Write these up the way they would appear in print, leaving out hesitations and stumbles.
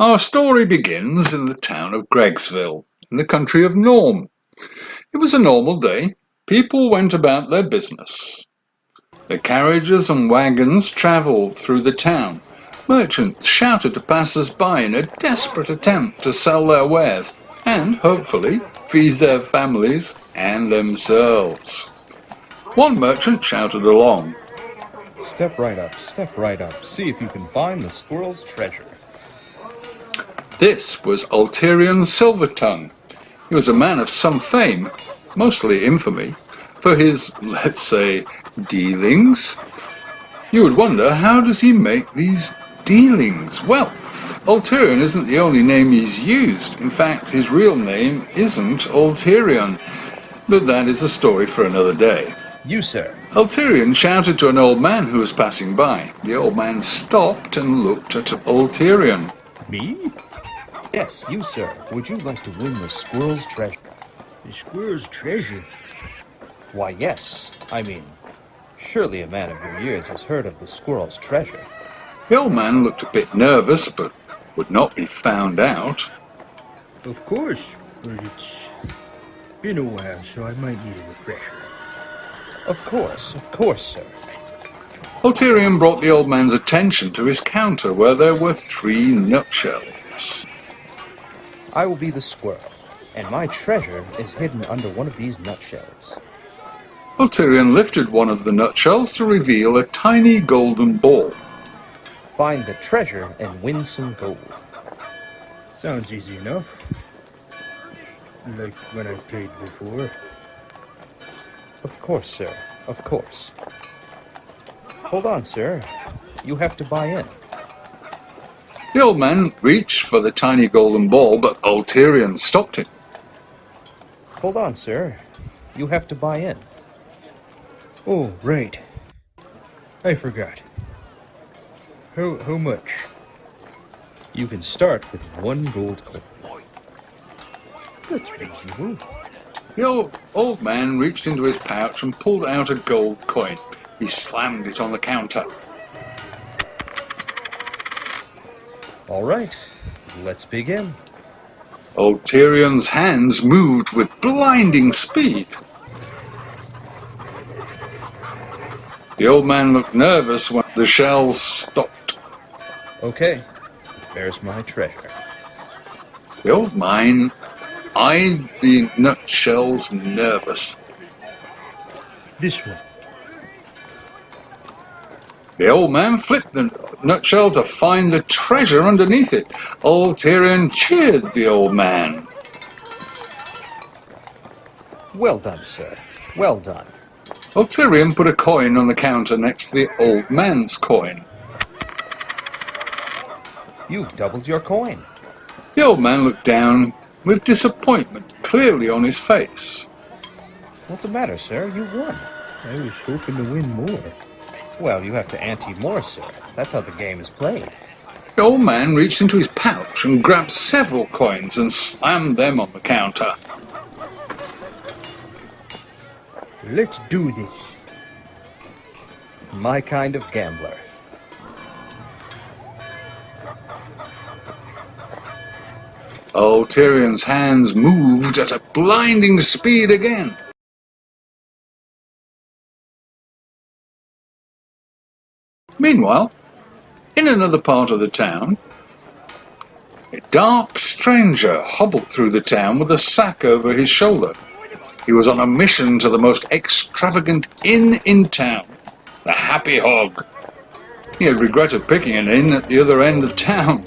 Our story begins in the town of Greggsville, in the country of Norm. It was a normal day. People went about their business. The carriages and wagons travelled through the town. Merchants shouted to passers-by in a desperate attempt to sell their wares and, hopefully, feed their families and themselves. One merchant shouted along, step right up, see if you can find the squirrel's treasure. This was Ulterion Silvertongue. He was a man of some fame, mostly infamy, for his, let's say, dealings. You would wonder, how does he make these dealings? Well, Ulterion isn't the only name he's used. In fact, his real name isn't Ulterion. But that is a story for another day. You, sir. Ulterion shouted to an old man who was passing by. The old man stopped and looked at Ulterion. Me? Yes, you, sir. Would you like to win the squirrel's treasure? The squirrel's treasure? Why, yes. I mean, surely a man of your years has heard of the squirrel's treasure. The old man looked a bit nervous, but would not be found out. Of course, but it's been a while, so I might need a refresher. Of course, sir. Ulterion brought the old man's attention to his counter, where there were 3 nutshells. I will be the squirrel, and my treasure is hidden under one of these nutshells. Ulterion lifted one of the nutshells to reveal a tiny golden ball. Find the treasure and win some gold. Sounds easy enough. Like when I played before. Of course, sir. Of course. Hold on, sir. You have to buy in. The old man reached for the tiny golden ball, but Ulterion stopped him. Hold on, sir. You have to buy in. Oh, right. I forgot. How much? You can start with 1 gold coin. That's reasonable. The old man reached into his pouch and pulled out a gold coin. He slammed it on the counter. All right, let's begin. Ulterion's hands moved with blinding speed. The old man looked nervous when the shells stopped. Okay, there's my treasure. The old man eyed the nutshells nervously. This one. The old man flipped the nutshell to find the treasure underneath it. Ulterion cheered the old man. Well done, sir. Well done. Ulterion put a coin on the counter next to the old man's coin. You've doubled your coin. The old man looked down with disappointment clearly on his face. What's the matter, sir? You won. I was hoping to win more. Well, you have to ante more, sir. That's how the game is played. The old man reached into his pouch and grabbed several coins and slammed them on the counter. Let's do this. My kind of gambler. Ulterion's hands moved at a blinding speed again. Meanwhile, in another part of the town, a dark stranger hobbled through the town with a sack over his shoulder. He was on a mission to the most extravagant inn in town, the Happy Hog. He had regretted picking an inn at the other end of town.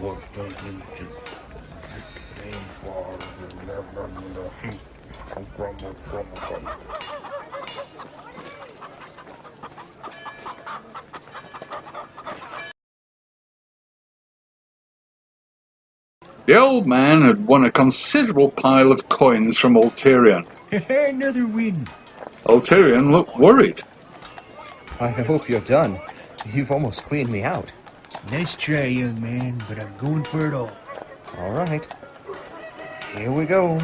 The old man had won a considerable pile of coins from Ulterion. Another win. Ulterion looked worried. I hope you're done. You've almost cleaned me out. Nice try, young man, but I'm going for it all. All right. Here we go.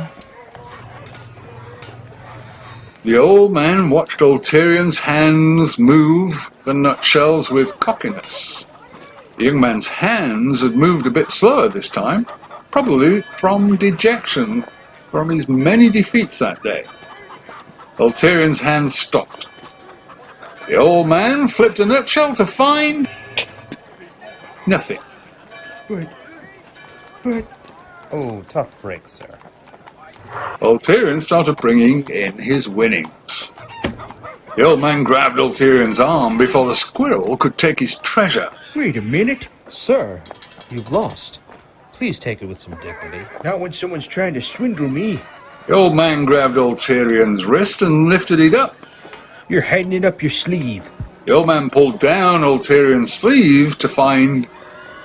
The old man watched Ulterion's hands move the nutshells with cockiness. The young man's hands had moved a bit slower this time, probably from dejection from his many defeats that day. Ulterion's hands stopped. The old man flipped a nutshell to find nothing. But... Oh, tough break, sir. Ulterion started bringing in his winnings. The old man grabbed Ulterion's arm before the squirrel could take his treasure. Wait a minute. Sir, you've lost. Please take it with some dignity. Not when someone's trying to swindle me. The old man grabbed Ulterion's wrist and lifted it up. You're hiding it up your sleeve. The old man pulled down Ulterion's sleeve to find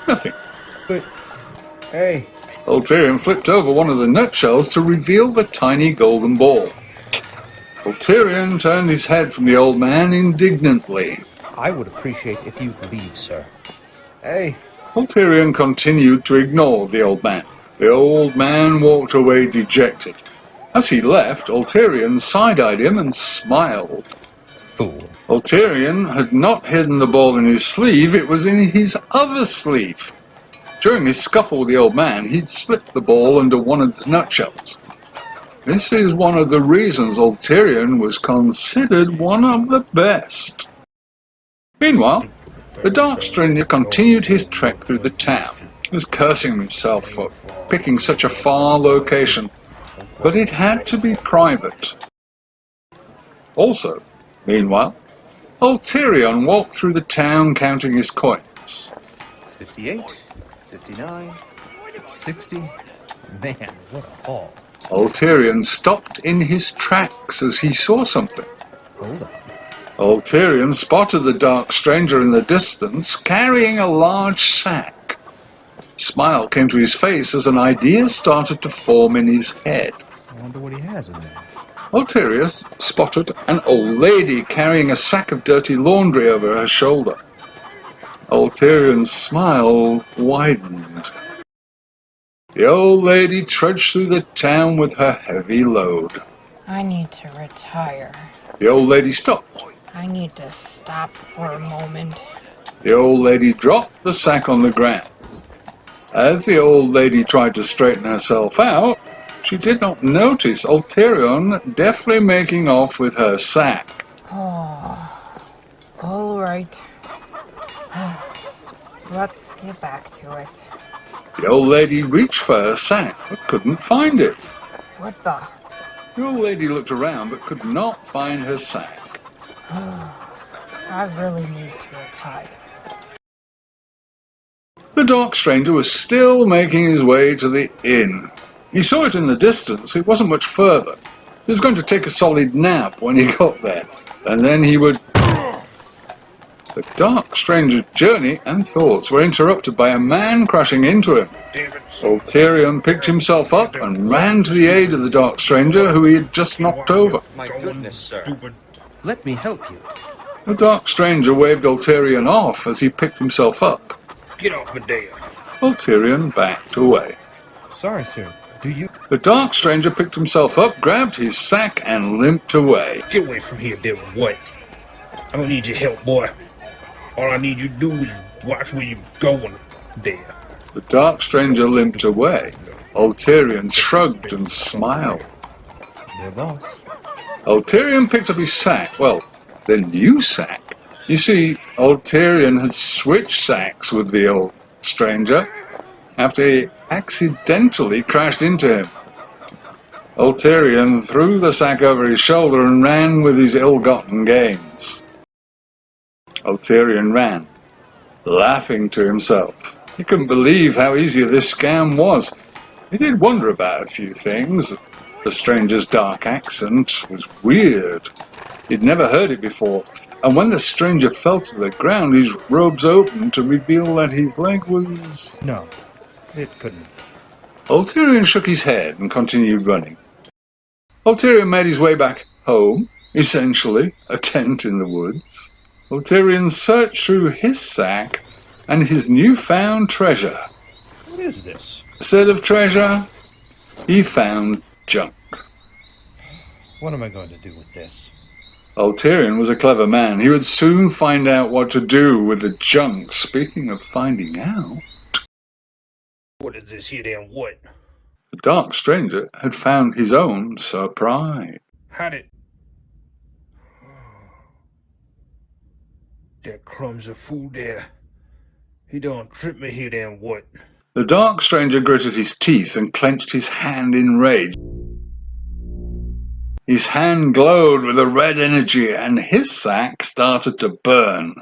nothing. But, hey... Ulterion flipped over one of the nutshells to reveal the tiny golden ball. Ulterion turned his head from the old man indignantly. I would appreciate if you'd leave, sir. Hey... Ulterion continued to ignore the old man. The old man walked away dejected. As he left, Ulterion side-eyed him and smiled. Fool. Ulterion had not hidden the ball in his sleeve, it was in his other sleeve. During his scuffle with the old man, he'd slipped the ball under one of his nutshells. This is one of the reasons Ulterion was considered one of the best. Meanwhile, the Dark Stranger continued his trek through the town. He was cursing himself for picking such a far location, but it had to be private. Also, meanwhile, Ulterion walked through the town counting his coins. 58, 59, 60. Man, what a haul. Ulterion stopped in his tracks as he saw something. Hold on. Ulterion spotted the Dark Stranger in the distance, carrying a large sack. A smile came to his face as an idea started to form in his head. I wonder what he has in there. Ulterion spotted an old lady carrying a sack of dirty laundry over her shoulder. Ulterion's smile widened. The old lady trudged through the town with her heavy load. I need to retire. The old lady stopped. I need to stop for a moment. The old lady dropped the sack on the ground. As the old lady tried to straighten herself out, she did not notice Ulterion deftly making off with her sack. Oh, all right. Let's get back to it. The old lady reached for her sack, but couldn't find it. What the? The old lady looked around, but could not find her sack. I really need to retire. The Dark Stranger was still making his way to the inn. He saw it in the distance. It wasn't much further. He was going to take a solid nap when he got there, and then he would... The Dark Stranger's journey and thoughts were interrupted by a man crashing into him. Ulterion picked himself up and ran to the aid of the Dark Stranger, who he had just knocked over. My goodness, sir. Let me help you. The Dark Stranger waved Ulterion off as he picked himself up. Get off of there. Ulterion backed away. Sorry, sir. Do you... The Dark Stranger picked himself up, grabbed his sack, and limped away. Get away from here, then what? I don't need your help, boy. All I need you to do is watch where you're going there. The Dark Stranger limped away. Ulterion shrugged and smiled. They're lost. Ulterion picked up his sack. Well, the new sack. You see, Ulterion had switched sacks with the old stranger after he accidentally crashed into him. Ulterion threw the sack over his shoulder and ran with his ill-gotten gains. Ulterion ran, laughing to himself. He couldn't believe how easy this scam was. He did wonder about a few things. The stranger's dark accent was weird. He'd never heard it before, and when the stranger fell to the ground, his robes opened to reveal that his leg was... No, it couldn't. Ulterion shook his head and continued running. Ulterion made his way back home, essentially a tent in the woods. Ulterion searched through his sack and his newfound treasure. What is this? Instead of treasure, he found junk. What am I going to do with this? Ulterion was a clever man. He would soon find out what to do with the junk. Speaking of finding out... What is this here damn what? The dark stranger had found his own surprise. How did... That crumbs of food there. He done tripped me here damn what? The dark stranger gritted his teeth and clenched his hand in rage. His hand glowed with a red energy, and his sack started to burn.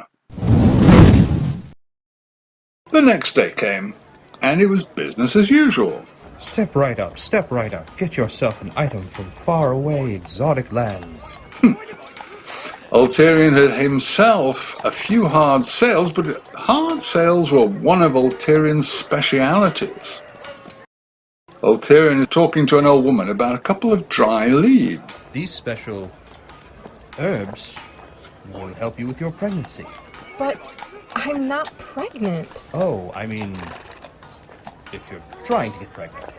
The next day came, and it was business as usual. Step right up, step right up. Get yourself an item from faraway exotic lands. Ulterion had himself a few hard sales, but hard sales were one of Ulterion's specialities. Ulterion is talking to an old woman about a couple of dry leaves. These special herbs will help you with your pregnancy. But I'm not pregnant. Oh, I mean, if you're trying to get pregnant.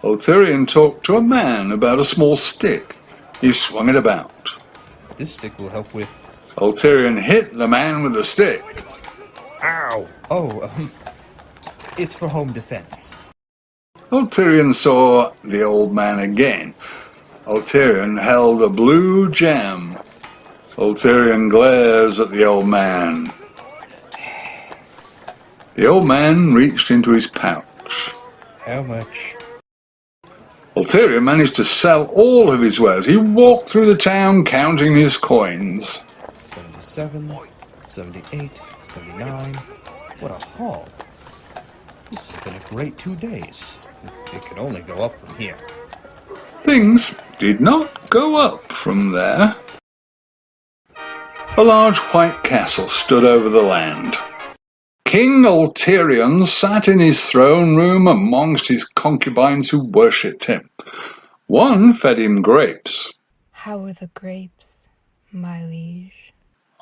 Ulterion talked to a man about a small stick. He swung it about. This stick will help with... Ulterion hit the man with the stick. Ow! Oh, it's for home defense. Ulterion saw the old man again. Ulterion held a blue gem. Ulterion glares at the old man. The old man reached into his pouch. How much? Ulterion managed to sell all of his wares. He walked through the town counting his coins. 77, 78, 79. What a haul. This has been a great 2 days. It can only go up from here. Things did not go up from there. A large white castle stood over the land. King Ulterion sat in his throne room amongst his concubines who worshipped him. One fed him grapes. How are the grapes, my liege?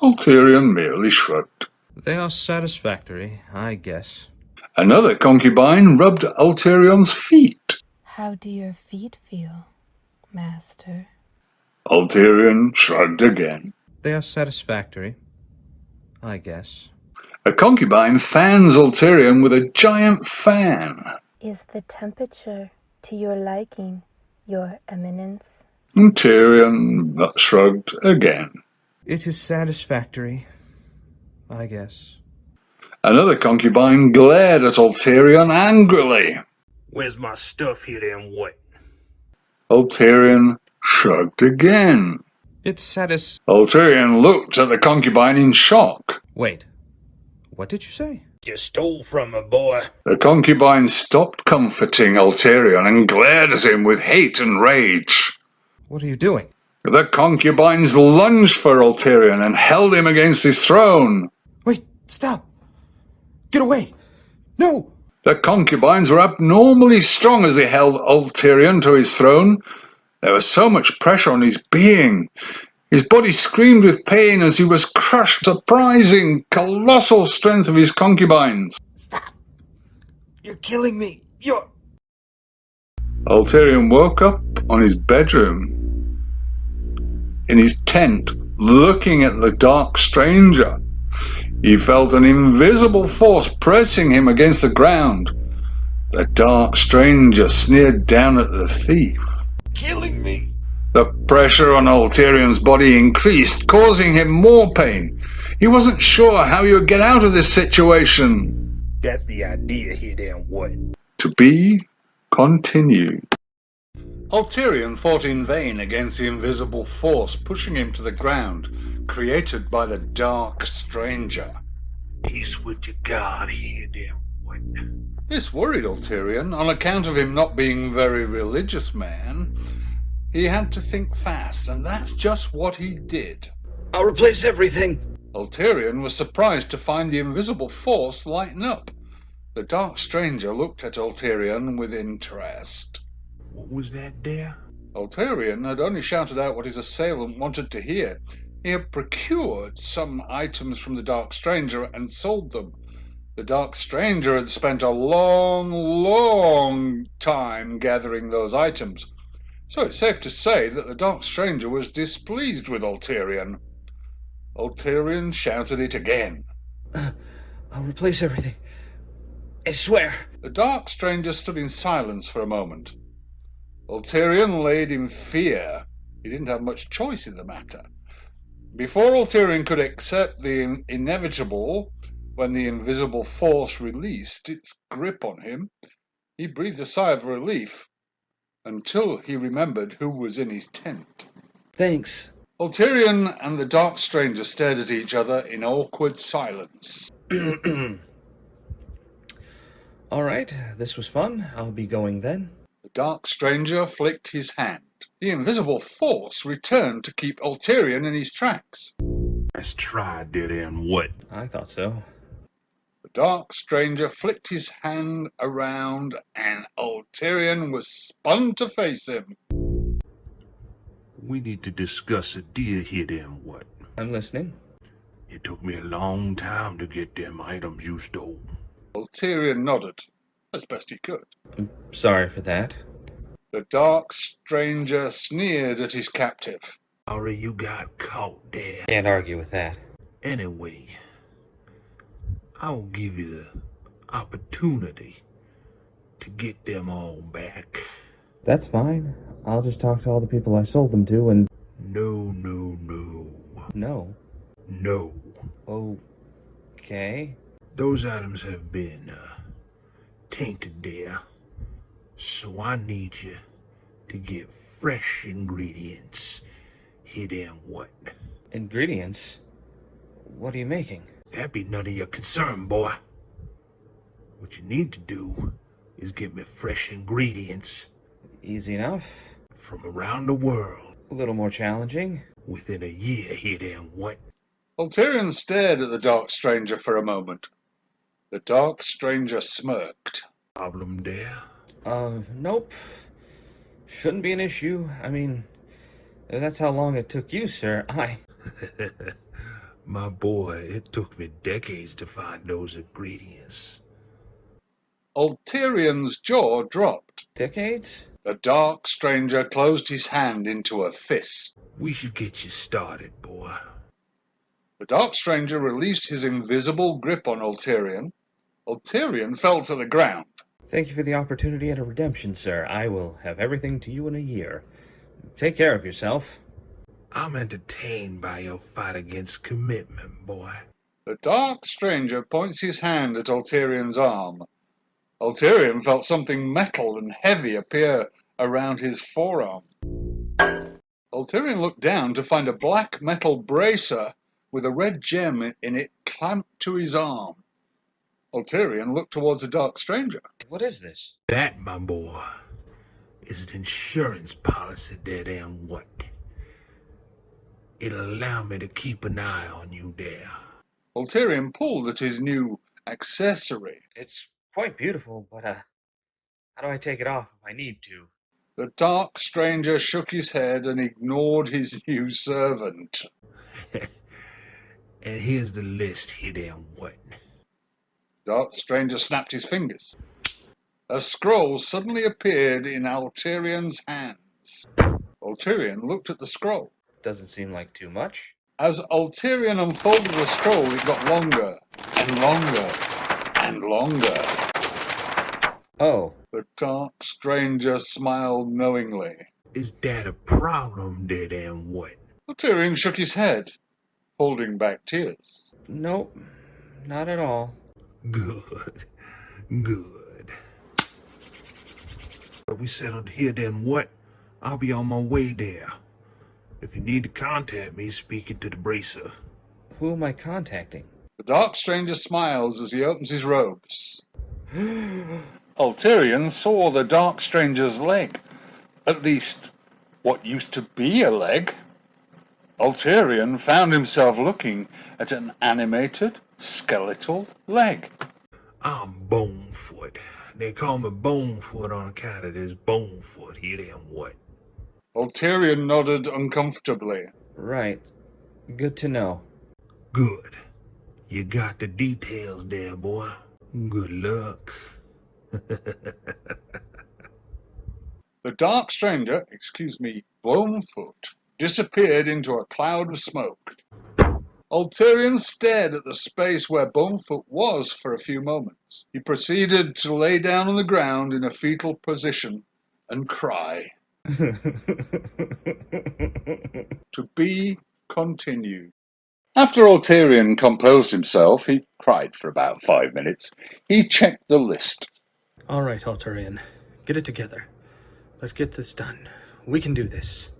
Ulterion merely shrugged. They are satisfactory, I guess. Another concubine rubbed Ulterion's feet. How do your feet feel, master? Ulterion shrugged again. They are satisfactory, I guess. A concubine fans Ulterion with a giant fan. Is the temperature to your liking, your eminence? Ulterion shrugged again. It is satisfactory, I guess. Another concubine glared at Ulterion angrily. Where's my stuff here damn what? Ulterion shrugged again. It's Ulterion looked at the concubine in shock. Wait, what did you say? You stole from me, boy. The concubine stopped comforting Ulterion and glared at him with hate and rage. What are you doing? The concubines lunged for Ulterion and held him against his throne. Wait, stop! Get away! No! The concubines were abnormally strong as they held Ulterion to his throne. There was so much pressure on his being. His body screamed with pain as he was crushed. Surprising, colossal strength of his concubines. Stop! You're killing me! You're... Ulterion woke up on his bedroom, in his tent, looking at the dark stranger. He felt an invisible force pressing him against the ground. The dark stranger sneered down at the thief. Killing me! The pressure on Ulterion's body increased, causing him more pain. He wasn't sure how he would get out of this situation. That's the idea here damn what? To be continued. Ulterion fought in vain against the invisible force pushing him to the ground, created by the dark stranger. Peace with your God here damn what? This worried Ulterion on account of him not being a very religious man. He had to think fast, and that's just what he did. I'll replace everything. Ulterion was surprised to find the invisible force lighten up. The dark stranger looked at Ulterion with interest. What was that there? Ulterion had only shouted out what his assailant wanted to hear. He had procured some items from the dark stranger and sold them. The dark stranger had spent a long, long time gathering those items. So it's safe to say that the Dark Stranger was displeased with Ulterion. Ulterion shouted it again. I'll replace everything. I swear. The Dark Stranger stood in silence for a moment. Ulterion laid in fear. He didn't have much choice in the matter. Before Ulterion could accept the inevitable, when the invisible force released its grip on him, he breathed a sigh of relief, until he remembered who was in his tent. Thanks. Ulterion and the Dark Stranger stared at each other in awkward silence. All right, this was fun. I'll be going then. The Dark Stranger flicked his hand. The invisible force returned to keep Ulterion in his tracks. Let's try it and what? I thought so. The Dark Stranger flicked his hand around, and Ulterion was spun to face him. We need to discuss a deal here then what? I'm listening. It took me a long time to get them items you stole. Ulterion nodded, as best he could. I'm sorry for that. The Dark Stranger sneered at his captive. Sorry you got caught there. Can't argue with that. Anyway, I'll give you the opportunity to get them all back. That's fine. I'll just talk to all the people I sold them to and... No. No. No. Okay. Those items have been, tainted there. So I need you to get fresh ingredients. Here then what? Ingredients? What are you making? That be none of your concern, boy. What you need to do is get me fresh ingredients. Easy enough. From around the world. A little more challenging. Within a year, here then what? Ulterion stared at the Dark Stranger for a moment. The Dark Stranger smirked. Problem there? Nope. Shouldn't be an issue. I mean, that's how long it took you, sir. My boy, it took me decades to find those ingredients. Ulterion's jaw dropped. Decades? The Dark Stranger closed his hand into a fist. We should get you started, boy. The Dark Stranger released his invisible grip on Ulterion. Ulterion fell to the ground. Thank you for the opportunity and a redemption, sir. I will have everything to you in a year. Take care of yourself. I'm entertained by your fight against commitment, boy. The Dark Stranger points his hand at Ulterion's arm. Ulterion felt something metal and heavy appear around his forearm. Ulterion looked down to find a black metal bracer with a red gem in it clamped to his arm. Ulterion looked towards the Dark Stranger. What is this? That, my boy, is an insurance policy there and what? It'll allow me to keep an eye on you there. Ulterion pulled at his new accessory. It's quite beautiful, but, how do I take it off if I need to? The Dark Stranger shook his head and ignored his new servant. And here's the list here then what? Dark Stranger snapped his fingers. A scroll suddenly appeared in Ulterion's hands. Ulterion looked at the scroll. Doesn't seem like too much. As Ulterion unfolded the scroll, it got longer and longer and longer. Oh. The Dark Stranger smiled knowingly. Is that a problem there and what? Ulterion shook his head, holding back tears. Nope. Not at all. Good. But we settled here then what? I'll be on my way there. If you need to contact me, speaking to the bracer. Who am I contacting? The Dark Stranger smiles as he opens his robes. Ulterion saw the Dark Stranger's leg. At least, what used to be a leg. Ulterion found himself looking at an animated, skeletal leg. I'm Bonefoot. They call me Bonefoot on account of this Bonefoot here then what? Ulterion nodded uncomfortably. Right. Good to know. Good. You got the details there, boy. Good luck. The dark stranger, Bonefoot, disappeared into a cloud of smoke. Ulterion stared at the space where Bonefoot was for a few moments. He proceeded to lay down on the ground in a fetal position and cry. To be continued. After Ulterion composed himself, he cried for about 5 minutes. He checked the list. All right, Ulterion. Get it together. Let's get this done. We can do this.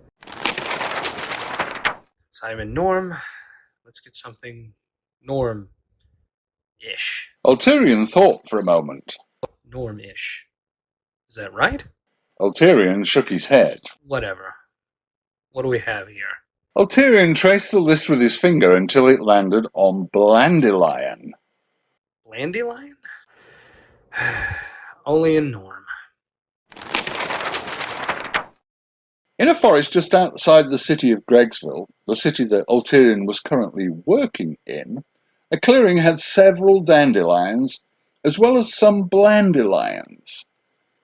Simon Norm. Let's get something Norm-ish. Ulterion thought for a moment. Norm-ish. Is that right? Ulterion shook his head. Whatever. What do we have here? Ulterion traced the list with his finger until it landed on Blandelion. Blandelion? Only in Norm. In a forest just outside the city of Greggsville, the city that Ulterion was currently working in, a clearing had several dandelions, as well as some blandelions.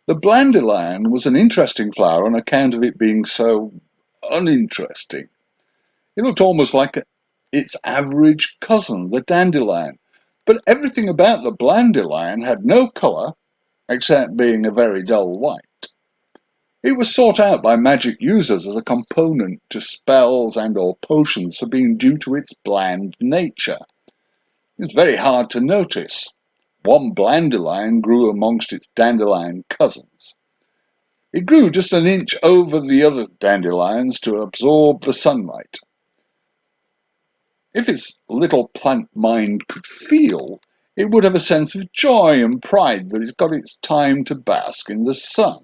The blandelion was an interesting flower on account of it being so uninteresting. It looked almost like its average cousin, the dandelion, but everything about the blandelion had no colour, except being a very dull white. It was sought out by magic users as a component to spells and or potions for being due to its bland nature. It was very hard to notice. One blandelion grew amongst its dandelion cousins. It grew just an inch over the other dandelions to absorb the sunlight. If its little plant mind could feel, it would have a sense of joy and pride that it's got its time to bask in the sun.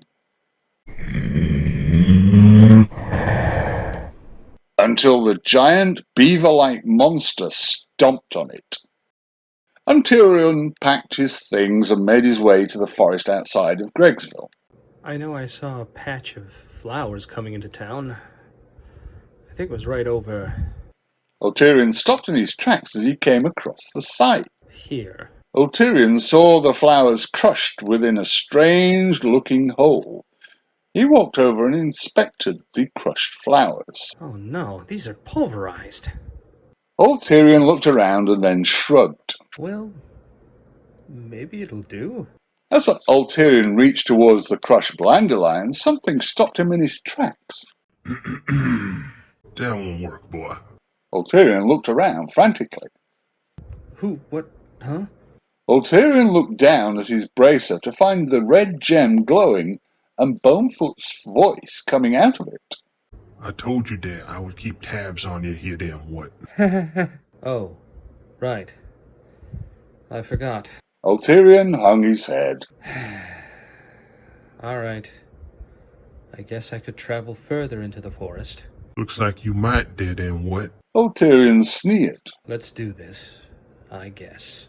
Until the giant beaver-like monster stomped on it. Ulterion packed his things and made his way to the forest outside of Greggsville. I know I saw a patch of flowers coming into town. I think it was right over... Ulterion stopped in his tracks as he came across the site. here. Ulterion saw the flowers crushed within a strange-looking hole. He walked over and inspected the crushed flowers. Oh no, these are pulverized. Ulterion looked around and then shrugged. Well, maybe it'll do. As Ulterion reached towards the crushed blandelion, something stopped him in his tracks. That won't work, boy. Ulterion looked around frantically. Who? What? Huh? Ulterion looked down at his bracer to find the red gem glowing and Bonefoot's voice coming out of it. I told you that I would keep tabs on you here, damn what. Oh, right. I forgot. Ulterion hung his head. All right. I guess I could travel further into the forest. Looks like you might, dear damn what. Ulterion sneered. Let's do this, I guess.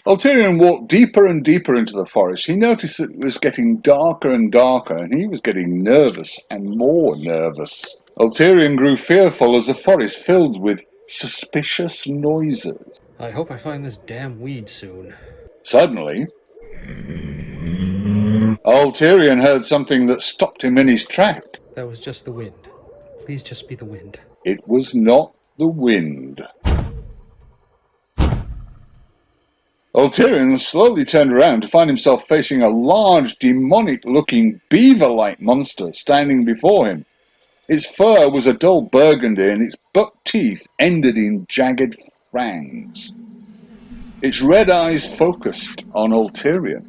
Ulterion walked deeper and deeper into the forest. He noticed that it was getting darker and darker, and he was getting nervous and more nervous. Ulterion grew fearful as the forest filled with suspicious noises. I hope I find this damn weed soon. Suddenly, Ulterion heard something that stopped him in his track. That was just the wind. Please just be the wind. It was not the wind. Ulterion slowly turned around to find himself facing a large, demonic-looking beaver-like monster standing before him. Its fur was a dull burgundy, and its buck teeth ended in jagged fangs. Its red eyes focused on Ulterion.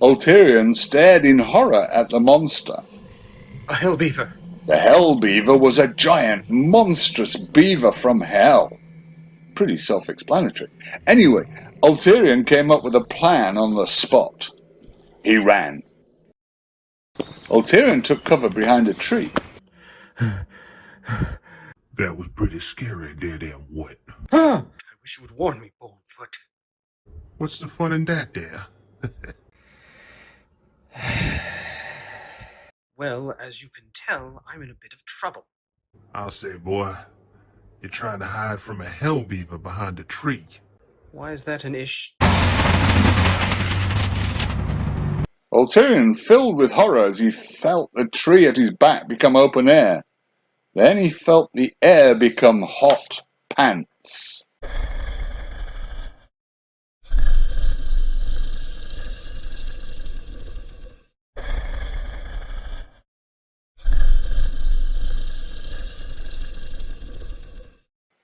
Ulterion stared in horror at the monster. A hell beaver. The hell beaver was a giant, monstrous beaver from hell. Pretty self-explanatory. Anyway, Ulterion came up with a plan on the spot. He ran. Ulterion took cover behind a tree. That was pretty scary, dear damn what. I wish you would warn me, Bonefoot. What's the fun in that, there? Well, as you can tell, I'm in a bit of trouble. I'll say, boy, you're trying to hide from a hell beaver behind a tree. Why is that an ish? Ulterion filled with horror as he felt the tree at his back become open air. Then he felt the air become hot pants.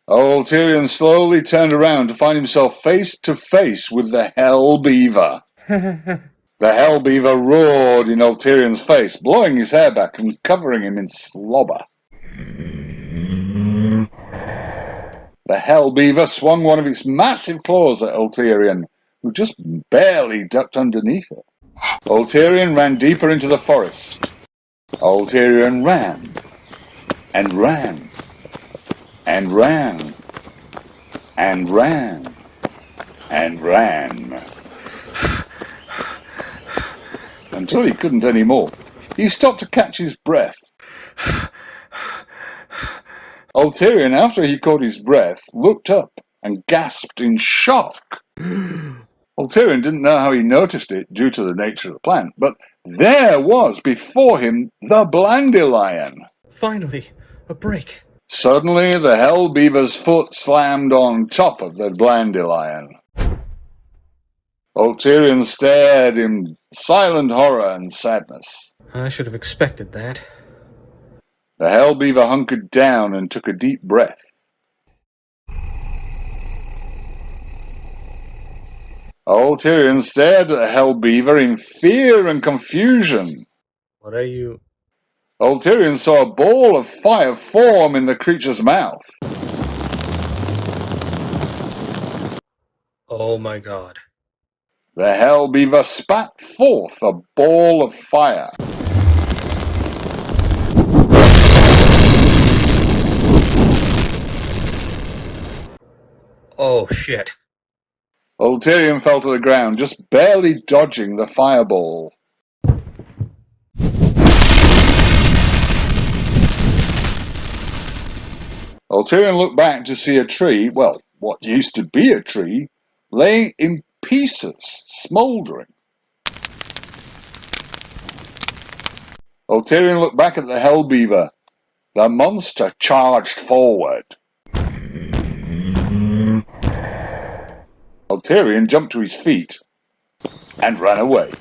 Ulterion slowly turned around to find himself face to face with the Hell Beaver. The Hell Beaver roared in Ulterion's face, blowing his hair back and covering him in slobber. The Hell Beaver swung one of its massive claws at Ulterion, who just barely ducked underneath it. Ulterion ran deeper into the forest. Ulterion ran, and ran, and ran, and ran, and ran, until he couldn't any more. He stopped to catch his breath. Ulterion, after he caught his breath, looked up and gasped in shock. Ulterion didn't know how he noticed it due to the nature of the plant, but there was before him the Blandelion. Finally, a break. Suddenly, the Hell Beaver's foot slammed on top of the Blandelion. Ulterion stared in silent horror and sadness. I should have expected that. The Hell Beaver hunkered down and took a deep breath. Ulterion stared at the Hell Beaver in fear and confusion. What are you... Ulterion saw a ball of fire form in the creature's mouth. Oh my god. The Hell Beaver spat forth a ball of fire. Oh shit. Ulterion fell to the ground, just barely dodging the fireball. Ulterion looked back to see a tree, well, what used to be a tree, laying in pieces, smouldering. Ulterion looked back at the Hell Beaver. The monster charged forward. Ulterion jumped to his feet and ran away.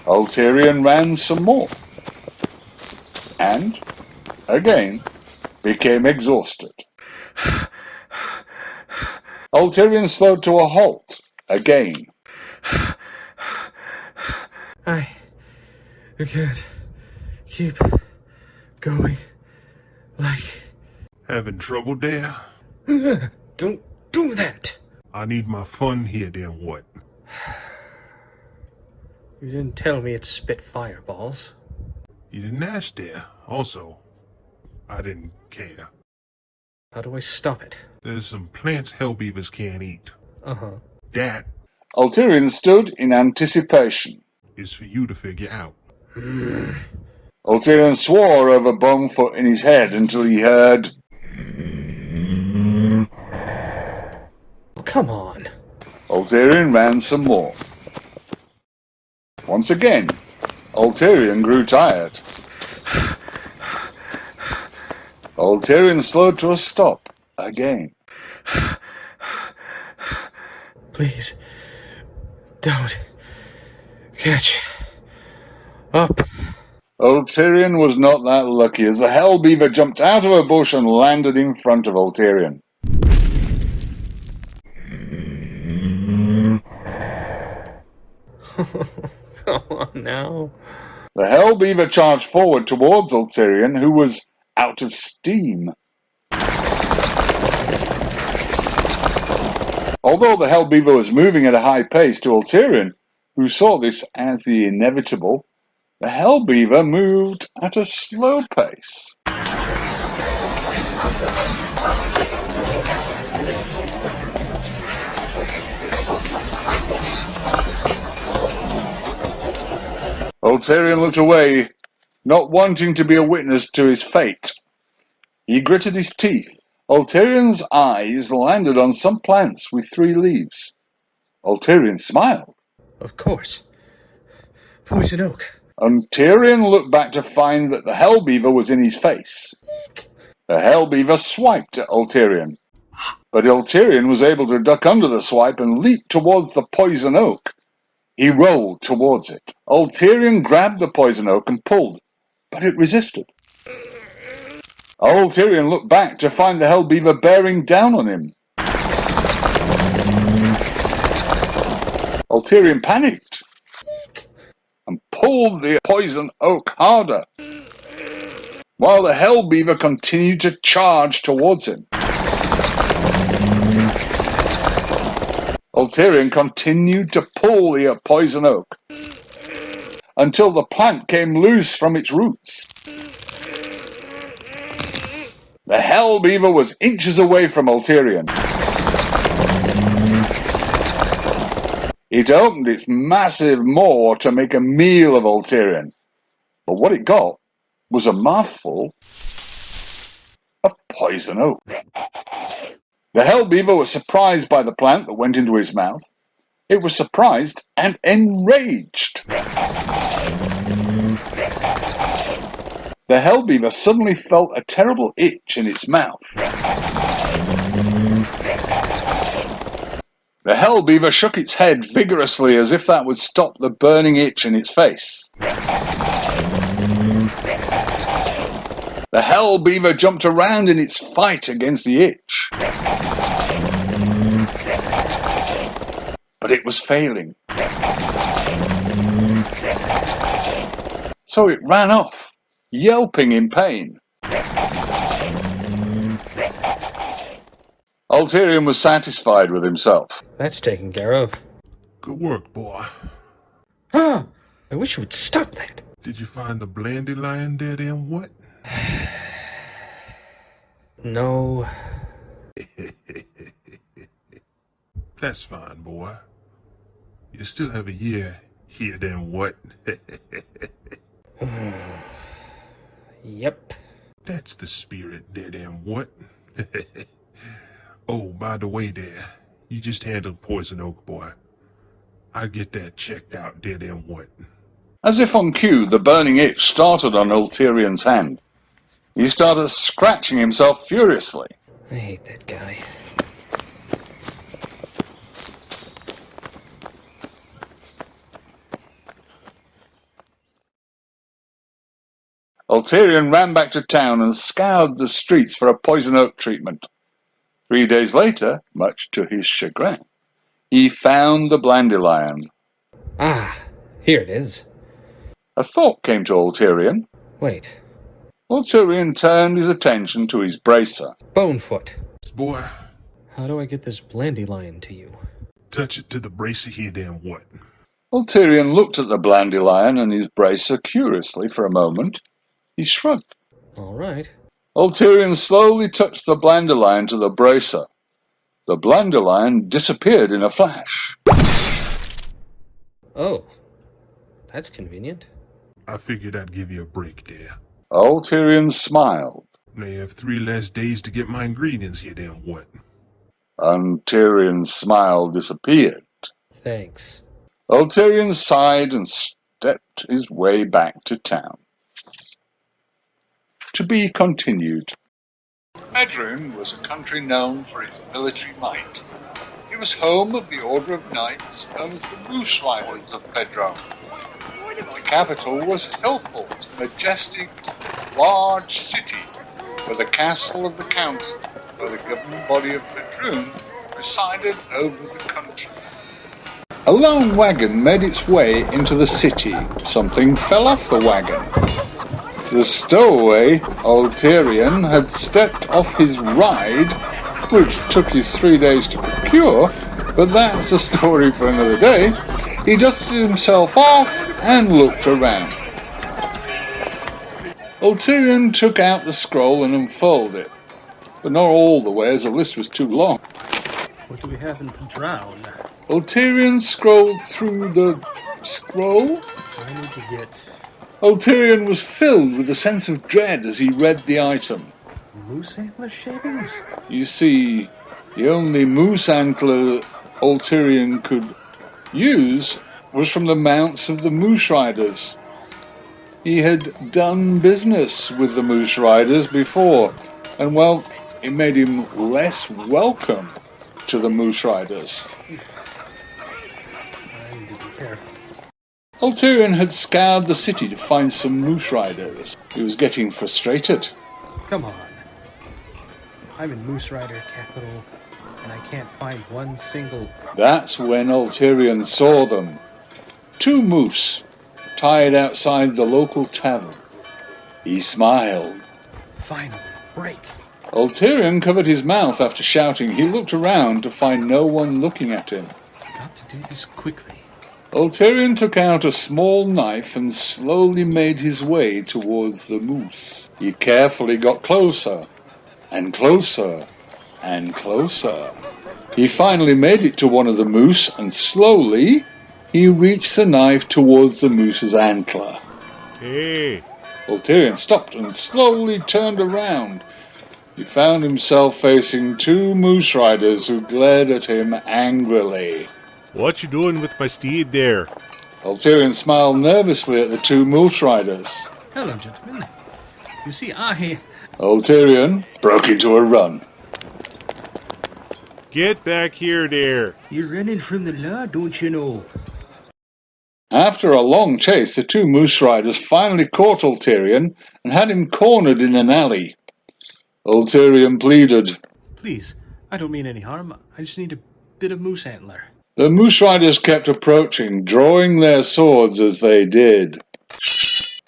Ulterion ran some more, and, again, became exhausted. Ulterion slowed to a halt, again. I can't keep going like... Having trouble there? Don't do that! I need my fun here, then what? You didn't tell me it spit fireballs. You didn't ask there. Also, I didn't care. How do I stop it? There's some plants hellbeavers can't eat. Uh-huh. That Ulterion stood in anticipation. is for you to figure out. Ulterion swore over Bonefoot in his head until he heard... Oh, come on. Ulterion ran some more. Once again, Ulterion grew tired. Ulterion slowed to a stop, again. Please, don't catch up. Ulterion was not that lucky as the Hell Beaver jumped out of a bush and landed in front of Ulterion. Come on now. The Hell Beaver charged forward towards Ulterion, who was out of steam. Although the Hell Beaver was moving at a high pace to Ulterion, who saw this as the inevitable, the Hell Beaver moved at a slow pace. Ulterion looked away, not wanting to be a witness to his fate. He gritted his teeth. Ulterion's eyes landed on some plants with 3 leaves. Ulterion smiled. Of course. Poison oak. Ulterion looked back to find that the Hellbeaver was in his face. The Hellbeaver swiped at Ulterion, but Ulterion was able to duck under the swipe and leap towards the poison oak. He rolled towards it. Ulterion grabbed the poison oak and pulled, but it resisted. Ulterion looked back to find the Hellbeaver bearing down on him. Ulterion panicked and pulled the poison oak harder, while the Hellbeaver continued to charge towards him. Ulterion continued to pull the poison oak until the plant came loose from its roots. The Hellbeaver was inches away from Ulterion. It opened its massive maw to make a meal of Ulterion, but what it got was a mouthful of poison oak. The Hellbeaver was surprised by the plant that went into his mouth. It was surprised and enraged. The Hellbeaver suddenly felt a terrible itch in its mouth. The Hellbeaver shook its head vigorously as if that would stop the burning itch in its face. The Hellbeaver jumped around in its fight against the itch. But it was failing. So it ran off, yelping in pain. Ulterion was satisfied with himself. That's taken care of. Good work, boy. Ah, I wish you would stop that. Did you find the dandelion dead and what? No. That's fine, boy. You still have a year here, then what? Yep. That's the spirit, dead and what? Oh, by the way there, you just handled poison oak, boy. I'll get that checked out, dead and what? As if on cue, the burning itch started on Ulterion's hand. He started scratching himself furiously. I hate that guy. Ulterion ran back to town and scoured the streets for a poison oak treatment. 3 days later, much to his chagrin, he found the dandelion. Ah, here it is. A thought came to Ulterion. Wait. Ulterion turned his attention to his bracer. Bonefoot. Boy, How do I get this dandelion to you? touch it to the bracer here, then what? Ulterion looked at the dandelion and his bracer curiously for a moment. He shrugged. All right. Ulterion slowly touched the dandelion to the bracer. The dandelion disappeared in a flash. Oh, that's convenient. I figured I'd give you a break there. Ulterion smiled. May have 3 less days to get my ingredients here, then what? Ulterion's smile disappeared. Thanks. Ulterion sighed and stepped his way back to town. To be continued. Pedron was a country known for its military might. It was home of the Order of Knights known as the Moose Riders of Pedron. The capital was Hillfort, a majestic, large city with the castle of the council, where the governing body of Pedron presided over the country. A lone wagon made its way into the city. Something fell off the wagon. The stowaway, Ulterion, had stepped off his ride, which took his 3 days to procure, but that's a story for another day. He dusted himself off and looked around. Ulterion took out the scroll and unfolded it, but not all the way as the list was too long. What do we have in Drown? Ulterion scrolled through the scroll. I need to get Ulterion was filled with a sense of dread as he read the item. moose antler shavings? You see, the only moose antler Ulterion could use was from the mounts of the Moose Riders. He had done business with the Moose Riders before, and well, it made him less welcome to the Moose Riders. I need to be careful. Ulterion had scoured the city to find some Moose Riders. He was getting frustrated. Come on. I'm in Moose Rider capital, and I can't find one single... That's when Ulterion saw them. 2 moose, tied outside the local tavern. He smiled. Finally, break. Ulterion covered his mouth after shouting. He looked around to find no one looking at him. Got to do this quickly. Ulterion took out a small knife and slowly made his way towards the moose. He carefully got closer, and closer, and closer. He finally made it to one of the moose, and slowly he reached the knife towards the moose's antler. Hey! Ulterion stopped and slowly turned around. He found himself facing 2 moose riders who glared at him angrily. What you doing with my steed there? Ulterion smiled nervously at the 2 moose riders. Hello, gentlemen. You see, Ulterion broke into a run. Get back here there! You're running from the law, don't you know? After a long chase, the 2 moose riders finally caught Ulterion and had him cornered in an alley. Ulterion pleaded. Please, I don't mean any harm. I just need a bit of moose antler. The moose riders kept approaching, drawing their swords as they did.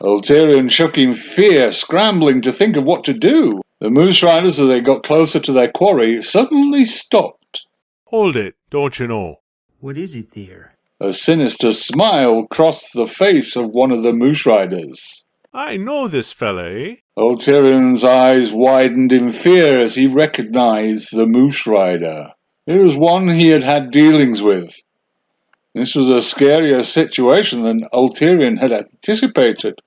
Ulterion shook in fear, scrambling to think of what to do. The moose riders, as they got closer to their quarry, suddenly stopped. Hold it, don't you know? What is it there? A sinister smile crossed the face of one of the moose riders. I know this fella, eh? Ulterion's eyes widened in fear as he recognized the moose rider. It was one he had had dealings with. This was a scarier situation than Ulterion had anticipated.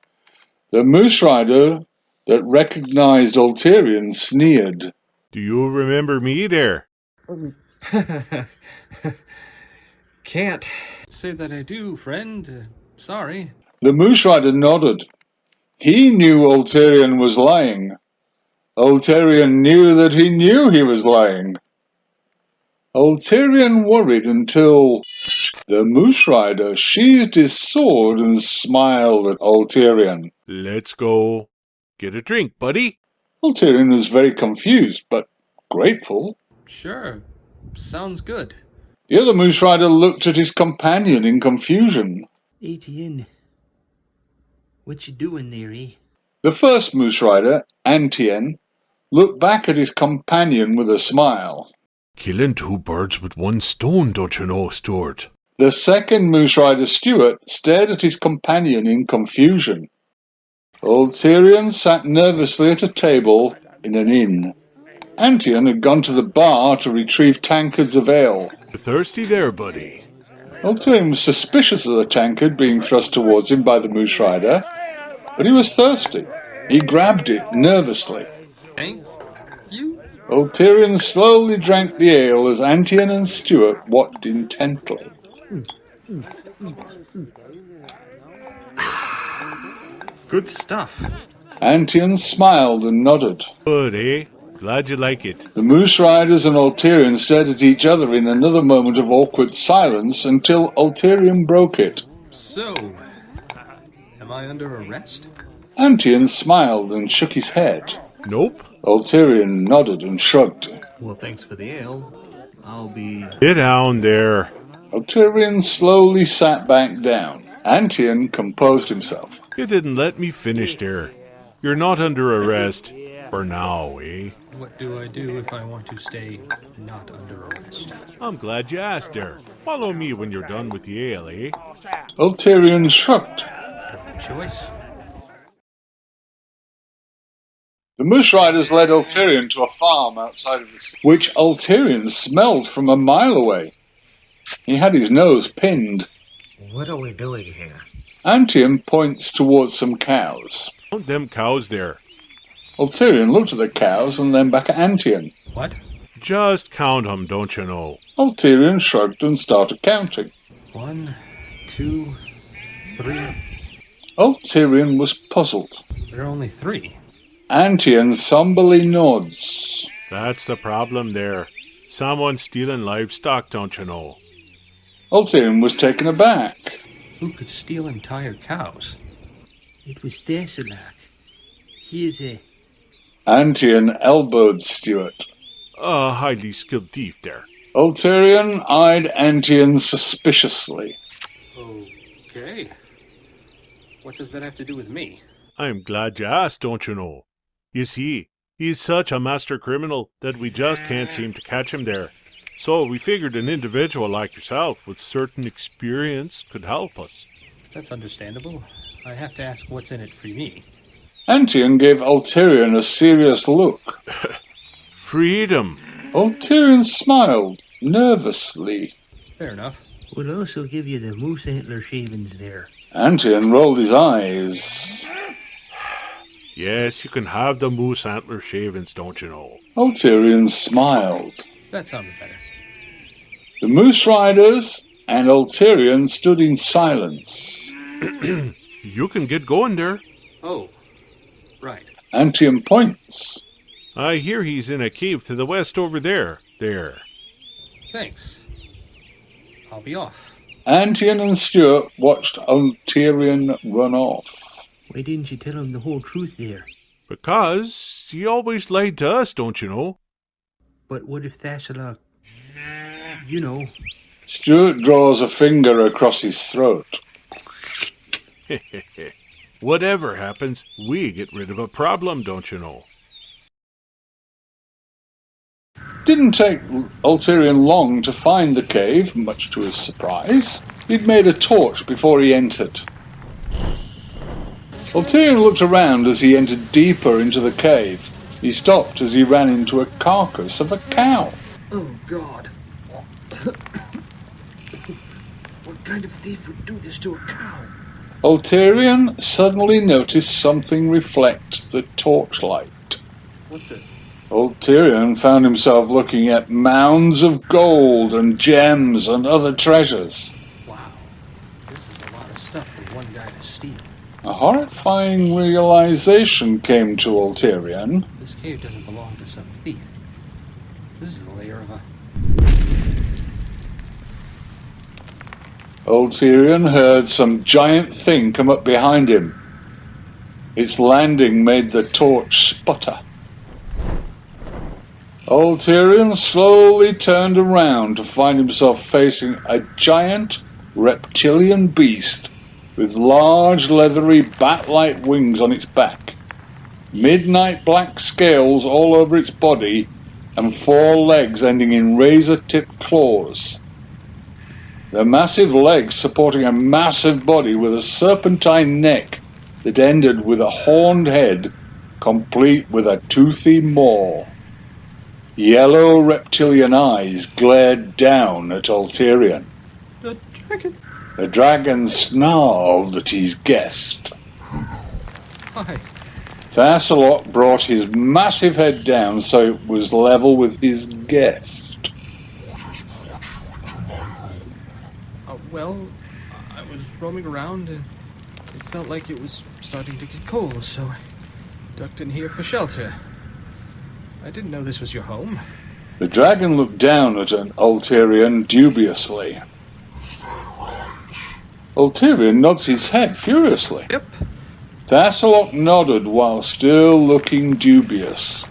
The moose rider that recognized Ulterion sneered. Do you remember me there? Can't say that I do, friend. Sorry. The moose rider nodded. He knew Ulterion was lying. Ulterion knew that he knew he was lying. Ulterion worried until the moose rider sheathed his sword and smiled at Ulterion. Let's go. Get a drink, buddy. Ulterion was very confused, but grateful. Sure. Sounds good. The other moose rider looked at his companion in confusion. Etienne, what you doing there, eh? The first moose rider, Antien, looked back at his companion with a smile. Killing 2 birds with 1 stone, don't you know, Stuart? The second moose rider, Stuart, stared at his companion in confusion. Ulterion sat nervously at a table in an inn. Antien had gone to the bar to retrieve tankards of ale. You thirsty there, buddy? Ulterion was suspicious of the tankard being thrust towards him by the moose rider, but he was thirsty. He grabbed it nervously. Thank you. Ulterion slowly drank the ale as Antien and Stuart watched intently. Good stuff. Antien smiled and nodded. Good, eh? Glad you like it. The moose riders and Ulterion stared at each other in another moment of awkward silence until Ulterion broke it. So, am I under arrest? Antien smiled and shook his head. Nope. Ulterion nodded and shrugged. Well, thanks for the ale. I'll be... Get down there. Ulterion slowly sat back down. Antien composed himself. You didn't let me finish there. You're not under arrest. For now, eh? What do I do if I want to stay not under arrest? I'm glad you asked there. Follow me when you're done with the ale, eh? Ulterion shrugged. Choice? The moose riders led Ulterion to a farm outside of the city, which Ulterion smelled from a mile away. He had his nose pinned. What are we doing here? Antien points towards some cows. Count them cows there. Ulterion looked at the cows and then back at Antien. What? Just count 'em, don't you know? Ulterion shrugged and started counting. 1, 2, 3. Ulterion was puzzled. There are only 3. Antion somberly nods. That's the problem there. Someone's stealing livestock, don't you know? Ulterion was taken aback. Who could steal entire cows? It was Thessalak. He is a... Antion elbowed Stuart. A highly skilled thief there. Ulterion eyed Antion suspiciously. Okay. What does that have to do with me? I'm glad you asked, don't you know? You see, he's such a master criminal that we just can't seem to catch him there. So we figured an individual like yourself with certain experience could help us. That's understandable. I have to ask what's in it for me. Antion gave Ulterion a serious look. Freedom! Ulterion smiled nervously. Fair enough. We'll also give you the moose antler shavings there. Antion rolled his eyes. Yes, you can have the moose antler shavings, don't you know? Ulterion smiled. That sounded better. The Moose Riders and Ulterion stood in silence. You can get going there. Oh, right. Antion points. I hear he's in a cave to the west over there. There. Thanks. I'll be off. Antion and Stuart watched Ulterion run off. Why didn't you tell him the whole truth there? Because he always lied to us, don't you know? But what if Thessalak... You know... Stuart draws a finger across his throat. Whatever happens, we get rid of a problem, don't you know? Didn't take Ulterion long to find the cave, much to his surprise. He'd made a torch before he entered. Ulterion looked around as he entered deeper into the cave. He stopped as he ran into a carcass of a cow. Oh, God. What kind of thief would do this to a cow? Ulterion suddenly noticed something reflect the torchlight. What the... Ulterion found himself looking at mounds of gold and gems and other treasures. Wow. This is a lot of stuff for one guy to steal. A horrifying realization came to Ulterion. This cave doesn't belong to some thief. This is the lair of a... Ulterion heard some giant thing come up behind him. Its landing made the torch sputter. Ulterion slowly turned around to find himself facing a giant reptilian beast with large leathery bat-like wings on its back, midnight black scales all over its body, and 4 legs ending in razor-tipped claws. The massive legs supporting a massive body with a serpentine neck that ended with a horned head, complete with a toothy maw. Yellow reptilian eyes glared down at Ulterion. The dragon! The dragon snarled at his guest. Hi. Thassalok brought his massive head down so it was level with his guest. Well, I was roaming around and it felt like it was starting to get cold, so I ducked in here for shelter. I didn't know this was your home. The dragon looked down at an Ulterion dubiously. Ulterion nods his head furiously. Yep. Thassalok nodded while still looking dubious.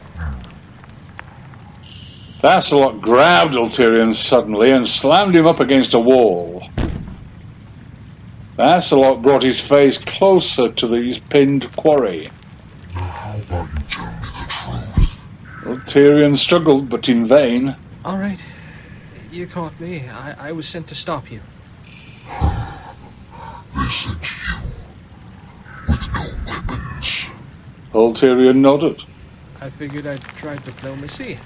Thassalok grabbed Ulterion suddenly and slammed him up against a wall. Thassalok brought his face closer to his pinned quarry. Ulterion struggled, but in vain. All right. You caught me. I was sent to stop you. Ulterion nodded. I figured I'd try diplomacy.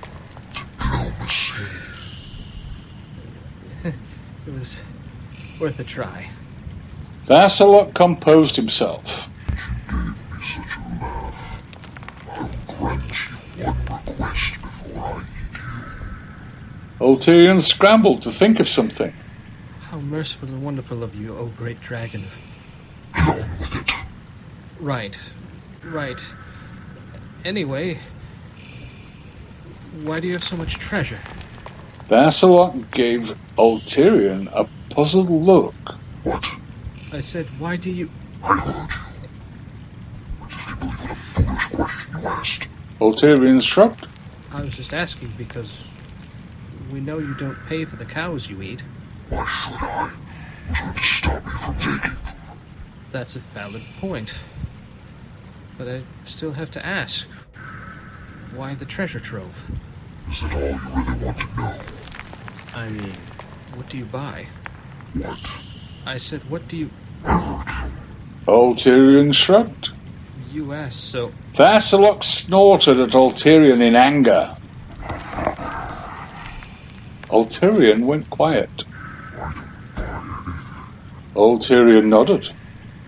It was worth a try. Thassalok composed himself. Ulterion scrambled to think of something. How merciful and wonderful of you, O great dragon of... Right. Anyway, why do you have so much treasure? Vassalok gave Ulterion a puzzled look. What? I said, why do you... I heard you. What a foolish question you asked. Ulterion shrugged. I was just asking because we know you don't pay for the cows you eat. Why should I? Trying to stop me from taking them. That's a valid point. But I still have to ask. Why the treasure trove? Is that all you really want to know? I mean, what do you buy? What? I said, what do you... Ulterion shrugged. You asked, so... Vassalok snorted at Ulterion in anger. Ulterion went quiet. Ulterion nodded.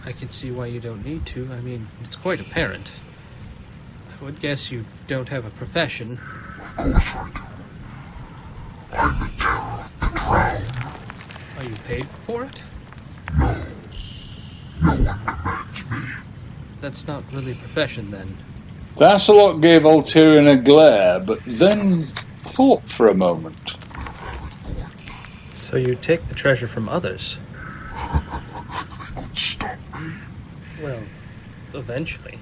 I can see why you don't need to. I mean, it's quite apparent. I would guess you don't have a profession. Of course I do. I'm the terror of the drow. Are you paid for it? No. No one commands me. That's not really a profession, then. Vassalok gave Ulterion a glare, but then thought for a moment. So you take the treasure from others? They could stop me. Well, eventually.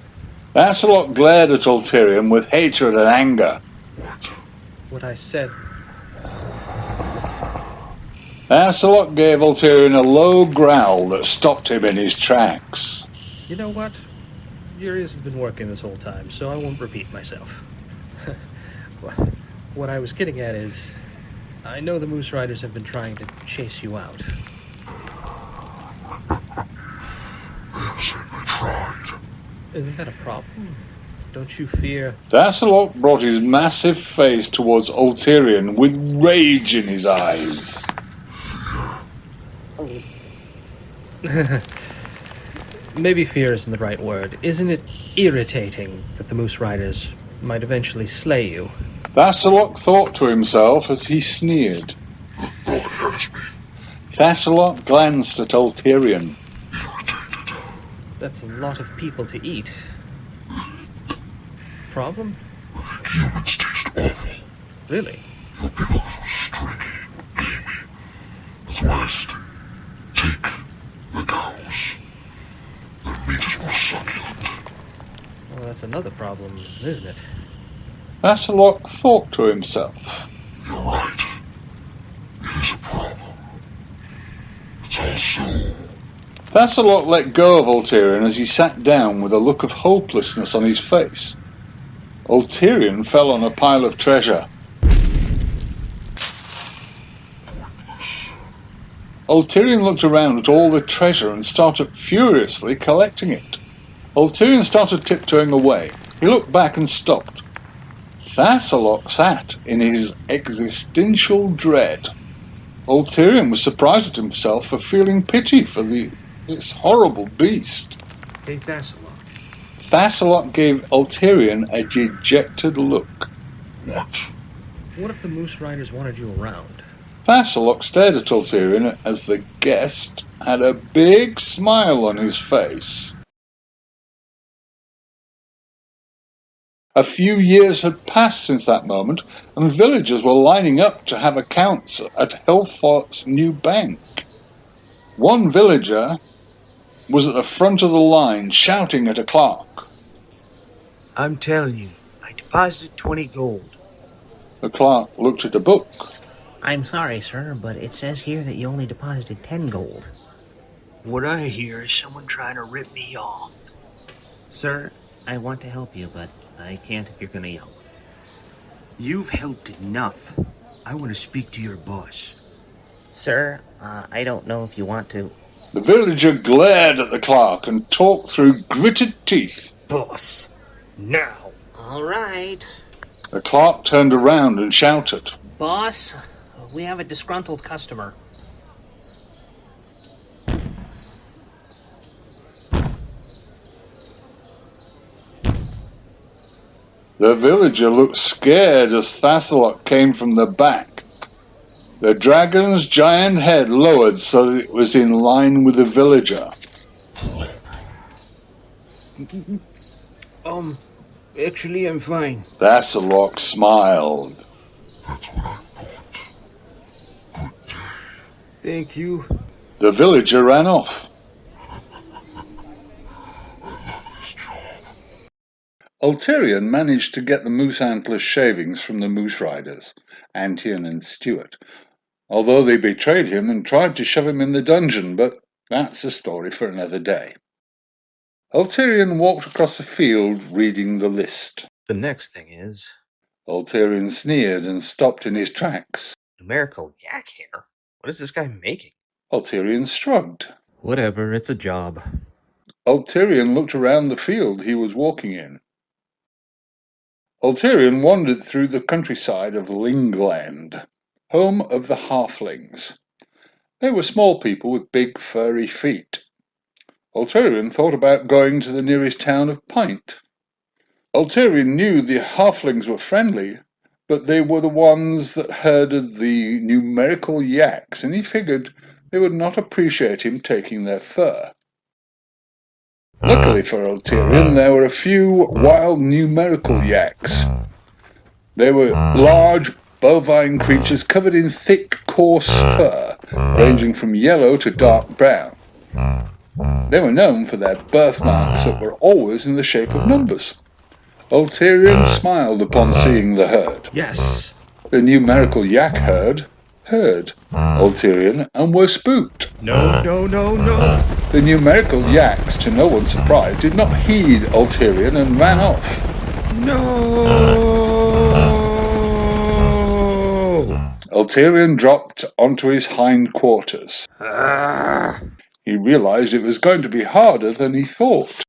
Vassalok glared at Ulterion with hatred and anger. What? What I said... Vassalok gave Ulterion a low growl that stopped him in his tracks. You know what? Your ears have been working this whole time, so I won't repeat myself. What I was getting at is, I know the Moose Riders have been trying to chase you out. They certainly tried. Isn't that a problem? Don't you fear... Vassalok brought his massive face towards Ulterion with rage in his eyes. Maybe fear isn't the right word. Isn't it irritating that the Moose Riders might eventually slay you? Vassalok thought to himself as he sneered. What hurts me? Vassalok glanced at Ulterion. Irritated. That's a lot of people to eat. Problem? Humans taste awful. Really? Your people are stringy, gamey. With waste. Take the cows. Their meat is more succulent. Well, that's another problem, isn't it? Vassalok thought to himself. You're right. It is a problem. It's also... Vassalok let go of Ulterion as he sat down with a look of hopelessness on his face. Ulterion fell on a pile of treasure. Ulterion looked around at all the treasure and started furiously collecting it. Ulterion started tiptoeing away. He looked back and stopped. Vassalok sat in his existential dread. Ulterion was surprised at himself for feeling pity for this horrible beast. Hey, Vassalok. Vassalok gave Ulterion a dejected look. What? What if the Moose Riders wanted you around? Vassalok stared at Ulterion as the guest had a big smile on his face. A few years had passed since that moment, and villagers were lining up to have accounts at Hillfort's new bank. One villager was at the front of the line shouting at a clerk. I'm telling you, I deposited 20 gold. The clerk looked at a book. I'm sorry, sir, but it says here that you only deposited 10 gold. What I hear is someone trying to rip me off. Sir, I want to help you, but I can't if you're going to yell. You've helped enough. I want to speak to your boss. Sir, I don't know if you want to. The villager glared at the clerk and talked through gritted teeth. Boss, now. All right. The clerk turned around and shouted. Boss, we have a disgruntled customer. The villager looked scared as Vassalok came from the back. The dragon's giant head lowered so that it was in line with the villager. Actually, I'm fine. Vassalok smiled. Thank you. The villager ran off. Ulterion managed to get the moose antler shavings from the moose riders, Antion and Stuart, although they betrayed him and tried to shove him in the dungeon, but that's a story for another day. Ulterion walked across the field reading the list. The next thing is... Ulterion sneered and stopped in his tracks. numerical yak hair? What is this guy making? Ulterion shrugged. Whatever, it's a job. Ulterion looked around the field he was walking in. Ulterion wandered through the countryside of Lingland, home of the halflings. They were small people with big furry feet. Ulterion thought about going to the nearest town of Pint. Ulterion knew the halflings were friendly, but they were the ones that herded the numerical yaks, and he figured they would not appreciate him taking their fur. Luckily for Ulterion, there were a few wild numerical yaks. They were large, bovine creatures covered in thick, coarse fur, ranging from yellow to dark brown. They were known for their birthmarks that were always in the shape of numbers. Ulterion smiled upon seeing the herd. Yes. The numerical yak herd heard Ulterion and were spooked. No. The numerical yaks, to no one's surprise, did not heed Ulterion and ran off. No! Ulterion dropped onto his hindquarters. He realized it was going to be harder than he thought.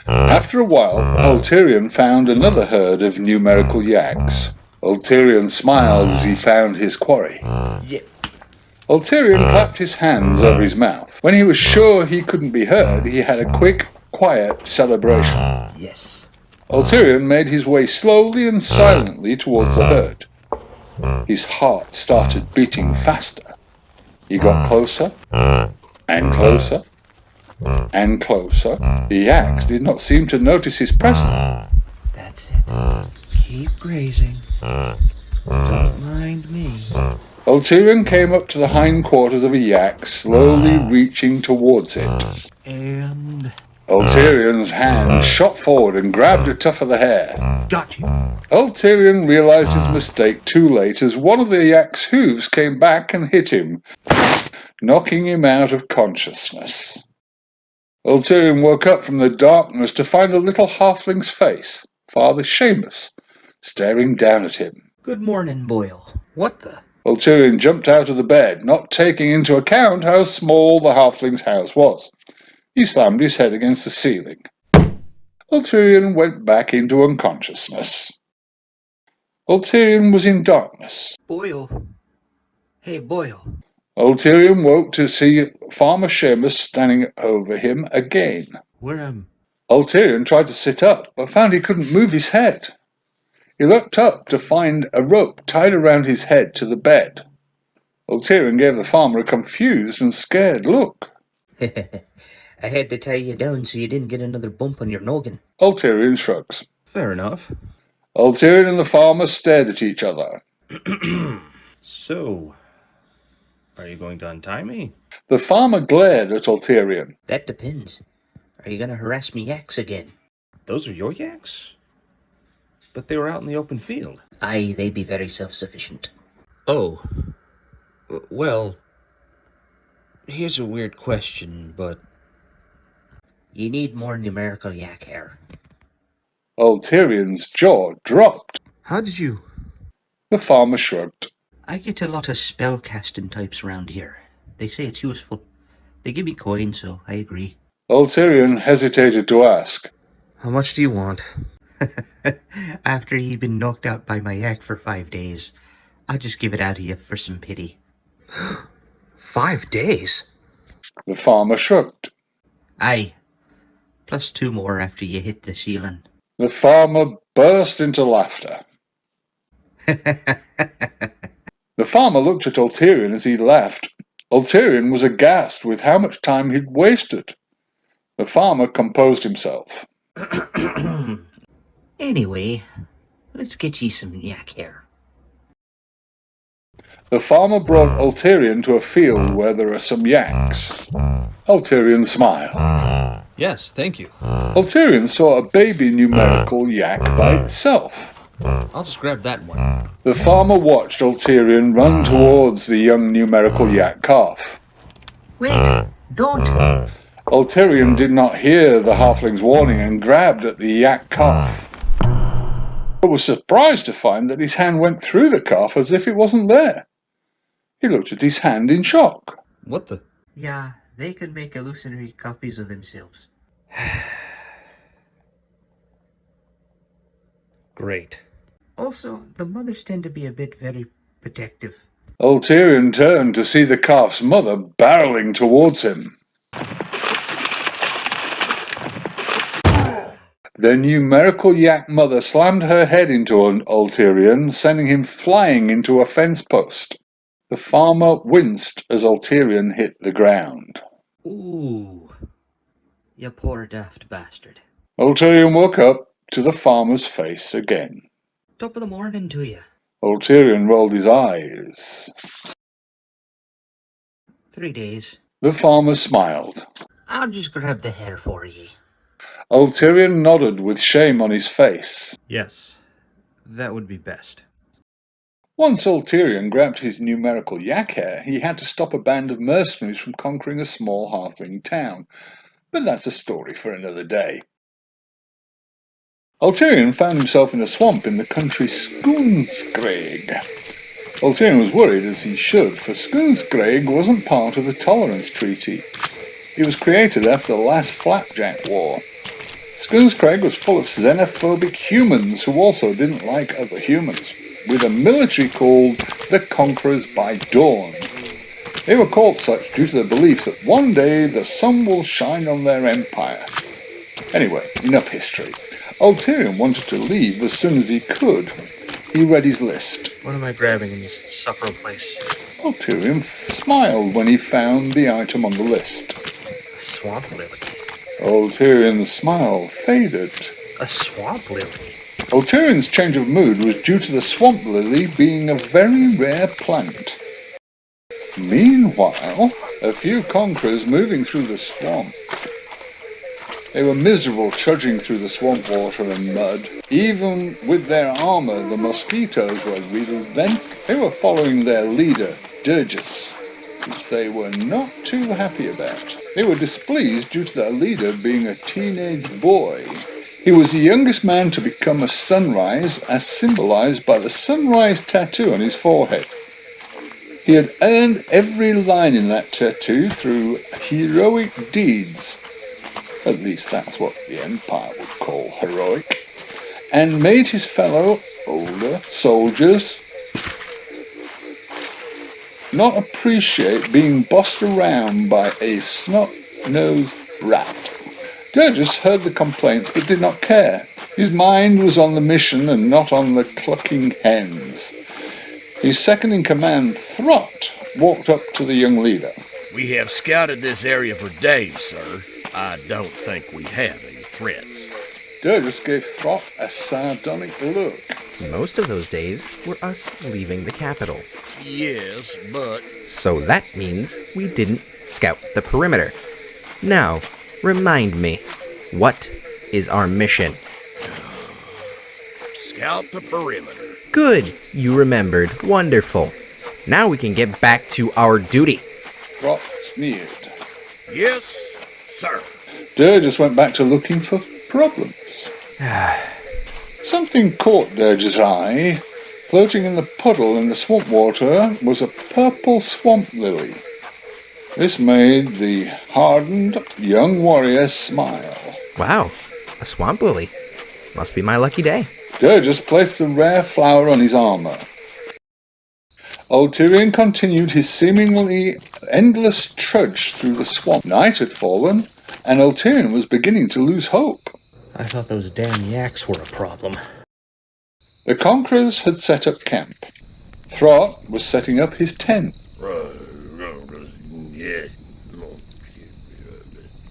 After a while, Ulterion found another herd of numerical yaks. Ulterion smiled as he found his quarry. Yeah. Ulterion clapped his hands over his mouth. When he was sure he couldn't be heard, he had a quick, quiet celebration. Yes. Ulterion made his way slowly and silently towards the herd. His heart started beating faster. He got closer, and closer, and closer. The yaks did not seem to notice his presence. That's it. Keep grazing. Don't mind me. Ulterion came up to the hindquarters of a yak, slowly reaching towards it. And... Ulterion's hand shot forward and grabbed a tuft of the hair. got you. Ulterion realized his mistake too late as one of the yak's hooves came back and hit him, knocking him out of consciousness. Ulterion woke up from the darkness to find a little halfling's face, Father Seamus, staring down at him. Good morning, Boyle. What the? Ulterion jumped out of the bed, not taking into account how small the halfling's house was. He slammed his head against the ceiling. Ulterion went back into unconsciousness. Ulterion was in darkness. Boyle. Hey, Boyle. Ulterion woke to see Farmer Seamus standing over him again. Where Ulterion tried to sit up, but found he couldn't move his head. He looked up to find a rope tied around his head to the bed. Ulterion gave the farmer a confused and scared look. I had to tie you down so you didn't get another bump on your noggin. Ulterion shrugs. Fair enough. Ulterion and the farmer stared at each other. So, are you going to untie me? The farmer glared at Ulterion. That depends. Are you gonna harass me yaks again? Those are your yaks? But they were out in the open field. Aye, they be very self-sufficient. Oh. Well, here's a weird question, but... You need more numerical yak hair. Ulterion's jaw dropped. How did you... The farmer shrugged. I get a lot of spell-casting types around here. They say it's useful. They give me coin, so I agree. Ulterion hesitated to ask. How much do you want? After you've been knocked out by my yak for 5 days, I'll just give it out to you for some pity. 5 days? The farmer shrugged. Aye. Plus 2 more after you hit the ceiling. The farmer burst into laughter. The farmer looked at Ulterion as he left. Ulterion was aghast with how much time he'd wasted. The farmer composed himself. Anyway, let's get ye some yak hair. The farmer brought Ulterion to a field where there are some yaks. Ulterion smiled. Yes, thank you. Ulterion saw a baby numerical yak by itself. I'll just grab that one. The farmer watched Ulterion run towards the young numerical yak calf. Wait, don't! Ulterion did not hear the halfling's warning and grabbed at the yak calf. He was surprised to find that his hand went through the calf as if it wasn't there. He looked at his hand in shock. What the? Yeah, they could make illusionary copies of themselves. Great. Also, the mothers tend to be a bit very protective. Ulterion turned to see the calf's mother barreling towards him. The numerical yak mother slammed her head into Ulterion, sending him flying into a fence post. The farmer winced as Ulterion hit the ground. Ooh, you poor daft bastard. Ulterion woke up to the farmer's face again. Top of the morning to you. Ulterion rolled his eyes. 3 days. The farmer smiled. I'll just grab the hair for ye. Ulterion nodded with shame on his face. Yes, that would be best. Once Ulterion grabbed his numerical yak hair, he had to stop a band of mercenaries from conquering a small halfling town. But that's a story for another day. Ulterion found himself in a swamp in the country Gregg. Ulterion was worried, as he should, for Gregg wasn't part of the Tolerance Treaty. It was created after the last Flapjack War. Gregg was full of xenophobic humans who also didn't like other humans, with a military called the Conquerors by Dawn. They were called such due to the belief that one day the sun will shine on their empire. Anyway, enough history. Ulterion wanted to leave as soon as he could. He read his list. What am I grabbing in this supper place? Ulterion smiled when he found the item on the list. A swamp lily. Ulterion's smile faded. A swamp lily? Ulterion's change of mood was due to the swamp lily being a very rare plant. Meanwhile, a few conquerors moving through the swamp. They were miserable trudging through the swamp water and mud. Even with their armor, the mosquitoes were riddled then. They were following their leader, Durgis, which they were not too happy about. They were displeased due to their leader being a teenage boy. He was the youngest man to become a sunrise, as symbolized by the sunrise tattoo on his forehead. He had earned every line in that tattoo through heroic deeds. At least that's what the Empire would call heroic, and made his fellow older soldiers not appreciate being bossed around by a snot-nosed brat. Durgis heard the complaints but did not care. His mind was on the mission and not on the clucking hens. His second-in-command, Throt, walked up to the young leader. We have scouted this area for days, sir. I don't think we have any threats. Durgis gave Throt a sardonic look. Most of those days were us leaving the capital. Yes, but... So that means we didn't scout the perimeter. Now, remind me, what is our mission? Scout the perimeter. Good, you remembered. Wonderful. Now we can get back to our duty. Throt sneered. Yes, sir. Durgis went back to looking for problems. Something caught Durgis' eye. Floating in the puddle in the swamp water was a purple swamp lily. This made the hardened young warrior smile. Wow, a swamp lily. Must be my lucky day. Durgis placed the rare flower on his armor. Ulterion continued his seemingly endless trudge through the swamp. Night had fallen, and Ulterion was beginning to lose hope. I thought those damn yaks were a problem. The conquerors had set up camp. Throt was setting up his tent.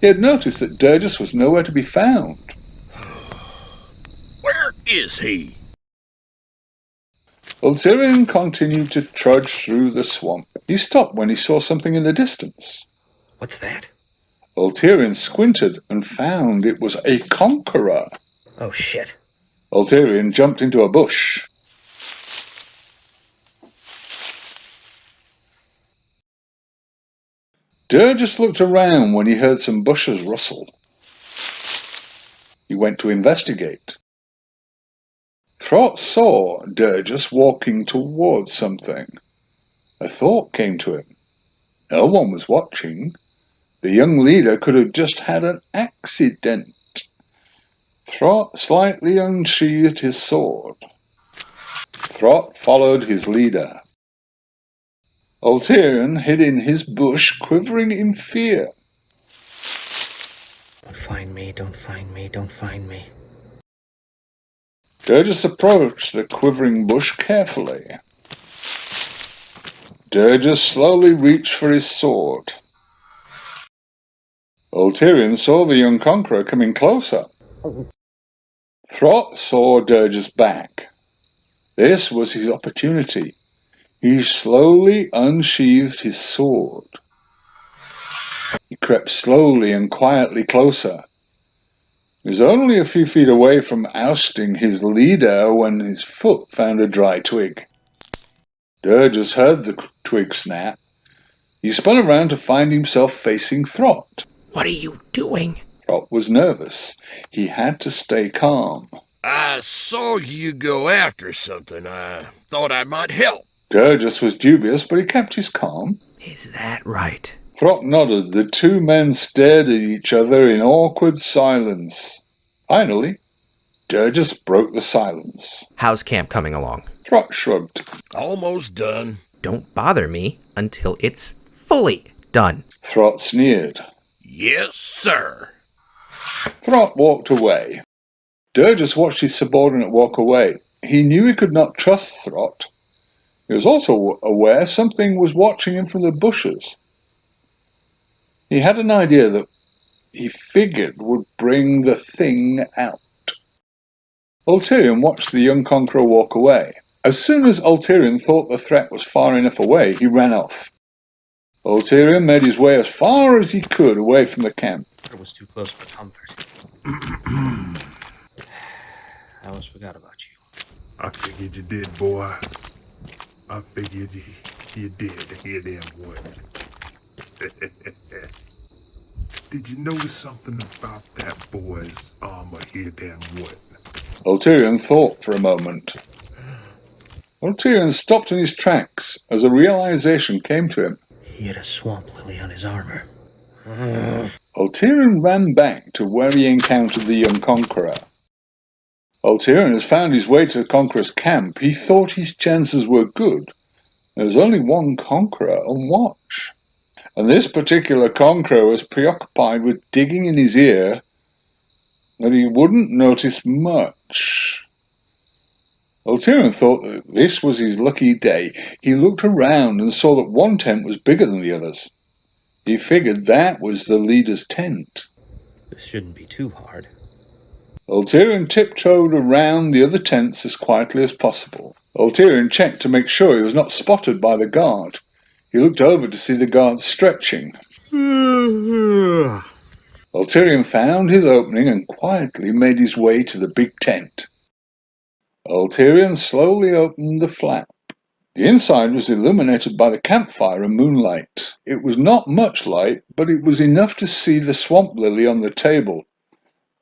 He had noticed that Durgis was nowhere to be found. Where is he? Ulterion continued to trudge through the swamp. He stopped when he saw something in the distance. What's that? Ulterion squinted and found it was a conqueror. Oh, shit. Ulterion jumped into a bush. Durgis looked around when he heard some bushes rustle. He went to investigate. Throt saw Durgis walking towards something. A thought came to him. No one was watching. The young leader could have just had an accident. Throt slightly unsheathed his sword. Throt followed his leader. Ulterion hid in his bush, quivering in fear. Don't find me, don't find me, don't find me. Durgis approached the quivering bush carefully. Durgis slowly reached for his sword. Ulterion saw the young conqueror coming closer. Throt saw Durgis back. This was his opportunity. He slowly unsheathed his sword. He crept slowly and quietly closer. He was only a few feet away from ousting his leader when his foot found a dry twig. Durgis heard the twig snap. He spun around to find himself facing Throt. What are you doing? Throt was nervous. He had to stay calm. I saw you go after something. I thought I might help. Durgis was dubious, but he kept his calm. Is that right? Throt nodded. The two men stared at each other in awkward silence. Finally, Durgis broke the silence. How's camp coming along? Throt shrugged. Almost done. Don't bother me until it's fully done. Throt sneered. Yes, sir. Throt walked away. Durgis watched his subordinate walk away. He knew he could not trust Throt. He was also aware something was watching him from the bushes. He had an idea that he figured would bring the thing out. Ulterion watched the young conqueror walk away. As soon as Ulterion thought the threat was far enough away, he ran off. Ulterion made his way as far as he could away from the camp. It was too close for comfort. I almost forgot about you. I figured you did, boy. I figured you did. Hear them what? Did you notice something about that boy's armor? Hear them what? Ulterion thought for a moment. Ulterion stopped in his tracks as a realization came to him. He had a swamp lily on his armor. Ulterion ran back to where he encountered the young conqueror. Ulterion has found his way to the conqueror's camp. He thought his chances were good. There was only one conqueror on watch. And this particular conqueror was preoccupied with digging in his ear that he wouldn't notice much. Ulterion thought that this was his lucky day. He looked around and saw that one tent was bigger than the others. He figured that was the leader's tent. This shouldn't be too hard. Ulterion tiptoed around the other tents as quietly as possible. Ulterion checked to make sure he was not spotted by the guard. He looked over to see the guard stretching. Ulterion found his opening and quietly made his way to the big tent. Ulterion slowly opened the flap. The inside was illuminated by the campfire and moonlight. It was not much light, but it was enough to see the swamp lily on the table.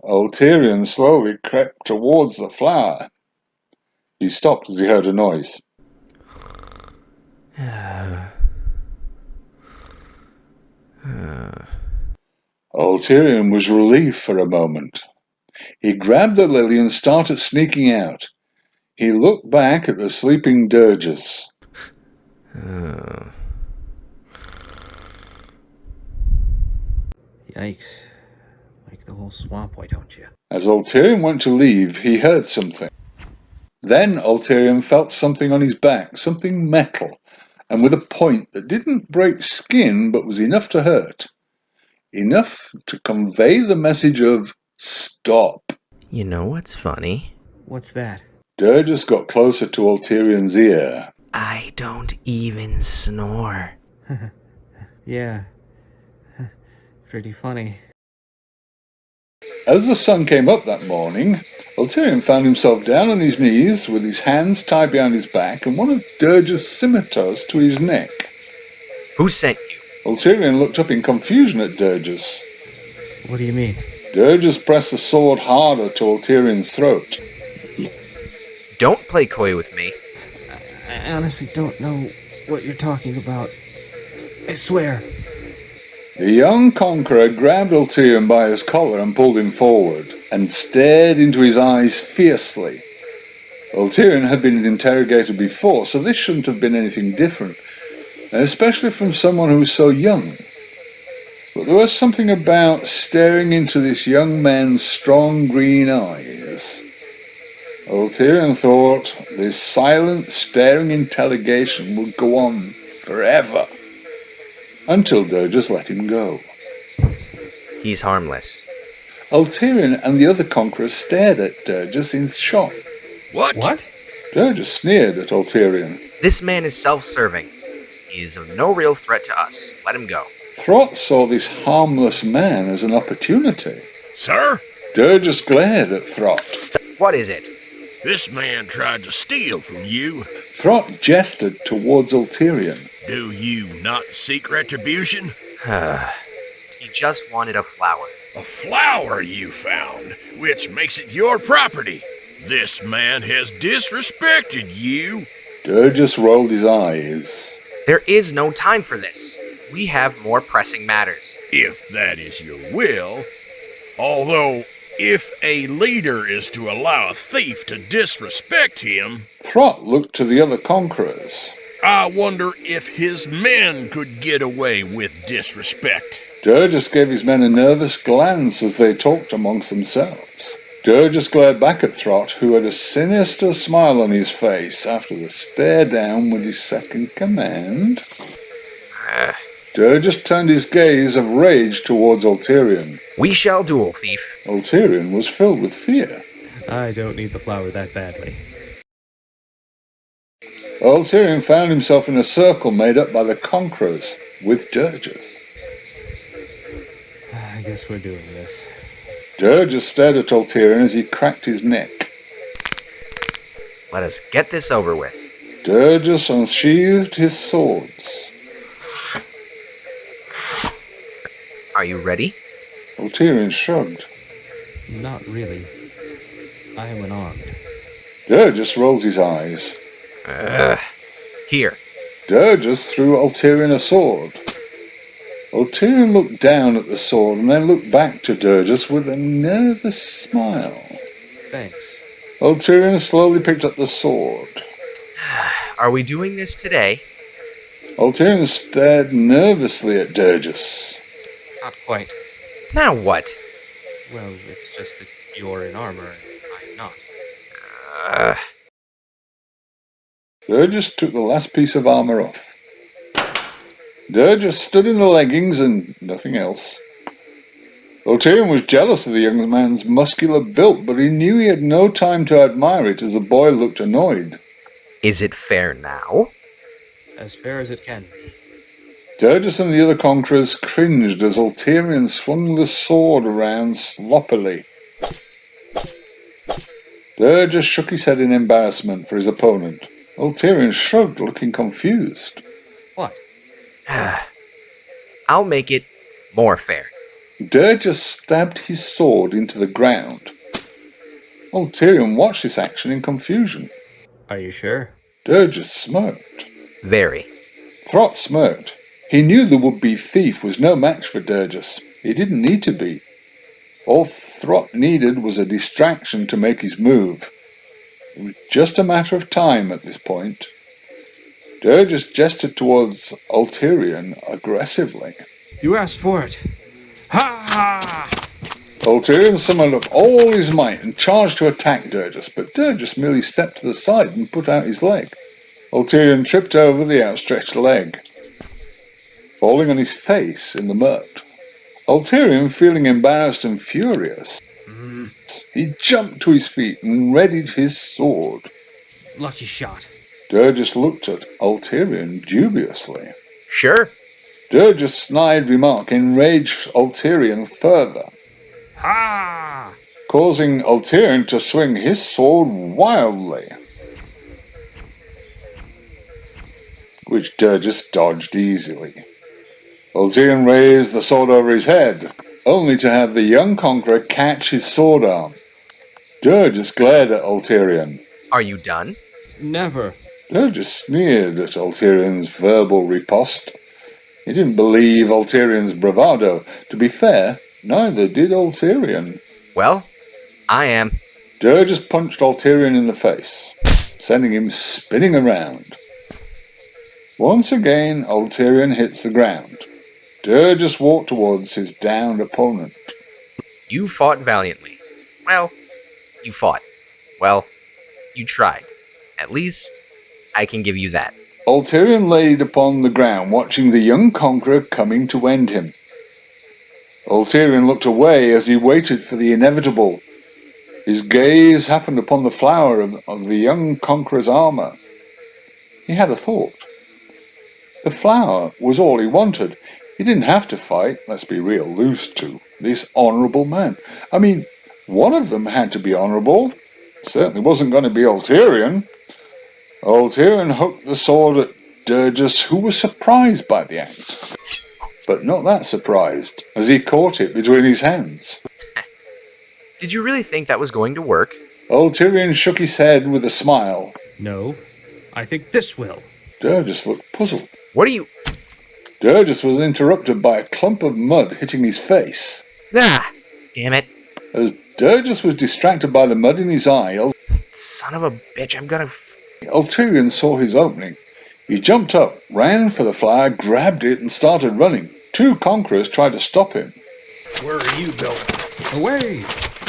Ulterion slowly crept towards the flower. He stopped as he heard a noise. Ulterion was relieved for a moment. He grabbed the lily and started sneaking out. He looked back at the sleeping Durgis. Yikes. Like the whole swamp, why don't you? As Ulterion went to leave, he heard something. Then Ulterion felt something on his back, something metal, and with a point that didn't break skin but was enough to hurt. Enough to convey the message of stop. You know what's funny? What's that? Durgus got closer to Ulterion's ear. I don't even snore. Yeah. Pretty funny. As the sun came up that morning, Ulterion found himself down on his knees with his hands tied behind his back and one of Durgus' scimitars to his neck. Who sent you? Ulterion looked up in confusion at Durgus. What do you mean? Durgus pressed the sword harder to Ulterion's throat. Don't play coy with me. I honestly don't know what you're talking about. I swear. The young conqueror grabbed Ulterion by his collar and pulled him forward, and stared into his eyes fiercely. Ulterion had been interrogated before, so this shouldn't have been anything different, especially from someone who was so young. But there was something about staring into this young man's strong green eyes. Ulterion thought this silent, staring interrogation would go on forever, until Durgus let him go. He's harmless. Ulterion and the other conquerors stared at Durgus in shock. What? Durgus sneered at Ulterion. This man is self-serving. He is of no real threat to us. Let him go. Throt saw this harmless man as an opportunity. Sir? Durgus glared at Throt. What is it? This man tried to steal from you. Throt gestured towards Ulterion. Do you not seek retribution? He just wanted a flower. A flower you found, which makes it your property. This man has disrespected you. Durgus rolled his eyes. There is no time for this. We have more pressing matters. If that is your will. Although, if a leader is to allow a thief to disrespect him... Throt looked to the other conquerors. I wonder if his men could get away with disrespect. Durgus gave his men a nervous glance as they talked amongst themselves. Durgus glared back at Throt, who had a sinister smile on his face after the stare down with his second command. Durgus turned his gaze of rage towards Ulterion. We shall duel, thief. Ulterion was filled with fear. I don't need the flower that badly. Ulterion found himself in a circle made up by the conquerors, with Durgus. I guess we're doing this. Durgus stared at Ulterion as he cracked his neck. Let us get this over with. Durgus unsheathed his swords. Are you ready? Ulterion shrugged. Not really. I am unarmed. Durgus rolled his eyes. Here. Durgus threw Ulterion a sword. Ulterion looked down at the sword and then looked back to Durgus with a nervous smile. Thanks. Ulterion slowly picked up the sword. Are we doing this today? Ulterion stared nervously at Durgus. Not quite. Now what? Well, it's just that you're in armor and I am not. Durgus took the last piece of armor off. Durgus stood in the leggings and nothing else. Ulterion was jealous of the young man's muscular build, but he knew he had no time to admire it as the boy looked annoyed. Is it fair now? As fair as it can be. Durgus and the other conquerors cringed as Ulterion swung the sword around sloppily. Durgus shook his head in embarrassment for his opponent. Ulterion shrugged, looking confused. What? I'll make it more fair. Durgus stabbed his sword into the ground. Ulterion watched this action in confusion. Are you sure? Durgus smirked. Very. Throt smirked. He knew the would-be thief was no match for Durgus. He didn't need to be. All Throt needed was a distraction to make his move. It was just a matter of time at this point. Durgus gestured towards Ulterion aggressively. You asked for it. Ha ha! Ulterion summoned up all his might and charged to attack Durgis, but Durgis merely stepped to the side and put out his leg. Ulterion tripped over the outstretched leg, falling on his face in the mud. Ulterion, feeling embarrassed and furious, he jumped to his feet and readied his sword. Lucky shot. Durgis looked at Ulterion dubiously. Sure. Durgis' snide remark enraged Ulterion further, causing Ulterion to swing his sword wildly, which Durgis dodged easily. Ulterion raised the sword over his head, only to have the young conqueror catch his sword arm. Durgis glared at Ulterion. Are you done? Never. Durgis sneered at Ulterion's verbal riposte. He didn't believe Ulterion's bravado. To be fair, neither did Ulterion. Well, I am. Durgis punched Ulterion in the face, sending him spinning around. Once again, Ulterion hits the ground. Durgis walked towards his downed opponent. You fought valiantly. Well, you fought. Well, you tried. At least, I can give you that. Ulterion laid upon the ground, watching the young conqueror coming to end him. Ulterion looked away as he waited for the inevitable. His gaze happened upon the flower of the young conqueror's armor. He had a thought. The flower was all he wanted. He didn't have to fight, let's be real, lose to this honourable man. I mean, one of them had to be honourable. Certainly wasn't going to be Ulterion. Ulterion hooked the sword at Durgis, who was surprised by the act, but not that surprised, as he caught it between his hands. Did you really think that was going to work? Ulterion shook his head with a smile. No, I think this will. Durgis looked puzzled. What are you... Durgis was interrupted by a clump of mud hitting his face. Ah, damn it. As Durgis was distracted by the mud in his eye, Son of a bitch, I'm gonna... Ulterion saw his opening. He jumped up, ran for the flower, grabbed it, and started running. Two conquerors tried to stop him. Where are you going? Away!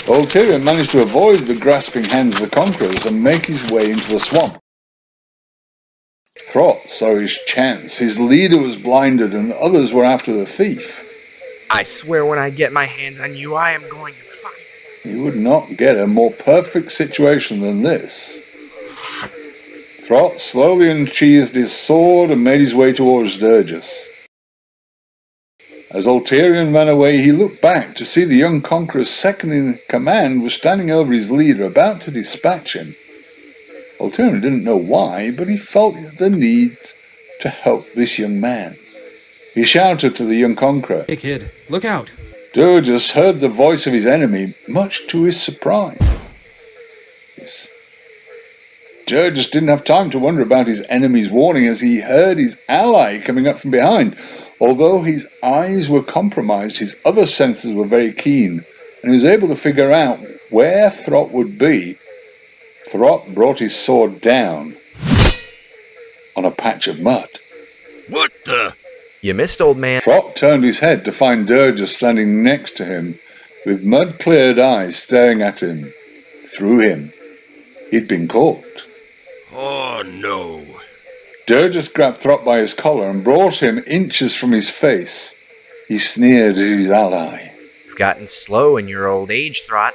Ulterion managed to avoid the grasping hands of the conquerors and make his way into the swamp. Throt saw his chance. His leader was blinded and the others were after the thief. I swear when I get my hands on you, I am going to fucking... You would not get a more perfect situation than this. Throt slowly unsheathed his sword and made his way towards Durgis. As Ulterion ran away, he looked back to see the young conqueror's second in command was standing over his leader, about to dispatch him. Ulterion didn't know why, but he felt the need to help this young man. He shouted to the young conqueror, "Hey kid, look out!" Durgis heard the voice of his enemy, much to his surprise. Durgis didn't have time to wonder about his enemy's warning as he heard his ally coming up from behind. Although his eyes were compromised, his other senses were very keen, and he was able to figure out where Throt would be. Throt brought his sword down on a patch of mud. What the? You missed, old man. Throt turned his head to find Durgis standing next to him, with mud-cleared eyes staring at him. Through him. He'd been caught. Oh, no. Durgis grabbed Throt by his collar and brought him inches from his face. He sneered at his ally. You've gotten slow in your old age, Throt.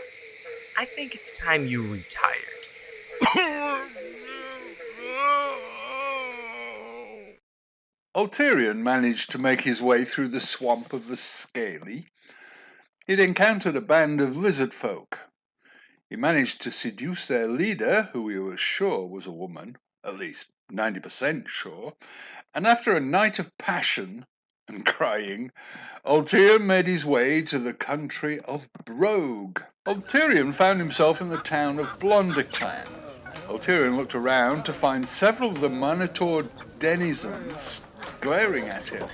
I think it's time you retired. Ulterion managed to make his way through the swamp of the Scaly. He'd encountered a band of lizard folk. He managed to seduce their leader, who he was sure was a woman, at least 90% sure, and after a night of passion and crying, Ulterion made his way to the country of Brogue. Ulterion found himself in the town of Blondeclan. Ulterion looked around to find several of the Minotaur denizens glaring at him.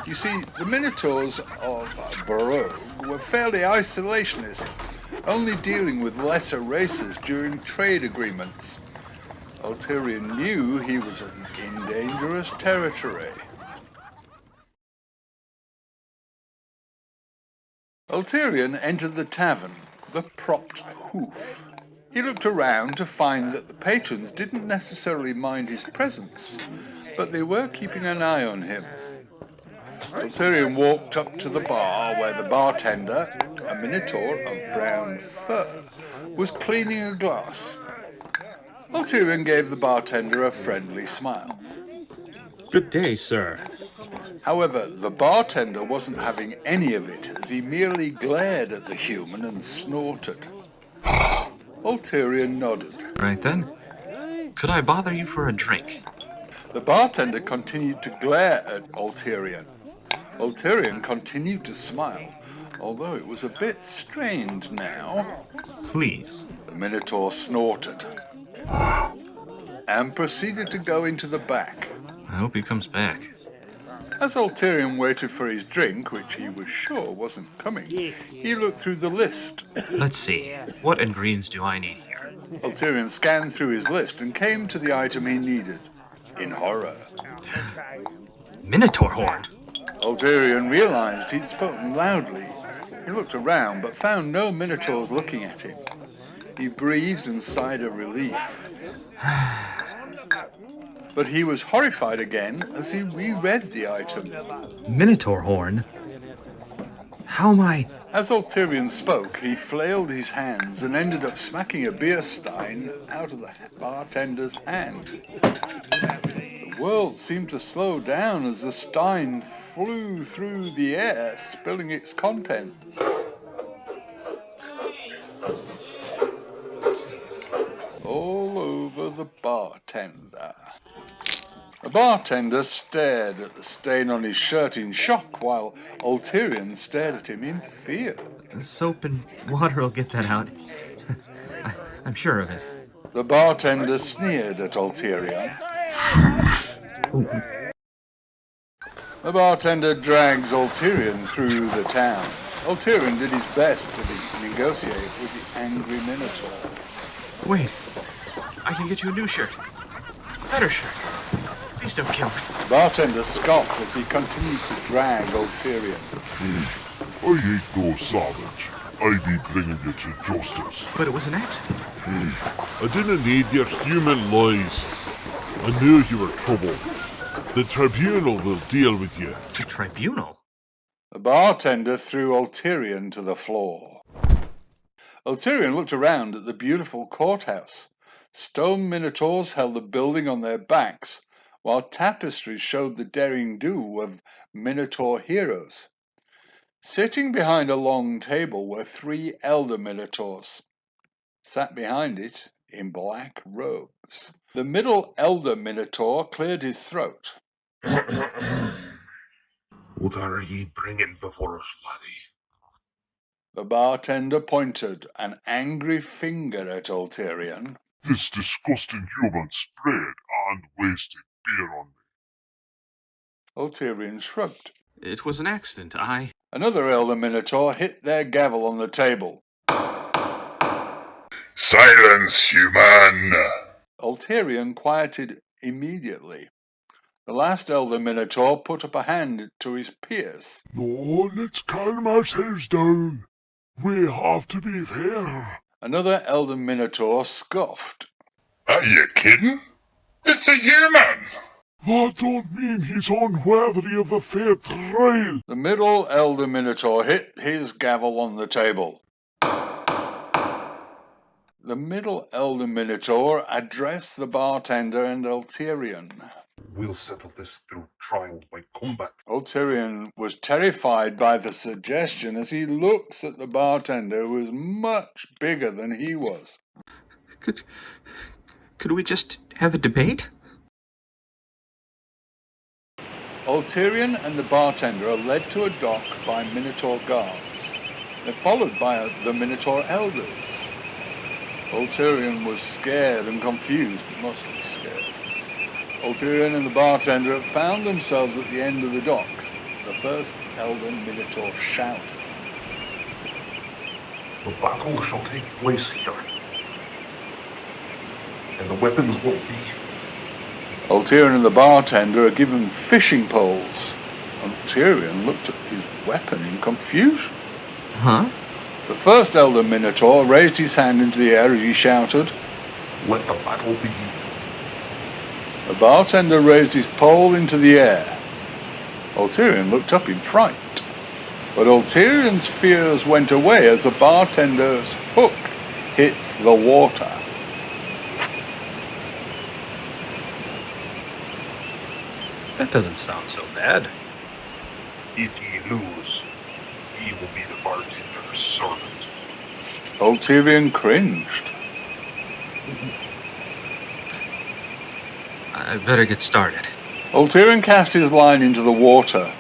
You see, the Minotaurs of Brogue were fairly isolationist, only dealing with lesser races during trade agreements. Ulterion knew he was in dangerous territory. Ulterion entered the tavern, the propped hoof. He looked around to find that the patrons didn't necessarily mind his presence, but they were keeping an eye on him. Ulterion walked up to the bar where the bartender, a minotaur of brown fur, was cleaning a glass. Ulterion gave the bartender a friendly smile. Good day, sir. However, the bartender wasn't having any of it, as he merely glared at the human and snorted. Ulterion nodded. Right then. Could I bother you for a drink? The bartender continued to glare at Ulterion. Ulterion continued to smile, although it was a bit strained now. Please. The minotaur snorted and proceeded to go into the back. I hope he comes back. As Ulterion waited for his drink, which he was sure wasn't coming, he looked through the list. Let's see. What ingredients do I need here? Ulterion scanned through his list and came to the item he needed. In horror. Minotaur horn? Ulterion realized he'd spoken loudly. He looked around, but found no minotaurs looking at him. He breathed and sighed of relief. But he was horrified again as he reread the item. Minotaur horn? How am I... As Ulterion spoke, he flailed his hands and ended up smacking a beer stein out of the bartender's hand. The world seemed to slow down as the stein flew through the air, spilling its contents. All over the bartender. The bartender stared at the stain on his shirt in shock, while Ulterion stared at him in fear. Soap and water will get that out. I'm sure of it. The bartender sneered at Ulterion. The bartender drags Ulterion through the town. Ulterion did his best to negotiate with the angry minotaur. Wait, I can get you a new shirt. Better shirt. Please don't kill me. The bartender scoffed as he continued to drag Ulterion. I ain't no savage. I be bringing you to justice. But it was an accident. I didn't need your human lies. I knew you were trouble. The tribunal will deal with you. The tribunal? The bartender threw Ulterion to the floor. Ulterion looked around at the beautiful courthouse. Stone minotaurs held the building on their backs, while tapestries showed the derring-do of minotaur heroes. Sitting behind a long table were 3 elder minotaurs. Sat behind it in black robes. The middle elder minotaur cleared his throat. What are ye bringing before us, laddie? The bartender pointed an angry finger at Ulterion. This disgusting human sprayed and wasted beer on me. Ulterion shrugged. It was an accident. Another elder minotaur hit their gavel on the table. Silence, human! Ulterion quieted immediately. The last elder minotaur put up a hand to his pierce. No, let's calm ourselves down. We have to be fair. Another elder minotaur scoffed. Are you kidding? It's a human! That don't mean he's unworthy of a fair trial. The middle elder minotaur hit his gavel on the table. The middle elder minotaur addressed the bartender and Ulterion. We'll settle this through trial by combat. Ulterion was terrified by the suggestion as he looked at the bartender who was much bigger than he was. Could we just have a debate? Ulterion and the bartender are led to a dock by Minotaur guards. They're followed by the Minotaur elders. Ulterion was scared and confused, but mostly scared. Ulterion and the bartender have found themselves at the end of the dock. The first elder Minotaur shouted. The battle shall take place here. And the weapons will be... Ulterion and the bartender are given fishing poles. Ulterion looked at his weapon in confusion. Huh? The first elder minotaur raised his hand into the air as he shouted, "Let the battle begin." The bartender raised his pole into the air. Ulterion looked up in fright, but Ulterion's fears went away as the bartender's hook hit the water. That doesn't sound so bad. If ye lose, ye will be the bartender's servant. Ulterion cringed. I better get started. Ulterion cast his line into the water.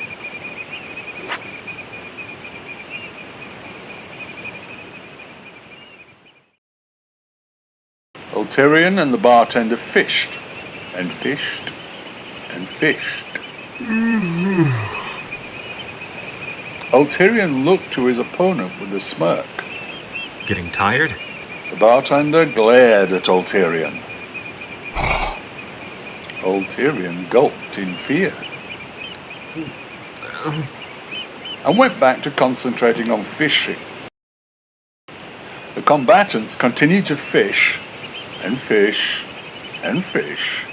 Ulterion and the bartender fished, and fished, and fished. Ulterion looked to his opponent with a smirk. Getting tired? The bartender glared at Ulterion. Ulterion gulped in fear and went back to concentrating on fishing. The combatants continued to fish and fish and fish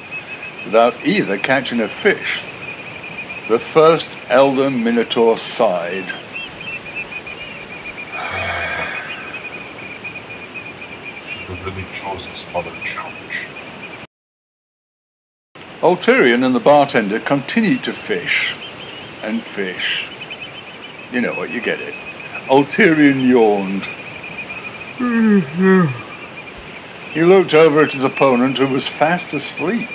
without either catching a fish. The first elder minotaur sighed. Should have really chosen some other challenge. Ulterion and the bartender continued to fish and fish. You know what, you get it. Ulterion yawned. He looked over at his opponent, who was fast asleep.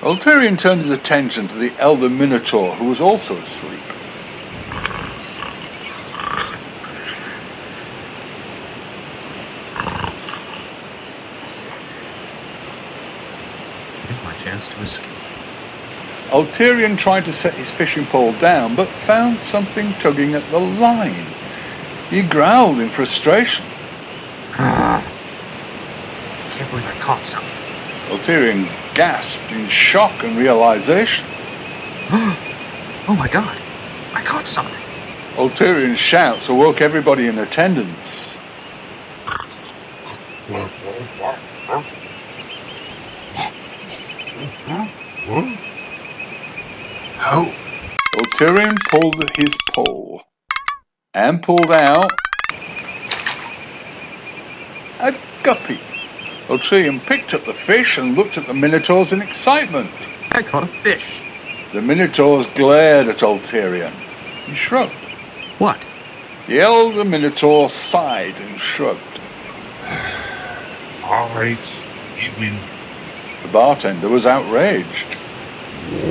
Ulterion turned his attention to the elder minotaur, who was also asleep. Here's my chance to escape. Ulterion tried to set his fishing pole down, but found something tugging at the line. He growled in frustration. I can't believe I caught something. Ulterion gasped in shock and realization. Oh my god, I caught something. Ulterion's shouts awoke everybody in attendance. How? Ulterion pulled his pole and pulled out a guppy. Ulterion picked up the fish and looked at the minotaurs in excitement. I caught a fish. The minotaurs glared at Ulterion. He shrugged. What? The elder minotaur sighed and shrugged. All right, you win. The bartender was outraged.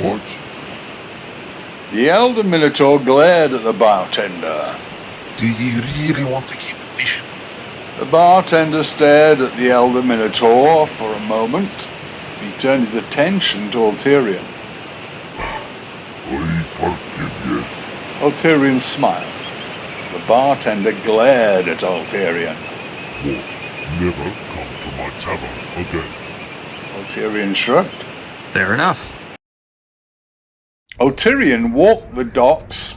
What? The elder minotaur glared at the bartender. Do you really want to keep fishing? The bartender stared at the elder minotaur for a moment. He turned his attention to Ulterion. I forgive you. Ulterion smiled. The bartender glared at Ulterion. What? Never come to my tavern again. Ulterion shrugged. Fair enough. Ulterion walked the docks.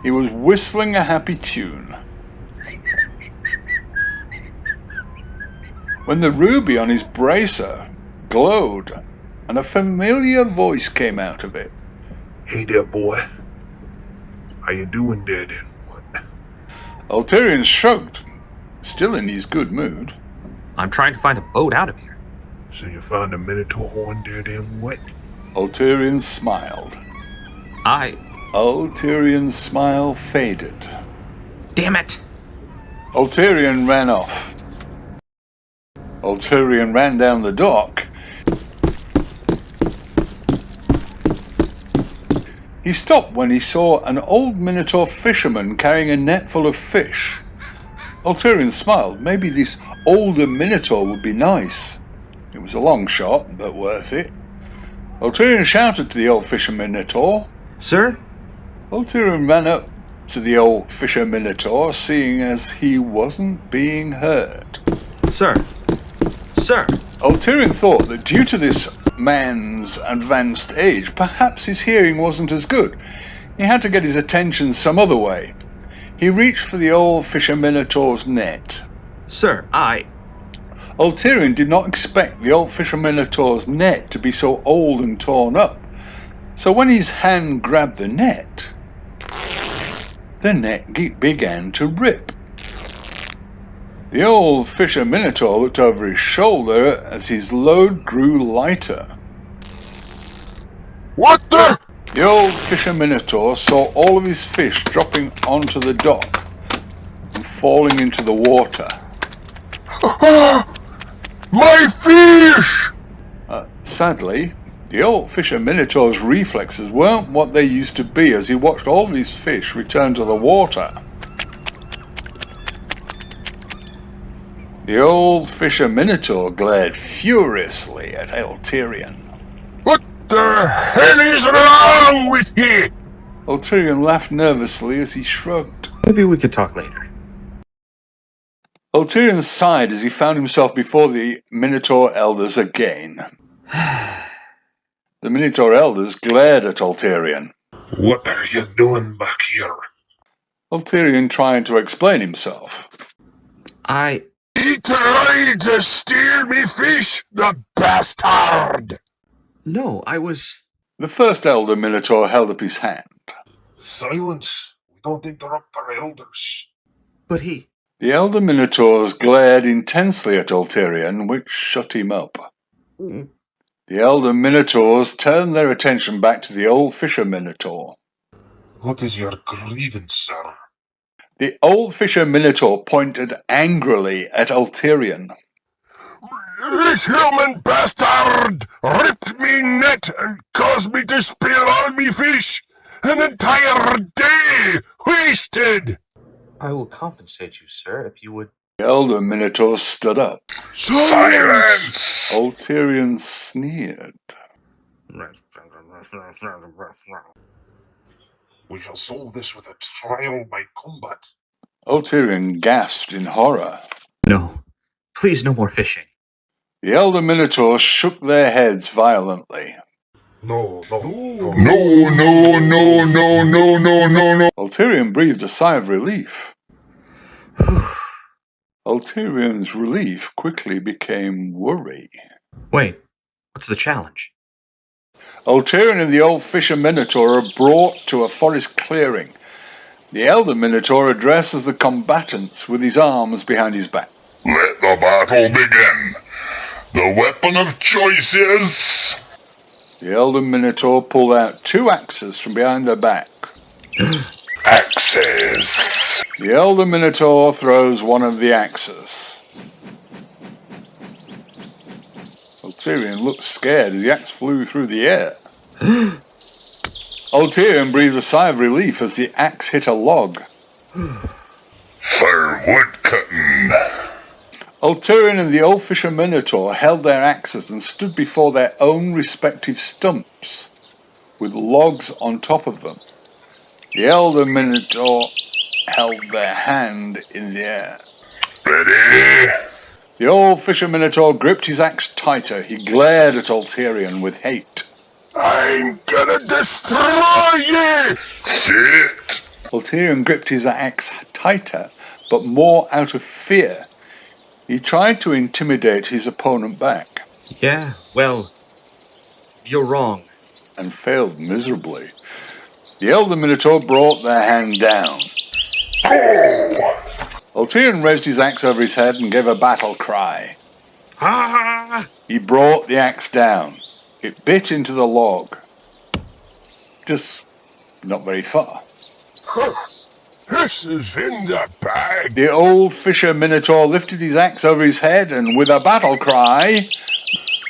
He was whistling a happy tune. When the ruby on his bracer glowed and a familiar voice came out of it. Hey there, boy. How you doing there, then? What? Ulterion shrugged, still in his good mood. I'm trying to find a boat out of here. So you found a minotaur horn there, then what? Ulterion smiled. Ulterion's smile faded. Damn it! Ulterion ran off. Ulterion ran down the dock. He stopped when he saw an old minotaur fisherman carrying a net full of fish. Ulterion smiled. Maybe this older minotaur would be nice. It was a long shot, but worth it. Ulterion shouted to the old fisher minotaur. Sir? Ulterion ran up to the old fisher minotaur, seeing as he wasn't being heard. Sir? Sir? Ulterion thought that due to this man's advanced age, perhaps his hearing wasn't as good. He had to get his attention some other way. He reached for the old fisher minotaur's net. Sir, Ulterion did not expect the old fisher minotaur's net to be so old and torn up. So when his hand grabbed the net began to rip. The old fisher minotaur looked over his shoulder as his load grew lighter. What the? The old fisher minotaur saw all of his fish dropping onto the dock and falling into the water. My fish! Sadly, the old fisher minotaur's reflexes weren't what they used to be as he watched all of his fish return to the water. The old fisher minotaur glared furiously at Ulterion. What the hell is wrong with you? Ulterion laughed nervously as he shrugged. Maybe we could talk later. Ulterion sighed as he found himself before the Minotaur elders again. The Minotaur elders glared at Ulterion. What are you doing back here? Ulterion tried to explain himself. He tried to steal me fish, the bastard! No, I was... The first elder Minotaur held up his hand. Silence. We don't interrupt our elders. But he... The elder Minotaurs glared intensely at Ulterion, which shut him up. The elder Minotaurs turned their attention back to the old fisher Minotaur. What is your grievance, sir? The old fisher Minotaur pointed angrily at Ulterion. This human bastard ripped me net and caused me to spill all me fish. An entire day wasted. I will compensate you, sir, if you would... The elder Minotaur stood up. Silence! Ulterion sneered. We shall solve this with a trial by combat. Ulterion gasped in horror. No. Please, no more fishing. The elder Minotaurs shook their heads violently. No. Ulterion breathed a sigh of relief. Ulterion's relief quickly became worry. Wait, what's the challenge? Ulterion and the old fisher Minotaur are brought to a forest clearing. The elder Minotaur addresses the combatants with his arms behind his back. Let the battle begin. The weapon of choice is... The elder Minotaur pulled out 2 axes from behind their back. Axes. The elder Minotaur throws one of the axes. Ulterion looked scared as the axe flew through the air. Ulterion breathed a sigh of relief as the axe hit a log. For woodcutting. Ulterion and the old fisher Minotaur held their axes and stood before their own respective stumps, with logs on top of them. The elder Minotaur held their hand in the air. Ready? The old fisher Minotaur gripped his axe tighter. He glared at Ulterion with hate. I'm gonna destroy you! Sit! Ulterion gripped his axe tighter, but more out of fear. He tried to intimidate his opponent back. Yeah, well, you're wrong. And failed miserably. The elder Minotaur brought their hand down. Oh! Ulterion raised his axe over his head and gave a battle cry. Ah! He brought the axe down. It bit into the log. Just not very far. This is in the bag. The old fisher Minotaur lifted his axe over his head and with a battle cry,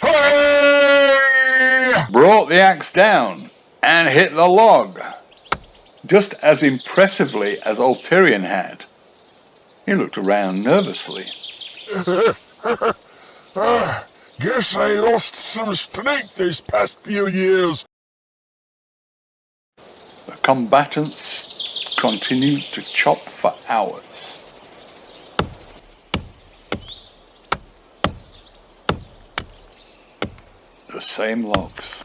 Hey! brought the axe down and hit the log, just as impressively as Ulterion had. He looked around nervously. Guess I lost some strength this past few years. The combatants continued to chop for hours. the same logs.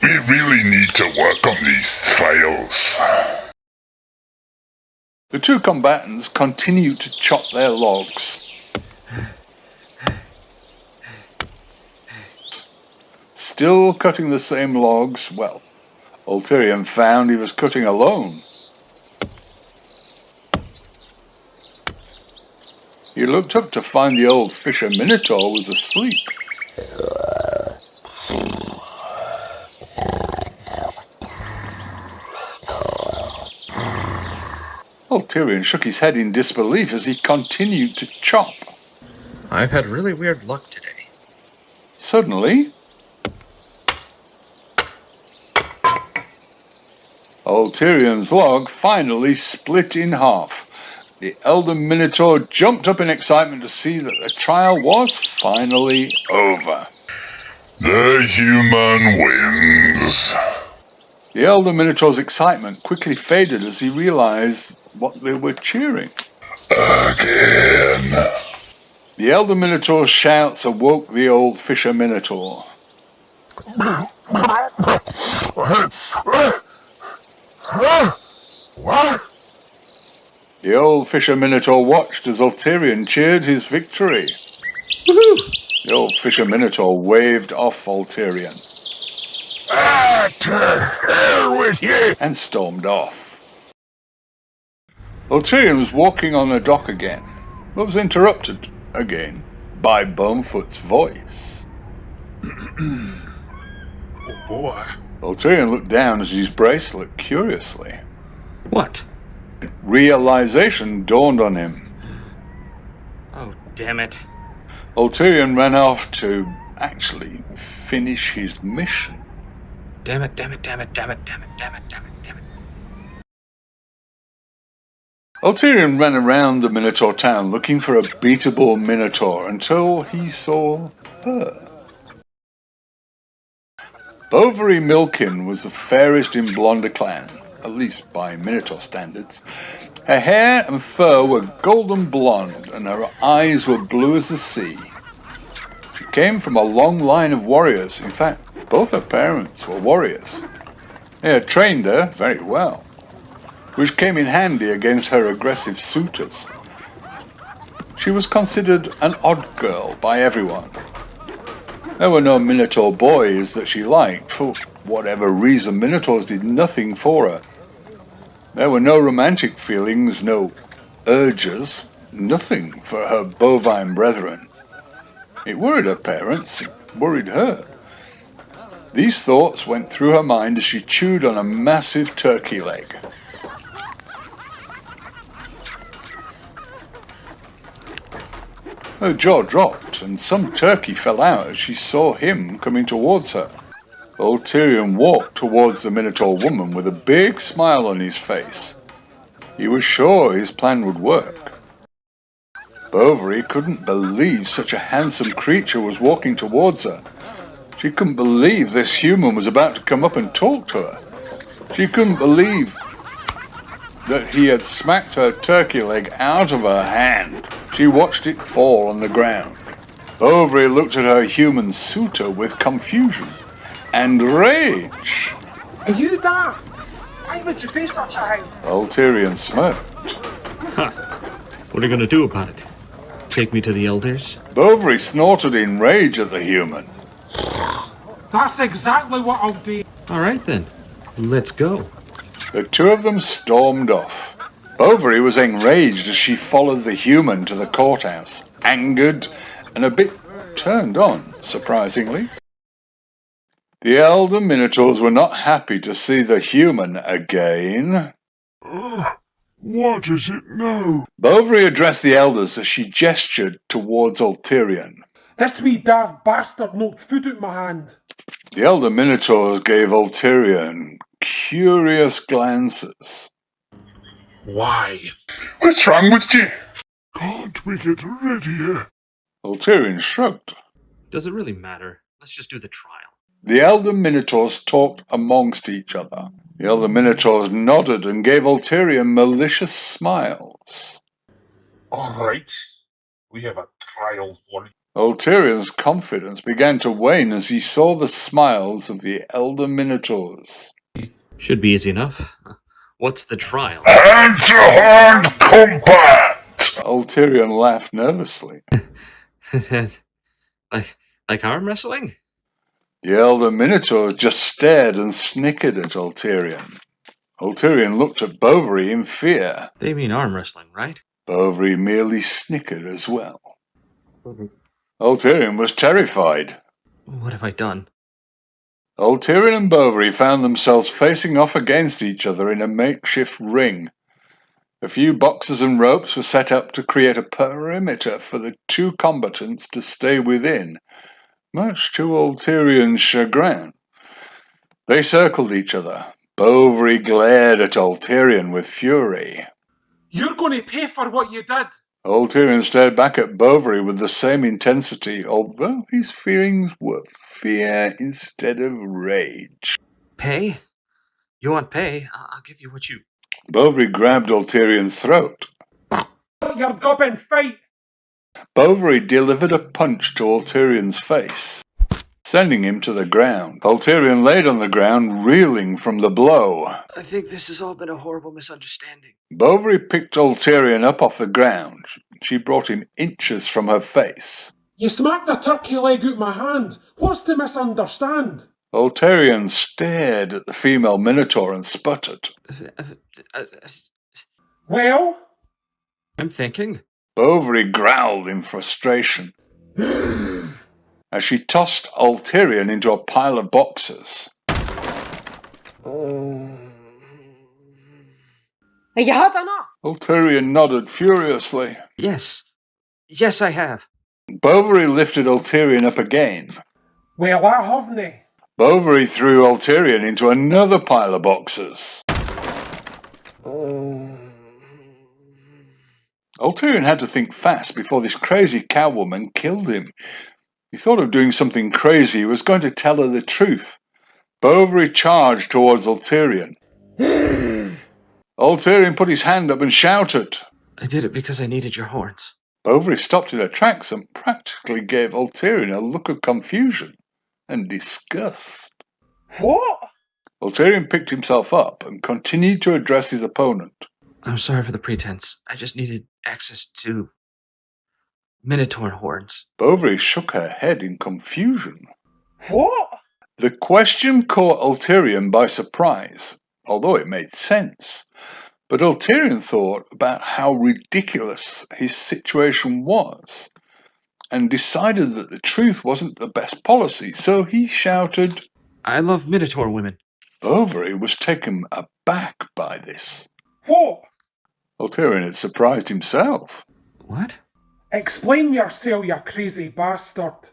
We really need to work on these trails. The two combatants continued to chop their logs. Still cutting the same logs, well, Ulterion found he was cutting alone. He looked up to find the old fisher Minotaur was asleep. Ulterion shook his head in disbelief as he continued to chop. I've had really weird luck today. Suddenly, Ulterion's log finally split in half. The elder Minotaur jumped up in excitement to see that the trial was finally over. The human wins. The elder Minotaur's excitement quickly faded as he realized what they were cheering. Again. The elder Minotaur's shouts awoke the old fisher Minotaur. What? The old fisher Minotaur watched as Ulterion cheered his victory. Woohoo! The old fisher Minotaur waved off Ulterion. To hell with you! And stormed off. Ulterion was walking on the dock again, but was interrupted again by Bonefoot's voice. Oh boy. Ulterion looked down at his bracelet curiously. What? Realization dawned on him. Oh, damn it. Ulterion ran off to actually finish his mission. Damn it, damn it, damn it, damn it, damn it, damn it, damn it, damn it. Ulterion ran around the Minotaur town looking for a beatable Minotaur until he saw her. Bovary Milkin was the fairest in Blonder clan, at least by Minotaur standards. Her hair and fur were golden blonde, and her eyes were blue as the sea. She came from a long line of warriors. In fact, both her parents were warriors. They had trained her very well, which came in handy against her aggressive suitors. She was considered an odd girl by everyone. There were no Minotaur boys that she liked. For whatever reason, Minotaurs did nothing for her. There were no romantic feelings, no urges, nothing for her bovine brethren. It worried her parents, it worried her. These thoughts went through her mind as she chewed on a massive turkey leg. Her jaw dropped, and some turkey fell out as she saw him coming towards her. Ulterion walked towards the Minotaur woman with a big smile on his face. He was sure his plan would work. Bovary couldn't believe such a handsome creature was walking towards her. She couldn't believe this human was about to come up and talk to her. She couldn't believe that he had smacked her turkey leg out of her hand. She watched it fall on the ground. Bovary looked at her human suitor with confusion and rage. Are you daft? Why would you do such a thing? Ulterion smirked. Huh. What are you going to do about it? Take me to the elders? Bovary snorted in rage at the human. That's exactly what I'll do. All right then, let's go. The two of them stormed off. Bovary was enraged as she followed the human to the courthouse, angered and a bit turned on, surprisingly. The elder Minotaurs were not happy to see the human again. What is it now? Bovary addressed the elders as she gestured towards Ulterion. This wee daft bastard knocked food out my hand. The elder Minotaurs gave Ulterion curious glances. Why? What's wrong with you? Can't we get rid of you? Ulterion shrugged. Does it really matter? Let's just do the trial. The elder Minotaurs talked amongst each other. The elder Minotaurs nodded and gave Ulterion malicious smiles. All right. We have a trial for you. Ulterion's confidence began to wane as he saw the smiles of the elder Minotaurs. Should be easy enough. What's the trial? Hand-to-hand combat! Ulterion laughed nervously. like arm wrestling? The elder Minotaur just stared and snickered at Ulterion. Ulterion looked at Bovary in fear. They mean arm wrestling, right? Bovary merely snickered as well. Ulterion was terrified. What have I done? Ulterion and Bovary found themselves facing off against each other in a makeshift ring. A few boxes and ropes were set up to create a perimeter for the two combatants to stay within, much to Ulterion's chagrin. They circled each other. Bovary glared at Ulterion with fury. You're going to pay for what you did. Ulterion stared back at Bovary with the same intensity, although his feelings were fear instead of rage. Pay? You want pay? I'll give you what you... Bovary grabbed Ulterion's throat. Your gobbin fight! Bovary delivered a punch to Ulterion's face, sending him to the ground. Ulterion laid on the ground, reeling from the blow. I think this has all been a horrible misunderstanding. Bovary picked Ulterion up off the ground. She brought him inches from her face. You smacked a turkey leg out my hand. What's to misunderstand? Ulterion stared at the female Minotaur and sputtered. Well? I'm thinking. Bovary growled in frustration as she tossed Ulterion into a pile of boxes. Have you had enough? Ulterion nodded furiously. Yes. Yes, I have. Bovary lifted Ulterion up again. Well, I haven't. Bovary threw Ulterion into another pile of boxes. Ulterion had to think fast before this crazy cowwoman killed him. He thought of doing something crazy. He was going to tell her the truth. Bovary charged towards Ulterion. Ulterion put his hand up and shouted. I did it because I needed your horns. Bovary stopped in her tracks and practically gave Ulterion a look of confusion and disgust. What? Ulterion picked himself up and continued to address his opponent. I'm sorry for the pretense. I just needed access to Minotaur horns. Bovary shook her head in confusion. What? The question caught Ulterion by surprise, although it made sense. But Ulterion thought about how ridiculous his situation was and decided that the truth wasn't the best policy, so he shouted, I love Minotaur women. Bovary was taken aback by this. What? Ulterion had surprised himself. What? Explain yourself, you crazy bastard.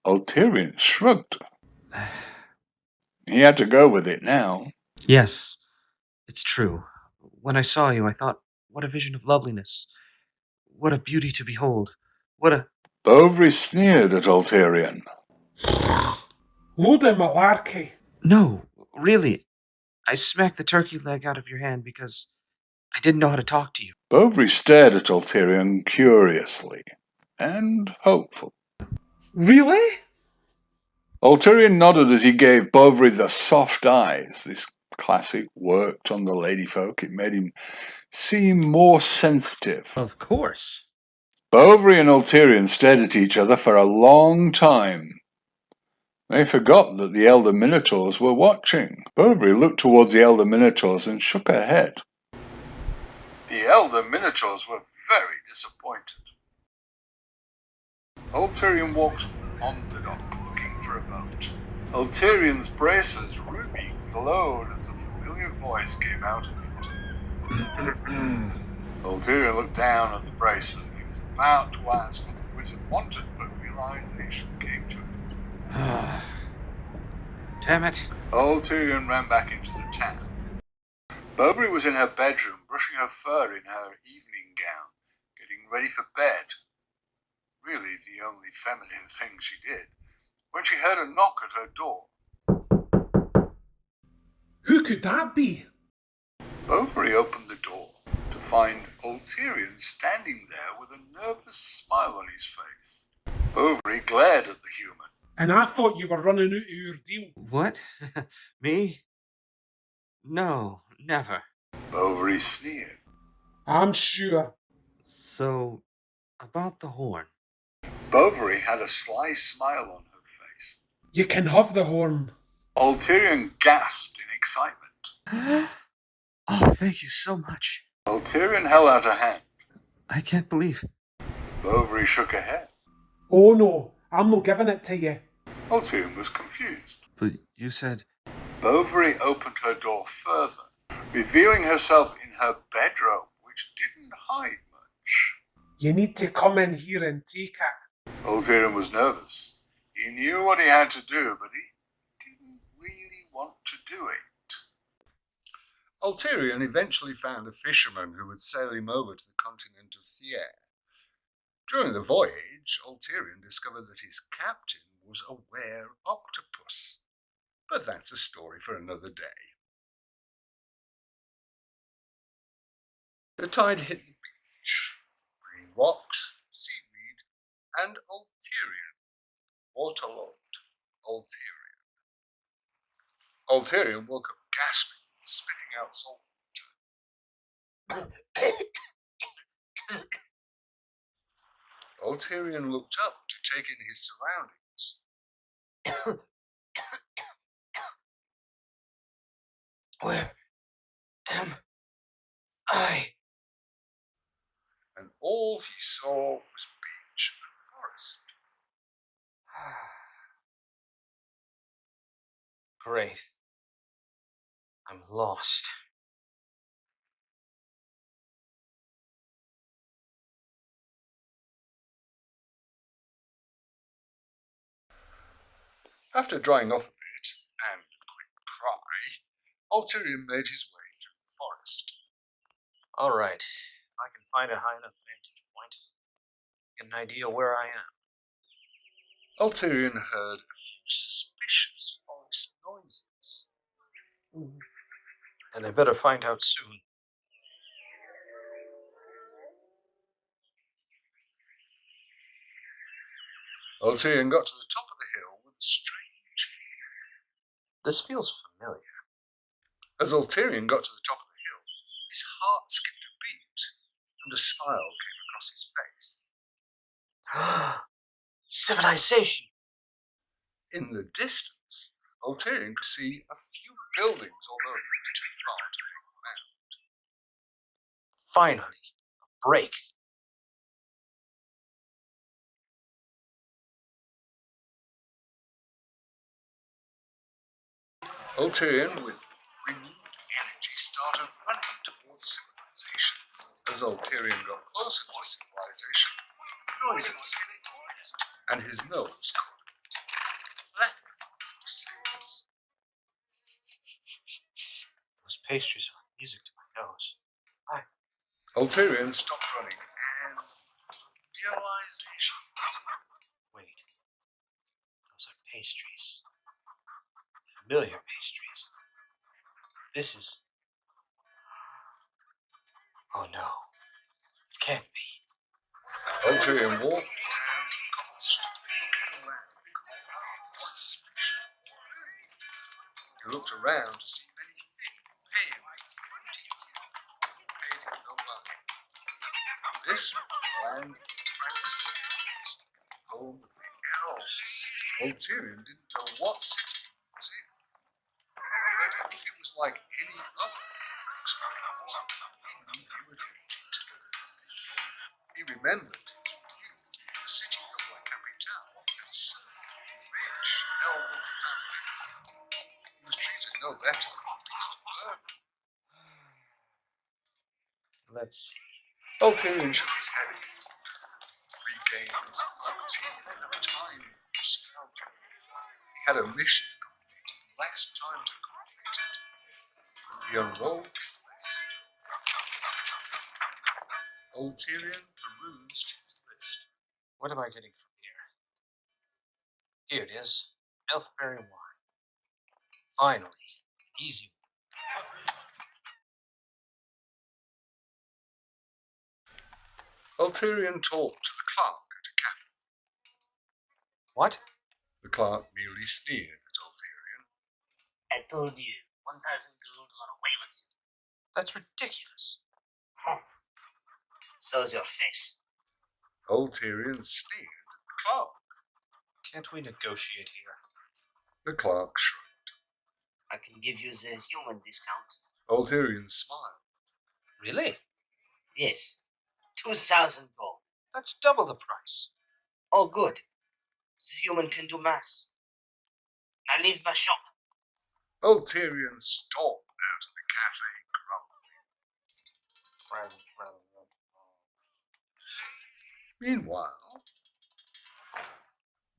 Ulterion shrugged. He had to go with it now. Yes, it's true. When I saw you, I thought, what a vision of loveliness. What a beauty to behold. What a... Bovary sneered at Ulterion. Load of malarkey. No, really. I smacked the turkey leg out of your hand because I didn't know how to talk to you. Bovary stared at Ulterion curiously and hopeful. Really? Ulterion nodded as he gave Bovary the soft eyes. This classic worked on the ladyfolk. It made him seem more sensitive. Of course. Bovary and Ulterion stared at each other for a long time. They forgot that the elder Minotaurs were watching. Bovary looked towards the elder Minotaurs and shook her head. The elder Minotaurs were very disappointed. Ulterion walked on the dock looking for a boat. Ulterion's braces ruby glowed as a familiar voice came out of it. Ulterion looked down at the braces. He was about to ask what the wizard wanted, but realization came to him. Damn it. Ulterion ran back into the town. Bovary was in her bedroom, brushing her fur in her evening gown, getting ready for bed. really the only feminine thing she did, when she heard a knock at her door. Who could that be? Bovary opened the door to find Ulterion standing there with a nervous smile on his face. Bovary glared at the human. And I thought you were running out of your deal. What? Me? No, never. Bovary sneered. I'm sure. So, about the horn. Bovary had a sly smile on her face. You can have the horn. Ulterion gasped in excitement. Oh, thank you so much. Ulterion held out a hand. I can't believe. Bovary shook her head. Oh no, I'm not giving it to you. Ulterion was confused. But you said... Bovary opened her door further, revealing herself in her bedroom, which didn't hide much. You need to come in here and take it. Ulterion was nervous. He knew what he had to do, but he didn't really want to do it. Ulterion eventually found a fisherman who would sail him over to the continent of Thier. During the voyage, Ulterion discovered that his captain was a were-octopus. But that's a story for another day. The tide hit the beach, bringing rocks, seaweed, and Ulterion, waterlogged Ulterion. Ulterion woke up gasping and spitting out salt water. Ulterion looked up to take in his surroundings. Where am I? And all he saw was beach and forest. Great. I'm lost. After drying off a bit and a quick cry, Ulterion made his way through the forest. All right. I can find a high enough vantage point. Get an idea where I am. Ulterion heard a few suspicious forest noises. And I better find out soon. Ulterion got to the top of the hill with a strange feeling. This feels familiar. As Ulterion got to the top of the hill, his heart skipped a beat, and a smile came across his face. Civilization! In the distance, Ulterion could see a few buildings, although he was too far to make them out. Finally, a break. Ulterion, with renewed energy, started running towards civilization. As Ulterion got closer to civilization, noises and his nose caught a plethora of scents. Those pastries are like music to my nose. Ulterion stopped running and realization. Wait. Those are pastries. Familiar pastries. This is... Oh no. It can't be. Ulterion walked down the cobblestone, looking around with profound suspicion. He looked around to see many thin, pale, pretty people who paid him no mind. This was the land of Frank's home of the elves. Ulterion didn't know what city he was in. But if it was like any other Frank's homes, he knew he would hate it. He remembered his youth in the city of La Capitale as a son of a rich elven family. He was treated no better than a beast of burden. Let's see. Ulterion shook his head again, regained his focus. He didn't have time for nostalgia. He had a mission to complete, less time to complete it. He unrolled his list. Ulterion perused his list. What am I getting from here? Here it is. Elfberry wine. Finally. Easy. Ulterion talked to the clerk at a cafe. What? The clerk merely sneered at Ulterion. I told you, 1,000 gold or away with you. That's ridiculous. So's your face. Ulterion sneered at the clerk. Can't we negotiate here? The clerk shrugged. I can give you the human discount. Ulterion smiled. Really? Yes. 2,000 gold. That's double the price. Oh, good. The human can do mass. Now leave my shop. Ulterion stormed out of the cafe grumbling. Meanwhile,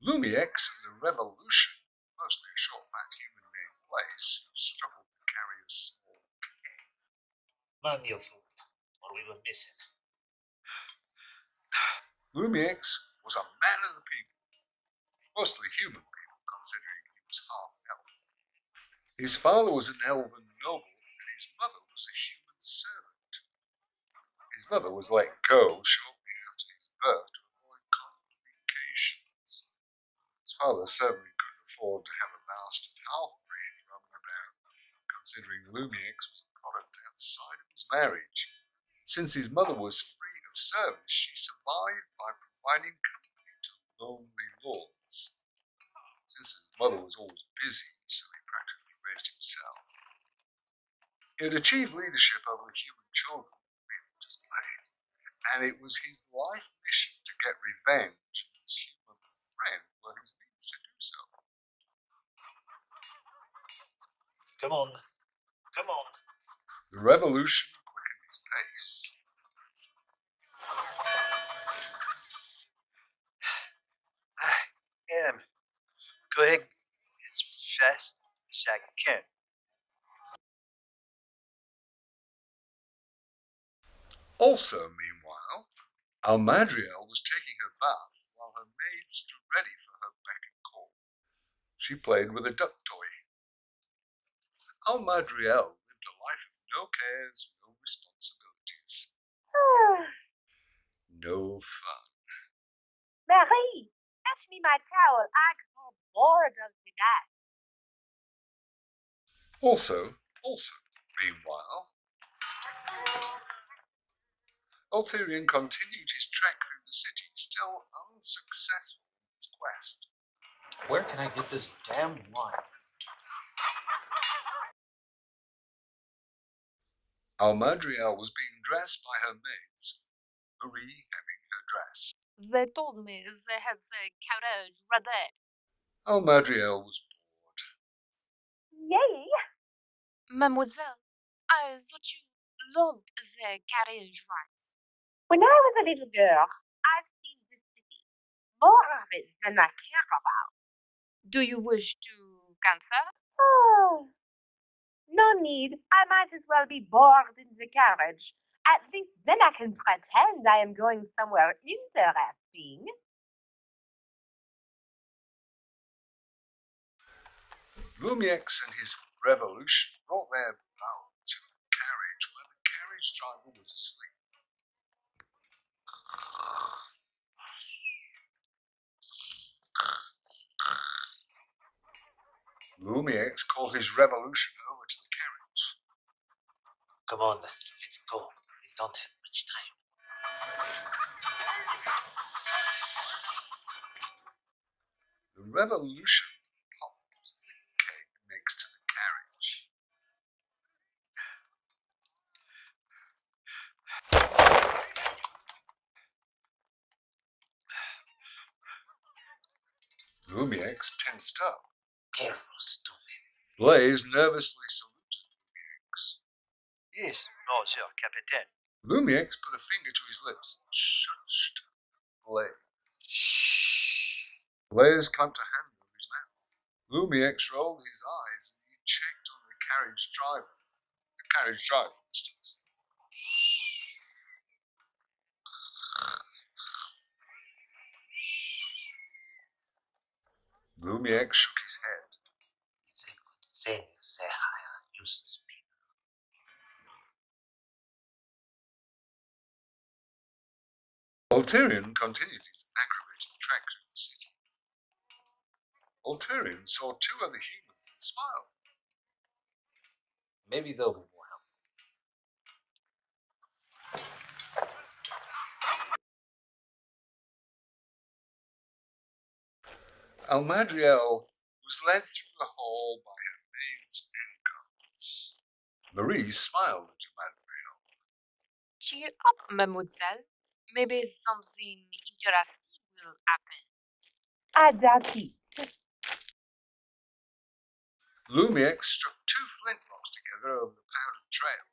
Lumiex and the Revolution, mostly a short, fat human named Blaze, who struggled to carry a small keg. Burn your food, or we will miss it. Lumiex was a man of the people, mostly human people, considering he was half elf. His father was an elven noble, and his mother was a human servant. His mother was let go shortly after his birth to avoid complications. His father certainly couldn't afford to have a bastard half-breed roaming about, considering Lumiex was a product outside of his marriage. Since his mother was free of service, she survived by providing company to lonely lords. Since his mother was always busy, so he practically raised himself. He had achieved leadership over the human children being displayed, and it was his life mission to get revenge on his human friend were his means to do so. Come on. Come on. The revolution quickened his pace. I am going as fast as I can. Also, meanwhile, Almadriel was taking her bath while her maid stood ready for her beck and call. She played with a duck toy. Almadriel lived a life of no cares, no responsibilities. No fun. Marie, pass me my towel. I'm so bored of the night. Also, meanwhile, Ulterion continued his trek through the city, still unsuccessful in his quest. Where can I get this damn wine? Almadriel was being dressed by her maids, Marie having her dress. They told me they had the carriage ready. Almadriel was bored. Yay! Mademoiselle, I thought you loved the carriage rides. When I was a little girl, I've seen this city. More of it than I care about. Do you wish to cancel? Oh, no need. I might as well be bored in the carriage. At least then I can pretend I am going somewhere interesting. Lumiex and his revolution brought their bow to a carriage where the carriage driver was asleep. Lumiex called his revolution over to the carriage. Come on, let's go. We don't have much time. The revolution popped the keg next to the carriage. Lumiex tensed up. Careful, stupid. Blaze nervously saluted Lumiex. Yes, monsieur, capitaine. Lumiex put a finger to his lips and shushed Blaze. Shh. Blaze clamped a hand over his mouth. Lumiex rolled his eyes and he checked on the carriage driver. The carriage driver was still asleep. Lumiek shook his head. It's a good thing they hire useless people. Ulterion continued his aggravating trek through the city. Ulterion saw two other humans and smiled. Maybe they'll be more helpful. Almadriel was led through the hall by her maids and guards. Marie smiled at Almadriel. Cheer up, mademoiselle. Maybe something interesting will happen. Ah, Jacquie. Lumiek struck two flint rocks together over the powdered trail.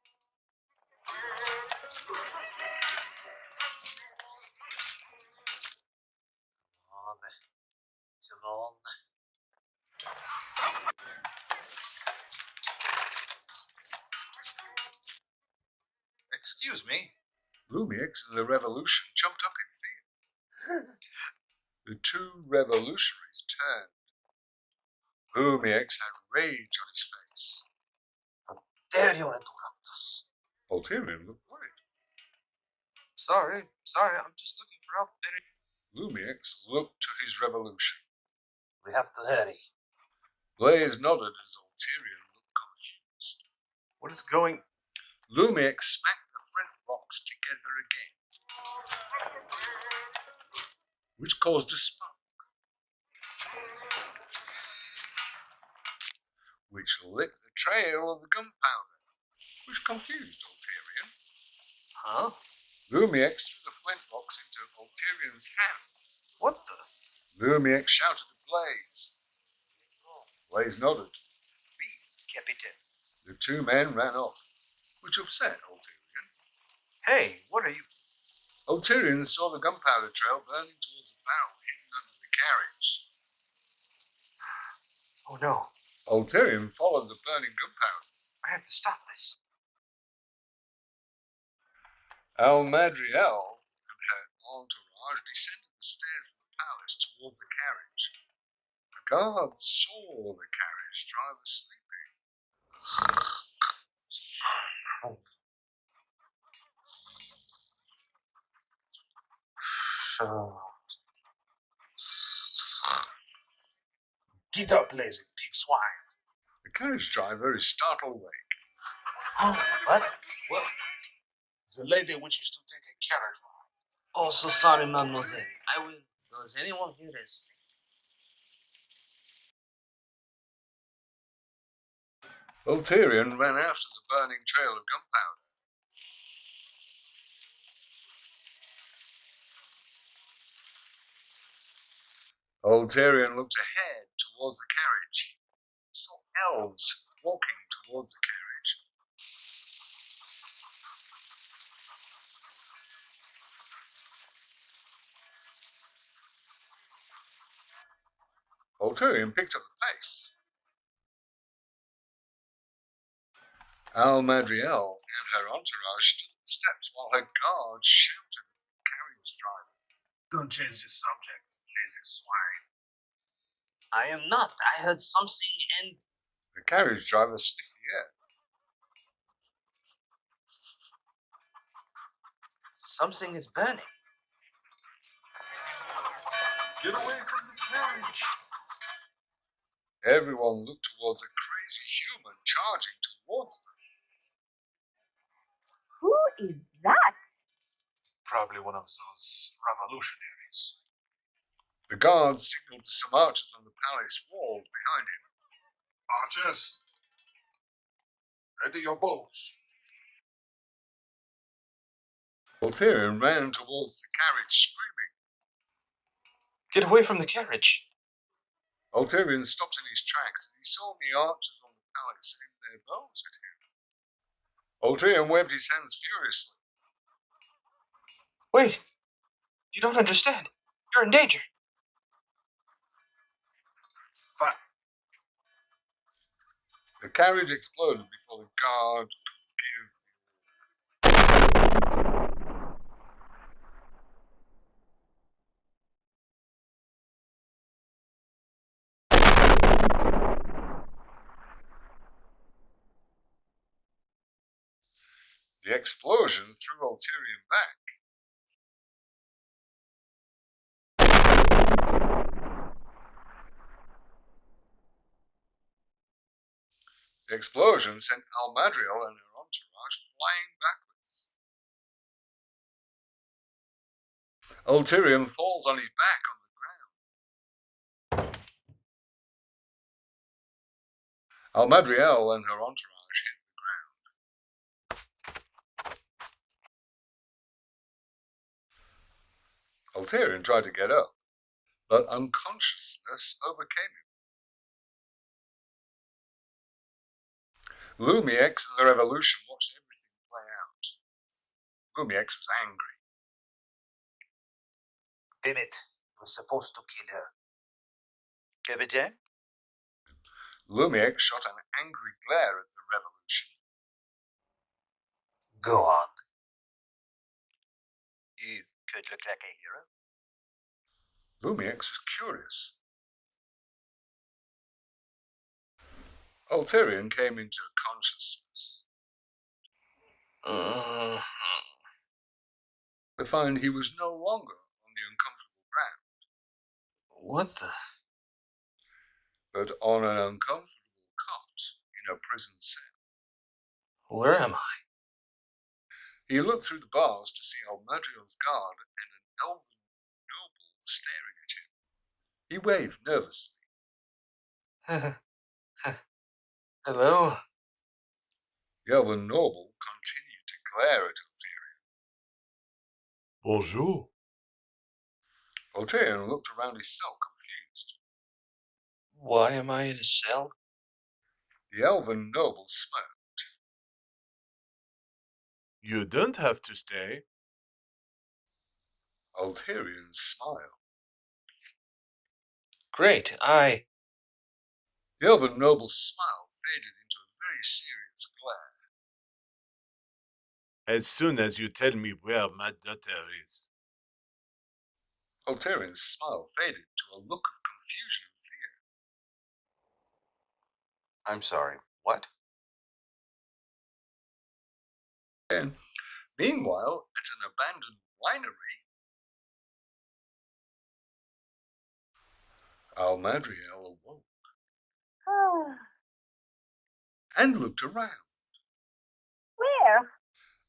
Come on. Excuse me. Lumiek and the Revolution jumped up in fear. The two revolutionaries turned. Lumiek had rage on his face. How dare you interrupt us? Ulterion looked worried. Sorry, I'm just looking for help. Lumiek looked to his revolution. We have to hurry. Blaze nodded as Ulterion looked confused. What is going... Lumiek smacked the flint rocks together again, which caused a spark, which lit the trail of the gunpowder, which confused Ulterion. Huh? Lumiek threw the flint rocks into Ulterion's hand. What the? Lumiek shouted at Blaze. Blaze nodded. Oui, Capitaine. The two men ran off, which upset Ulterion. Hey, what are you... Ulterion saw the gunpowder trail burning towards the barrel hidden under the carriage. Oh no. Ulterion followed the burning gunpowder. I have to stop this. Almadriel and her entourage descended the stairs of the palace towards the carriage. The guards saw the carriage driver sleeping. Get up, lazy pig swine. The carriage driver is startled awake. Oh, what? The lady wishes to take a carriage ride. Oh, so sorry, mademoiselle. I will. Does anyone here is? Ulterion ran after the burning trail of gunpowder. Ulterion looked ahead towards the carriage. He saw elves walking towards the carriage. Ulterion picked up the pace. Almadriel and her entourage stood at the steps while her guards shouted at the carriage driver. Don't change the subject, lazy swine. I am not. I heard something and... The carriage driver sniffed the air. Something is burning. Get away from the carriage! Everyone looked towards a crazy human charging towards them. Who is that? Probably one of those revolutionaries. The guards signaled to some archers on the palace walls behind him. Archers, ready your bows. Ulterion ran towards the carriage, screaming. Get away from the carriage. Ulterion stopped in his tracks as he saw the archers on the palace aim their bows at him. Ulterion waved his hands furiously. Wait! You don't understand. You're in danger. Fuck. The carriage exploded before the guard could give The explosion threw Ulterion back. The explosion sent Almadriel and her entourage flying backwards. Ulterion falls on his back on the ground. Almadriel and her entourage hit the ground. Ulterion tried to get up, but unconsciousness overcame him. Lumiex and the Revolution watched everything play out. Lumiex was angry. Damn it, you were supposed to kill her. Captain? Lumiex shot an angry glare at the Revolution. Go on. You could look like a hero. Lumiex was curious. Ulterion came into consciousness. To find he was no longer on the uncomfortable ground. What the? But on an uncomfortable cot in a prison cell. Where am I? He looked through the bars to see Almadriel's guard and an elven noble staring at him. He waved nervously. Hello? The elven noble continued to glare at Ulterion. Bonjour. Ulterion looked around his cell confused. Why am I in a cell? The elven noble smirked. You don't have to stay. Ulterion smiled. Great, The elven noble's smile faded into a very serious glare. As soon as you tell me where my daughter is. Ulterion's smile faded to a look of confusion and fear. I'm sorry, what? And meanwhile, at an abandoned winery, Almadriel awoke and looked around. Where?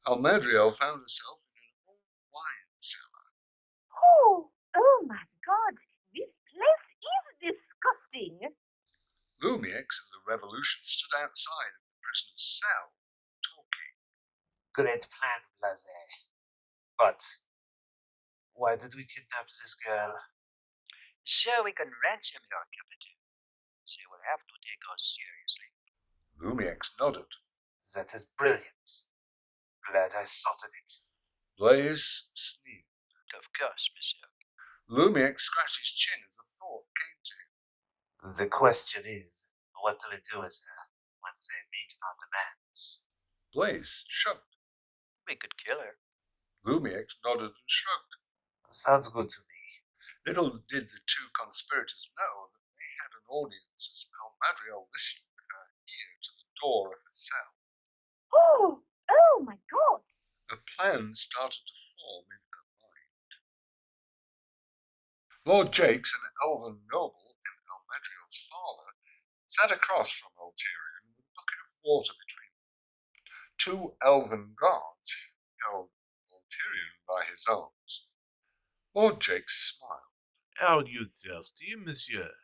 Almadriel found herself in an old wine cellar. Oh my God! This place is disgusting. Lumiex and the Revolution stood outside of the prisoner's cell, talking. Great plan, Blase. But why did we kidnap this girl? So we can ransom her, Captain. She will have to take us seriously. Lumiex nodded. That is brilliant. Glad I thought of it. Blaze sneered. Of course, monsieur. Lumiex scratched his chin as a thought came to him. The question is, what do we do with her when they meet our demands? Blaze shrugged. We could kill her. Lumiex nodded and shrugged. Sounds good to me. Little did the two conspirators know that they had an audience as Almadriel listened with her ear to the door of her cell. Oh my God! A plan started to form in her mind. Lord Jakes, an elven noble and Almadriel's father, sat across from Ulterion with a bucket of water between them. Two elven guards held Ulterion by his arms. Lord Jakes smiled. Are you thirsty, monsieur?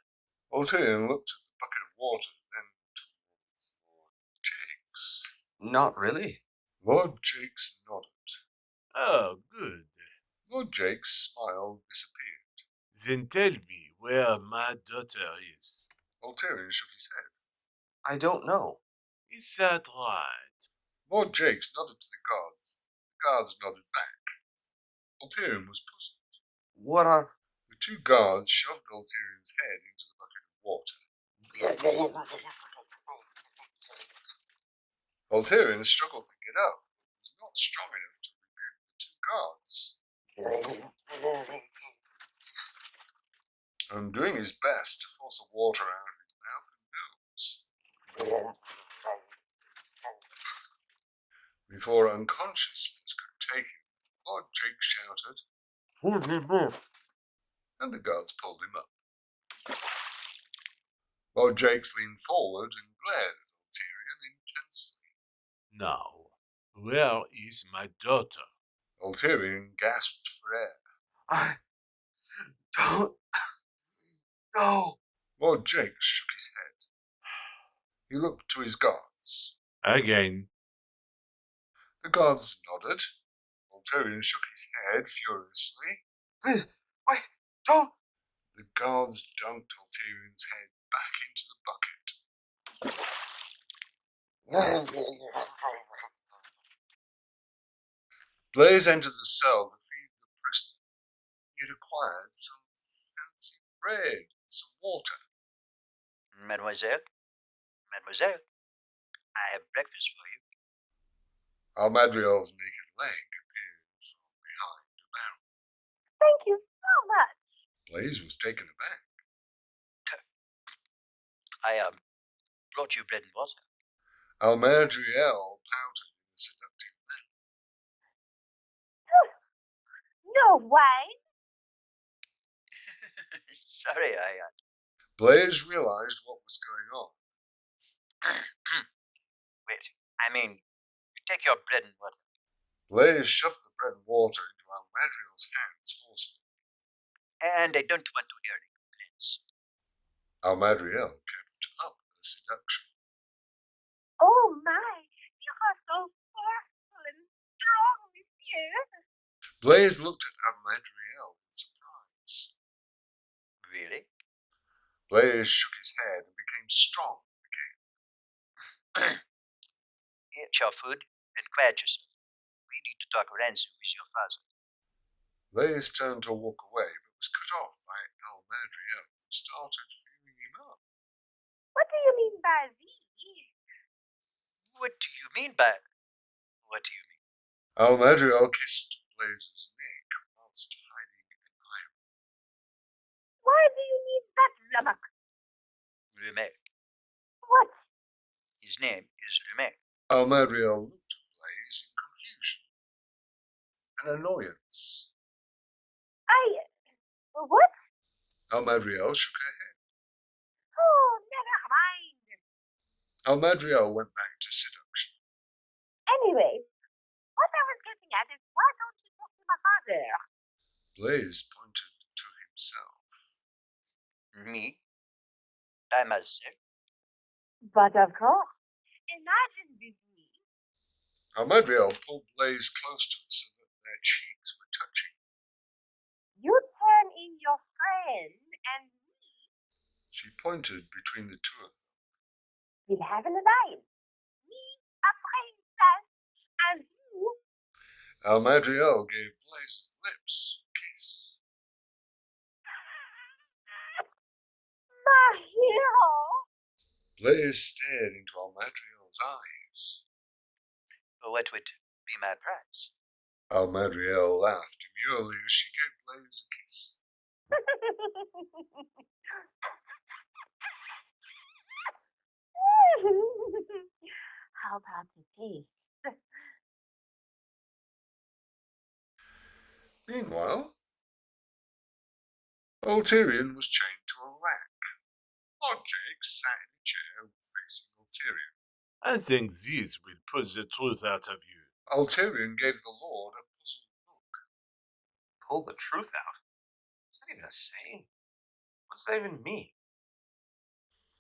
Ulterion looked at the bucket of water, then towards Lord Jakes. Not really. Lord Jakes nodded. Oh, good. Lord Jakes' smile disappeared. Then tell me where my daughter is. Ulterion shook his head. I don't know. Is that right? Lord Jakes nodded to the guards. The guards nodded back. Ulterion was puzzled. What are... The two guards shoved Ulterion's head into the bucket of water. Ulterion struggled to get up, but was not strong enough to rebuke the two guards. And doing his best to force the water out of his mouth and nose. Before unconsciousness could take him, Lord Jake shouted, "Hold him up!" and the guards pulled him up. Lord Jake leaned forward and glared at Ulterion intensely. Now, where is my daughter? Ulterion gasped for air. I don't know. Lord Jake shook his head. He looked to his guards. Again. The guards nodded. Ulterion shook his head furiously. Please, wait, don't! The guards dunked Ulterion's head back into the bucket. Blaze entered the cell to feed the prisoner. He had acquired some fancy bread and some water. Mademoiselle, I have breakfast for you. Almadriel's naked leg appeared from behind a barrel. Thank you so much. Blaze was taken aback. I brought you bread and water. Almadriel pouted in a seductive manner. No wine? Sorry, Blaze realized what was going on. Wait, I mean, you take your bread and water. Blaze shoved the bread and water into Almadriel's hands forcefully. And I don't want to hear any complaints. Almadriel kept up the seduction. Oh my, you are so forceful and strong, monsieur. Blaze looked at Almadriel in surprise. Really? Blaze shook his head and became strong again. Eat your food and quiet yourself. We need to talk ransom with your father. Blaze turned to walk away, but was cut off by Almadriel, who started feeling him up. What do you mean by these? What do you mean by... What do you mean? Almadriel kissed Blaze's neck whilst hiding an iron. Why do you need that, Zamak? Lumet. What? His name is Lumet. Almadriel looked at Blaze in confusion and annoyance. What? Almadriel shook her head. Oh, never mind. Almadriel went back to seduction. Anyway, what I was getting at is why don't you talk to my father? Blaze pointed to himself. Me? By myself? But of course, imagine with me. Almadriel pulled Blaze close to her so that their cheeks were touching. You turn in your friend and me. She pointed between the two of them. We'll have an alliance. Me, a princess, and you. Almadriel gave Blaze's lips a kiss. My hero. Blaze stared into Almadriel's eyes. What would be my prize? Almadriel laughed demurely as she gave Blaze a kiss. How about the taste? Meanwhile, Ulterion was chained to a rack. Lord Jake sat in a chair facing Ulterion. I think this will put the truth out of you. Ulterion gave the Lord a puzzled look. Pull the truth out? Is that even a saying? What does that even mean?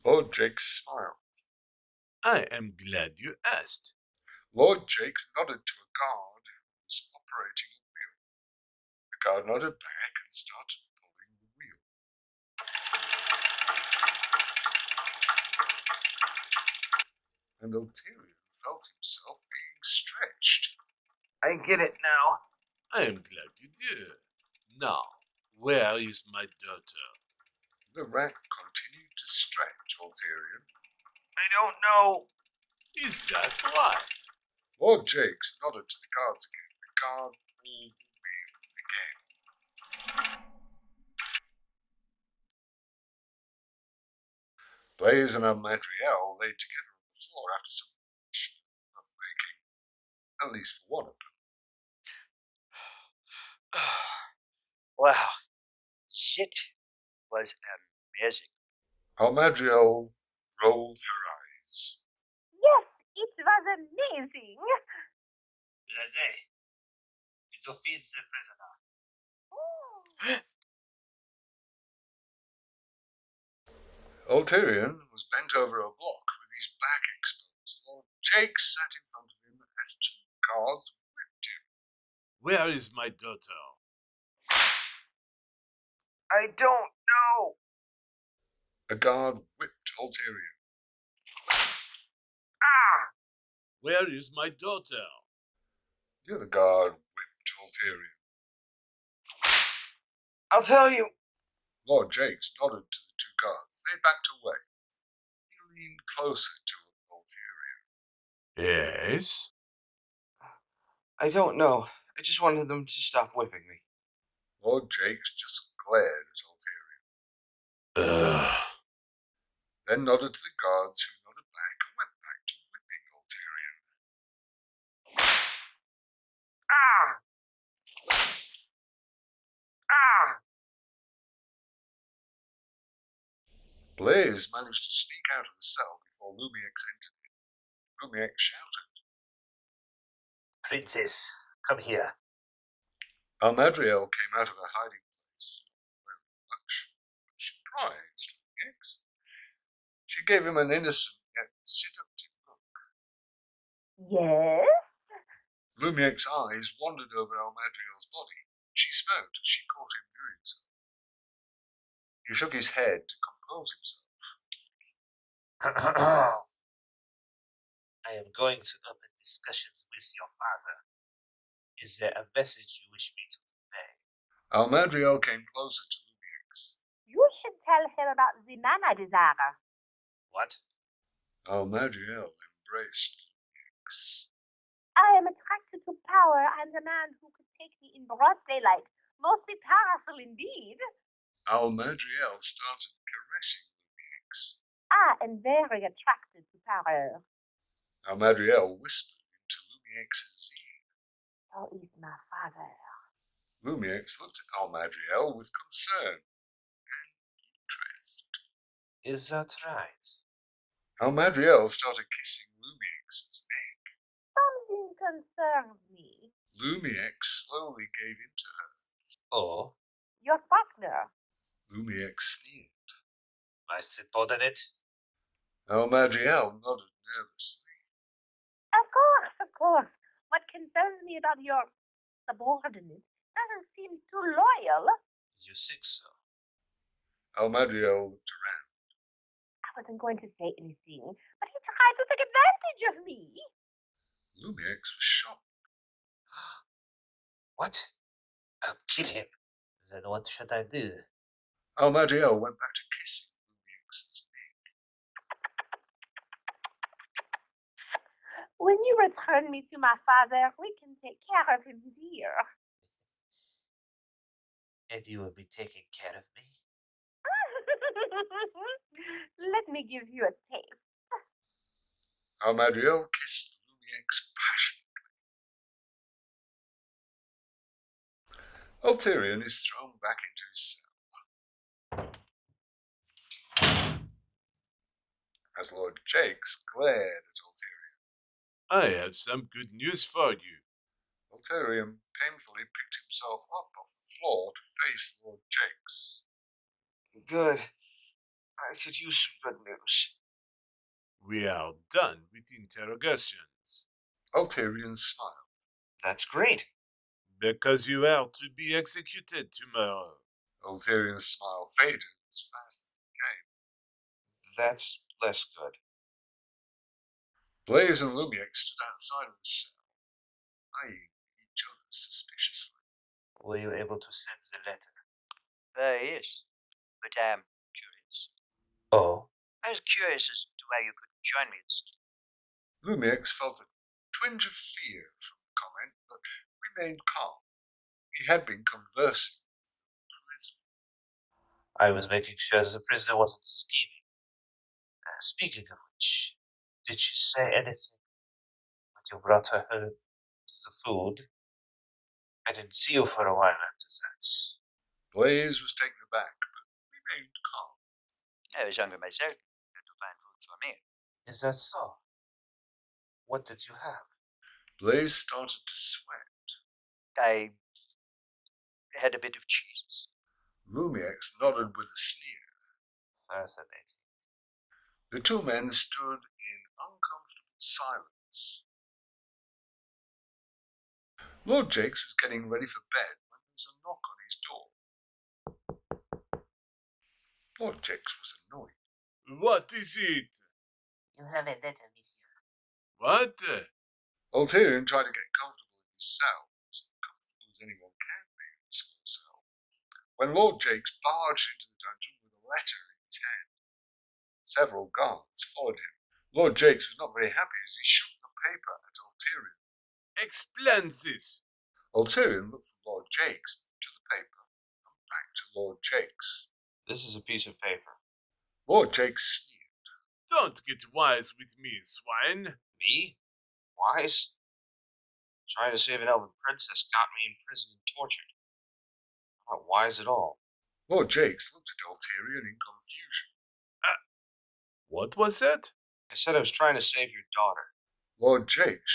Lord Jake smiled. I am glad you asked. Lord Jake nodded to a guard who was operating a wheel. The guard nodded back and started pulling the wheel. And Ulterion felt himself being stretched. I get it now. I am glad you did. Now, where is my daughter? The rack continued to stretch Ulterion. I don't know. Is that right? Lord Jakes nodded to the guards again. The guard pulled the wheel again. Blaze and Almadriel lay together on the floor after some love making. at least for one of them. Wow, it was amazing. Almadriel rolled her eyes. Yes, it was amazing. Laissez. Did you feed the prisoner? Ulterion was bent over a block with his back exposed. Lord Jake sat in front of him as two guards whipped him. Where is my daughter? I don't know. A guard whipped Ulterion. Ah! Where is my daughter? The other guard whipped Ulterion. I'll tell you. Lord Jakes nodded to the two guards. They backed away. He leaned closer to Ulterion. Yes? I don't know. I just wanted them to stop whipping me. Lord Jakes just glared at Ulterion. Then nodded to the guards who nodded back and went back to whipping Ulterion. Ah! Ah! Blaze managed to sneak out of the cell before Lumiex entered it. Lumiex shouted, Princess, come here. Almadriel came out of her hiding place, much surprised Lumiex. She gave him an innocent yet seductive look. Yes? Lumiex's eyes wandered over Almadriel's body. She smirked as she caught him doing so. He shook his head to compose himself. I am going to open discussions with your father. Is there a message you wish me to convey? Almadriel came closer to Lumiex. You should tell him about the man I desire. What? Almadriel embraced Lumiex. I am attracted to power and a man who could take me in broad daylight. Mostly powerful indeed. Almadriel started caressing Lumiex. I am very attracted to power. Almadriel whispered into Lumiex's ear. So is my father. Lumiex looked at Almadriel with concern and interest. Is that right? Almadriel started kissing Lumiex's neck. Something concerns me. Lumiex slowly gave in to her. Oh? Your partner. Lumiex sneered. My subordinate? Almadriel nodded nervously. Of course. What concerns me about your subordinate doesn't seem too loyal. You think so? Almadriel looked around. I wasn't going to say anything, but he tried to take advantage of me. Lumiex was shocked. What? I'll kill him. Then what should I do? Almadriel went back to kissing Lumiex's neck. When you return me to my father, we can take care of him here. And you will be taking care of me? Let me give you a taste. Almadriel kissed Lumiex passionately. Ulterion is thrown back into his cell. As Lord Jakes glared at Ulterion. I have some good news for you. Ulterion painfully picked himself up off the floor to face Lord Jakes. Good. I could use some good news. We are done with interrogations. Ulterion smiled. That's great. Because you are to be executed tomorrow. Ulterion's smile faded as fast as it came. That's less good. Blaze and Lumiex stood outside of the cell, eyeing each other suspiciously. Were you able to send the letter? Yes, but I'm curious. Oh? I was curious as to why you couldn't join me this time. Lumiex felt a twinge of fear from the comment, but remained calm. He had been conversing with the prisoner. I was making sure the prisoner wasn't scheming. Speaking of which, did she say anything when you brought her home? The food. I didn't see you for a while after that. Blaze was taken aback, but remained calm. I was hungry myself. Had to find food for me. Is that so? What did you have? Blaze started to sweat. I had a bit of cheese. Lumiax nodded with a sneer. Fascinating. The two men stood in uncomfortable silence. Lord Jakes was getting ready for bed when there was a knock on his door. Lord Jakes was annoyed. What is it? You have a letter, monsieur. What? Ulterion tried to get comfortable in his cell, as comfortable as anyone can be in a small cell, when Lord Jakes barged into the dungeon with a letter in his hand. Several guards followed him. Lord Jakes was not very happy as he shook the paper at Ulterion. Explain this. Ulterion looked from Lord Jakes to the paper and back to Lord Jakes. This is a piece of paper. Lord Jakes sneered. Don't get wise with me, swine. Me? Wise? Trying to save an elven princess got me in prison and tortured. I'm not wise at all. Lord Jakes looked at Ulterion in confusion. What was that? I said I was trying to save your daughter. Lord Jakes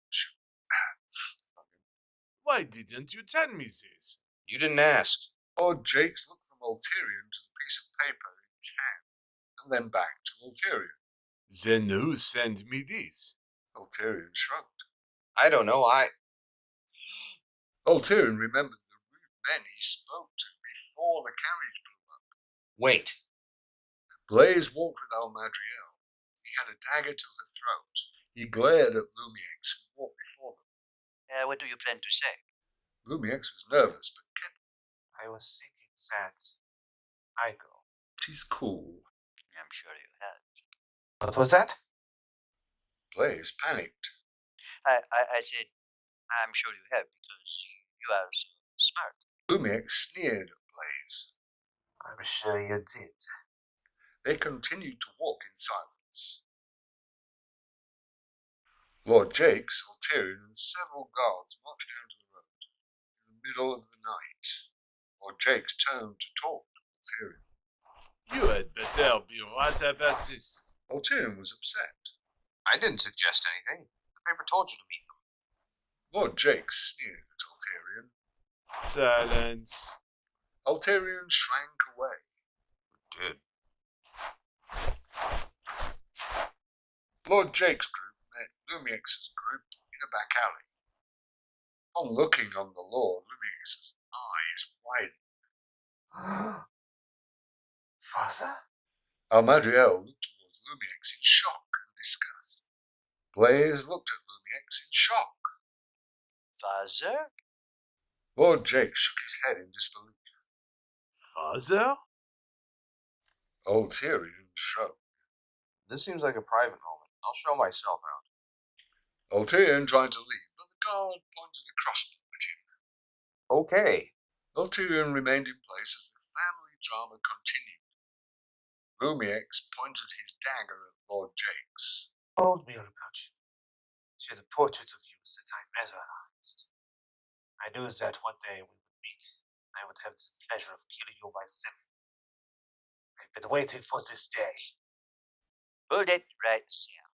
shook hands. Why didn't you tell me this? You didn't ask. Lord Jakes looked from Ulterion to the piece of paper in his hand, and then back to Ulterion. Then who sent me this? Ulterion shrugged. I don't know, Ulterion remembered the rude men he spoke to before the carriage blew up. Wait. Blaze walked with Almadriel. He had a dagger to her throat. He glared at Lumiax, who walked before them. What do you plan to say? Lumiax was nervous, but kept. I was thinking that I go. She's cool. I'm sure you have. What was that? Blaze panicked. I said, I'm sure you have, because you are so smart. Lumiax sneered at Blaze. I'm sure you did. They continued to walk in silence. Lord Jakes, Ulterion, and several guards marched down to the road. In the middle of the night, Lord Jakes turned to talk to Ulterion. You had better be right about this. Ulterion was upset. I didn't suggest anything. The paper told you to meet them. Lord Jakes sneered at Ulterion. Silence. Ulterion shrank away. Did. Lord Jakes' group met Lumiax's group in a back alley. On looking on the Lord, Lumiax's eyes widened. Father? Almadriel looked towards Lumiax in shock and disgust. Blaze looked at Lumiax in shock. Father? Lord Jakes shook his head in disbelief. Father? Ulterion shrugged. This seems like a private moment. I'll show myself out. Ulterion tried to leave, but the guard pointed a crossbow at him. Okay. Ulterion remained in place as the family drama continued. Lumiax pointed his dagger at Lord Jakes. Told me all about you. See the portrait of you that I mesmerized. I knew that one day we would meet. I would have the pleasure of killing you myself. I've been waiting for this day. Hold it right there.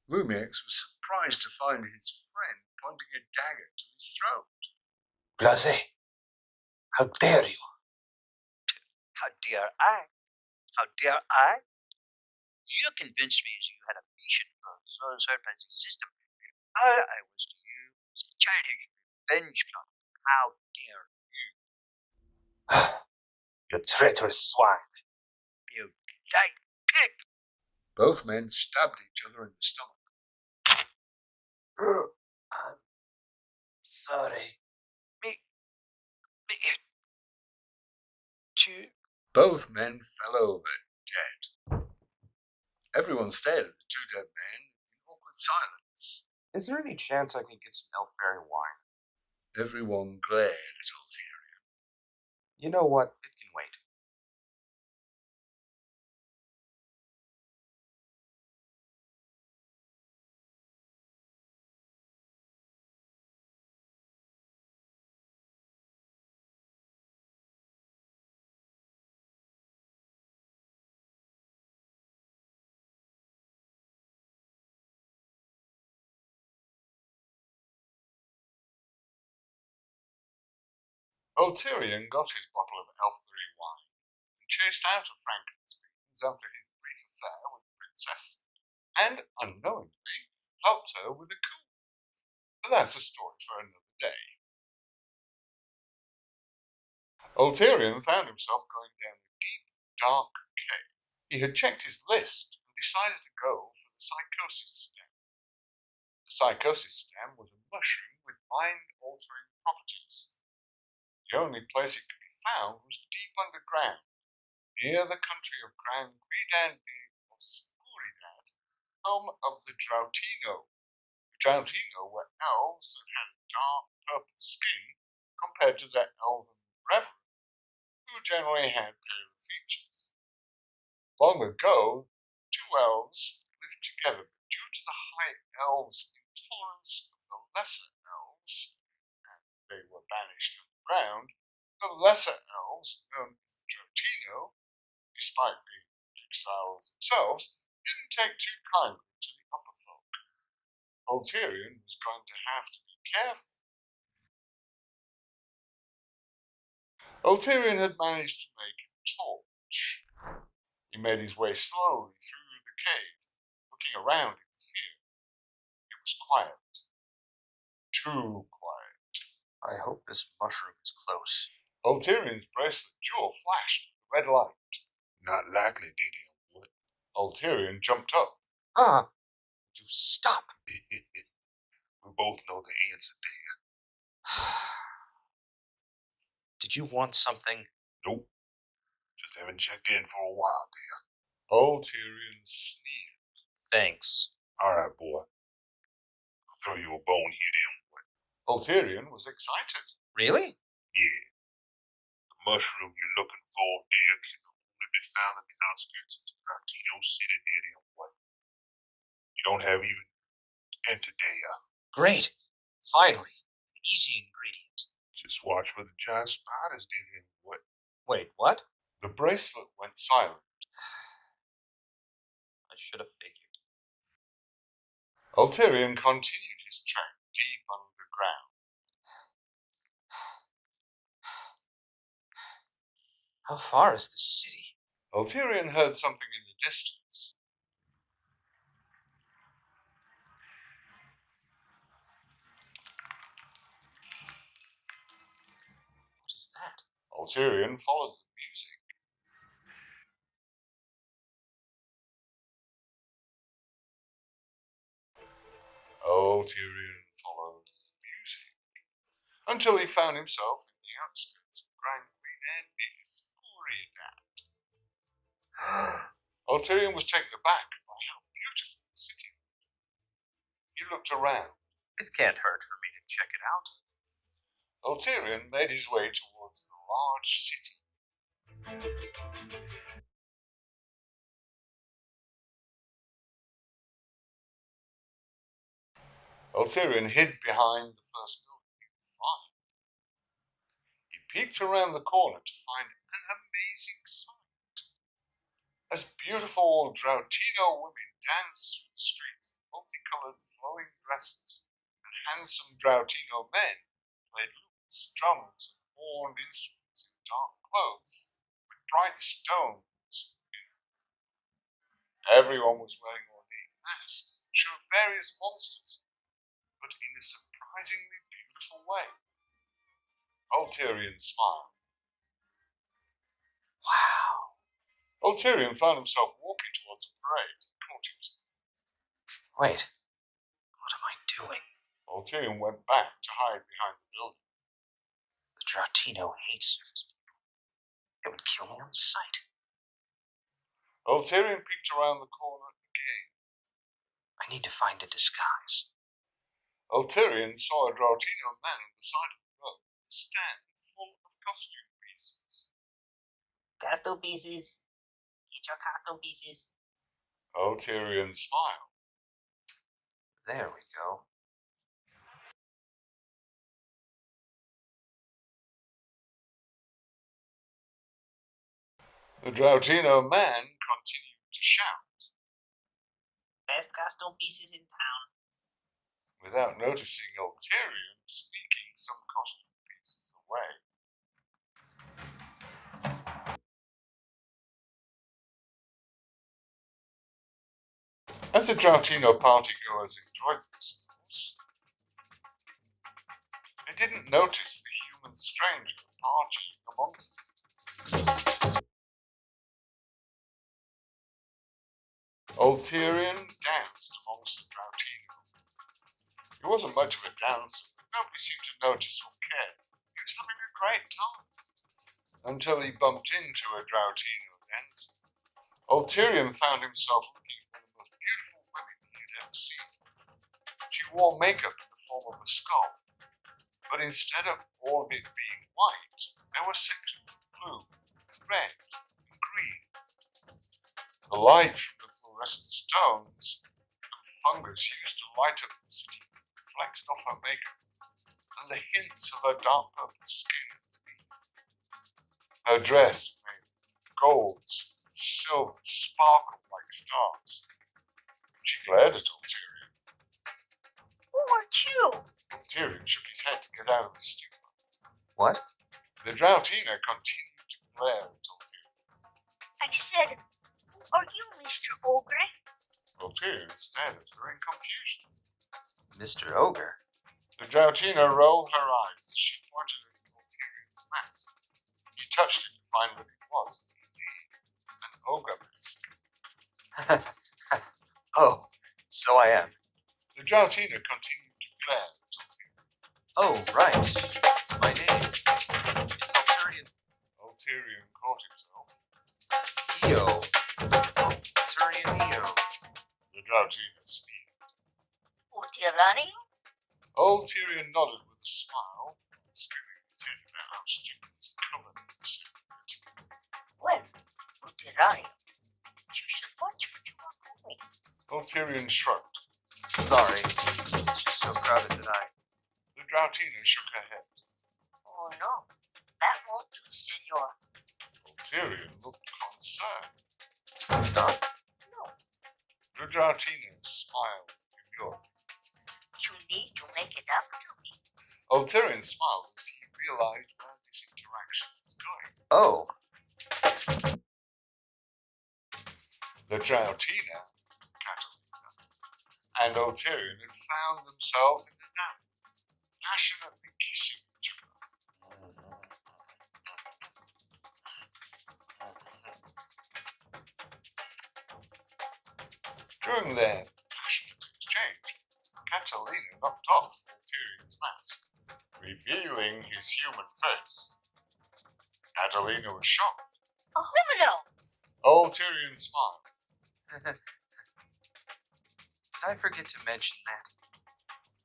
Lumiax was surprised to find his friend pointing a dagger to his throat. Blase, how dare you? How dare I? How dare I? You convinced me you had a mission for those hurt by the system. All I was to you was a childish revenge plot. How dare you? You traitorous swine. You light pig. Both men stabbed each other in the stomach. I'm sorry. Me too. Both men fell over, dead. Everyone stared at the two dead men in awkward silence. Is there any chance I can get some elfberry wine? Everyone glared at Ulterion. You know what? It can wait. Ulterion got his bottle of elfberry wine and chased out of Franklin's beans after his brief affair with the princess, and, unknowingly, helped her with a coup. But that's a story for another day. Ulterion found himself going down a deep, dark cave. He had checked his list and decided to go for the psychosis stem. The psychosis stem was a mushroom with mind-altering properties. The only place it could be found was deep underground, near the country of Grand Guidan de Oscuridad, home of the Drautino. The Drautino were elves that had a dark purple skin compared to their elven brethren, who generally had paler features. Long ago, two elves lived together, but due to the high elves' intolerance of the lesser elves, and they were banished underground, the lesser elves, known as the Drautino, despite being exiles themselves, didn't take too kindly to the upper folk. Ulterion was going to have to be careful. Ulterion had managed to make a torch. He made his way slowly through the cave, looking around in fear. It was quiet. Too quiet. I hope this mushroom is close. Ulterion's bracelet jewel flashed with a red light. Not likely, did he? What? Ulterion jumped up. Ah! Would you stop? We both know the answer, dear. Did you want something? Nope. Just haven't checked in for a while, dear. Ulterion sneered. Thanks. Alright, boy. I'll throw you a bone here, then. What? Ulterion was excited. Really? Yeah. The mushroom you're looking for, dear, can only be found in the outskirts of the Drautino city near them. What? You don't have even entered there. Great. Finally. An easy ingredient. Just watch for the giant spiders, dear. What? Wait, what? The bracelet went silent. I should have figured. Ulterion continued his trek deep underground. How far is the city? Ulterion heard something in the distance. What is that? Ulterion followed the music. Ulterion followed the music until he found himself in the outskirts of Grand Guidan de Oscuridad. Ulterion was taken aback by how beautiful the city looked. He looked around. It can't hurt for me to check it out. Ulterion made his way towards the large city. Ulterion hid behind the first building he could find. He peeked around the corner to find an amazing sight. As beautiful Drautino women danced through the streets in multicolored flowing dresses, and handsome Drautino men played lutes, drums, and horned instruments in dark clothes with bright stones. Everyone was wearing ornate masks that showed various monsters, but in a surprisingly beautiful way. Ulterion smiled. Wow. Ulterion found himself walking towards a parade and caught himself. Wait. What am I doing? Ulterion went back to hide behind the building. The Drautino hates surface people. They would kill me on sight. Ulterion peeked around the corner again. I need to find a disguise. Ulterion saw a Drautino man on the side of the road, a stand full of costume pieces. Costume pieces. Get your costume pieces. Ulterion smiled. There we go. The Drautino man continued to shout. Best costume pieces in town. Without noticing Ulterion sneaking some costume pieces away. As the Droutino partygoers enjoyed themselves, they didn't notice the human stranger partying amongst them. Ulterion danced amongst the Droutino. He wasn't much of a dancer, but nobody seemed to notice or care. He was having a great time. Until he bumped into a Droutino dancer. Ulterion found himself looking at one of the most beautiful women he had ever seen. She wore makeup in the form of a skull, but instead of all of it being white, there were sections of blue, red, and green. The light from the fluorescent stones and fungus used to light up the city reflected off her makeup, and the hints of her dark purple skin underneath. Her dress made golds and silver sparkled like stars. She glared at Ulterion. Who are you? Ulterion shook his head to get out of his stupor. What? The Droutino continued to glare at Ulterion. I said, are you Mr. Ogre? Ulterion stared at her in confusion. Mr. Ogre? The Droutino rolled her eyes as she pointed at Ulterion's mask. He touched it to find that it was, indeed, an ogre mask. Oh, so I am. The Droutino continued to glare at Ulterion. Oh, right. My name. It's Ulterion. Ulterion caught himself. Eo. Ulterion Eo. The Droutino sneered. Ulterion? Ulterion nodded with a smile, screwing his head about how stupid was covered in the secret. Well, Ulterion, you should watch what you are doing. Ulterion shrugged. Sorry. It's just so crowded tonight. The Droutino shook her head. Oh no, that won't do, senor. Ulterion looked concerned. It's not? No. The Droutino smiled demurely. You need to make it up to me. Ulterion smiled as he realized where this interaction was going. Oh. The Droutino, Catalina, and Ulterion had found themselves in the nap, passionately kissing each other. During their passionate exchange, Catalina knocked off Ulterion's mask, revealing his human face. Catalina was shocked. A criminal! Ulterion smiled. Did I forget to mention that?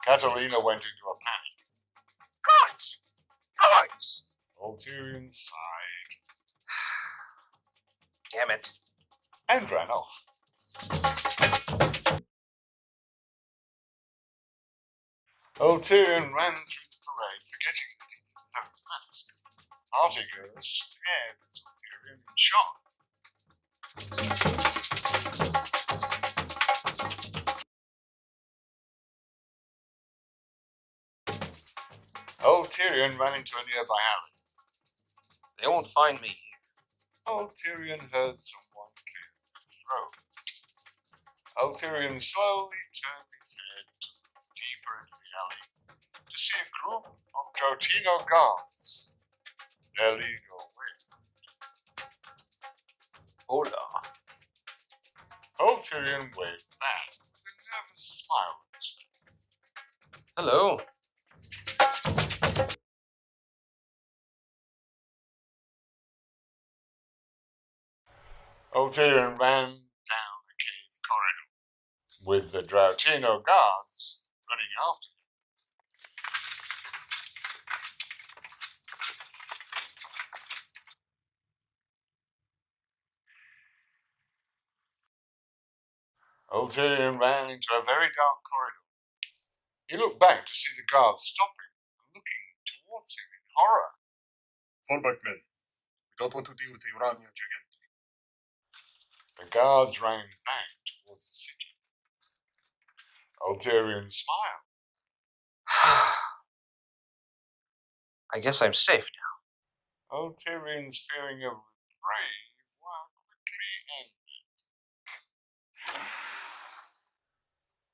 Catalina went into a panic. Guards! Guards! Ulterion sighed. Damn it. And ran off. Ulterion ran through the parade, forgetting that he didn't have his mask. Partygoers stared at Ulterion in shock. Ulterion ran into a nearby alley. They won't find me here. Ulterion heard someone clear their throat. Ulterion slowly turned his head deeper into the alley to see a group of Droutino guards. Their leader waved. Hola. Ulterion waved back with a nervous smile on his face. Hello. Ulterion ran down the cave corridor, with the Droutino guards running after him. Ulterion ran into a very dark corridor. He looked back to see the guards stopping and looking towards him in horror. Fall back, men. We don't want to deal with the Urania Gigante. The guards ran back towards the city. Ulterion smiled. I guess I'm safe now. Ulterion's feeling of reprieve were quickly ended.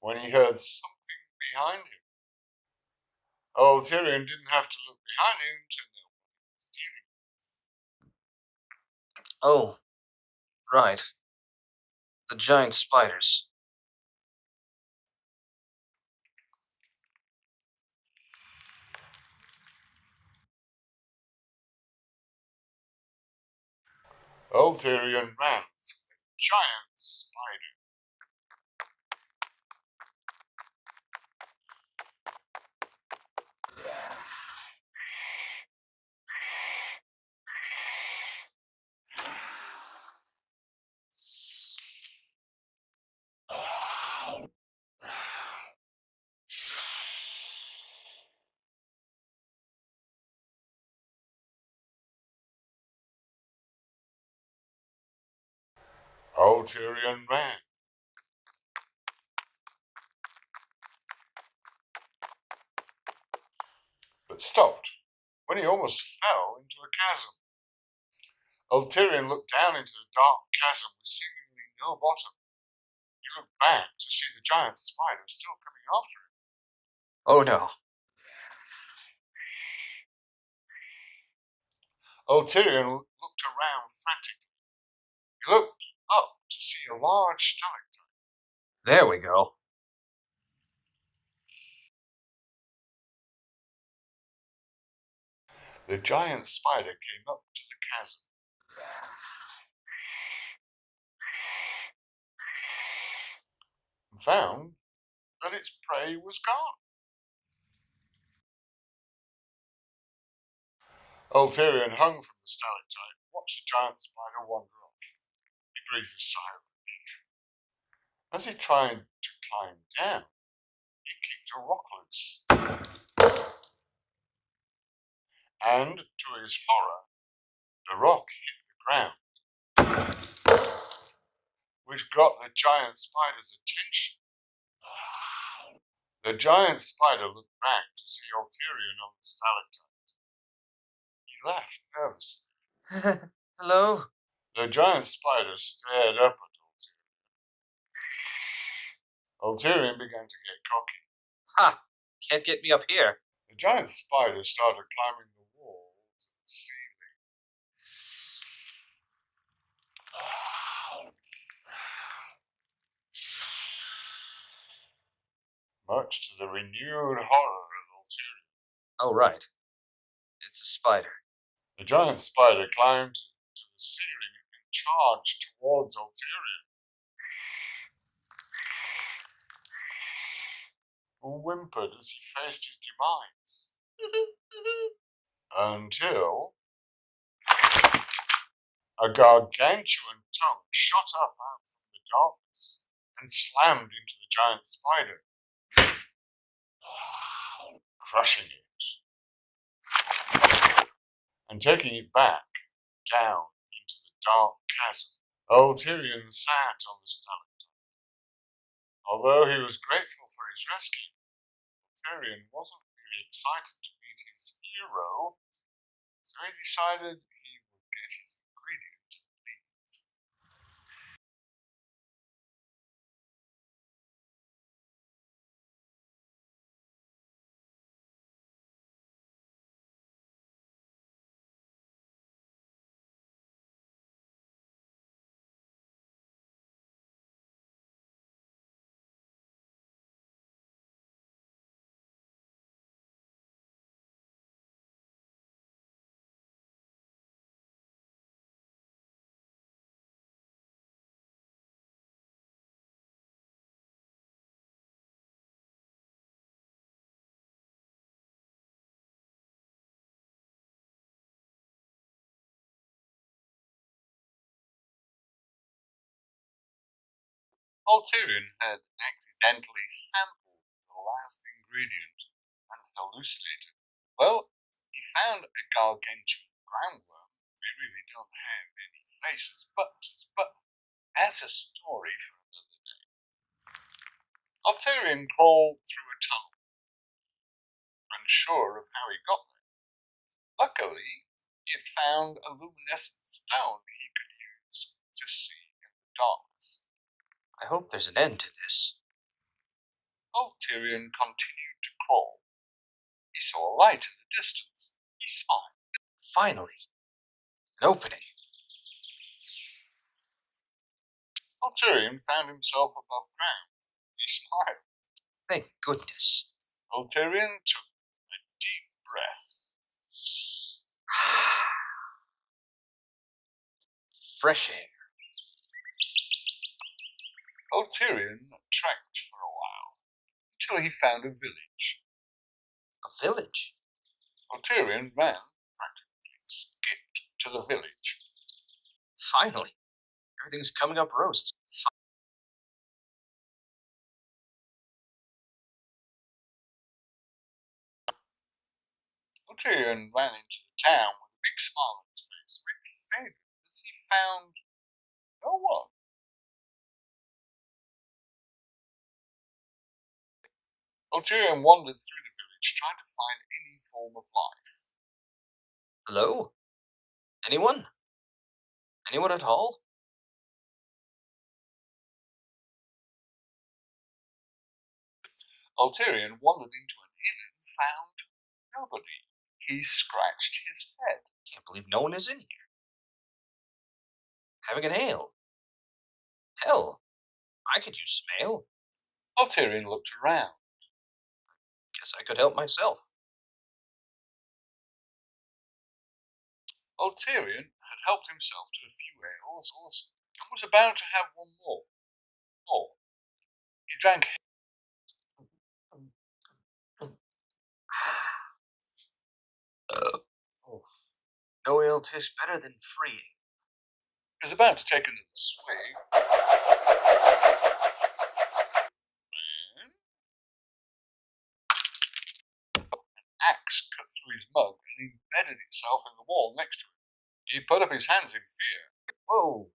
when he heard something behind him. Ulterion didn't have to look behind him to know what he was dealing with. Oh, right. The giant spiders. Ulterion ran from the giant spider. Ulterion ran. But stopped when he almost fell into a chasm. Ulterion looked down into the dark chasm with seemingly no bottom. He looked back to see the giant spider still coming after him. Oh no. Ulterion looked around frantically. He looked up to see a large stalactite. There we go. The giant spider came up to the chasm. And found that its prey was gone. Ulterion hung from the stalactite and watched the giant spider wander off. He breathed a sigh of relief. As he tried to climb down, he kicked a rock loose. And, to his horror, the rock hit the ground, which got the giant spider's attention. The giant spider looked back to see Ulterion on the stalactite. He laughed nervously. Hello? The giant spider stared up at Ulterion. Ulterion began to get cocky. Ha! Can't get me up here. The giant spider started climbing the wall to the ceiling. Much to the renewed horror of Ulterion. Oh, right. It's a spider. The giant spider climbed to the ceiling and charged towards Ulterion. Who whimpered as he faced his demise. Until a gargantuan tongue shot up out from the darkness and slammed into the giant spider, crushing it and taking it back down into the dark chasm. Ulterion sat on the stalactite. Although he was grateful for his rescue, Ulterion wasn't really excited to meet his hero, so he decided he would get his ingredient and leave. Ulterion had accidentally sampled the last ingredient and hallucinated. Well, he found a gargantuan groundworm. They really don't have any faces, but that's a story for another day. Ulterion crawled through a tunnel, unsure of how he got there. Luckily, he had found a luminescent stone he could use to see in the darkness. I hope there's an end to this. Ulterion continued to crawl. He saw a light in the distance. He smiled. Finally, an opening. Ulterion found himself above ground. He smiled. Thank goodness. Ulterion took a deep breath. Fresh air. Ulterion trekked for a while, until he found a village. A village? Ulterion ran, practically skipped to the village. Finally, everything's coming up roses. Ulterion ran into the town with a big smile on his face, which faded as he found no one. Ulterion wandered through the village, trying to find any form of life. Hello? Anyone? Anyone at all? Ulterion wandered into an inn and found nobody. He scratched his head. Can't believe no one is in here. Having an ale. Hell, I could use some ale. Ulterion looked around. Guess I could help myself. Ulterion had helped himself to a few ales and was about to have one more. He drank. No ale tastes better than free. He was about to take another swig. An axe cut through his mug and embedded itself in the wall next to him. He put up his hands in fear. Whoa.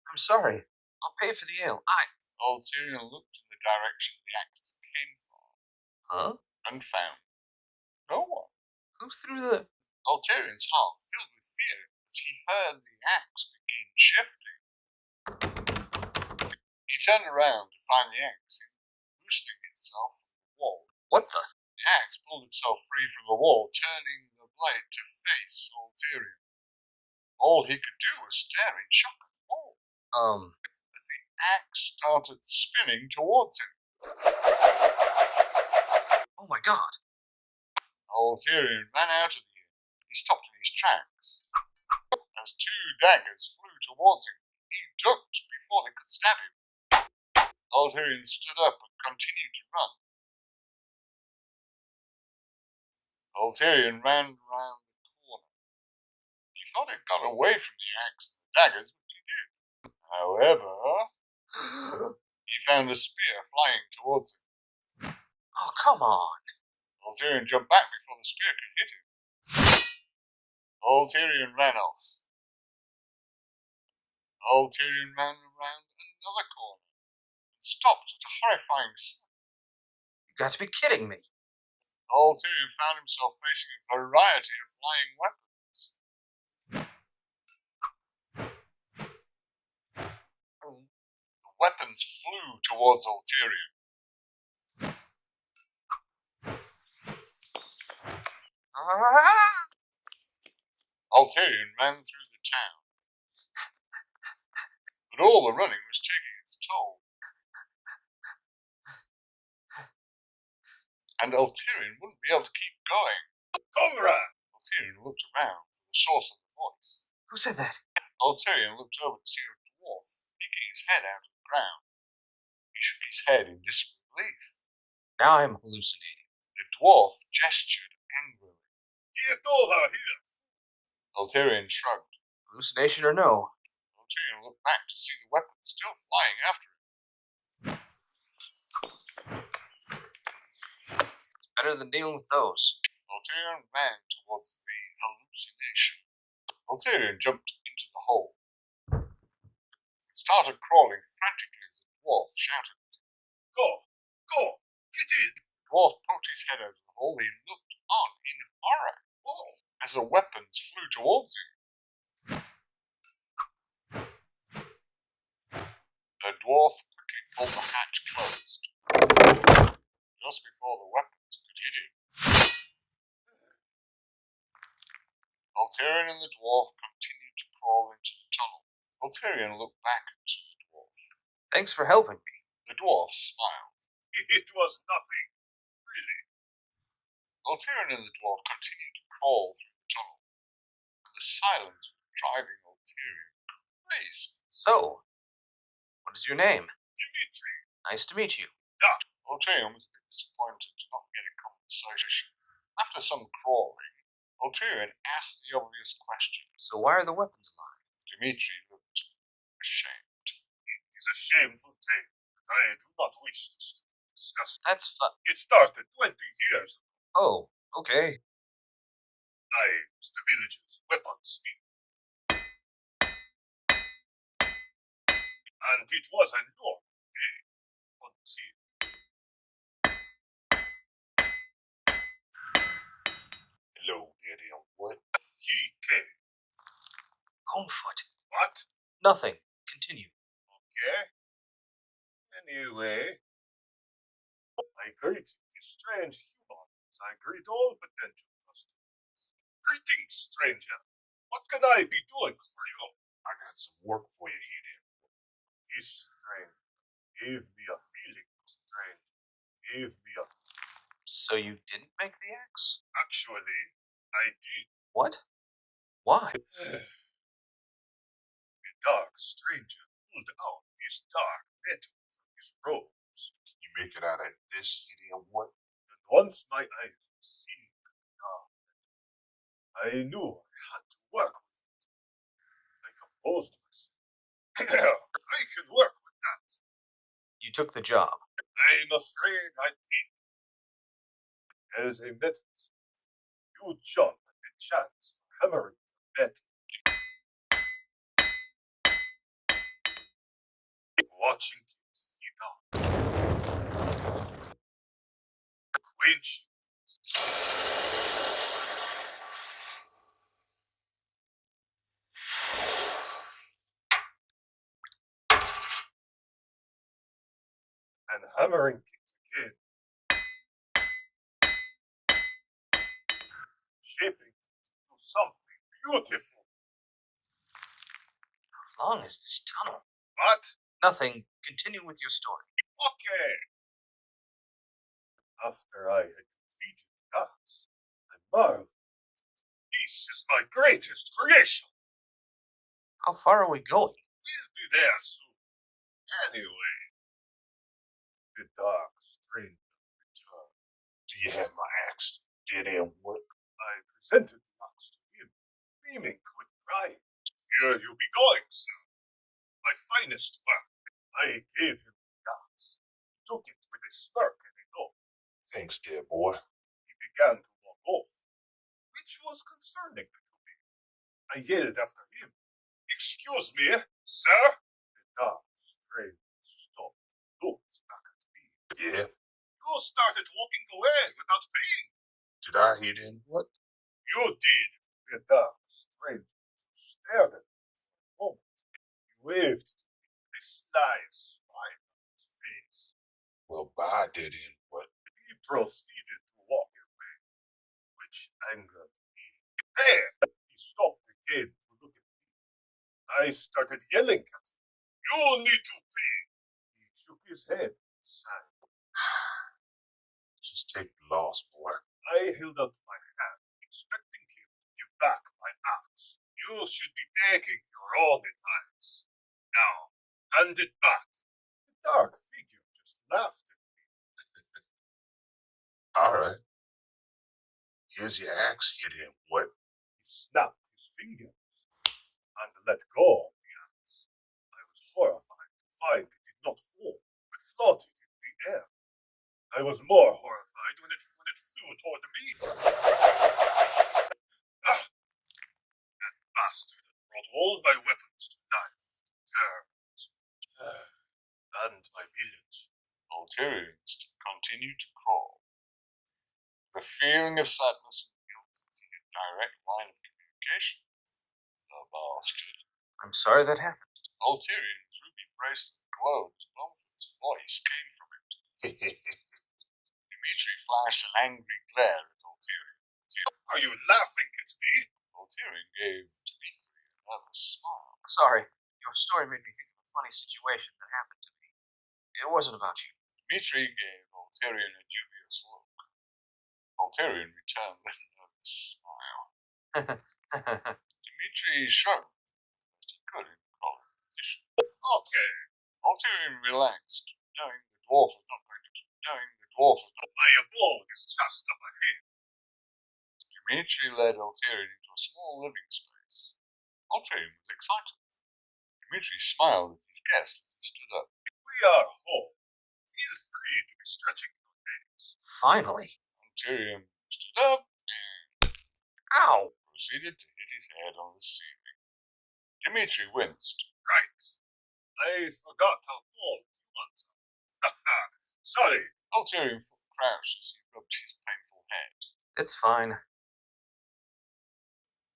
I'm sorry. I'll pay for the ale. Ulterion looked in the direction the axe came from. Huh? And found no one. Who threw the... Ulterion's heart filled with fear as he heard the axe begin shifting. He turned around to find the axe loosening itself from the wall. What the? The axe pulled itself free from the wall, turning the blade to face Ulterion. All he could do was stare in shock at the wall. As the axe started spinning towards him. Oh my god. Ulterion ran out of the inn. He stopped in his tracks. As two daggers flew towards him, he ducked before they could stab him. Ulterion stood up and continued to run. Ulterion ran round the corner. He thought he'd got away from the axe and the daggers, which he did. However, he found a spear flying towards him. Oh, come on. Ulterion jumped back before the spear could hit him. Ulterion ran off. Ulterion ran around another corner and stopped at a horrifying sight. You got to be kidding me. Ulterion found himself facing a variety of flying weapons. The weapons flew towards Ulterion. Ulterion ran through the town. But all the running was taking its toll. And Ulterion wouldn't be able to keep going. Comrade! Ulterion looked around for the source of the voice. Who said that? Ulterion looked over to see a dwarf peeking his head out of the ground. He shook his head in disbelief. Now I'm hallucinating. The dwarf gestured angrily. Get over here! Ulterion shrugged. Hallucination or no? Ulterion looked back to see the weapon still flying after him. It's better than dealing with those. Ulterion ran towards the hallucination. Ulterion jumped into the hole. It started crawling frantically as the dwarf shouted. Go! Go! Get in! The dwarf poked his head out of the hole. He looked on in horror as the weapons flew towards him. The dwarf quickly pulled the hatch closed. Just before the weapons could hit him, Ulterion and the dwarf continued to crawl into the tunnel. Ulterion looked back at the dwarf. Thanks for helping me. The dwarf smiled. It was nothing, really. Ulterion and the dwarf continued to crawl through the tunnel, and the silence was driving Ulterion crazy. So, what is your name? Dimitri. Nice to meet you. Ulterion was a bit disappointed to not get a conversation. After some crawling, Ulterion asked the obvious question. So why are the weapons alive? Dimitri looked ashamed. It is a shameful thing that I do not wish to discuss. That's fun. It started 20 years ago. Oh, okay. I was the village's weaponsmith. And it was a normal day until... Hello, Gideon. What? He came. Homefoot. What? Nothing. Continue. Okay. Anyway, I greet the strange humans. I greet all potential customers. Greetings, stranger. What can I be doing for you? I got some work for you, Gideon. This stranger gave me a feeling, stranger. Gave me a... So you didn't make the axe? Actually, I did. What? Why? The dark stranger pulled out this dark metal from his robes. Can you make it out of this, Gideon? What? And once my eyes were seeing the dark metal, I knew I had to work with it. I composed myself. I can work with that. You took the job. I'm afraid I did. As a metalsmith, you jump at the chance for hammering the metal. Watching it heat up. Quenching and hammering it again. Shaping it into something beautiful. How long is this tunnel? What? Nothing. Continue with your story. Okay. After I had completed the axe, I marveled. This is my greatest creation. How far are we going? We'll be there soon. Anyway, the dark stranger returned. Do you have my axe? Did it work? I presented the axe to him, beaming with pride. Here you be going, sir. My finest work. I gave him the axe. He took it with a smirk and a nod. Thanks, dear boy. He began to walk off, which was concerning to me. I yelled after him. Excuse me, sir? The dark stranger stopped and looked back at me. Yeah? You started walking away without paying. Did I hit him? What? You did. The dark stranger stared at me for a moment. He waved to me with a sly smile on his face. Well, I did him. What? He proceeded to walk away, which angered me. There! He stopped again to look at me. I started yelling at him. You need to pay. He shook his head and sighed. Just take the loss, boy. I held out my hand, expecting him to give back my axe. You should be taking your own advice. Now, hand it back. The dark figure just laughed at me. All right. Here's your axe, Gideon. What? He snapped his fingers and let go of the axe. I was horrified to find it did not fall, but floated in the air. I was more horrified when it flew toward me. That bastard had brought all my weapons to knife, and my village. Ulterions continued to crawl. The feeling of sadness and guilt is in a direct line of communication. The bastard. I'm sorry that happened. Ulterion's ruby bracelet glowed as both his voice came from it. Dimitri flashed an angry glare at Ulterion. Are you laughing at me? Ulterion gave Dimitri a nervous smile. Sorry, your story made me think of a funny situation that happened to me. It wasn't about you. Dimitri gave Ulterion a dubious look. Ulterion returned with a nervous smile. Dimitri shrugged, but he couldn't call it a position. Okay. Ulterion relaxed, knowing the dwarf was not lay a blow is just up ahead. Dimitri led Ulterion into a small living space. Ulterion was excited. Dimitri smiled at his guest as he stood up. We are home. Feel free to be stretching your legs. Finally. Ulterion stood up and proceeded to hit his head on the ceiling. Dimitri winced. Right. I forgot how tall you was. Sorry. Ulterion crouched as he rubbed his painful head. It's fine.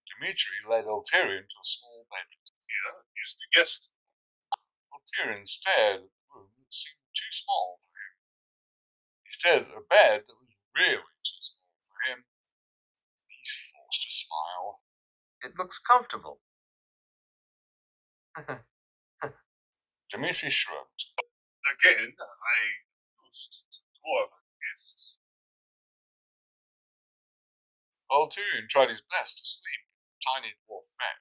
Dimitri led Ulterion to a small bedroom. Here is the guest. Ulterion stared at the room that seemed too small for him. He stared at a bed that was really too small for him. He forced a smile. It looks comfortable. Dimitri shrugged. Again, I used to dwarven guests. Ulterion tried his best to sleep in a tiny dwarf bed,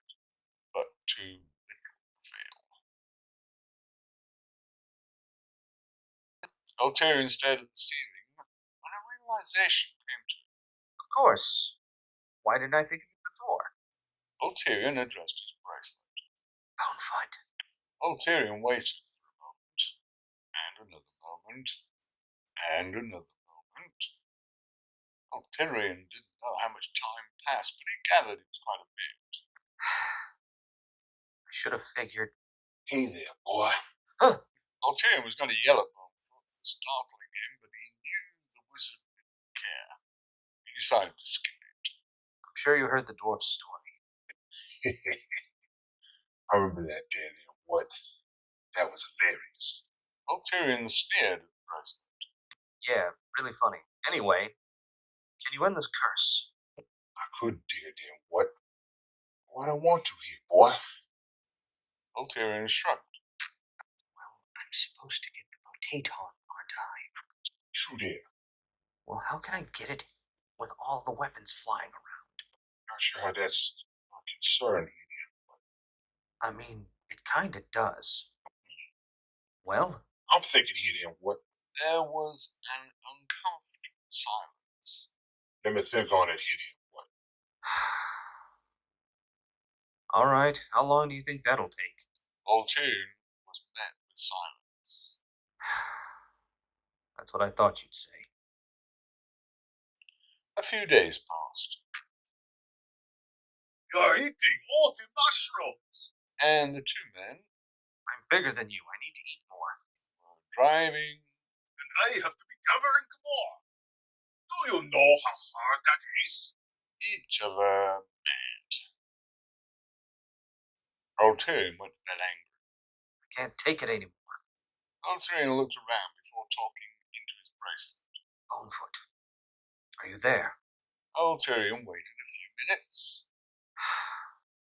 but to little avail. Ulterion stared at the ceiling when a realization came to him. Of course. Why didn't I think of it before? Ulterion addressed his bracelet. Bonefoot. Ulterion waited for a moment, and another moment, and another moment. Ulterion didn't know how much time passed, but he gathered it was quite a bit. I should have figured. Hey there, boy. Huh. Ulterion was going to yell at Bonefoot for startling him, but he knew the wizard didn't care. He decided to skip it. I'm sure you heard the dwarf's story. I remember that, Danny. What? That was hilarious. Ulterion sneered at the bracelet. Yeah, really funny. Anyway, can you end this curse? I could, dear. What? Oh, I don't want to here, boy. Ulterion shrugged. Well, I'm supposed to get the potaton, aren't I? True, dear. Well, how can I get it with all the weapons flying around? Not sure how that's my concern here, dear. I mean, it kinda does. Well? I'm thinking here, dear, what? There was an uncomfortable silence. Let me think on it here, dear, what? All right, how long do you think that'll take? Ulterion was met with silence. That's what I thought you'd say. A few days passed. You're eating all the mushrooms! And the two men, I'm bigger than you. I need to eat more. were driving. And I have to be covering more. Do you know how hard that is? Each of them mad. Ulterion went to bed angry. I can't take it anymore. Ulterion looked around before talking into his bracelet. Bonefoot, are you there? Ulterion waited a few minutes.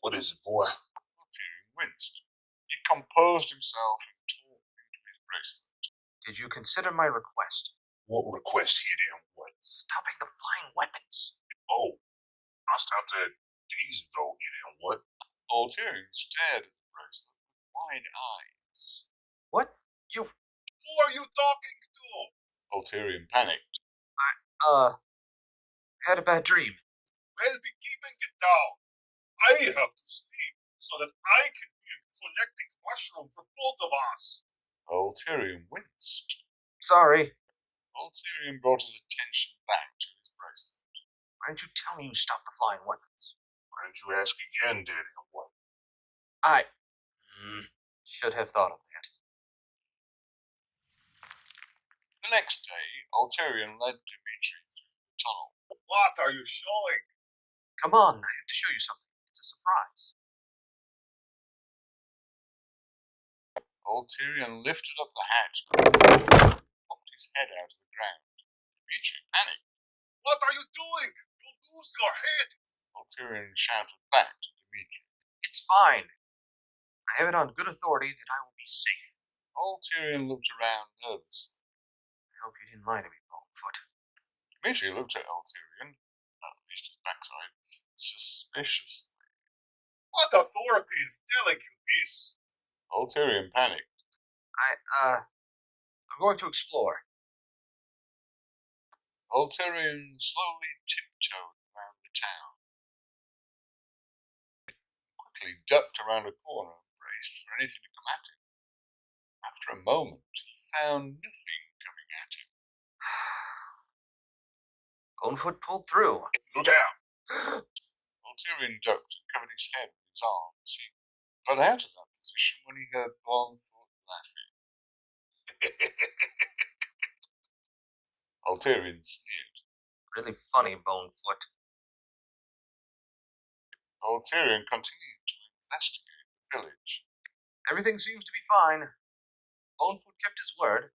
What is it, boy? Ulterion winced. He composed himself and talked into his bracelet. Did you consider my request? What request here, dear? What? Stopping the flying weapons. Oh, I stopped that days ago here, dear. What? Ulterion stared at the bracelet with wide eyes. What? You... Who are you talking to? Ulterion panicked. I had a bad dream. Well, be keeping it down. I have to sleep so that I can be collecting mushroom for both of us. Ulterion winced. Sorry. Ulterion brought his attention back to his bracelet. Why didn't you tell me you stopped the flying weapons? Why didn't you ask again, Daddy, or what? I should have thought of that. The next day, Ulterion led Dimitri through the tunnel. What are you showing? Come on, I have to show you something. It's a surprise. Ulterion lifted up the hatch, popped his head out of the ground. Dimitri panicked. What are you doing? You'll lose your head! Ulterion shouted back to Dimitri. It's fine. I have it on good authority that I will be safe. Ulterion looked around nervously. I hope you didn't lie to me, Bonefoot. Dimitri looked at Ulterion, at least his backside, suspiciously. What authority is telling you this? Ulterion panicked. I'm going to explore. Ulterion slowly tiptoed around the town. Quickly ducked around a corner and braced for anything to come at him. After a moment, he found nothing coming at him. Bonefoot pulled through. Look out! Ulterion ducked and covered his head with his arms. He got out of that position when he heard Bonefoot laughing. Ulterion sneered. Really funny, Bonefoot. Ulterion continued to investigate the village. Everything seems to be fine. Bonefoot kept his word.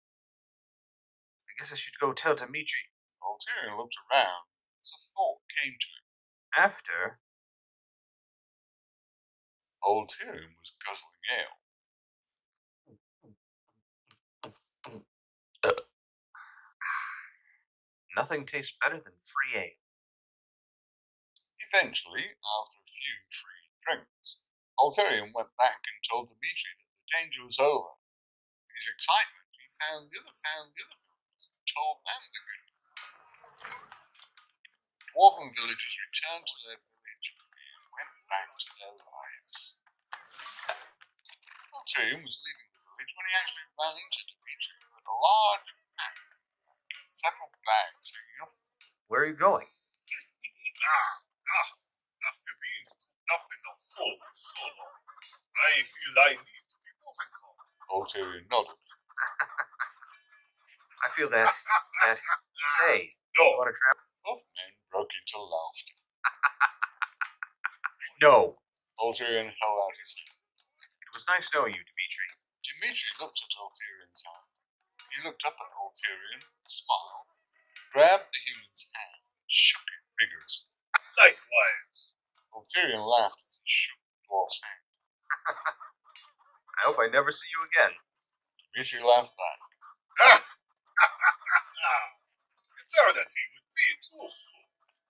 I guess I should go tell Dimitri. Ulterion looked around as a thought came to him. After? Ulterion was guzzling ale. Nothing tastes better than free ale. Eventually, after a few free drinks, Ulterion went back and told Dimitri that the danger was over. In his excitement, he found the other villagers and told them the good news. Dwarven villagers returned to their village and went back to their lives. Ulterion was leaving the village when he actually ran into Dimitri with a large pack and several bags hanging off. Where are you going? After being cooped up in the hole for so long, I feel I need to be moving on. Ulterion nodded. I feel that. Say, no. You want to travel? Both men broke into laughter. No. Ulterion held out his hand. It was nice knowing you, Dimitri. Dimitri looked at Ulterion's hand. He looked up at Ulterion, smiled, grabbed the human's hand, and shook it vigorously. Likewise. Ulterion laughed as he shook the dwarf's hand. I hope I never see you again. Dimitri laughed back. Eternity would be too soon.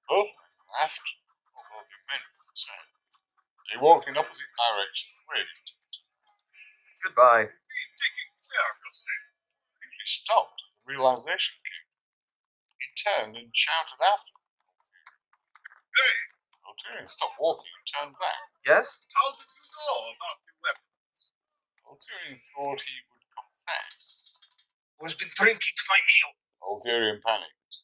Both men laughed, although they meant what they said. They walked in opposite directions, waiting to it. Goodbye. Be taking care of yourself. Dimitri stopped. The realization came. He turned and shouted after him. Hey! Ulterion stopped walking and turned back. Yes? How did you know about the weapons? Ulterion thought he would confess. Who's been drinking my ale? Ulterion panicked.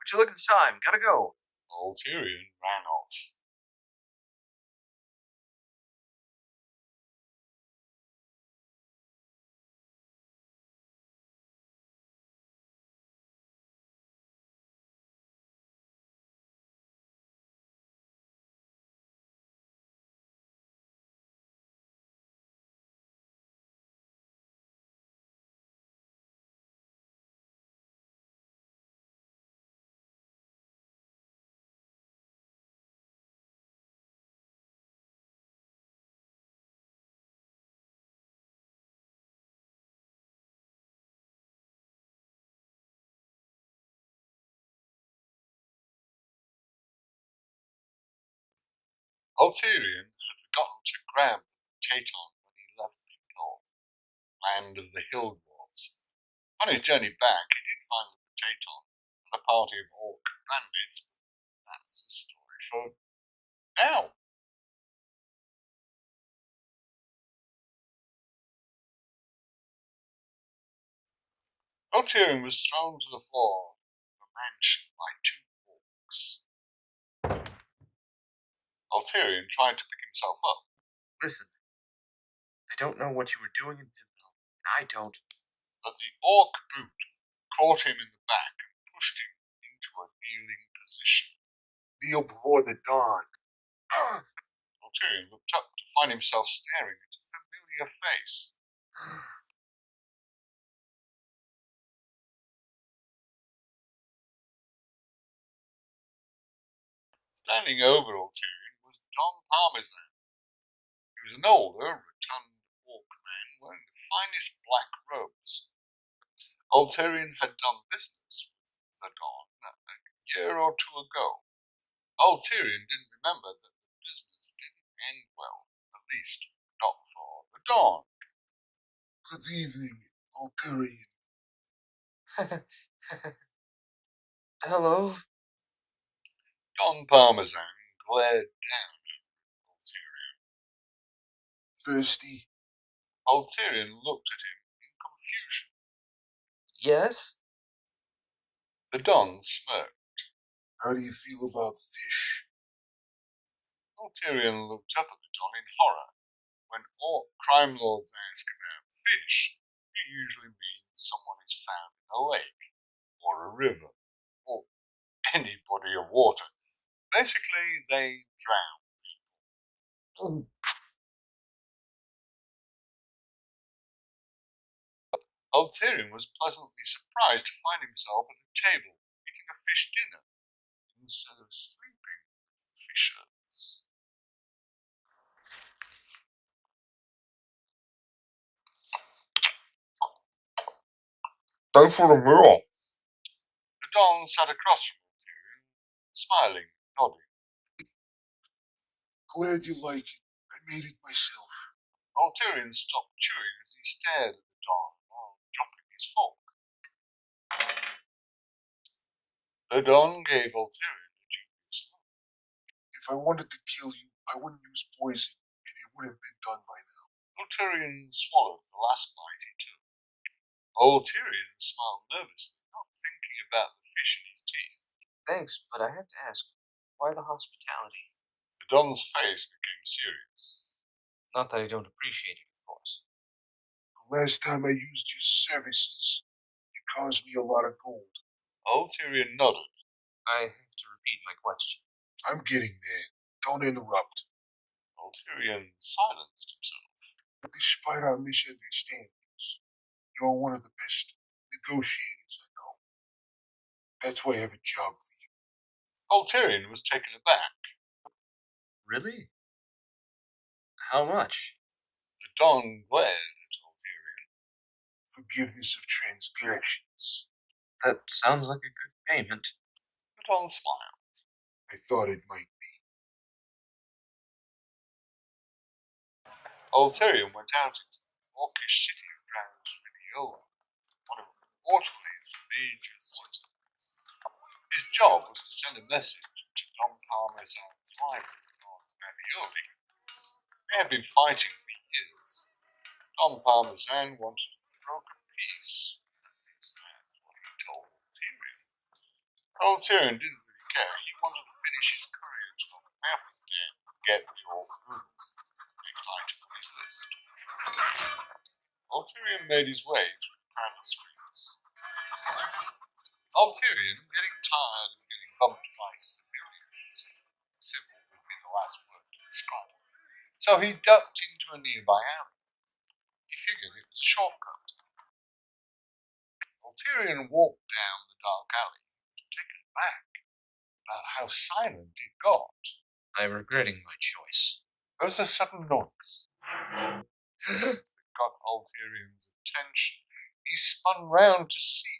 Would you look at the time? Gotta go. Ulterion ran off. Ulterion had forgotten to grab the potato when he left Pintor, land of the hill dwarves. On his journey back, he did find the potato and a party of orc bandits, but that's a story for now. Ulterion was thrown to the floor of the mansion by two orcs. Ulterion tried to pick himself up. Listen, I don't know what you were doing in Pimville, and I don't. But the orc boot caught him in the back and pushed him into a kneeling position. Kneel before the dawn. Ulterion looked up to find himself staring at a familiar face. Standing over Ulterion was Don Parmesan. He was an older, rotund orc man wearing the finest black robes. Ulterion had done business with the Don a year or two ago. Ulterion didn't remember that the business didn't end well, at least not for the Don. Good evening, Ulterion. Hello? Don Parmesan glared down at Ulterion. Thirsty? Ulterion looked at him in confusion. Yes? The Don smirked. How do you feel about fish? Ulterion looked up at the Don in horror. When orc crime lords ask about fish, it usually means someone is found in a lake, or a river, or any body of water. Basically, they drown people. Ulterion was pleasantly surprised to find himself at a table eating a fish dinner instead of sleeping with the fishers. Thanks for the meal. The Don sat across from Ulterion, smiling and nodding. Glad you like it. I made it myself. Ulterion stopped chewing as he stared at the Don while dropping his fork. The Don gave Ulterion a dubious look. If I wanted to kill you, I wouldn't use poison, and it would have been done by now. Ulterion swallowed the last bite he took. Ulterion smiled nervously, not thinking about the fish in his teeth. Thanks, but I have to ask, why the hospitality? The Don's face became serious. Not that I don't appreciate it, of course. The last time I used your services, you caused me a lot of gold. Ulterion nodded. I have to repeat my question. I'm getting there. Don't interrupt. Ulterion silenced himself. Despite our misunderstandings, you're one of the best negotiators I know. That's why I have a job for you. Ulterion was taken aback. Really? How much? The Don glared at Ulterion. Forgiveness of transgressions. That sounds like a good payment. The Don smiled. I thought it might be. Ulterion went out into the orcish city of Randal, one of Waterley's major cities. His job was to send a message to Don Parmesan's rival, Don Ravioli. They had been fighting for years. Don Parmesan wanted a broken peace. At least that's what he told Ulterion. Ulterion didn't really care. He wanted to finish his courier job half his day and get the orc rules. Big item on his list. Ulterion made his way through the crowded streets. Ulterion, getting tired of getting bumped by civilians, civil would be the last word to describe it, so he ducked into a nearby alley. He figured it was a shortcut. Ulterion walked down the dark alley. He was taken aback about how silent it got. I'm regretting my choice. There was a sudden noise. It got Ulterion's attention. He spun round to see.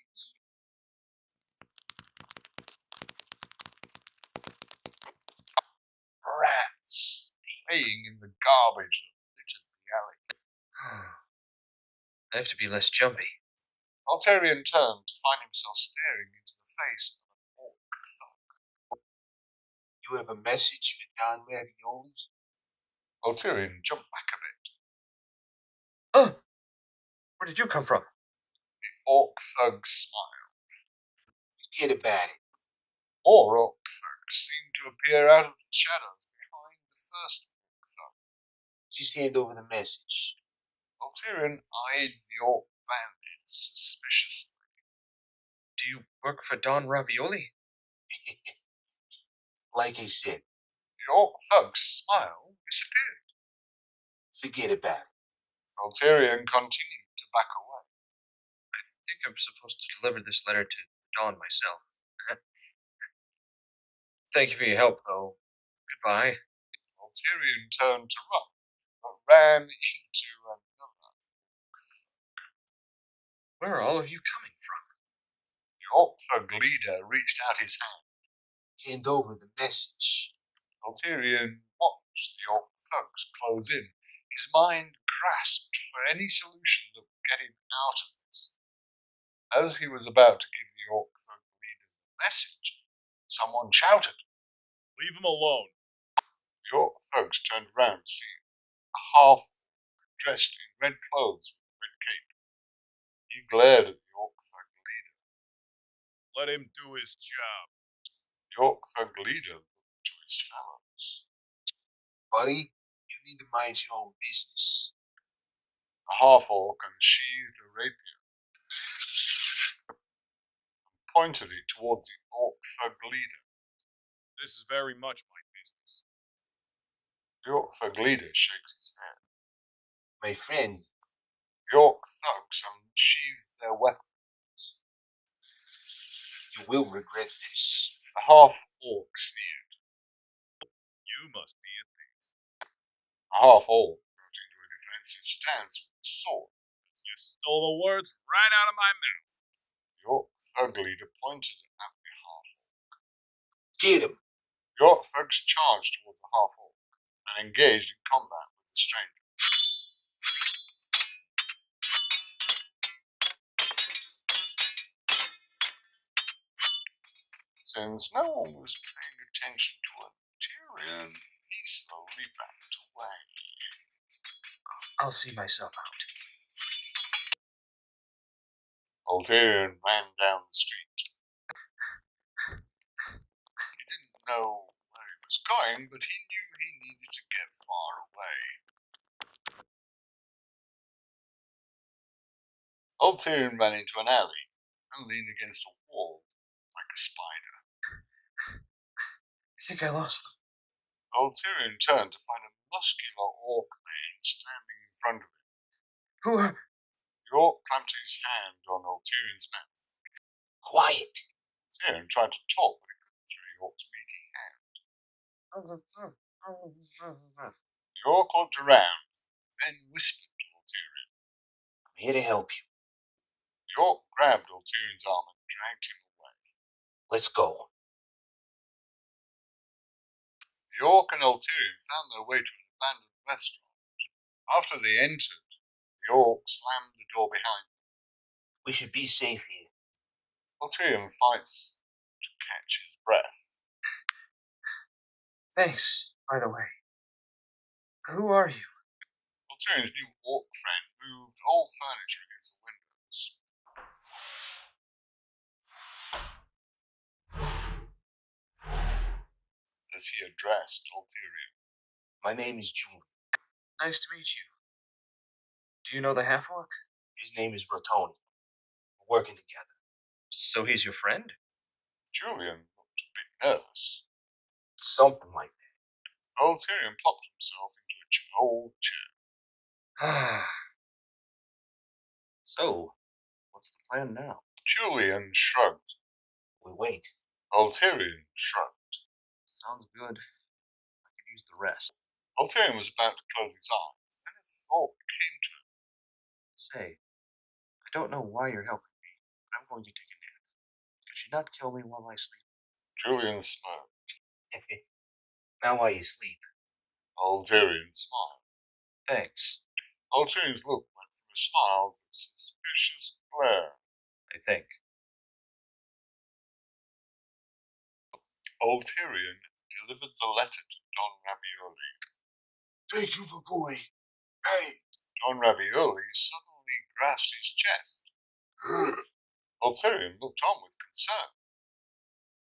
Rats playing in the garbage that littered the alley. I have to be less jumpy. Ulterion turned to find himself staring into the face of an orc thug. You have a message for Don Ravioli? Ulterion jumped back a bit. Oh! Where did you come from? The orc thug smiled. Forget about it. More orc thugs seemed to appear out of the shadows behind the first orc thug. Just hand over the message. Ulterion eyed the orc bandit suspiciously. Do you work for Don Ravioli? Like I said. The orc thug's smile disappeared. Forget about it. Ulterion continued to back away. I think I'm supposed to deliver this letter to Don myself. Thank you for your help, though. Goodbye. Ulterion turned to run, but ran into another. Where are all of you coming from? The orc thug leader reached out his hand. Hand over the message. Ulterion watched the orc thugs close in. His mind grasped for any solution that would get him out of this. As he was about to give the orc thug leader the message, someone shouted. Leave him alone. The orc thugs turned around to see a half dressed in red clothes with a red cape. He glared at the orc thug leader. Let him do his job. The orc thug leader looked to his fellows. Buddy, you need to mind your own business. The half-orc unsheathed a rapier and pointed it towards the orc thug leader. This is very much my business. The orc thug leader shakes his head. My friend. The orc thugs unsheathed their weapons. You will regret this. The half-orc sneered. You must be a thief. The half-orc got into a defensive stance with his sword. You stole the words right out of my mouth. The orc thug leader pointed at the half-orc. Get him! The orc thugs charged towards the half-orc and engaged in combat with the stranger. Since no one was paying attention to Ulterion, he slowly backed away. I'll see myself out. Ulterion ran down the street. He didn't know where he was going, but he knew he needed to get far away. Ulterion ran into an alley and leaned against a wall like a spider. I think I lost them. Ulterion turned to find a muscular orc man standing in front of him. Who are... The orc clamped his hand on Ulterion's mouth. Quiet! Ulterion tried to talk, but he couldn't through the orc's meaty hand. The orc looked around, then whispered to Ulterion. I'm here to help you. The orc grabbed Ulterion's arm and dragged him away. Let's go. The orc and Ulterion found their way to an abandoned restaurant. After they entered, the orc slammed the door behind them. We should be safe here. Ulterion fights to catch his breath. Thanks, by the way. Who are you? Ulterion's new orc friend moved old furniture against the windows. As he addressed Ulterion. My name is Julian. Nice to meet you. Do you know the half-orc? His name is Rotoni. We're working together. So he's your friend? Julian looked a bit nervous. Something like that. Ulterion plopped himself into an old chair. So, what's the plan now? Julian shrugged. We wait. Ulterion shrugged. Sounds good. I could use the rest. Ulterion was about to close his eyes, then a thought came to him. Say, I don't know why you're helping me, but I'm going to take a nap. Could you not kill me while I sleep? Julian smirked. Now while you sleep. Ulterion smiled. Thanks. Ulterion's look went from a smile to a suspicious glare. I think. Ulterion delivered the letter to Don Ravioli. Thank you, my boy. Hey! Don Ravioli suddenly grasped his chest. Ulterion looked on with concern.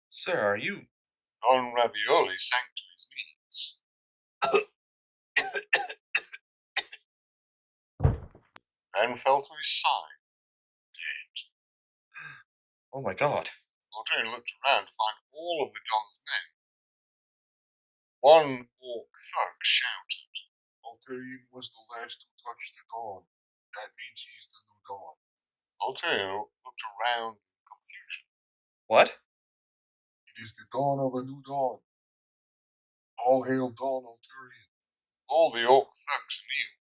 Sir, are you? Don Ravioli sank to his knees. Then fell to his side, dead. Oh my god. Ulterion looked around to find all of the Don's men. One orc thug shouted. Ulterion was the last to touch the Dawn. That means he's the new Dawn. Ulterion looked around in confusion. What? He is the dawn of a new dawn. All hail Dawn Ulterion. All the orc thugs kneel.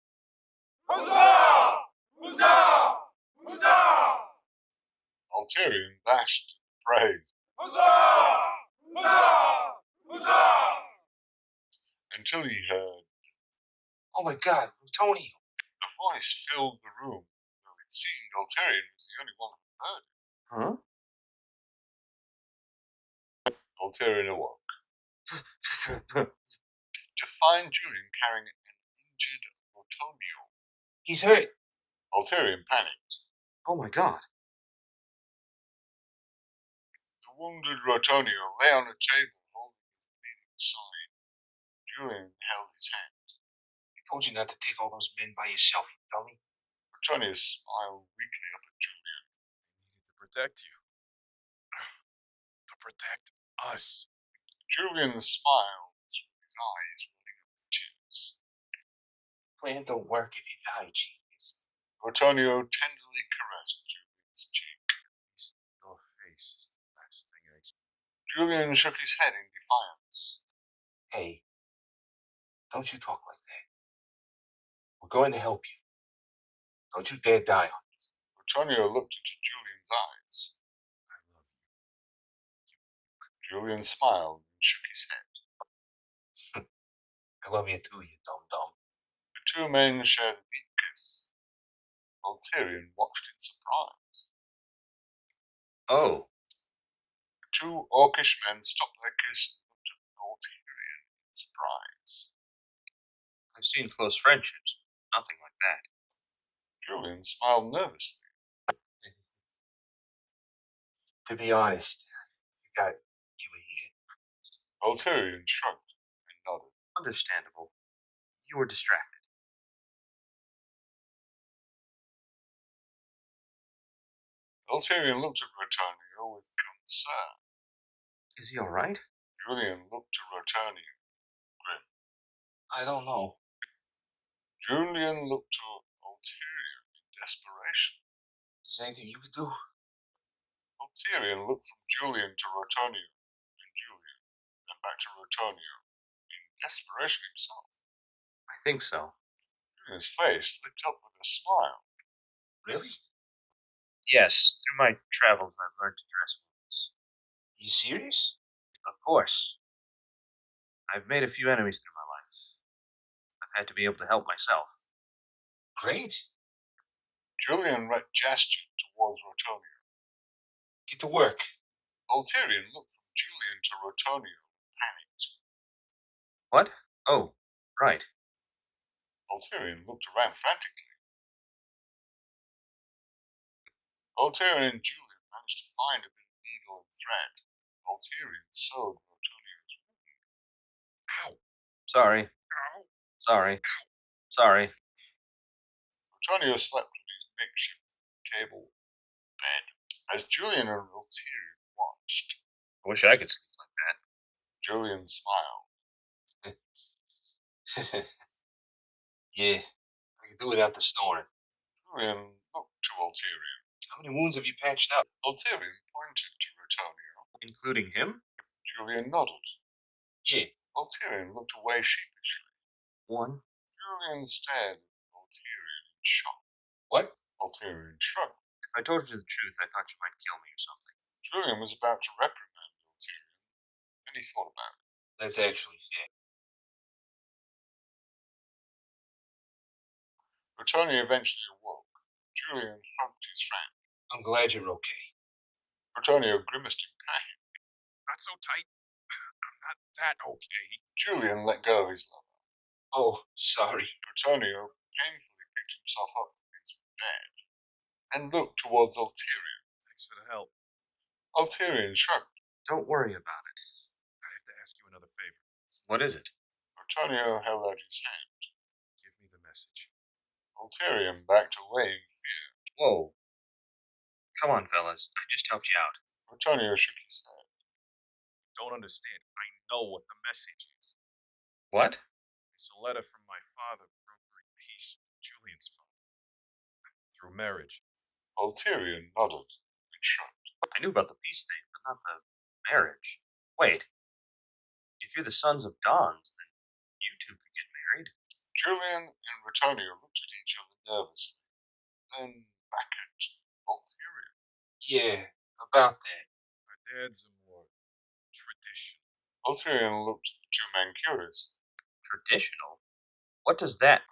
Huzzah! Huzzah! Huzzah! Ulterion lashed praise. Huzzah! Huzzah! Huzzah! Until he heard, Oh my god, Tony! The voice filled the room, though it seemed Ulterion was the only one who heard it. Huh? Ulterion awoke. To find Julian carrying an injured Rotonio. He's hurt. Ulterion panicked. Oh my god. The wounded Rotonio lay on a table holding his bleeding side. Julian held his hand. I told you not to take all those men by yourself, you dummy. Rotonio smiled weakly up at Julian. I needed to protect you. To protect us. Julian smiled, his eyes running up with tears. Plan don't work if you die, genius. Rotonio tenderly caressed Julian's cheek. Your face is the last thing I see. Julian shook his head in defiance. Hey, don't you talk like that. We're going to help you. Don't you dare die on me. Rotonio looked into Julian's eyes. I love you. Julian smiled and shook his head. I love you too, you dum-dum. The two men shared a deep kiss. Ulterion watched in surprise. Oh. The two orcish men stopped their kiss and looked at Ulterion in surprise. I've seen close friendships, but nothing like that. Julian smiled nervously. To be honest, you were here. Ulterion shrugged and nodded. Understandable. You were distracted. Ulterion looked at Rotonio with concern. Is he alright? Julian looked to Rotonio, grim. I don't know. Julian looked to Ulterion in desperation. Is there anything you could do? Ulterion looked from Julian to Rotonio, and Julian, then back to Rotonio, in desperation himself. I think so. Julian's face lit up with a smile. Really? Yes, through my travels I've learned to dress wounds. You serious? Of course. I've made a few enemies through my life. I've had to be able to help myself. Great. Julian gestured towards Rotonio. Get to work. Ulterion looked from Julian to Rotonio, panicked. What? Oh, right. Ulterion looked around frantically. Ulterion and Julian managed to find a bit of needle and thread. Ulterion sewed Rotonio's wound. Ow! Sorry. Ow! Sorry. Ow! Sorry. Rotonio slept on his makeshift table bed as Julian and Ulterion watched. I wish I could sleep like that. Julian smiled. Yeah, I can do without the snoring. Julian looked to Ulterion. How many wounds have you patched up? Ulterion pointed to Rotonio. Including him? Julian nodded. Yeah. Ulterion looked away sheepishly. One. Julian stared at Ulterion in shock. What? Ulterion shrugged. If I told you the truth, I thought you might kill me or something. Julian was about to reprimand Ulterion. Then he thought about it. That's actually fair. Rotonio eventually awoke. Julian hugged his friend. I'm glad you're okay. Rotonio grimaced in pain. Not so tight. I'm not that okay. Julian let go of his lover. Oh, sorry. Rotonio painfully picked himself up from his bed and looked towards Ulterion. Thanks for the help. Ulterion shrugged. Don't worry about it. I have to ask you another favor. What is it? Rotonio held out his hand. Give me the message. Ulterion backed away in fear. Whoa. Come on, fellas. I just helped you out. Rotonio shook his head. Don't understand. I know what the message is. What? It's a letter from my father brokering peace with Julian's father. Through marriage. Ulterion nodded and shrugged. I knew about the peace thing, but not the marriage. Wait, if you're the sons of Dons, then you two could get married. Julian and Rotonio looked at each other nervously, then back at Ulterion. Yeah, about that. My dad's a more traditional. Ulterion looked at the two men curiously. Traditional? What does that...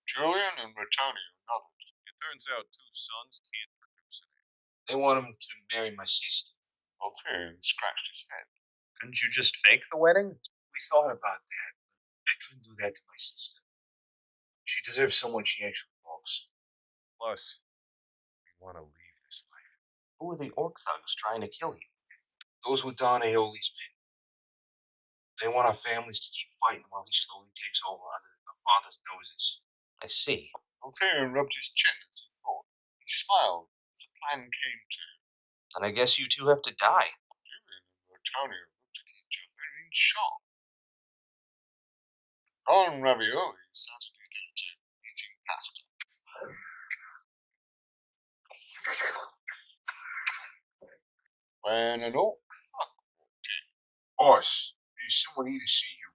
Julian and Rotonio nodded. It turns out two sons can't produce an heir. They want him to marry my sister. Ulterion scratched his head. Couldn't you just fake the wedding? We thought about that, but I couldn't do that to my sister. She deserves someone she actually loves. Plus, we want to leave this life. Who are the orc thugs trying to kill you? Those were Don Aoli's men. They want our families to keep fighting while he slowly takes over under our father's noses. I see. Ulterion rubbed his chin as he thought. He smiled as the plan came to him. And I guess you two have to die. Julian and Rotonio looked at each other in shock. Don Ravioli sat at his dinner table eating pasta. When an orc thug walked in. Boss, there's someone here to see you.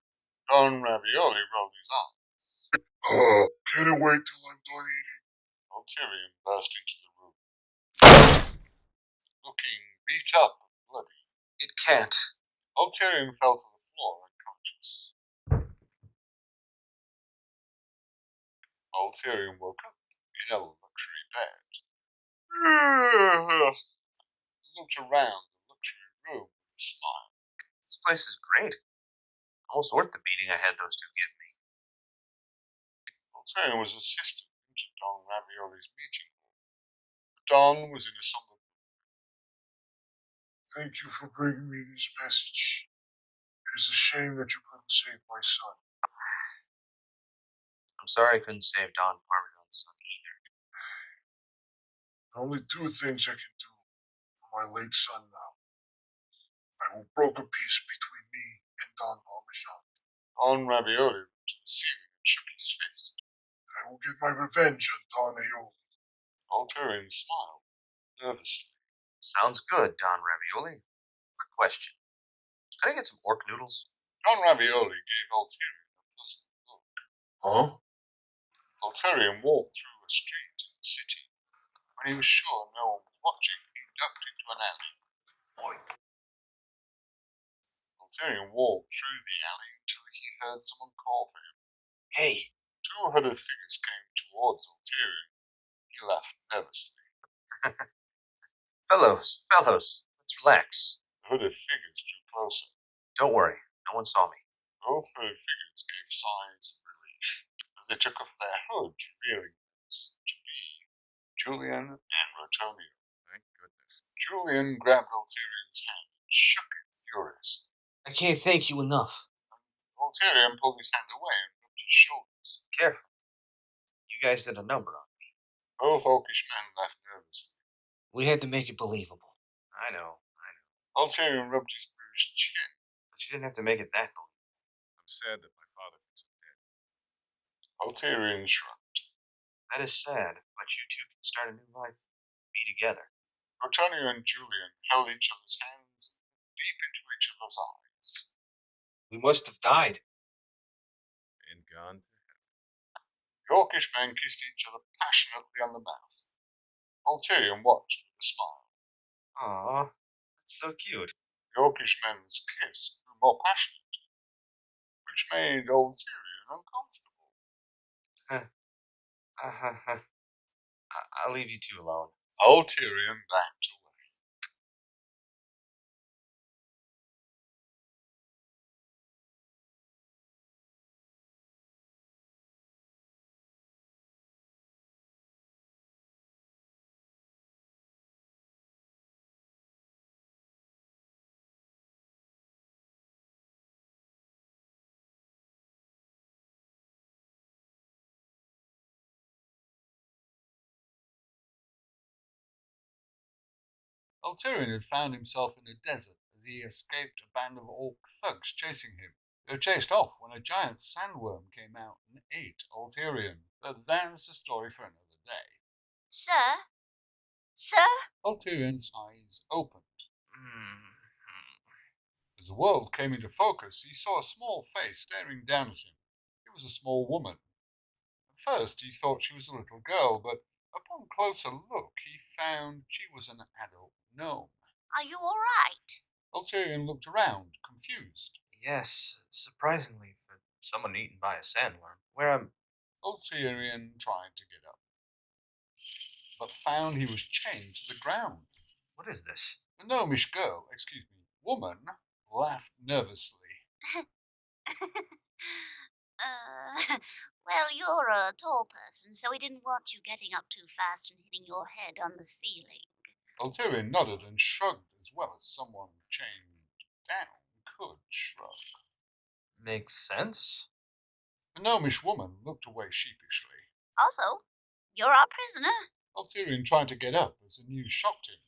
Don Ravioli rolled his eyes. Can I wait till I'm done eating? Ulterion burst into the room, looking beat up and bloody. It can't. Ulterion fell to the floor unconscious. Ulterion woke up in a luxury bed. Looked around the luxury room with a smile. This place is great. Almost worth the beating I had those two give me. Ulterion was assisted into Don Ravioli's meeting room. Don was in a somber mood. Thank you for bringing me this message. It is a shame that you couldn't save my son. I'm sorry I couldn't save Don Parmesan's son either. There are only two things I can do for my late son now. I will broker peace between me and Don Parmesan. Don Ravioli looked to the ceiling and shook his fist. I will get my revenge on Don Aoli. Ulterion smiled nervously. Sounds good, Don Ravioli. Quick question. Can I get some orc noodles? Don Ravioli gave Ulterion a puzzled look. Huh? Ulterion walked through a street in the city. When he was sure no one was watching, he ducked into an alley. Ulterion walked through the alley until he heard someone call for him. Hey! Two hooded figures came towards Ulterion. He laughed nervously. Fellows, let's relax. The hooded figures drew closer. Don't worry, no one saw me. Both hooded figures gave signs of relief as they took off their hoods, revealing them to be Julian and Rotonio. Thank goodness. Julian grabbed Ulterion's hand and shook it furiously. I can't thank you enough. Ulterion pulled his hand away and rubbed his shoulders. Careful. You guys did a number on me. Both orcish men laughed nervously. We had to make it believable. I know. Ulterion rubbed his bruised chin. But you didn't have to make it that believable. I'm sad that my father isn't dead. Ulterion shrugged. That is sad, but you two can start a new life and be together. Rotonio and Julian held each other's hands and looked deep into each other's eyes. We must have died. And gone to heaven. The orcish men kissed each other passionately on the mouth. Ulterion watched with a smile. Aww, that's so cute. The orcish men's kiss grew more passionate, which made Ulterion uncomfortable. I'll leave you two alone. Ulterion backed away. Ulterion had found himself in a desert as he escaped a band of orc thugs chasing him. They were chased off when a giant sandworm came out and ate Ulterion. But that's a story for another day. Sir? Sir? Ulterion's eyes opened. As the world came into focus, he saw a small face staring down at him. It was a small woman. At first he thought she was a little girl, but upon closer look he found she was an adult gnome. Are you all right? Ulterion looked around, confused. Yes, surprisingly, for someone eaten by a sandworm. Where am... Ulterion tried to get up, but found he was chained to the ground. What is this? The gnomish girl, woman, laughed nervously. Well, you're a tall person, so we didn't want you getting up too fast and hitting your head on the ceiling. Ulterion nodded and shrugged as well as someone chained down could shrug. Makes sense. The gnomish woman looked away sheepishly. Also, you're our prisoner. Ulterion tried to get up as the news shocked him.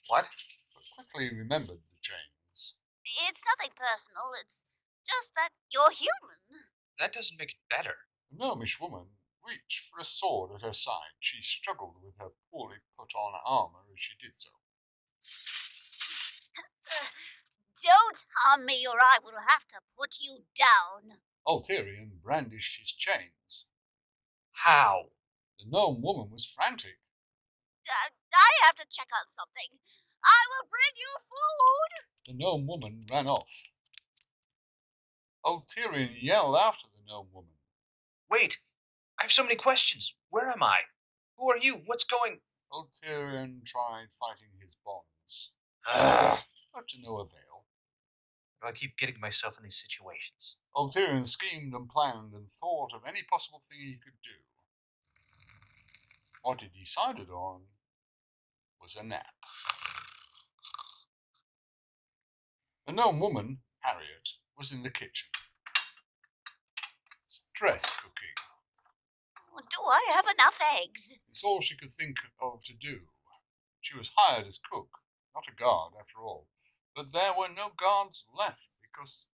What? But quickly remembered the chains. It's nothing personal, it's just that you're human. That doesn't make it better. The gnomish woman reached for a sword at her side. She struggled with her poorly put-on armor as she did so. Don't harm me or I will have to put you down. Ulterion brandished his chains. How? The gnome woman was frantic. I have to check on something. I will bring you food. The gnome woman ran off. Ulterion yelled after the gnome woman. Wait! I have so many questions. Where am I? Who are you? What's going... Ulterion tried fighting his bonds. But to no avail. I keep getting myself in these situations. Ulterion schemed and planned and thought of any possible thing he could do. What he decided on was a nap. The gnome woman, Harriet, was in the kitchen. Stress cooking. Do I have enough eggs? It's all she could think of to do. She was hired as cook, not a guard after all. But there were no guards left because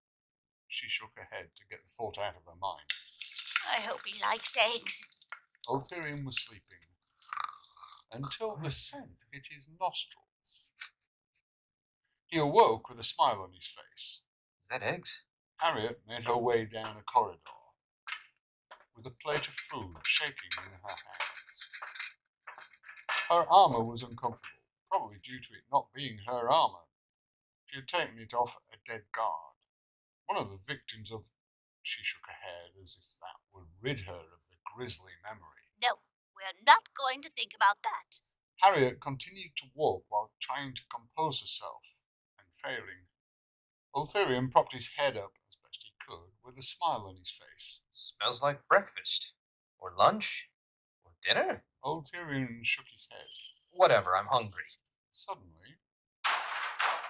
she shook her head to get the thought out of her mind. I hope he likes eggs. Ulterion was sleeping until the scent hit his nostrils. He awoke with a smile on his face. Is that eggs? Harriet made her way down a corridor with a plate of food shaking in her hands. Her armor was uncomfortable, probably due to it not being her armor. She had taken it off a dead guard. One of the victims of... She shook her head as if that would rid her of the grisly memory. No, we're not going to think about that. Harriet continued to walk while trying to compose herself, and failing. Ulterion propped his head up as best he could, with a smile on his face. Smells like breakfast. Or lunch. Or dinner. Ulterion shook his head. Whatever, I'm hungry. Suddenly,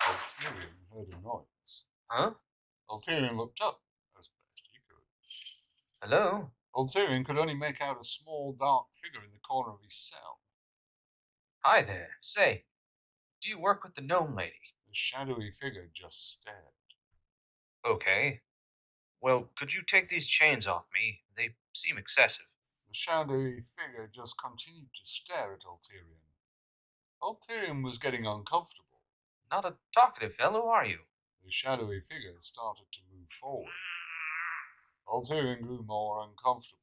Ulterion heard a noise. Huh? Ulterion looked up as best he could. Hello? Ulterion could only make out a small, dark figure in the corner of his cell. Hi there. Say, do you work with the gnome lady? The shadowy figure just stared. Okay. Well, could you take these chains off me? They seem excessive. The shadowy figure just continued to stare at Ulterion. Ulterion was getting uncomfortable. Not a talkative fellow, are you? The shadowy figure started to move forward. Ulterion grew more uncomfortable.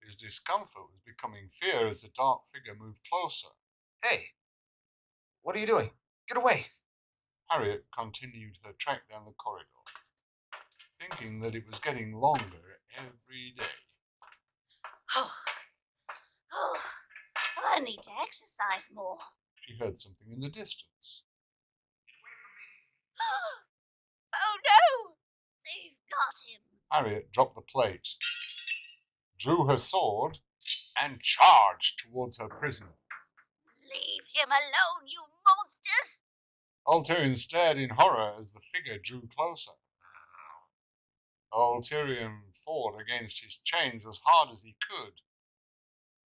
His discomfort was becoming fear as the dark figure moved closer. Hey! What are you doing? Get away! Harriet continued her trek down the corridor, thinking that it was getting longer every day. I need to exercise more. She heard something in the distance. Oh no! They've got him. Harriet dropped the plate, drew her sword, and charged towards her prisoner. Leave him alone, you monsters! Ulterion stared in horror as the figure drew closer. Ulterion fought against his chains as hard as he could,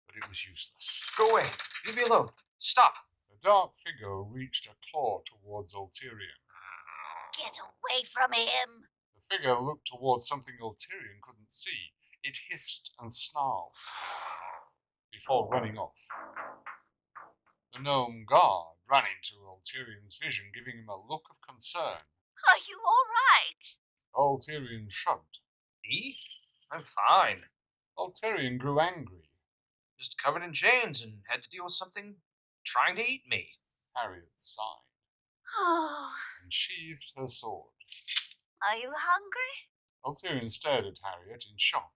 but it was useless. Go away! Leave me alone! Stop! The dark figure reached a claw towards Ulterion. Get away from him! The figure looked towards something Ulterion couldn't see. It hissed and snarled before running off. The gnome guard ran into Ulterion's vision, giving him a look of concern. Are you all right? Ulterion shrugged. Me? I'm fine. Ulterion grew angry. Just covered in chains and had to deal with something trying to eat me. Harriet sighed Oh, and sheathed her sword. are you hungry? Ulterion stared at Harriet in shock.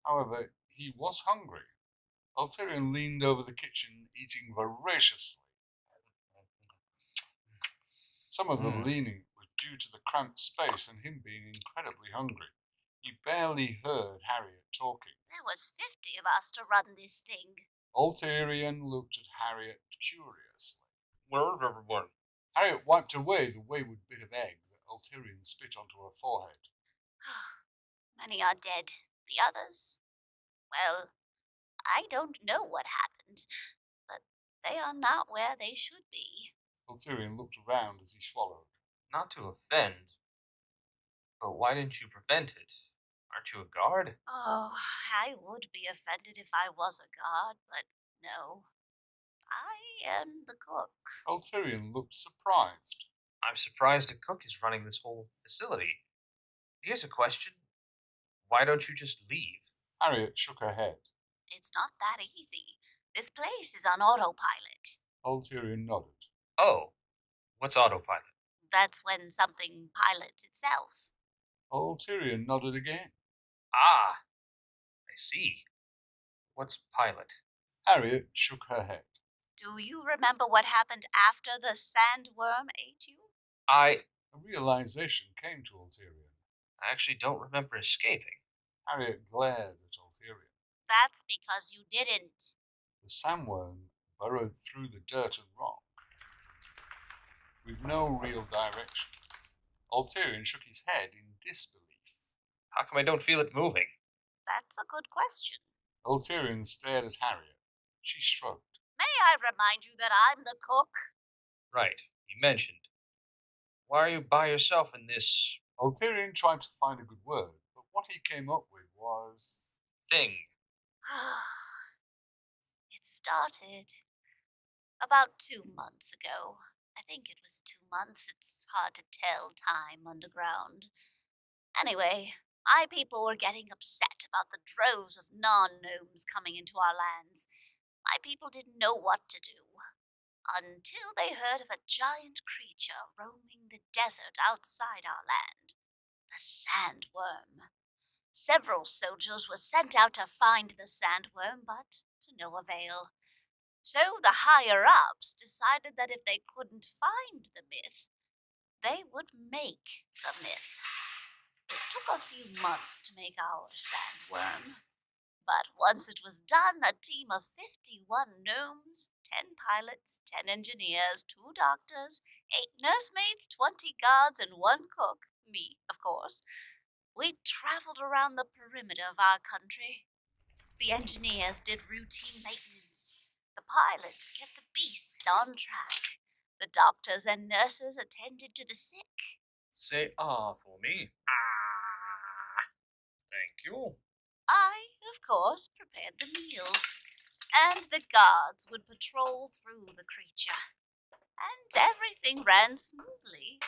However, he was hungry. Ulterion leaned over the kitchen, eating voraciously. Some of the leaning was due to the cramped space and him being incredibly hungry. He barely heard Harriet talking. There was 50 of us to run this thing. Ulterion looked at Harriet curiously. Where's everyone? Harriet wiped away the wayward bit of egg that Ulterion spit onto her forehead. Many are dead. The others? Well, I don't know what happened, but they are not where they should be. Ulterion looked around as he swallowed. Not to offend, but why didn't you prevent it? Aren't you a guard? Oh, I would be offended if I was a guard, but no. I am the cook. Ulterion looked surprised. I'm surprised a cook is running this whole facility. Here's a question. Why don't you just leave? Harriet shook her head. It's not that easy. This place is on autopilot. Ulterion nodded. Oh, what's autopilot? That's when something pilots itself. Ulterion nodded again. Ah, I see. What's pilot? Harriet shook her head. Do you remember what happened after the sandworm ate you? A realization came to Ulterion. I actually don't remember escaping. Harriet glared at Ulterion. That's because you didn't. The sandworm burrowed through the dirt and rock, with no real direction. Ulterion shook his head in disbelief. How come I don't feel it moving? That's a good question. Ulterion stared at Harriet. She shrugged. May I remind you that I'm the cook? Right, you mentioned. Why are you by yourself in this... Ulterion tried to find a good word, but what he came up with was... thing. It started about 2 months ago. I think it was 2 months. It's hard to tell time underground. Anyway, my people were getting upset about the droves of non-gnomes coming into our lands. My people didn't know what to do, until they heard of a giant creature roaming the desert outside our land, the sandworm. Several soldiers were sent out to find the sandworm, but to no avail. So the higher-ups decided that if they couldn't find the myth, they would make the myth. It took a few months to make our sandworm. But once it was done, a team of 51 gnomes, 10 pilots, 10 engineers, 2 doctors, 8 nursemaids, 20 guards, and 1 cook, me, of course, we traveled around the perimeter of our country. The engineers did routine maintenance. The pilots kept the beast on track. The doctors and nurses attended to the sick. Say ah for me. Ah. Thank you. I, of course, prepared the meals, and the guards would patrol through the creature. And everything ran smoothly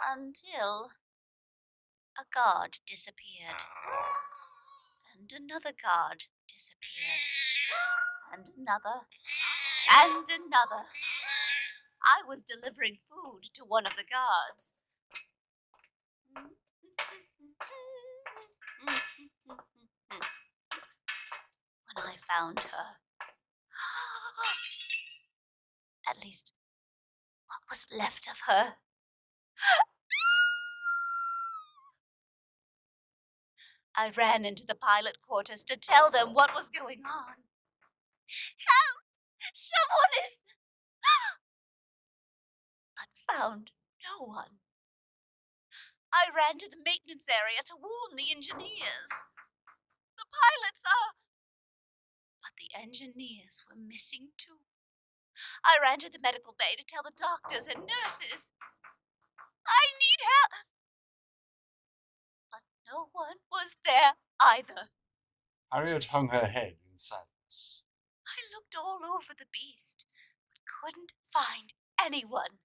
until a guard disappeared. And another guard disappeared. And another. And another. I was delivering food to one of the guards. When I found her, at least what was left of her, I ran into the pilot quarters to tell them what was going on. Help! Someone is... but found no one. I ran to the maintenance area to warn the engineers. The pilots are... but the engineers were missing too. I ran to the medical bay to tell the doctors and nurses. I need help! But no one was there either. Harriet hung her head in sadness. I looked all over the beast, but couldn't find anyone.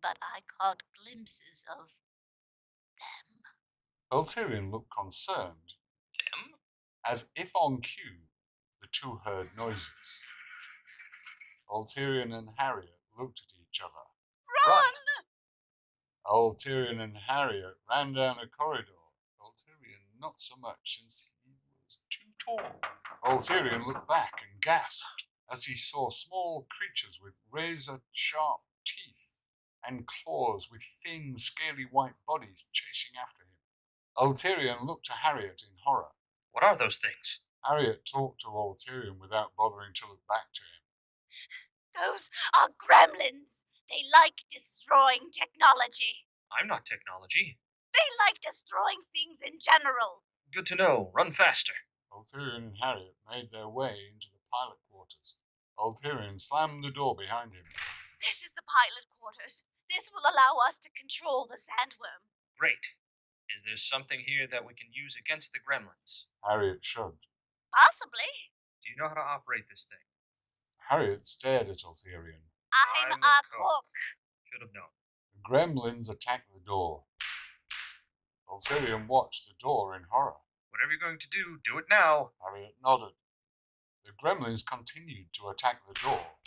but I caught glimpses of them. Ulterion looked concerned. Them? As if on cue, the two heard noises. Ulterion and Harriet looked at each other. Run! Ulterion and Harriet ran down a corridor. Ulterion not so much, since he was too tall. Ulterion looked back and gasped as he saw small creatures with razor-sharp teeth and claws with thin, scaly white bodies chasing after him. Ulterion looked to Harriet in horror. What are those things? Harriet talked to Ulterion without bothering to look back to him. Those are gremlins. They like destroying technology. I'm not technology. They like destroying things in general. Good to know. Run faster. Ulterion and Harriet made their way into the pilot quarters. Ulterion slammed the door behind him. This is the pilot quarters. This will allow us to control the sandworm. Great. Is there something here that we can use against the gremlins? Harriet shrugged. Possibly. Do you know how to operate this thing? Harriet stared at Ulterion. I'm a cook. Should have known. The gremlins attacked the door. Ulterion watched the door in horror. Whatever you're going to do it now. Harriet nodded. The gremlins continued to attack the door,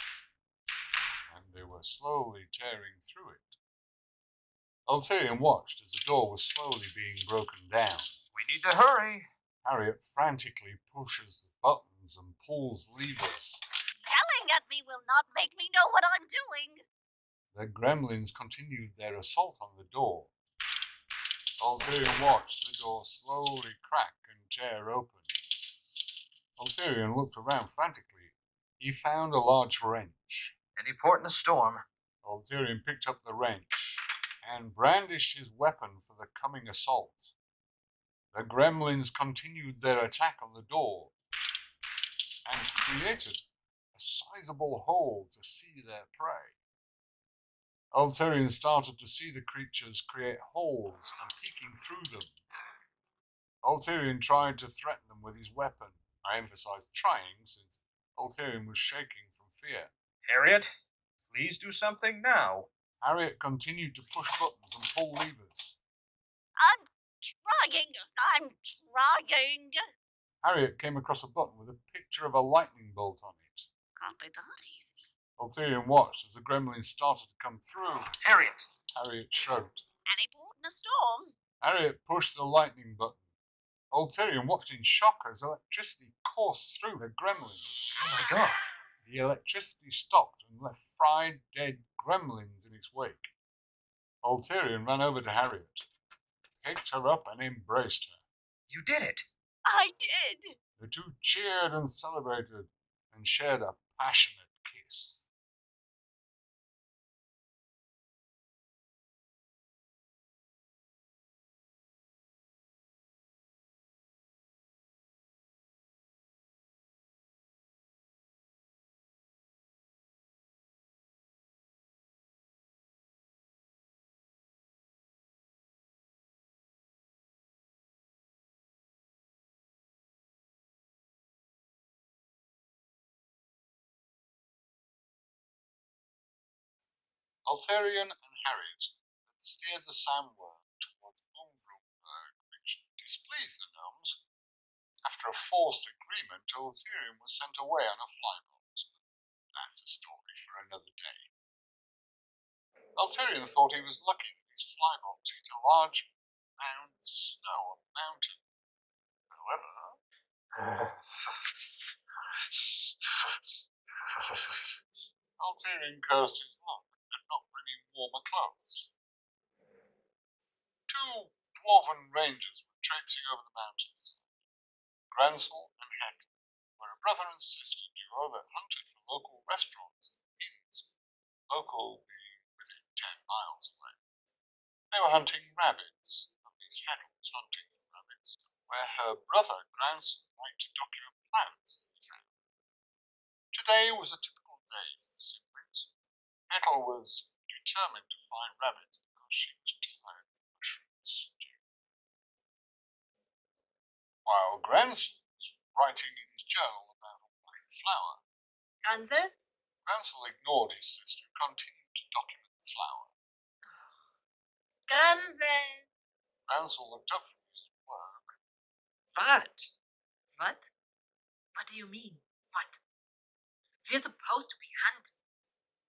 and they were slowly tearing through it. Ulterion watched as the door was slowly being broken down. We need to hurry. Harriet frantically pushes the buttons and pulls levers. Yelling at me will not make me know what I'm doing. The gremlins continued their assault on the door. Ulterion watched the door slowly crack and tear open. Ulterion looked around frantically. He found a large wrench. Any port in a storm. Ulterion picked up the wrench and brandished his weapon for the coming assault. The gremlins continued their attack on the door and created a sizable hole to see their prey. Ulterion started to see the creatures create holes and peeking through them. Ulterion tried to threaten them with his weapon. I emphasize trying, since Ulterion was shaking from fear. Harriet, please do something now. Harriet continued to push buttons and pull levers. I'm trying. Harriet came across a button with a picture of a lightning bolt on it. Can't be that easy. Ulterion watched as the gremlins started to come through. Harriet! Harriet shrugged. Any port in a storm. Harriet pushed the lightning button. Ulterion watched in shock as electricity coursed through the gremlins. Oh my god! The electricity stopped and left fried, dead gremlins in its wake. Ulterion ran over to Harriet, picked her up and embraced her. You did it! I did! The two cheered and celebrated and shared a passionate kiss. Ulterion and Harriet had steered the sandworm towards Evans-Polancih, which displeased the gnomes. After a forced agreement, Ulterion was sent away on a flybox, but that's a story for another day. Ulterion thought he was lucky that his flybox hit a large mound of snow on the mountain. However, Ulterion cursed his luck at not bringing warmer clothes. Two dwarven rangers were traipsing over the mountainside. Gransel and Heckle were a brother and sister duo that hunted for local restaurants and inns, local being within 10 miles away. They were hunting rabbits, at least Heckle was hunting for rabbits, where her brother Gransel liked to document plants that he found. Today was a typical day for the siblings. Heckle was determined to find rabbits because she was tired of mushroom stew. While Gransel was writing in his journal about a white flower, Gransel ignored his sister and continued to document the flower. Ganze. Randal looked up from his work. What? What? What do you mean? What? We're supposed to be hunting.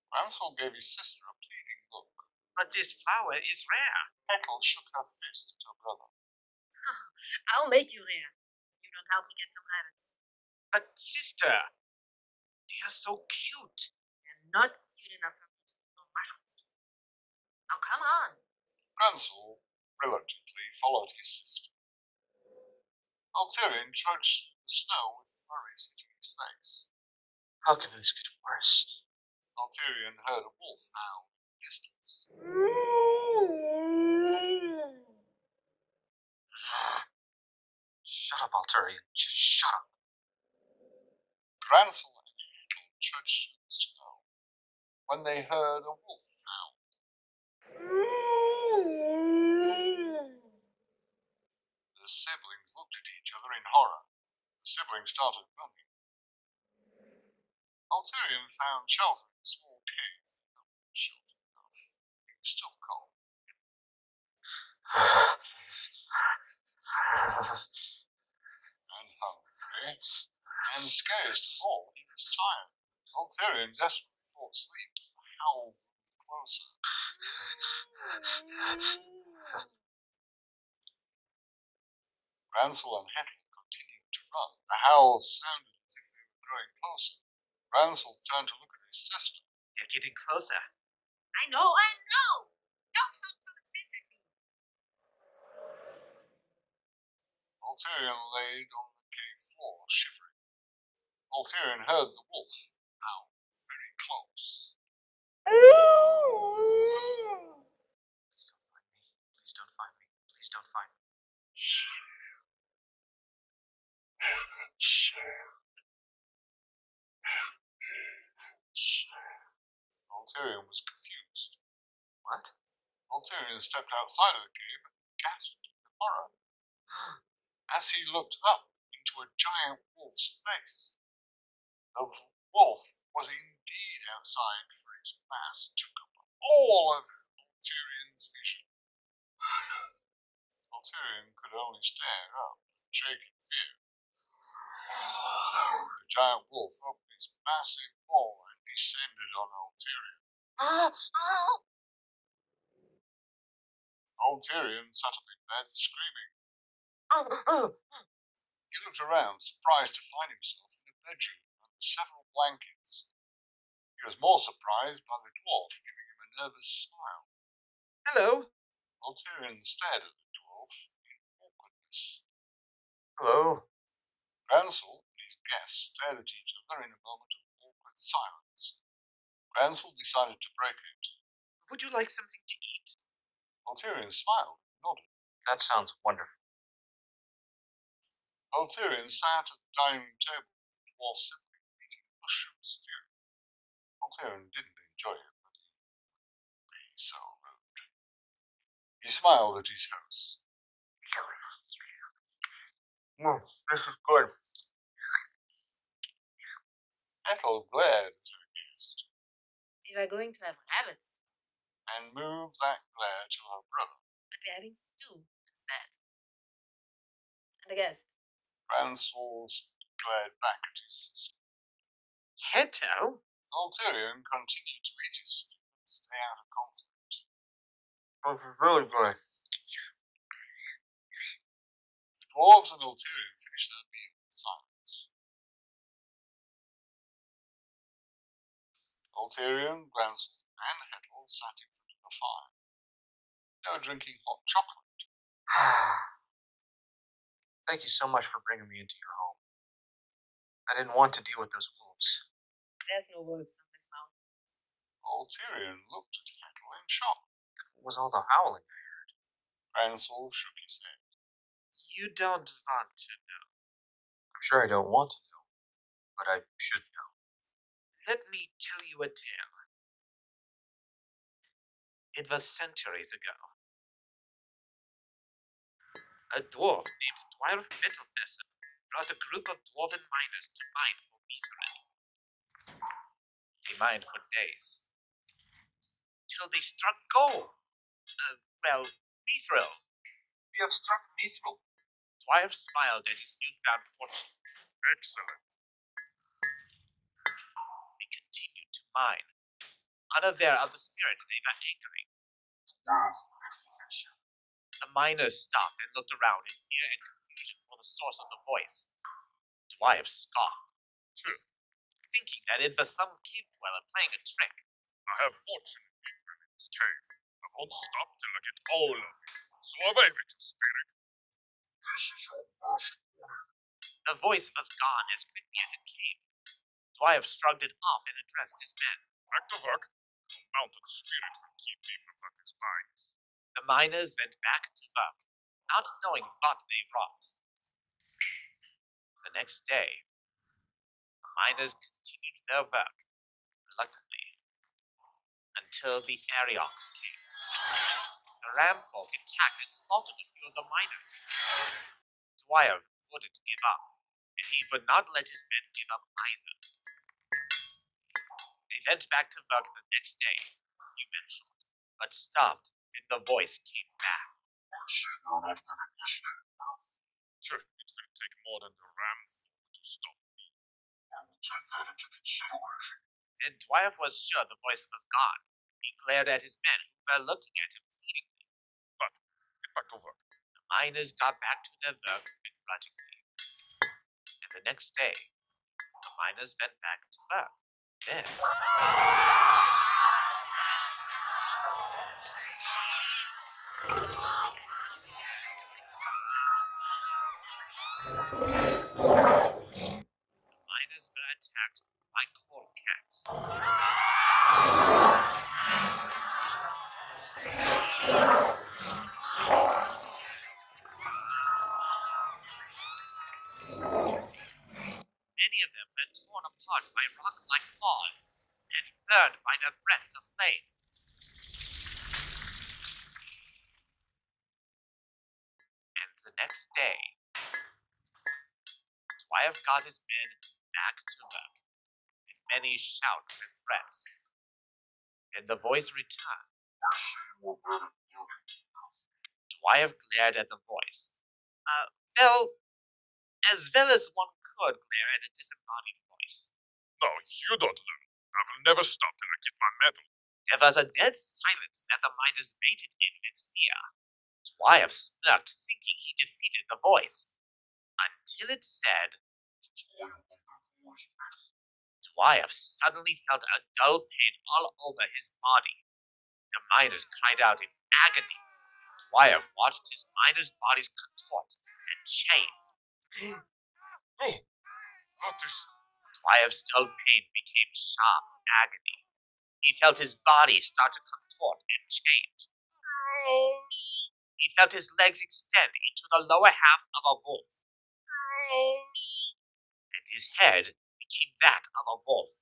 Randal gave his sister a pleading look. But this flower is rare. Ethel shook her fist at her brother. I'll make you rare. You don't help me get some rabbits. But sister, they are so cute. They're not cute enough for me to eat mushrooms. Oh, come on. Randal reluctantly followed his sister. Ulterion trudged through the snow with furries hitting his face. How can this get worse? Ulterion heard a wolf howl in the distance. Shut up, Ulterion. Just shut up. Randal and Ethel trudged through the snow when they heard a wolf howl. The siblings looked at each other in horror. The siblings started running. Ulterion found shelter in a small cave. Shelter enough. It was still cold. And hungry. And scariest of all, he was tired. Ulterion desperately fought sleep as the howl grew closer. Randal and Hettle continued to run. The howls sounded as if they were growing closer. Randal turned to look at his sister. They're getting closer. I know. Don't try to come and sit at me. Ulterion laid on the cave floor, shivering. Ulterion heard the wolf howl very close. Please don't find me. Please don't find me. Ulterion was confused. What? Ulterion stepped outside of the cave and gasped in horror. As he looked up into a giant wolf's face, the wolf was indeed outside, for his mass took up all of Ulterion's vision. Ulterion could only stare up and shake in fear. The giant wolf opened his massive maw and descended on Ulterion. Ulterion sat up in bed, screaming. He looked around, surprised to find himself in a bedroom under several blankets. He was more surprised by the dwarf giving him a nervous smile. Hello. Ulterion stared at the dwarf in awkwardness. Hello. Randal and his guest stared at each other in a moment of awkward silence. Randal decided to break it. Would you like something to eat? Ulterion smiled and nodded. That sounds wonderful. Ulterion sat at the dining room table with the dwarf sibling eating mushroom stew. Ulterion didn't enjoy it, but he wouldn't be so rude. He smiled at his host. This is good. Ethel glared at her guest We were going to have rabbits, and moved that glare to her brother. but we're having stew instead. And a guest. Randal glared back at his sister. Hettle? Ulterion continued to eat his stew and stay out of conflict. This is really good. The dwarves and Ulterion finished their meal in silence. Ulterion, Randal, and Hettle sat in front of the fire. They were drinking hot chocolate. Thank you so much for bringing me into your home. I didn't want to deal with those wolves. There's no wolves in this mountain. Ulterion looked at Hettle in shock. What was all the howling I heard? Randal shook his head. You don't want to know. I'm sure I don't want to know, but I should know. Let me tell you a tale. It was centuries ago. A dwarf named Dwarf Metalfesser brought a group of dwarven miners to mine for Mithril. They mined for days. Till they struck gold. well, mithril. We have struck mithril. Dwyer smiled at his newfound fortune. Excellent. They continued to mine, unaware of the spirit they were anchoring. The miners stopped and looked around in fear and confusion for the source of the voice. Dwyer scoffed, thinking that it was some cave dweller playing a trick. I have fortune in this cave. I won't stop till I get all of it. So away with you, spirit. This is your first warning. The voice was gone as quickly as it came. Dwyer shrugged it off and addressed his men. Back to work. The mountain spirit will keep me from what is mine. The miners went back to work, not knowing what they wrought. The next day, the miners continued their work, reluctantly, until the Ariox came. The ramfolk attacked and slaughtered a few of the miners. Dwyer wouldn't give up, and he would not let his men give up either. They went back to work the next day, a few men short, but stopped when the voice came back. Sure, it will take more than the ramfolk to stop me. I will take that into consideration. Then Dwyer was sure the voice was gone. He glared at his men, who were looking at him pleadingly. But get back to work. The miners got back to their work begrudgingly. And the next day, the miners went back to work. Then... miners were attacked by coal cats. Many of them were torn apart by rock-like claws and burned by their breaths of flame. And the next day, Dwyer got his men back to work, with many shouts and threats. Then the voice returned. Dwyer glared at the voice. As well as one could glare at a disembodied voice. No, you don't learn. I will never stop till I get my medal. There was a dead silence that the miners waited in with fear. Dwyer smirked, thinking he defeated the voice, until it said... Dwyer suddenly felt a dull pain all over his body. The miners cried out in agony. Dwyer watched his miners' bodies contort and change. Oh, what is... Dwyer's dull pain became sharp agony. He felt his body start to contort and change. He felt his legs extend into the lower half of a wolf. And his head became that of a wolf.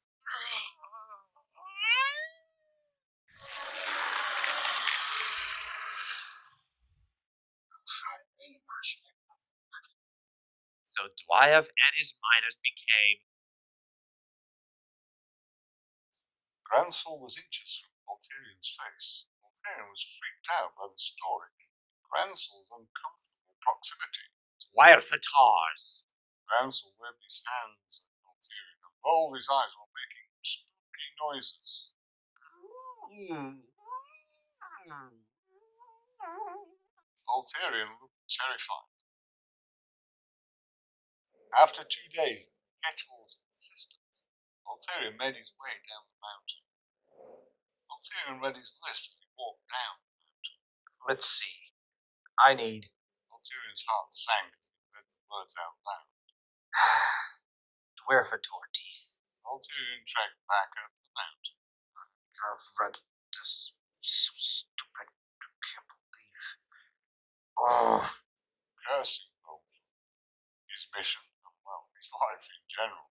So Dwyer and his miners became... Gransel was inches from Ulterion's face. Ulterion was freaked out by the story. Gransel's uncomfortable proximity. Dwyer fatars. Gransel waved his hands at Ulterion and rolled his eyes while making spooky noises. Ulterion looked terrified. After 2 days of Kettle's insistence, Ulterion made his way down the mountain. Ulterion read his list as he walked down the mountain. Let's see. I need... Ulterion's heart sank as he read the words out loud. Dwyer fatar teeth. Ulterion tracked back up the mountain. I've read this so stupid. I can't believe. Oh. Cursing both his mission and, well, his life in general.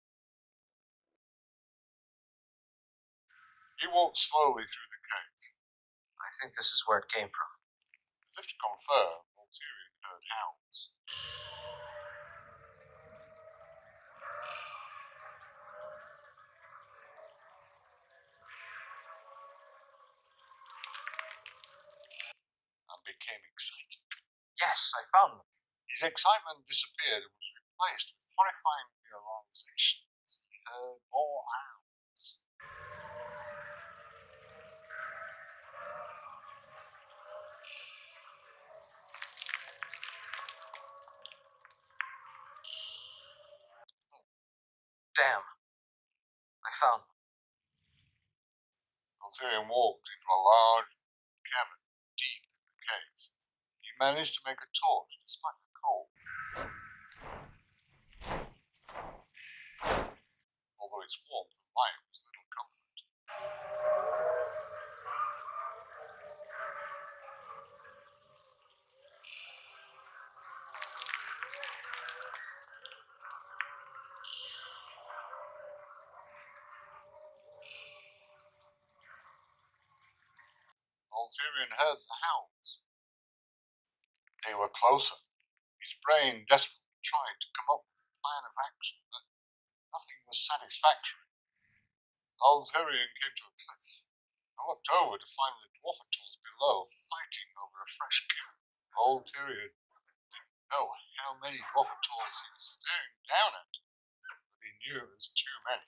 He walked slowly through the cave. I think this is where it came from. As if to confirm, Ulterion heard howls. And became excited. Yes, I found them. His excitement disappeared and was replaced with horrifying realization as he heard more howls. Damn. I found them. Ulterion walked into a large cavern deep in the cave. He managed to make a torch despite the cold. Although its warmth and light was little comfort. Ulterion heard the howls. They were closer. His brain desperately tried to come up with a plan of action, but nothing was satisfactory. Ulterion came to a cliff and looked over to find the dwarfatols below fighting over a fresh camp. Ulterion didn't know how many dwarfatols he was staring down at, but he knew it was too many.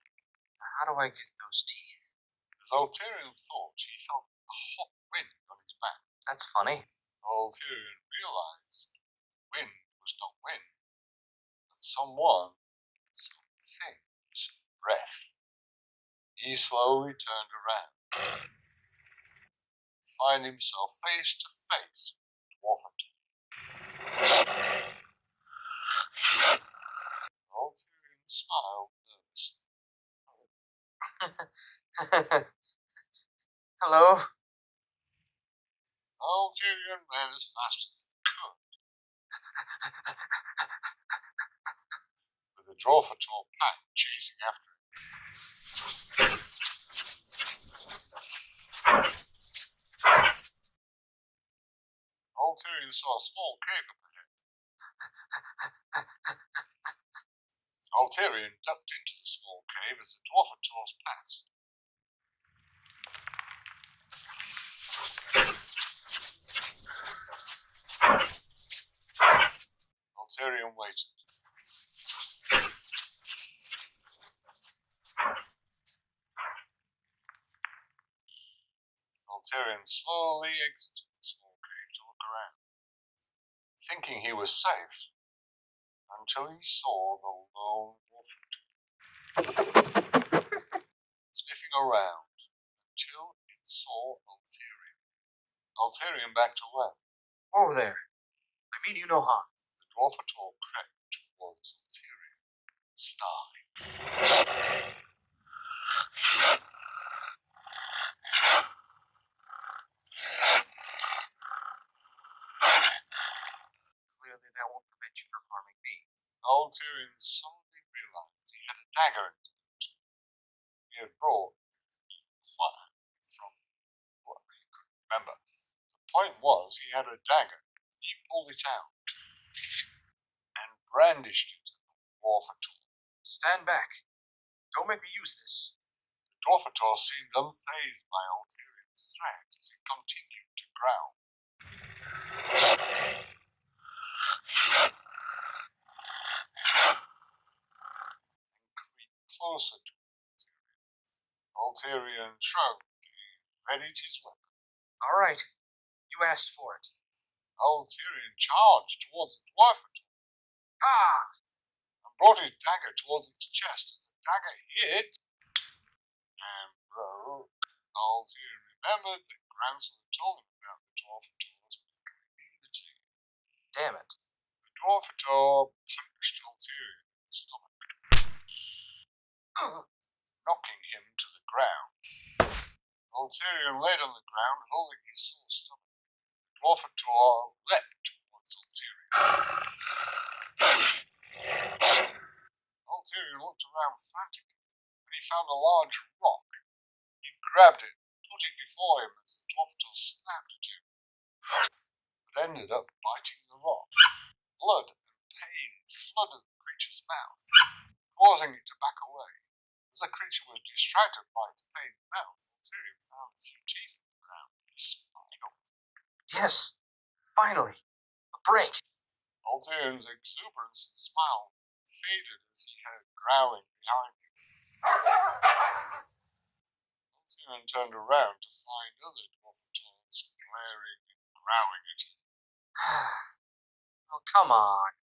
How do I get those teeth? As Ulterion thought, he felt a hot wind on his back. That's funny. Ulterion realized the wind was not wind, but someone, something's breath. He slowly turned around to find himself face to face with Dwarfator. Ulterion smiled nervously. Hello? Ulterion ran as fast as he could, with the Dwarfator pack chasing after him. Ulterion saw a small cave up ahead. Ulterion ducked into the small cave as the Dwarfators passed. Ulterion waited. Ulterion slowly exited the small cave to look around, thinking he was safe, until he saw the lone Dwarfator sniffing around until it saw Ulterion. Ulterion backed away. Over there. I mean, you know how. The Dwarfator crept towards Ulterion, snarling. Clearly that won't prevent you from harming me. Ulterion suddenly realized he had a dagger in his boot. He had brought from what he couldn't remember. The point was, he had a dagger. He pulled it out and brandished it at the Dwarfator. Stand back. Don't make me use this. The Dwarfator seemed unfazed by Ulterion's threat as he continued to growl. And creeped closer to Ulterion. Ulterion shrugged and readied his weapon. All right. You asked for it. Ulterion charged towards the Dwarfator. Ah! And brought his dagger towards its chest as the dagger hit and broke. Ulterion remembered that Grandson had told him about the Dwarfator's immunity. Damn it. The Dwarfator punched Ulterion in the stomach, knocking him to the ground. Ulterion laid on the ground, holding his sore stomach. The Dwarfator leapt towards Ulterion. Ulterion looked around frantically, and he found a large rock. He grabbed it, put it before him as the Dwarfator snapped at him, but ended up biting the rock. Blood and pain flooded the creature's mouth, causing it to back away. As the creature was distracted by its pained mouth, Ulterion found a few teeth in the ground. He smiled. Yes. Finally! A break! Ulterion's exuberance and smile faded as he heard growling behind him. Ulterion turned around to find other dwarf-toads glaring and growling at him. Oh, come on.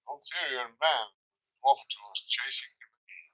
Ulterion ran, with the dwarf-toads chasing him again.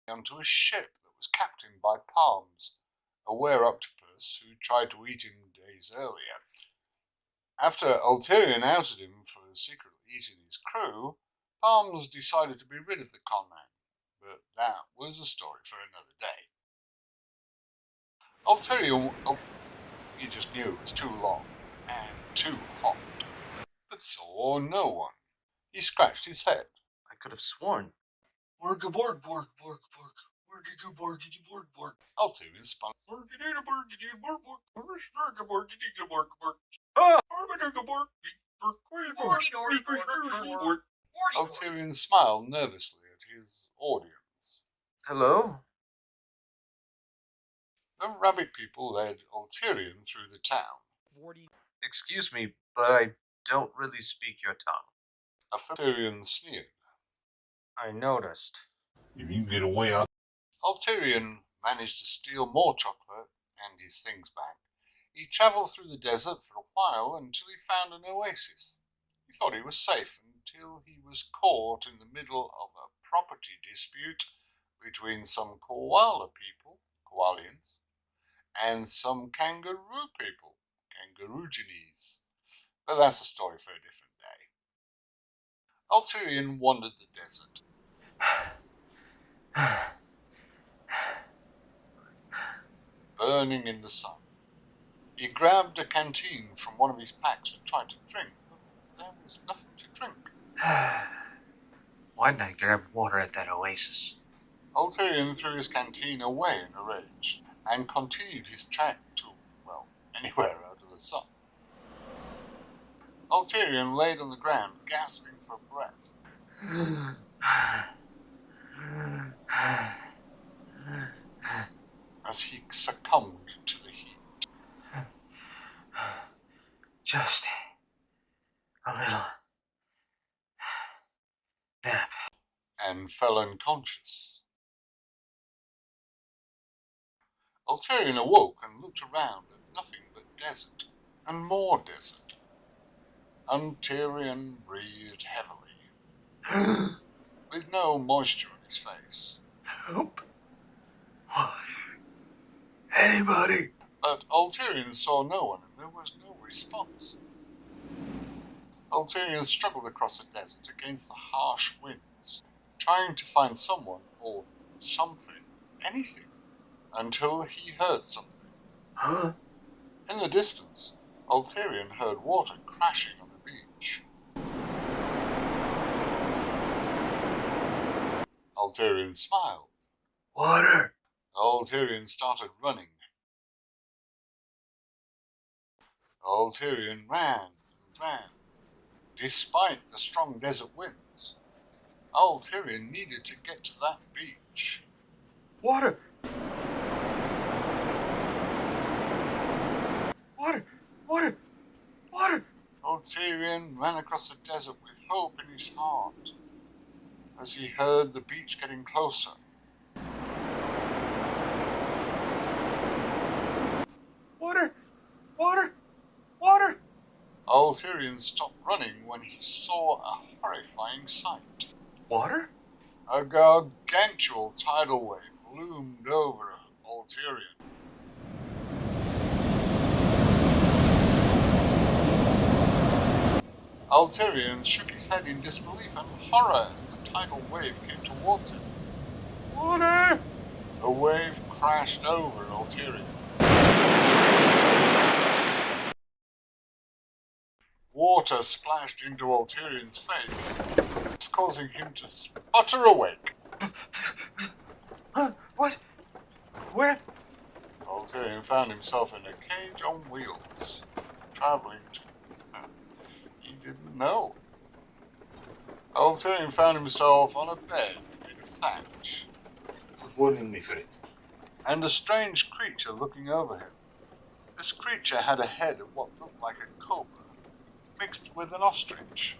Onto a ship that was captained by Palms, a were-octopus who tried to eat him days earlier. After Ulterion outed him for secretly eating his crew, Palms decided to be rid of the conman, but that was a story for another day. Ulterion, he just knew it was too long and too hot, but saw no one. He scratched his head. I could have sworn. Borg, Ulterion spun. Ulterion smiled nervously at his audience. Hello? The rabbit people led Ulterion through the town. Excuse me, but I don't really speak your tongue. Ulterion sneered. I noticed. If you get away, Ulterion managed to steal more chocolate and his things back. He travelled through the desert for a while until he found an oasis. He thought he was safe until he was caught in the middle of a property dispute between some koala people, koalians, and some kangaroo people, kangaroogenese. But that's a story for a different day. Ulterion wandered the desert. Burning in the sun. He grabbed a canteen from one of his packs and tried to drink, but there was nothing to drink. Why didn't I grab water at that oasis? Ulterion threw his canteen away in a rage and continued his track to, well, anywhere out of the sun. Ulterion laid on the ground, gasping for breath. As he succumbed to the heat. Just a little nap. And fell unconscious. Ulterion awoke and looked around at nothing but desert, and more desert. Ulterion breathed heavily, with no moisture on his face. Help! Anybody? But Ulterion saw no one, and there was no response. Ulterion struggled across the desert against the harsh winds, trying to find someone or something, anything, until he heard something. Huh? In the distance, Ulterion heard water crashing on the beach. Ulterion smiled. Water! Ulterion started running. Ulterion ran and ran, despite the strong desert winds. Ulterion needed to get to that beach. Water! Water! Water! Water! Ulterion ran across the desert with hope in his heart, as he heard the beach getting closer. Water! Water! Water! Ulterion stopped running when he saw a horrifying sight. Water? A gargantuan tidal wave loomed over Ulterion. Ulterion shook his head in disbelief and horror as the tidal wave came towards him. Water! The wave crashed over Ulterion. Water splashed into Ulterion's face, causing him to sputter awake. What? Where? Ulterion found himself in a cage on wheels, traveling to... he didn't know. Ulterion found himself on a bed made of thatch. Good morning, my friend. And a strange creature looking over him. This creature had a head of what looked like a cobra, mixed with an ostrich.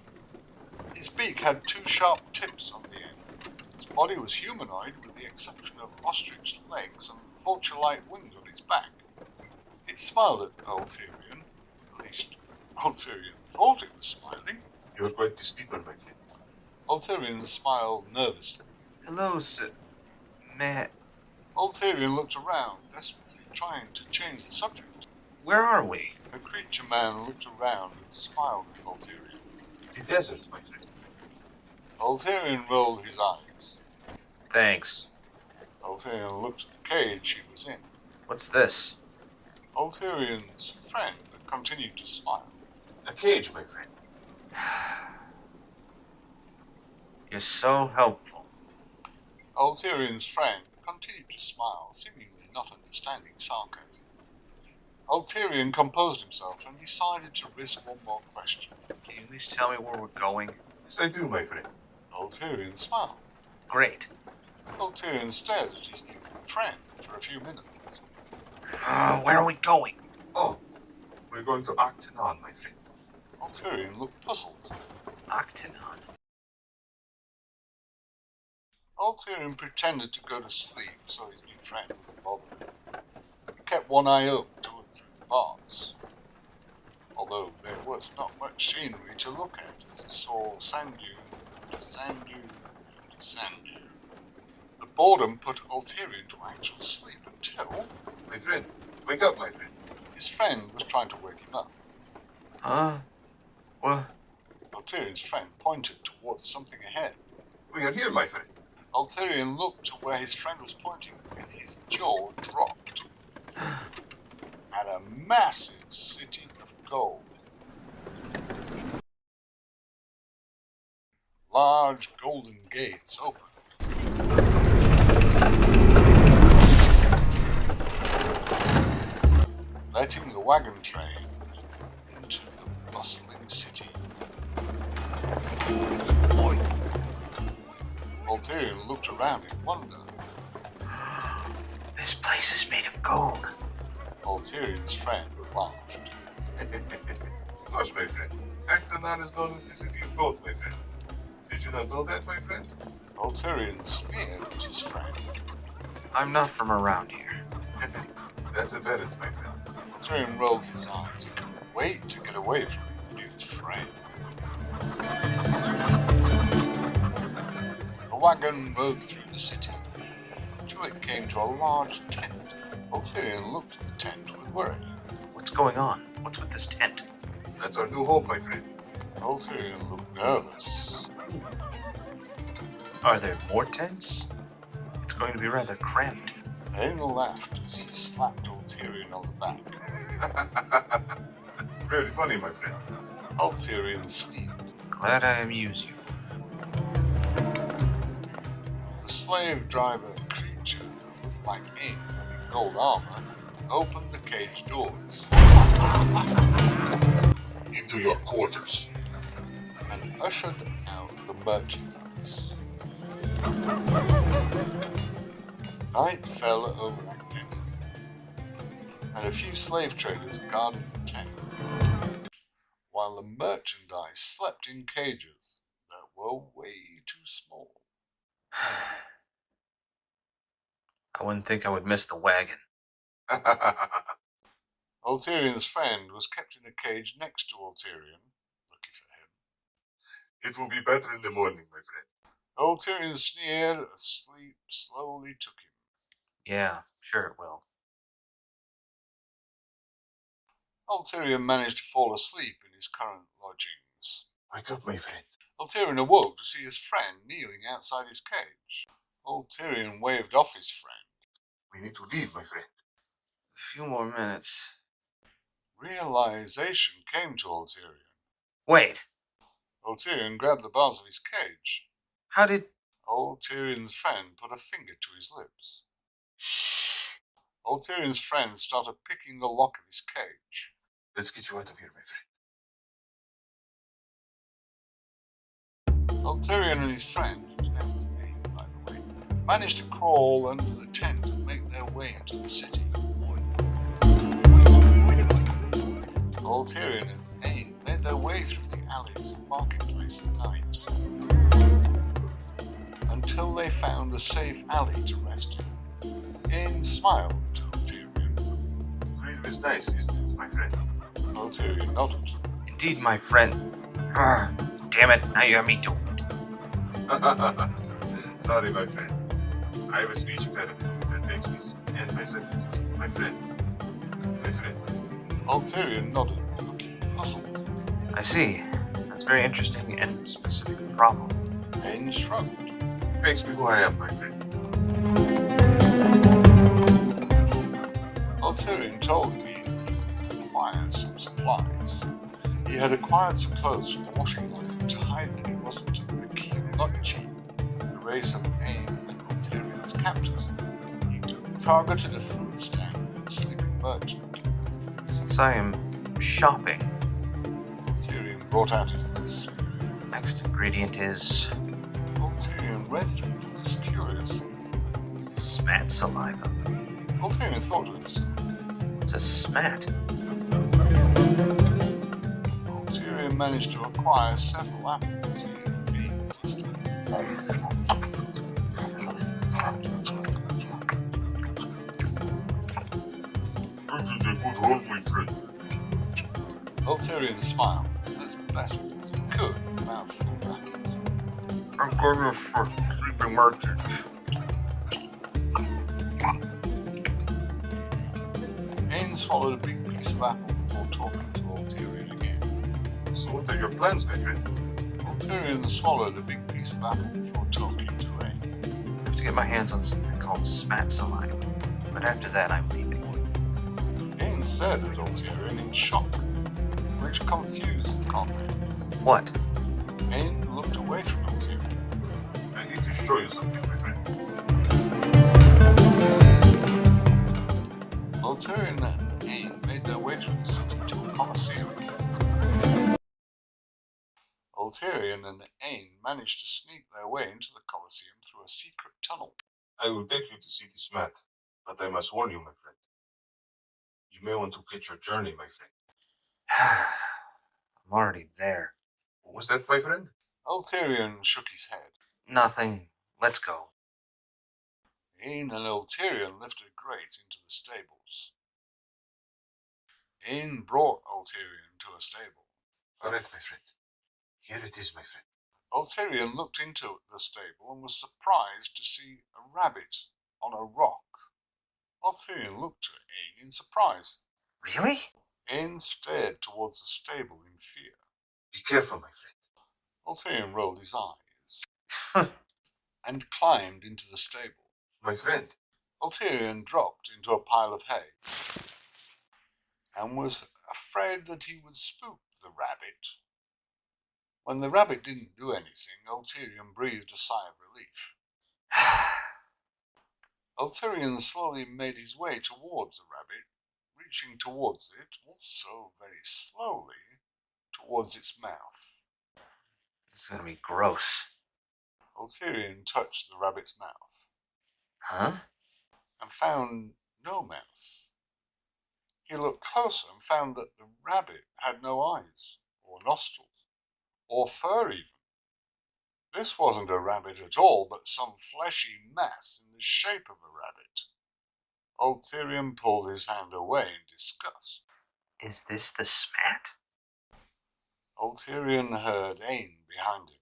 His beak had two sharp tips on the end. His body was humanoid with the exception of ostrich legs and vulture-like wings on his back. It smiled at Ulterion. At least, Ulterion thought it was smiling. You're quite the sleeper, my friend. Ulterion smiled nervously. Hello, sir. Matt. Ulterion looked around, desperately trying to change the subject. Where are we? The creature man looked around and smiled at Ulterion. The desert, my friend. Ulterion rolled his eyes. Thanks. Ulterion looked at the cage he was in. What's this? Ulterion's friend continued to smile. A cage, my friend. You're so helpful. Ulterion's friend continued to smile, seemingly not understanding sarcasm. Ulterion composed himself and decided to risk one more question. Can you at least tell me where we're going? Yes, I do, my friend. Ulterion smiled. Great. Ulterion stared at his new friend for a few minutes. Where are we going? Oh, we're going to Octanon, my friend. Ulterion looked puzzled. Octanon? Ulterion pretended to go to sleep so his new friend wouldn't bother him. He kept one eye open to look through the bars. Although there was not much scenery to look at as he saw sand dune after sand dune after sand dune. The boredom put Ulterion to actual sleep until... My friend, wake up, my friend. His friend was trying to wake him up. Huh? What? Ulterion's friend pointed towards something ahead. We are here, my friend. Ulterion looked to where his friend was pointing, and his jaw dropped. At a massive city of gold. Large golden gates opened. Letting the wagon train into the bustling city. Ulterion looked around in wonder. This place is made of gold. Ulterion's friend laughed. Of course, my friend. Octanon is known as the city of gold, my friend. Did you not know that, my friend? Ulterion sneered at his friend. I'm not from around here. That's a parent, my friend. Ulterion rolled his eyes. He couldn't wait to get away from his new friend. The wagon rode through the city until it came to a large tent. Ulterion looked at the tent with worry. What's going on? What's with this tent? That's our new home, my friend. Ulterion looked nervous. Are there more tents? It's going to be rather cramped. Aiden laughed as he slapped Ulterion on the back. Very funny, my friend. Ulterion sneered. Glad I amuse you. The slave driver creature that looked like ink in gold armor opened the cage doors. Into your quarters. And ushered out the merchandise. Night fell over Octanon, and a few slave traders guarded the tent, while the merchandise slept in cages that were way too small. I wouldn't think I would miss the wagon. Ulterion's friend was kept in a cage next to Ulterion, lucky for him. It will be better in the morning, my friend. Ulterion sneered as sleep slowly took him. Yeah, sure it will. Ulterion managed to fall asleep in his current lodgings. Wake up, my friend. Ulterion awoke to see his friend kneeling outside his cage. Ulterion waved off his friend. We need to leave, my friend. A few more minutes. Realization came to Ulterion. Wait. Ulterion grabbed the bars of his cage. How did... Ulterion's friend put a finger to his lips. Shh. Ulterion's friend started picking the lock of his cage. Let's get you out of here, my friend. Ulterion and his friend, whose name was Ain, by the way, managed to crawl under the tent and make their way into the city. Ulterion and Ain made their way through the alleys and marketplace at night, until they found a safe alley to rest in. Ain smiled at Ulterion. Freedom is nice, isn't it, my friend? Ulterion nodded. Indeed, my friend. Damn it, now you have me doing it. Sorry, my friend. I have a speech impediment that makes me end my sentences. My friend. My friend. Ulterion nodded, looking puzzled. I see. That's very interesting and specific problem. Ain shrugged. Makes me who I am, my friend. Ulterion told me to acquire some supplies. He had acquired some clothes from the washing line to hide that he wasn't a Kaniuth, the race of Ain and Ulterion's captors. He targeted a food stand and a sleeping merchant. Since I am shopping, Ulterion brought out his list. Next ingredient is... Ulterion read through the list curiously. Smat saliva. Ulterion thought to himself. It's a smat. Ulterion managed to acquire several apples he had been feasting. This is a good hold, my friend. Ulterion smiled, as pleasant as he could, mouthful of apples. I'm going for sleeping merchant. Ain swallowed a big piece of apple before talking to Ulterion again. So what are your plans, my friend? Ulterion swallowed a big piece of apple before talking to Ain. I have to get my hands on something called smat saliva. But after that, I'm leaving. Ain stared at Ulterion in shock, which confused the comrade. What? Ain looked away from Ulterion. I need to show you something, my friend. Ulterion and Ain made their way through the city to a coliseum. Ulterion and Ain managed to sneak their way into the coliseum through a secret tunnel. I will take you to see this mat, but I must warn you, my friend. You may want to quit your journey, my friend. I'm already there. What was that, my friend? Ulterion shook his head. Nothing. Let's go. Ain and Ulterion lifted a crate into the stables. Ain brought Ulterion to a stable. All right, my friend. Here it is, my friend. Ulterion looked into the stable and was surprised to see a rabbit on a rock. Ulterion looked at Ain in surprise. Really? Ain stared towards the stable in fear. Be careful, my friend. Ulterion rolled his eyes and climbed into the stable. My friend. Ulterion dropped into a pile of hay and was afraid that he would spook the rabbit. When the rabbit didn't do anything, Ulterion breathed a sigh of relief. Ulterion slowly made his way towards the rabbit, reaching towards it, also very slowly, towards its mouth. It's gonna be gross. Ulterion touched the rabbit's mouth. Huh? And found no mouth. He looked closer and found that the rabbit had no eyes, or nostrils, or fur even. This wasn't a rabbit at all, but some fleshy mass in the shape of a rabbit. Ulterion pulled his hand away in disgust. Is this the smat? Ulterion heard Ain behind him.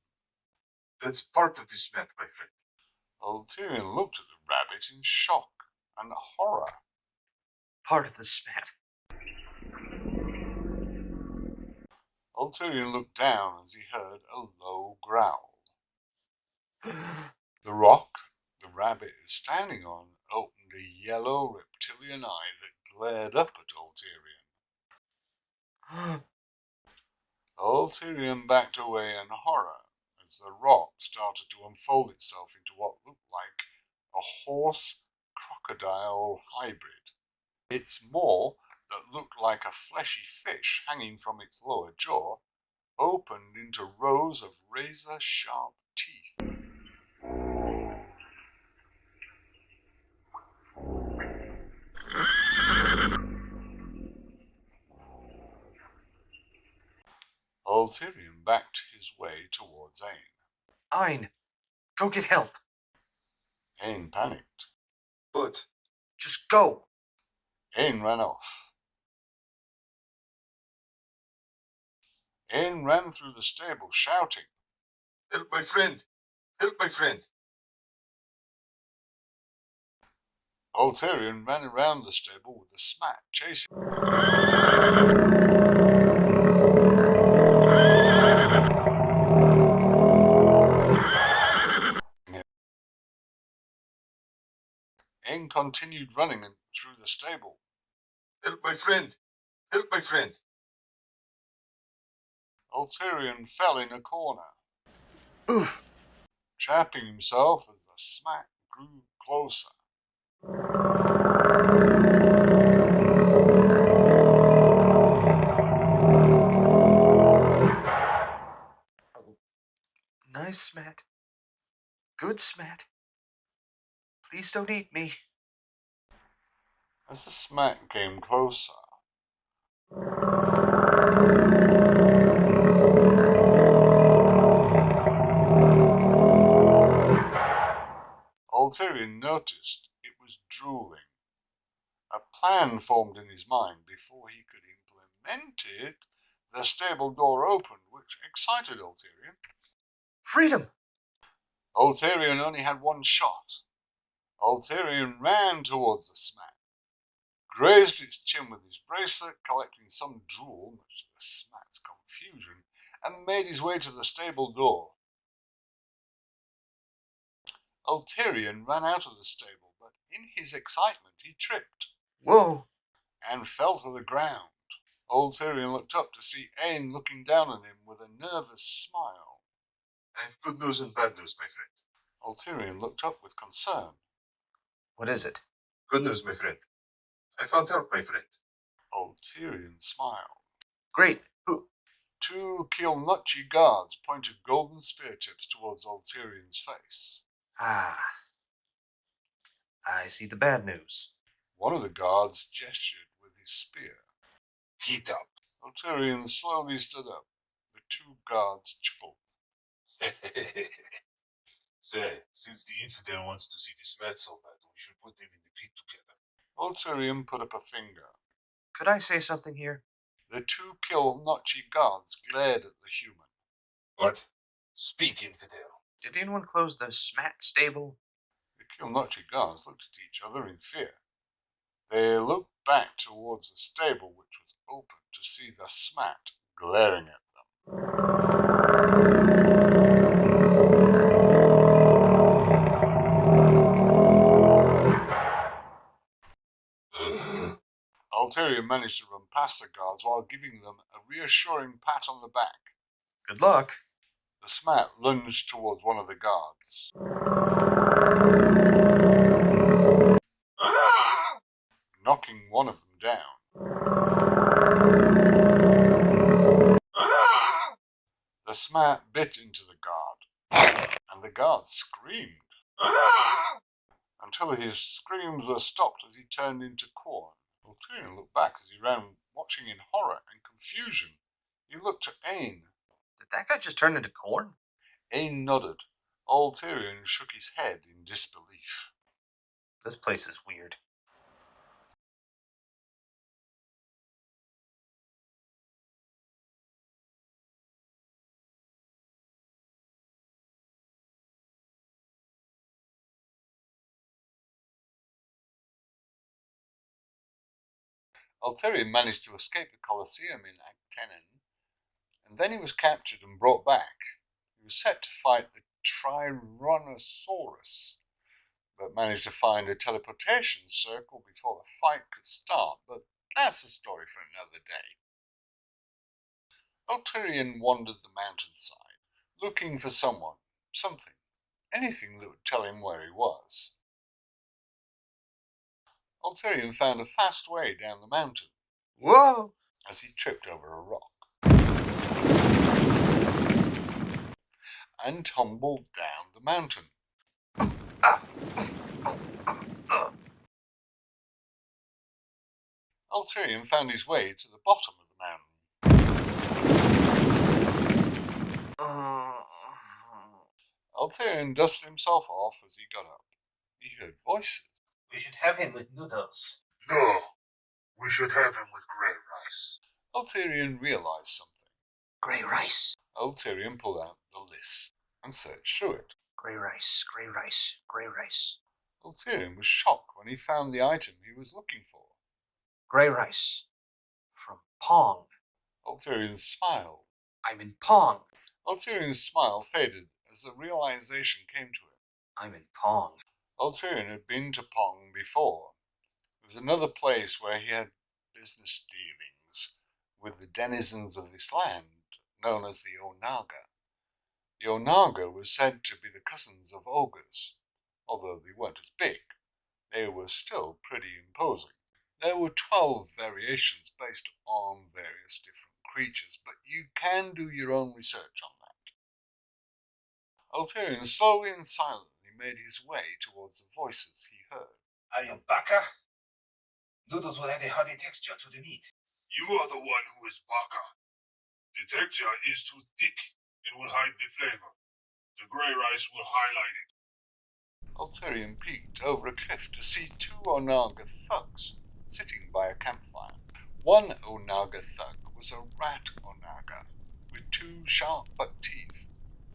That's part of the smat, my friend. Ulterion looked at the rabbit in shock and horror. Part of the smat. Ulterion looked down as he heard a low growl. The rock the rabbit is standing on opened a yellow reptilian eye that glared up at Ulterion. Ulterion backed away in horror as the rock started to unfold itself into what looked like a horse-crocodile hybrid. Its maw, that looked like a fleshy fish hanging from its lower jaw, opened into rows of razor-sharp teeth. Ulterion backed his way towards Ain. Ein, go get help. Ain panicked. But just go. Ain ran off. Ain ran through the stable shouting, Help my friend! Help my friend! Ulterion ran around the stable with the smack chasing. Ain continued running through the stable. Help my friend! Help my friend! Ulterion fell in a corner. Oof! Chapping himself as the smack grew closer. Nice smat. Good smat. Please don't eat me. As the smack came closer, Ulterion noticed it was drooling. A plan formed in his mind before he could implement it. The stable door opened, which excited Ulterion. Freedom! Ulterion only had one shot. Ulterion ran towards the smack, grazed its chin with his bracelet, collecting some drool, much to the smack's confusion, and made his way to the stable door. Ulterion ran out of the stable, but in his excitement he tripped. Whoa! And fell to the ground. Ulterion looked up to see Ain looking down on him with a nervous smile. I have good news and bad news, my friend. Ulterion looked up with concern. What is it? Good news, my friend. I found help, my friend. Ulterion smiled. Great. Who? Two Kilnutchi guards pointed golden spear tips towards Ulterion's face. Ah. I see the bad news. One of the guards gestured with his spear. Heat up. Ulterion slowly stood up. The two guards chuckled. Say, since the infidel wants to see the smat so bad, we should put them in the pit together. Ulterion put up a finger. Could I say something here? The two Kilnutchi guards glared at the human. What? Speak, infidel. Did anyone close the smat stable? The Kilnutchi guards looked at each other in fear. They looked back towards the stable, which was open, to see the smat glaring at them. Ulterion managed to run past the guards while giving them a reassuring pat on the back. Good luck. The smat lunged towards one of the guards. Knocking one of them down. The smat bit into the guard, and the guard screamed. Until his screams were stopped as he turned into corn. Ulterion looked back as he ran, watching in horror and confusion. He looked at Ain. Did that guy just turn into corn? Ain nodded. Ulterion shook his head in disbelief. This place is weird. Ulterion managed to escape the Colosseum in Act 10, and And then he was captured and brought back. He was set to fight the Tyrannosaurus, but managed to find a teleportation circle before the fight could start, but that's a story for another day. Ulterion wandered the mountainside, looking for someone, something, anything that would tell him where he was. Ulterion found a fast way down the mountain. Whoa! As he tripped over a rock. And tumbled down the mountain. Ulterion found his way to the bottom of the mountain. Ulterion dusted himself off as he got up. He heard voices. We should have him with noodles. No, we should have him with grey rice. Ulterion realized something. Grey rice? Ulterion pulled out the list and searched through it. Grey rice, grey rice, grey rice. Ulterion was shocked when he found the item he was looking for. Grey rice. From Pong. Ulterion smiled. I'm in Pong. Ulterion's smile faded as the realization came to him. I'm in Pong. Ulterion had been to Pong before. It was another place where he had business dealings with the denizens of this land, known as the Onaga. The Onaga were said to be the cousins of ogres. Although they weren't as big, they were still pretty imposing. There were 12 variations based on various different creatures, but you can do your own research on that. Ulterion slowly and silently made his way towards the voices he heard. Are you baka? Noodles will add a hearty texture to the meat. You are the one who is baka. The texture is too thick and will hide the flavor. The grey rice will highlight it. Ulterion peeked over a cliff to see 2 Onaga thugs sitting by a campfire. One Onaga thug was a rat Onaga with 2 sharp buck teeth,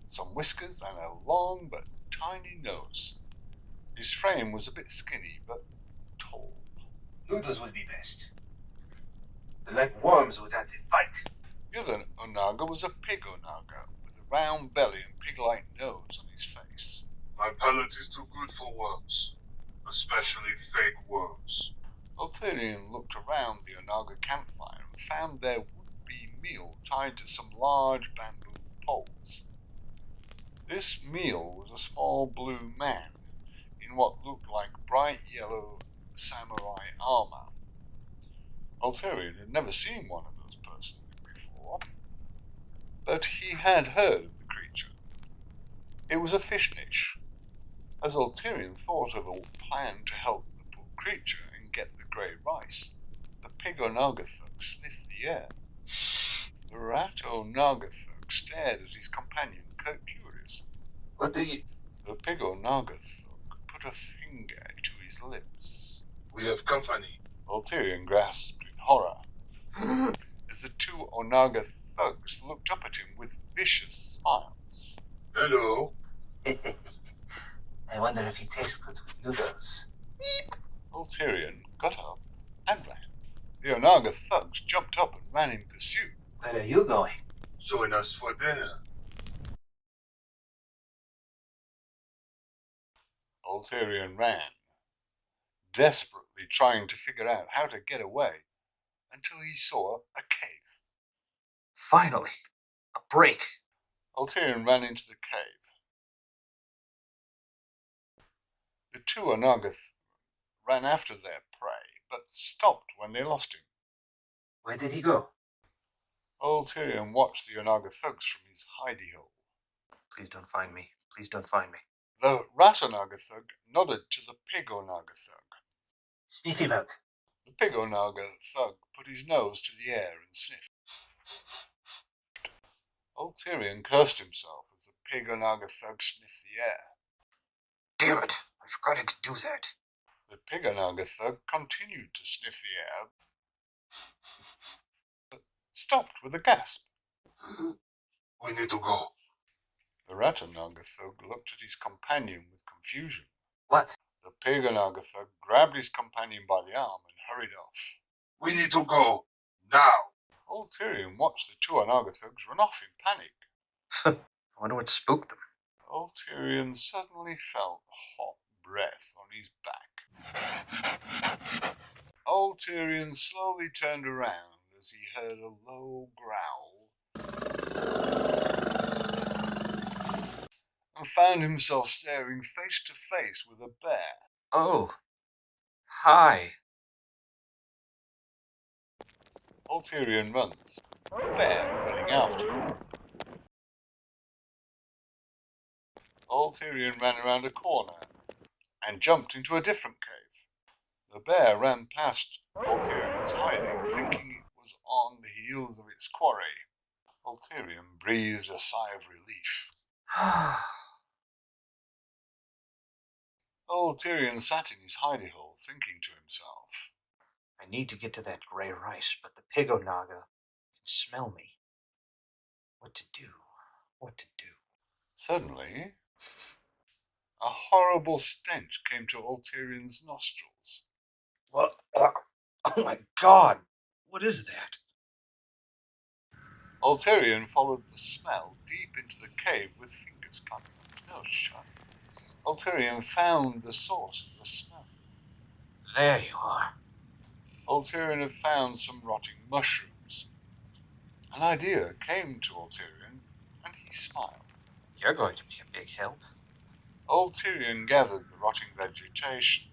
some whiskers and a long but tiny nose. His frame was a bit skinny but tall. Noodles would be best. They're like worms without the fight. The other Onaga was a pig Onaga with a round belly and pig-like nose on his face. My palate is too good for worms, especially fake worms. Ulterion looked around the Onaga campfire and found their would-be meal tied to some large bamboo poles. This meal was a small blue man in what looked like bright yellow samurai armor. Ulterion had never seen one of those persons before, but he had heard of the creature. It was a fish niche. As Ulterion thought of a plan to help the poor creature and get the grey rice, the pig Onaga thug sniffed the air. The rat Onaga thug stared at his companion curiously. What do you... The pig Onaga thug put a finger to his lips. We have company. Ulterion grasped in horror as the 2 Onaga thugs looked up at him with vicious smiles. Hello. I wonder if he tastes good with noodles. Eep. Ulterion got up and ran. The Onaga thugs jumped up and ran in pursuit. Where are you going? Join us for dinner. Ulterion ran, desperately trying to figure out how to get away, until he saw a cave. Finally, a break. Ulterion ran into the cave. The 2 Onaga ran after their prey, but stopped when they lost him. Where did he go? Ulterion watched the Onaga thugs from his hidey hole. Please don't find me. Please don't find me. The rat Onaga thug nodded to the pig Onaga thug. Sniff him out. The pig Onaga thug put his nose to the air and sniffed. Ulterion cursed himself as the pig Onaga thug sniffed the air. Damn it! I forgot I could do that. The pig Onaga thug continued to sniff the air, but stopped with a gasp. We need to go. The rat Onaga thug looked at his companion with confusion. What? The pig Onaga thug grabbed his companion by the arm and hurried off. We need to go. Now. Ulterion watched the two Anaga thugs run off in panic. I wonder what spooked them. Ulterion suddenly felt hot breath on his back. Ulterion slowly turned around as he heard a low growl and found himself staring face to face with a bear. Oh. Hi. Ulterion runs, the bear running after him. Ulterion ran around a corner and jumped into a different cave. The bear ran past Ulterion's hiding, thinking it was on the heels of its quarry. Ulterion breathed a sigh of relief. Ulterion sat in his hidey hole, thinking to himself, I need to get to that grey rice, but the Pigonaga can smell me. What to do? What to do? Suddenly, a horrible stench came to Ulterion's nostrils. What? Oh my God! What is that? Ulterion followed the smell deep into the cave with fingers clamping on his nose shut. Ulterion found the source of the smell. There you are. Ulterion had found some rotting mushrooms. An idea came to Ulterion, and he smiled. You're going to be a big help. Ulterion gathered the rotting vegetation.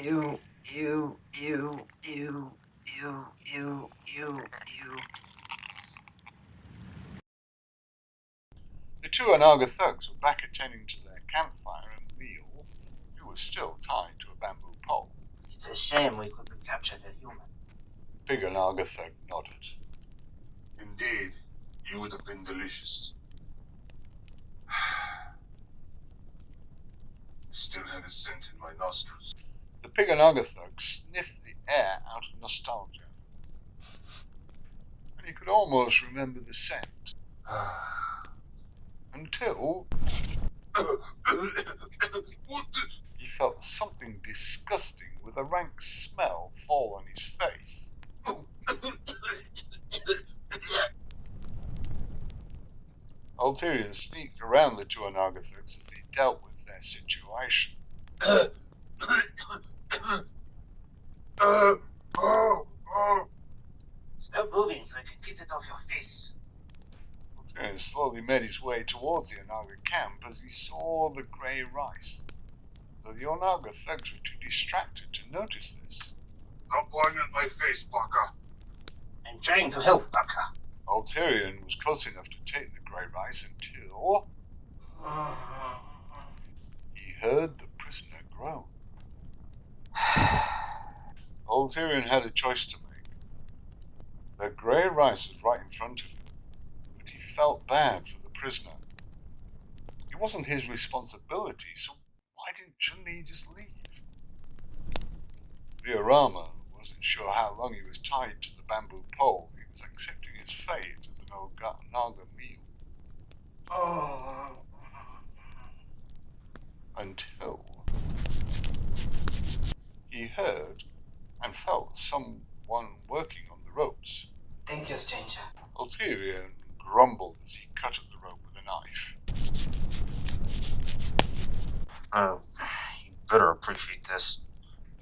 Ew. The two Anaga thugs were back attending to their campfire and meal, who was still tied to a bamboo pole. It's a shame we couldn't capture the human. Big Anaga thug nodded. Indeed, you would have been delicious. Still have a scent in my nostrils. The Pig Anaga thug sniffed the air out of nostalgia. And he could almost remember the scent. Until he felt something disgusting with a rank smell fall on his face. Ulterion sneaked around the two Anaga thugs as he dealt with their situation. Stop moving so I can get it off your face. Ulterion slowly made his way towards the Anaga camp as he saw the grey rice, though the Anaga thugs were too distracted to notice this. Stop blowing in my face, Baka. I'm trying to help, Baka. Ulterion was close enough to take the grey rice until he heard the prisoner groan. Ulterion had a choice to make. The grey rice was right in front of him, but he felt bad for the prisoner. It wasn't his responsibility, so shouldn't he just leave? The Arama wasn't sure how long he was tied to the bamboo pole. He was accepting his fate as an old Naga meal. Until he heard and felt someone working on the ropes. Thank you, stranger. Ulterion grumbled as he cut at the rope with a knife. You better appreciate this.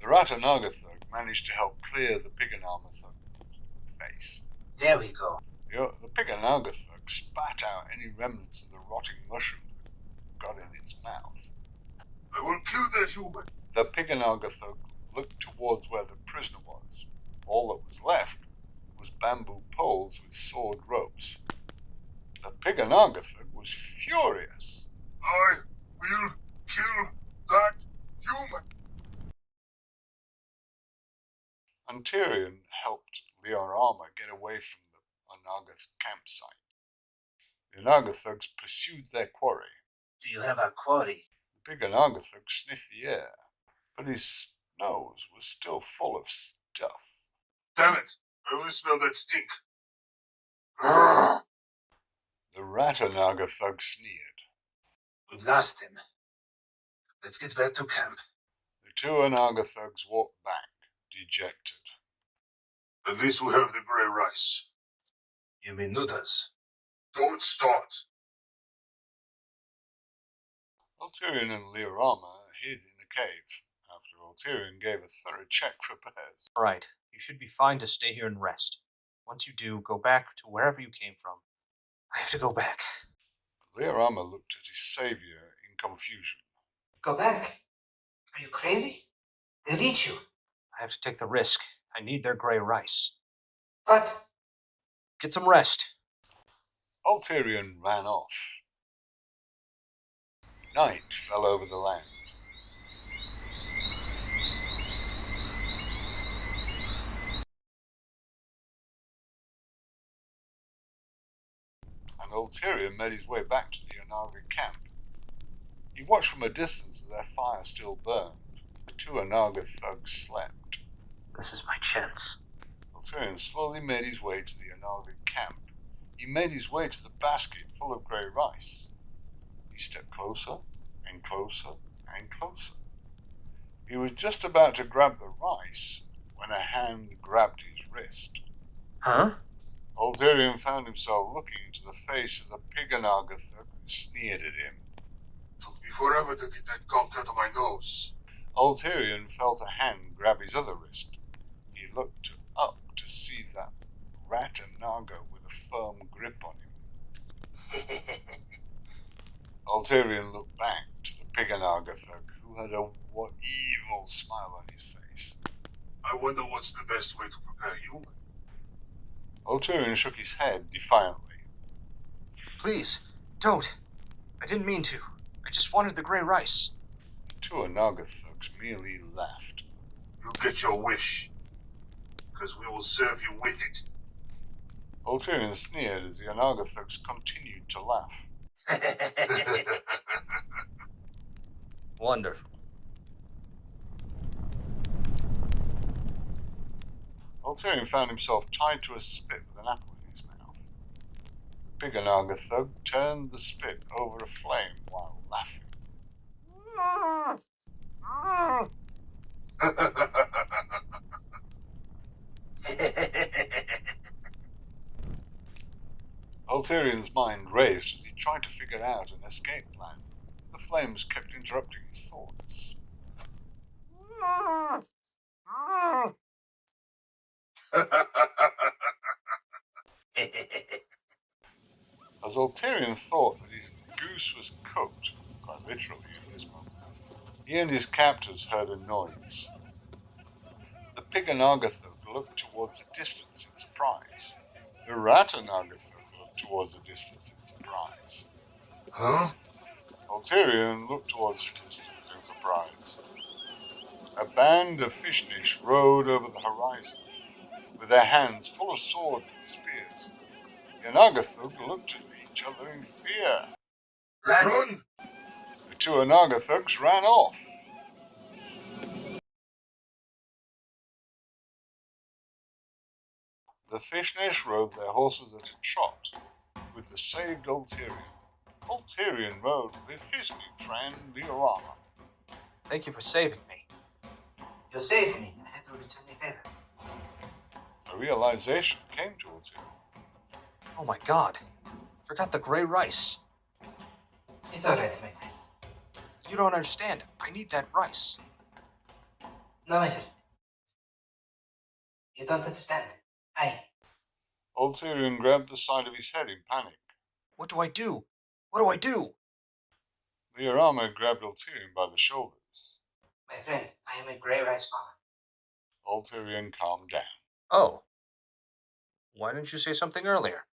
The Ratanaga thug managed to help clear the Piganama thug's face. There we go. The Piganama thug spat out any remnants of the rotting mushroom that got in its mouth. I will kill that human. The Piganama thug looked towards where the prisoner was. All that was left was bamboo poles with sawed ropes. The Piganama thug was furious. I will kill that human. Ulterion helped Leorama get away from the Anaga campsite. The Anaga thugs pursued their quarry. Do you have a quarry? The big Anaga thug sniffed the air, but his nose was still full of stuff. Damn it! I only smell that stink. The Ratanaga thug sneered. We've lost him. Let's get back to camp. The two Anaga thugs walked back, dejected. At least we have the grey rice. You mean noodles? Don't start. Ulterion and Liorama hid in a cave after Ulterion gave a thorough check for bears. Right. You should be fine to stay here and rest. Once you do, go back to wherever you came from. I have to go back. Liorama looked at his savior in confusion. Go back? Are you crazy? They'll eat you. I have to take the risk. I need their grey rice. But get some rest. Ulterion ran off. Night fell over the land. And Ulterion made his way back to the Onaga camp. He watched from a distance as their fire still burned. The two Onaga thugs slept. This is my chance. Ulterion slowly made his way to the Onaga camp. He made his way to the basket full of grey rice. He stepped closer and closer and closer. He was just about to grab the rice when a hand grabbed his wrist. Huh? Ulterion found himself looking into the face of the pig Onaga thug who sneered at him. Took me forever to get that gunk out of my nose. Ulterion felt a hand grab his other wrist. He looked up to see that rat Onaga with a firm grip on him. Ulterion looked back to the pig Onaga thug, who had a evil smile on his face. I wonder what's the best way to prepare human. Ulterion shook his head defiantly. Please, don't. I didn't mean to. I just wanted the grey rice. The two Onaga thugs merely laughed. You'll get your wish, because we will serve you with it. Ulterion sneered as the Onaga thugs continued to laugh. Wonderful. Ulterion found himself tied to a spit with an apple in his mouth. The big Onaga thug turned the spit over a flame while laughing. Ulterion's mind raced as he tried to figure out an escape plan. The flames kept interrupting his thoughts. As Ulterion thought that his goose was cooked, quite literally in this moment, he and his captors heard a noise. The pig Onaga thug looked towards the distance in surprise. The rat Onaga thug looked towards the distance in surprise. Huh? Ulterion looked towards the distance in surprise. A band of Fishnish rode over the horizon, with their hands full of swords and spears. The Onaga thug looked at each other in fear. Run! The two Onaga thugs ran off. The Fishnish rode their horses at a trot, with the saved Ulterion. Ulterion rode with his new friend, Liorama. Thank you for saving me. You saved me. I had to return the favor. A realization came to Ulterion. Oh my god. Forgot the grey rice. It's alright, my friend. You don't understand. I need that rice. No, my friend. You don't understand. Ulterion grabbed the side of his head in panic. What do I do? What do I do? Liorama grabbed Ulterion by the shoulders. My friend, I am a grey rice farmer. Ulterion calmed down. Oh. Why didn't you say something earlier?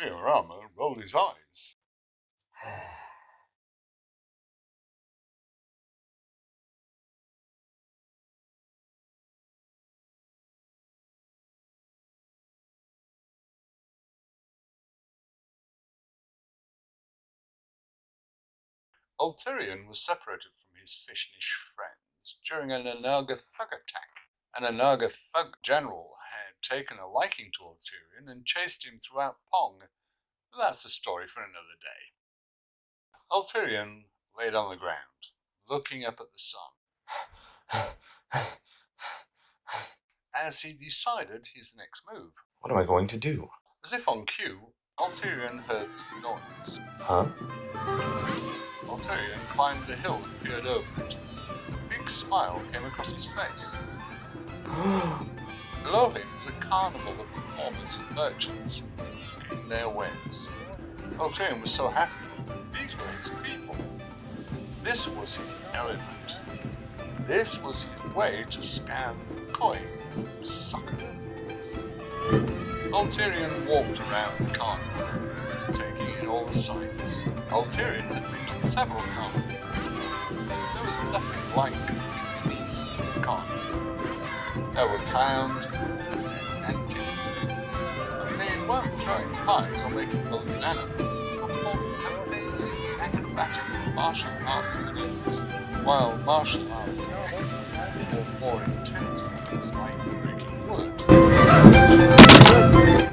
Liorama rolled his eyes. Ulterion was separated from his Fishnish friends during an Onaga thug attack. An Onaga thug general had taken a liking to Ulterion and chased him throughout Pong. But that's a story for another day. Ulterion laid on the ground, looking up at the sun. as he decided his next move. What am I going to do? As if on cue, Ulterion heard some noise. Huh? Ulterion climbed the hill and peered over it. A big smile came across his face. Below him was a carnival of performers and merchants looking their wares. Ulterion was so happy. These were his people. This was his element. This was his way to scam coin from suckers. Ulterion walked around the carnival, taking in all the sights. Ulterion had been to several carnivals. There was nothing like these carnivals. There were clowns performing antics, and they weren't throwing pies or making balloon animals. They performed amazing acrobatic martial arts maneuvers, while martial arts acrobats perform more intense feats like breaking wood,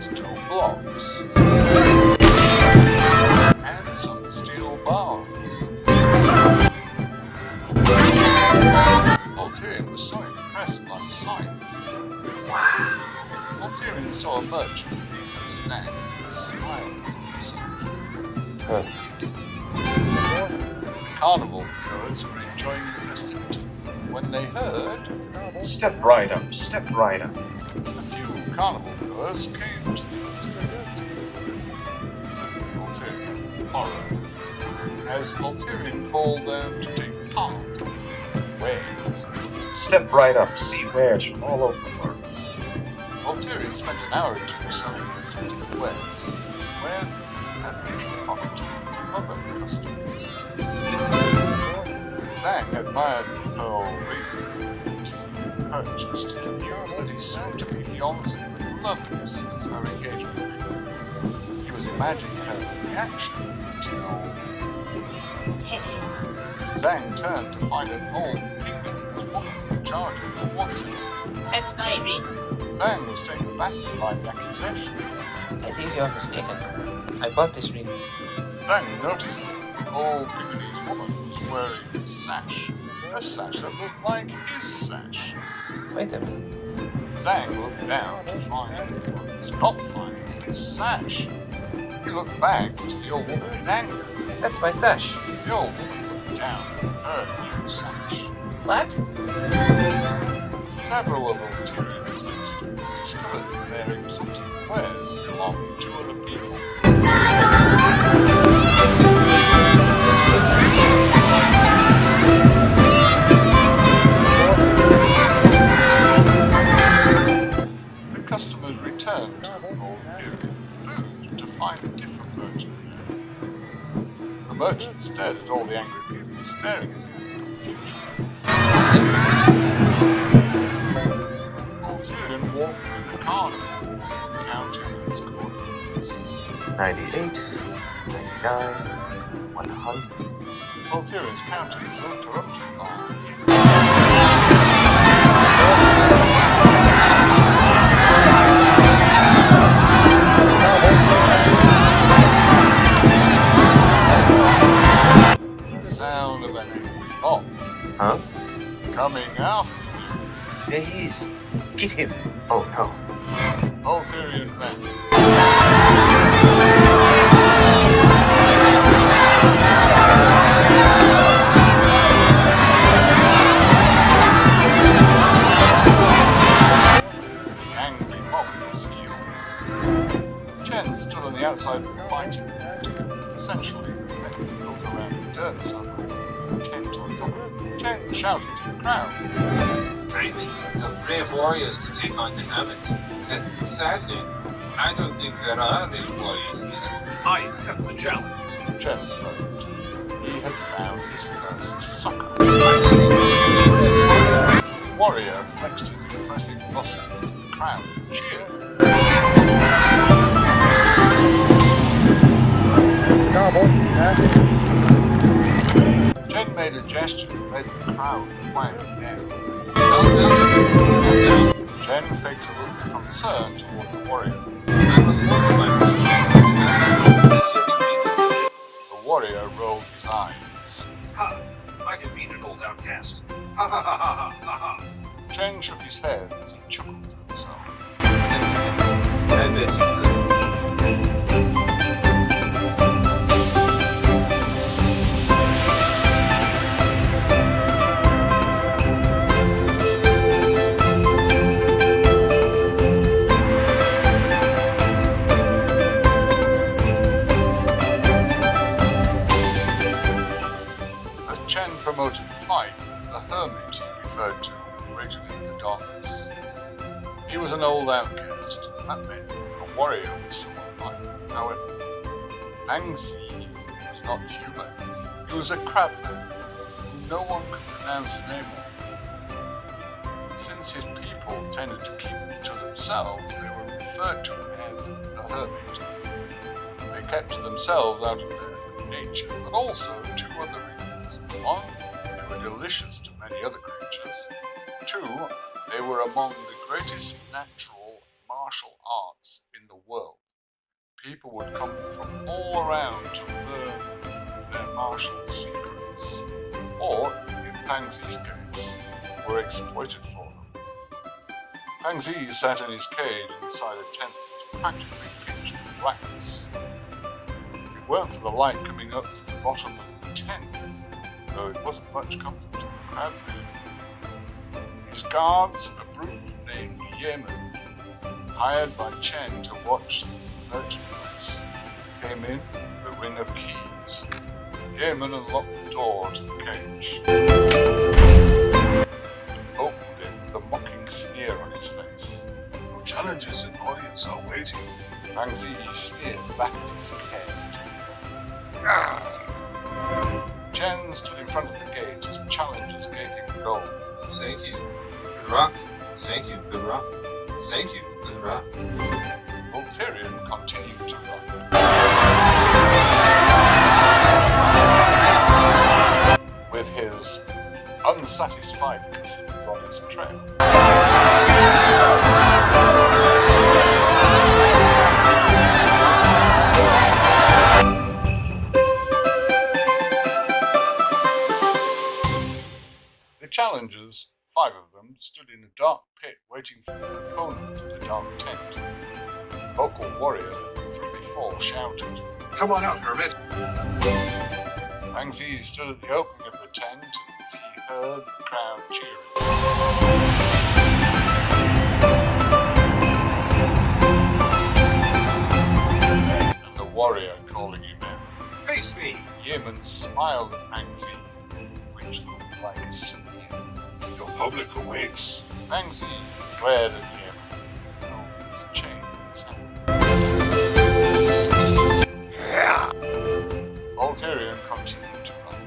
stone blocks, and some steel bars. Ulterion was so impressed by the sights. Wow! Ulterion saw a merchant stand and smiled to himself. Perfect. The carnival goers were enjoying the festivities when they heard... Step right up, step right up. A few carnival goers came to the with Ulterion horror, as Ulterion called them to take part in wares. Step right up, see wares from all over the world. Ulterion spent an hour or two selling exotic wares that had been pickpocketed from other customers. Zhang admired the pearl ring he purchased and knew that his soon-to-be fiancée would love this as her engagement ring. He was imagining her reaction until... Zhang turned to find an old pink woman charging for what's it. That's my ring. Zhang was taken aback by the accusation. I think you're mistaken. I bought this ring. Zhang noticed that the old Pekingese woman was wearing a sash. A sash that looked like his sash. Wait a minute. Zhang looked down to find what was not finding his sash. He looked back to the old woman in anger. That's my sash. The old woman looked down at her new sash. What? Several of Ulterion's customers discovered that their exotic wares belonged to other people. The customers returned to Ulterion's booth to find a different merchant. The merchant stared at all the angry people staring at him in confusion. Ulterion walked through the carnival, counting his coins. 98, 99, 100. Ulterion's counting was interrupted by... the sound of an angry mob. Huh? Coming after you. There he is. Get him. Oh no. Ulterion ran. The angry mob at his heels. Chen stood on the outside of the fighting pit, essentially the fence built around a dirt circle, tent on top of it. Chen shouted to the crowd. I think these are brave warriors to take on the habit. And sadly, I don't think there are any warriors either. I accept the challenge. Chen spoke. He had found his first sucker. The warrior flexed his impressive muscles to the crowd and cheered. Chen made a gesture that made the crowd quiet again. Chen faked a look of concern towards the warrior. The warrior rolled his eyes. Ha! I can beat an old outcast. Ha ha ha ha ha ha! Chen shook his head as he chuckled. bet you could. As Chen promoted the fight, the hermit he referred to waited in the darkness. He was an old outcast. That meant a warrior was someone like. However, Pangzi was not human. He was a crabman who no one could pronounce the name of. Since his people tended to keep to themselves, they were referred to as the hermit. They kept themselves out of their nature, but also two other reasons. One, they were delicious to many other creatures. Two, they were among the greatest natural martial arts in the world. People would come from all around to learn their martial secrets, or, in Pangzi's case, were exploited for them. Pangzi sat in his cage inside a tent that was practically pitch blackness. If it weren't for the light coming up from the bottom of the tent, though it wasn't much comfort to the crabman. His guards, a brute named Yemen, hired by Chen to watch the merchandise, came in with a ring of keys. Yemen unlocked the door to the cage and opened it with a mocking sneer on his face. Your challenges and audience are waiting. Pangzi sneered back at his care. Chen stood in front of the gate as challengers gave him gold. Thank you. Good rock. Thank you. Good rock. Thank you. Good rock. Ulterion continued to run. With his unsatisfied customers on his trail. The challengers, 5 of them, stood in a dark pit waiting for their opponent from the dark tent. The vocal warrior from before shouted, "Come on out, hermit!" Pangzi stood at the opening of the tent as he heard the crowd cheering. And the warrior calling him out. Face me! Yemen smiled at Pangzi, which looked like a sneer. Your public awaits. Pangzi glared at Yemen and held his chain in his hand. Ulterion continued to run.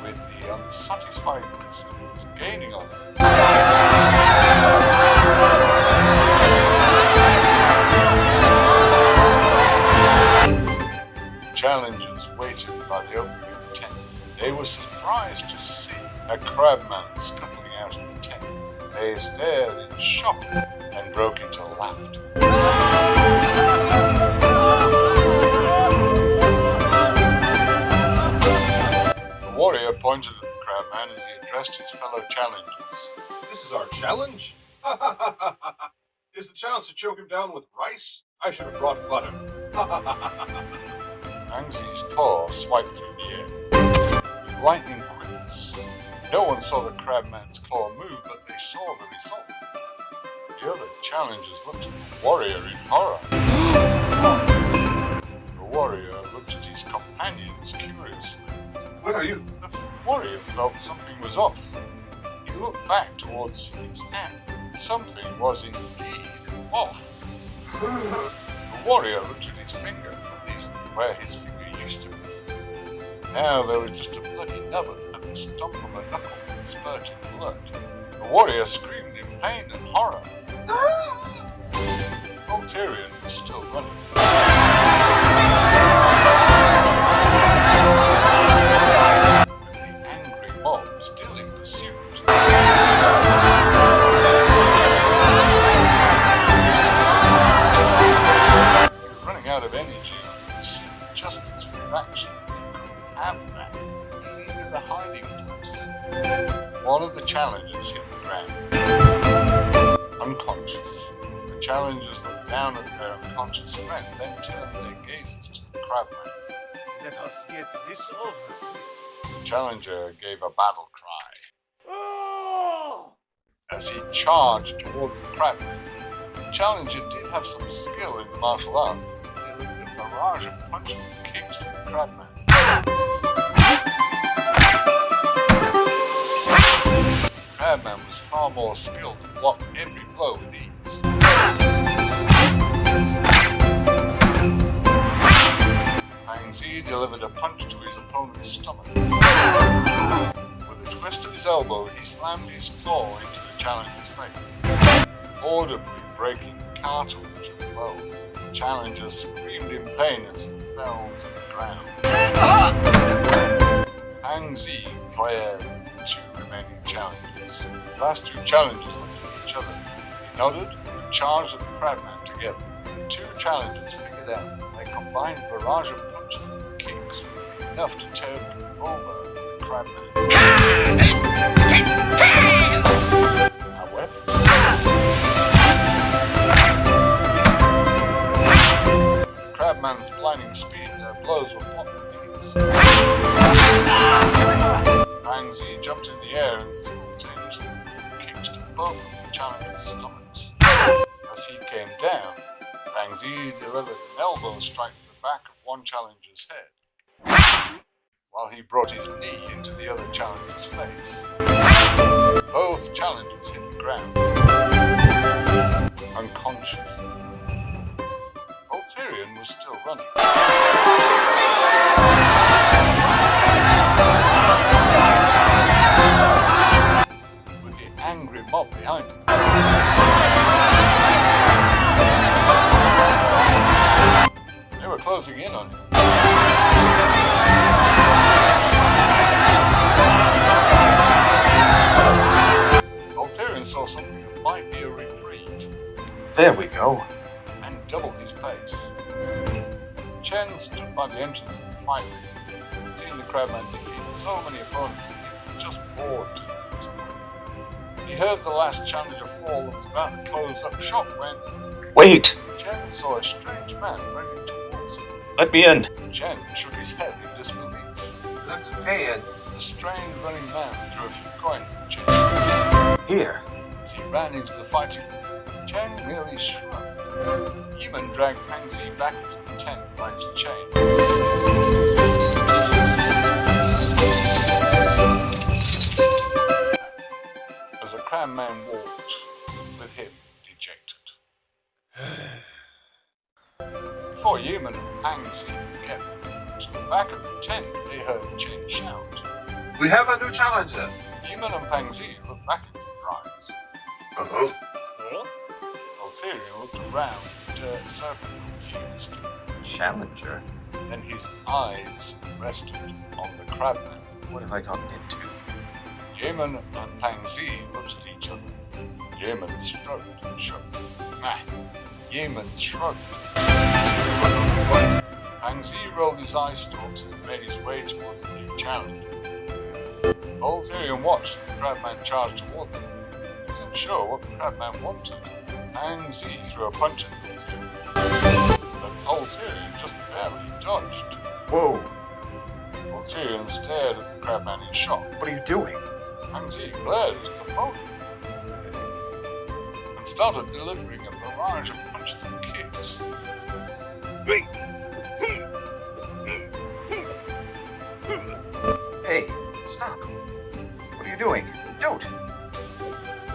With the unsatisfied customers gaining on him. Challengers waited by the opening of the tent. They were surprised to see a crabman scuttling out of the tent. They stared in shock and broke into laughter. The warrior pointed at the crabman as he addressed his fellow challengers. This is our challenge? Is the challenge to choke him down with rice? I should have brought butter. Pangzi's paw swiped through the air. With lightning quickness, no one saw the crabman's claw move, but they saw the result. The other challengers looked at the warrior in horror. The warrior looked at his companions curiously. What are you? The warrior felt something was off. He looked back towards his hand. Something was indeed off. The warrior looked at his finger, at least where his finger used to be. Now there was just a bloody nubber at the stump of a knuckle spurting blood. The warrior screamed in pain and horror. Ulterion was still running. With the angry mob still in pursuit. He was running out of energy and received justice for an action that he couldn't have that. He needed a hiding place. One of the challengers hit the ground, unconscious. The challengers looked down at their unconscious friend, then turned their gazes to the crabman. Let us get this over. The challenger gave a battle cry. As he charged towards the crabman, the challenger did have some skill in the martial arts as he delivered a barrage of punches and kicks from the crabman. The crabman was far more skilled and blocked every blow with ease. Pangzi delivered a punch to his opponent's stomach. With a twist of his elbow, he slammed his claw into the challenger's face, audibly breaking cartilage of the bone. The challenger screamed in pain as he fell to the ground. Pangzi cleared the two remaining challengers. The last two challengers looked at each other. They nodded and charged at the crabman together. The two challengers figured out that their combined barrage of punches and kicks would be enough to tear over the crabman. However, the crabman's blinding speed and their blows were blocked with ease. Pangzi jumped in the air and simultaneously kicked to both of the challenger's stomachs. As he came down, Pangzi delivered an elbow strike to the back of one challenger's head, while he brought his knee into the other challenger's face. Both challengers hit the ground, unconscious. Ulterion was still running. With the angry mob behind him. They were closing in on him. Ulterion saw something that might be a reprieve. There we go. And doubled his pace. Chen stood by the entrance of the fight ring, and seeing the crabman defeat so many opponents, he was just bored to this point. He heard the last challenger fall and was about to close up shop when... Wait! Chen saw a strange man running towards him. Let me in. Chen shook his head in disbelief. Looks paid. The strange running man threw a few coins at Chen. Here. As he ran into the fighting room, Chen merely shrugged. Human dragged Pangzi back into the tent by his chain. As a cram man walked, with him dejected. Before Yeoman and Pangzi could get to the back of the tent, they heard Chen shout. We have a new challenger. Yeoman and Pangzi looked back in surprise. Uh-huh. Ulterion looked around and turned certainly confused. Challenger? Then his eyes rested on the crabman. What have I gotten into? Yeoman and Pangzi looked at each other. Yeoman shrugged and shrugged. Yeoman shrugged. Pangzi rolled his eye stalks and made his way towards the new challenger. Ulterion watched as the crabman charged towards him. He wasn't sure what the crabman wanted. Pangzi threw a punch at Ulterion, but Ulterion just barely dodged. Whoa! Ulterion stared at the crabman in shock. What are you doing? Pangzi glared at his opponent and started delivering a barrage of punches and kicks. Hey, stop! What are you doing? Don't!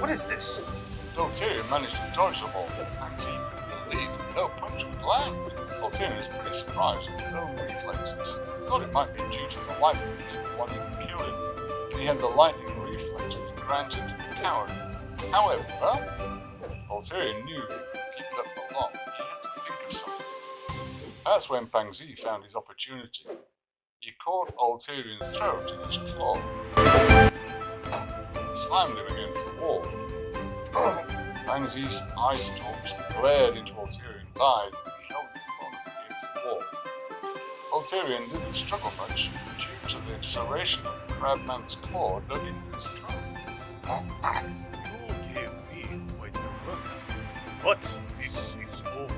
What is this? Ulterion managed to dodge the ball, but Pangzi couldn't believe that no punch would land. Ulterion was pretty surprised at his own reflexes. He thought it might be due to the life of the people wanting to kill him, and he had the lightning reflexes granted to the coward. However, Ulterion knew that he couldn't keep it up for long. He had to think of something. That's when Pangzi found his opportunity. He caught Ulterion's throat in his claw and slammed him against the wall. Pangzi's eye stalks glared into Ulterion's eyes as he held his opponent against the wall. Ulterion didn't struggle much due to the acceleration of the crabman's claw dug into his throat. You gave me quite the workout, but this is over.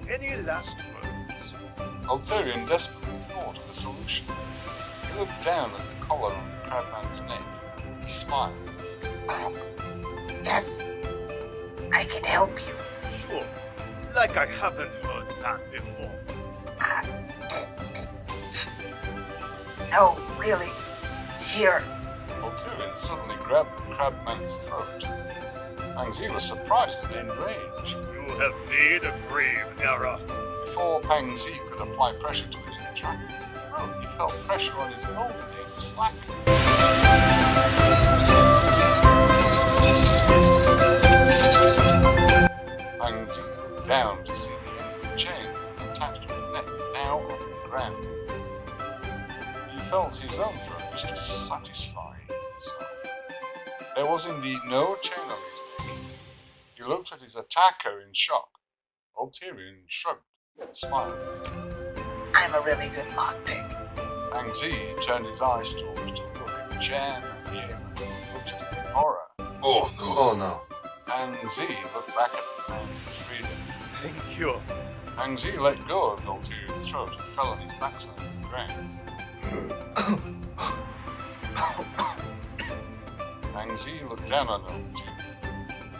Any last words? Ulterion desperately thought of a solution. He looked down at the collar on the crabman's neck. He smiled. Yes, I can help you. Sure, like I haven't heard that before. No, really. Here. Ulterion suddenly grabbed the crabman's throat. Pangzi was surprised and enraged. You have made a grave error. Before Pangzi could apply pressure to his attractor's throat, he felt pressure on his own and gave a slack. Pangzi looked down to see the end of the chain attached to his neck, now on the ground. He felt his own throat just to satisfy himself. There was indeed no chain on his neck. He looked at his attacker in shock. Ulterion shrugged and smiled. I'm a really good lockpick. Pangzi turned his eyes towards to look at Jan and the ape and looked at him in horror. Oh no. Oh no. Pangzi looked back at the man with freedom. Thank you. Pangzi let go of Ulterion's throat and fell on his backside on the ground. Pangzi looked down on Ulterion.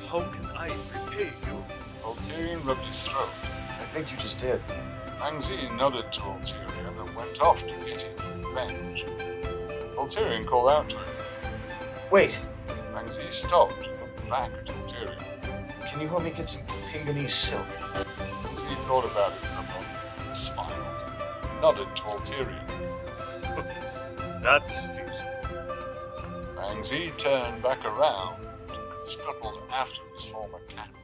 How can I repay you? Ulterion rubbed his throat. I think you just did. Pangzi nodded to Ulterion and went off to get his revenge. Ulterion called out to him. Wait. Pangzi stopped and looked back at Ulterion. Can you help me get some Pinganese silk? Pangzi thought about it for a moment and smiled. Nodded to Ulterion. That's feasible. Pangzi turned back around and scuttled after his former captors.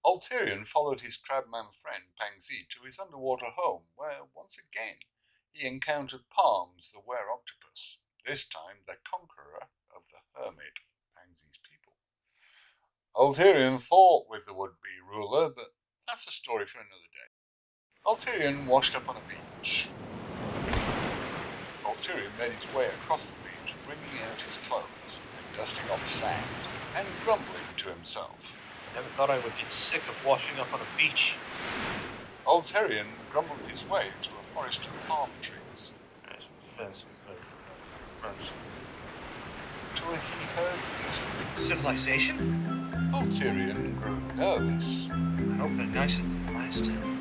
Ulterion followed his crabman friend Pangzi to his underwater home, where, once again, he encountered Palms, the were-octopus, this time the conqueror of the hermit, Pangzi's people. Ulterion fought with the would-be ruler, but that's a story for another day. Ulterion washed up on a beach. Ulterion made his way across the beach, wringing out his clothes and dusting off sand, and grumbling to himself. Never thought I would get sick of washing up on a beach. Ulterion grumbled his way through a forest of palm trees. Till he heard music. Civilization? Ulterion grew nervous. I hope they're nicer than the last time.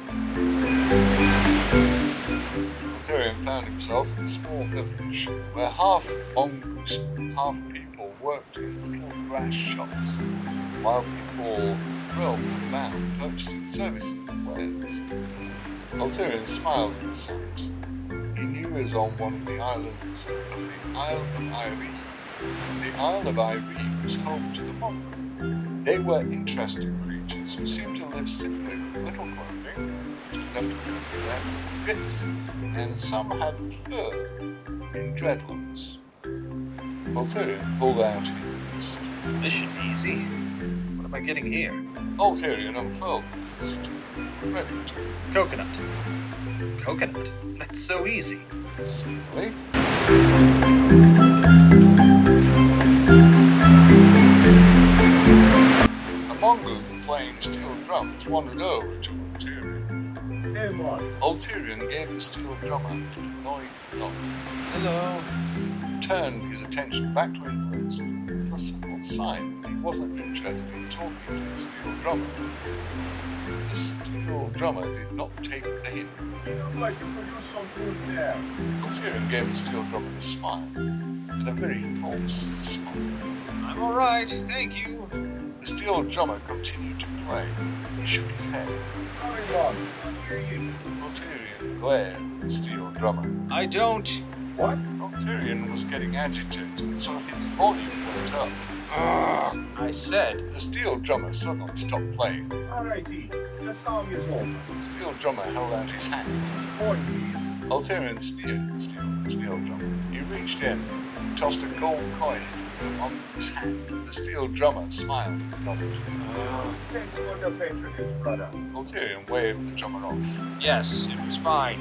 Ulterion found himself in a small village, where half mongoose and half people worked in little grass shops, while people roamed around purchasing services and wares. Ulterion smiled at the sight. He knew he was on one of the islands of the Isle of Irene. The Isle of Irene was home to the Mongo. They were interesting creatures who seemed to live simply with little clothing, just enough to cover their bits, and some had fur in dreadlocks. Ulterion pulled out his list. This should be easy. What am I getting here? Ulterion unfurled the list. Ready to. Coconut. Coconut? That's so easy. Simply. A Mongo playing steel drums wandered over to Ulterion. Hey, Mark. Ulterion gave the steel drummer an annoyed nod. Hello. Turned his attention back to his list with a subtle sign that he wasn't interested in talking to the steel drummer. The steel drummer did not take the hint. You look like you produced some tunes there. Ulterion gave the steel drummer a smile, and a very false smile. I'm alright, thank you. The steel drummer continued to play. He shook his head. Sorry, Mark. I hear you. Ulterion glared at the steel drummer. I don't. What? Ulterion was getting agitated, so his volume went up. I said... The steel drummer suddenly stopped playing. Alrighty, the song is over. The steel drummer held out his hand. Coin, please. Ulterion speared at the steel drummer. He reached in and tossed a gold coin onto his hand. The steel drummer smiled and nodded. Thanks for the patronage, brother. Ulterion waved the drummer off. Yes, it was fine.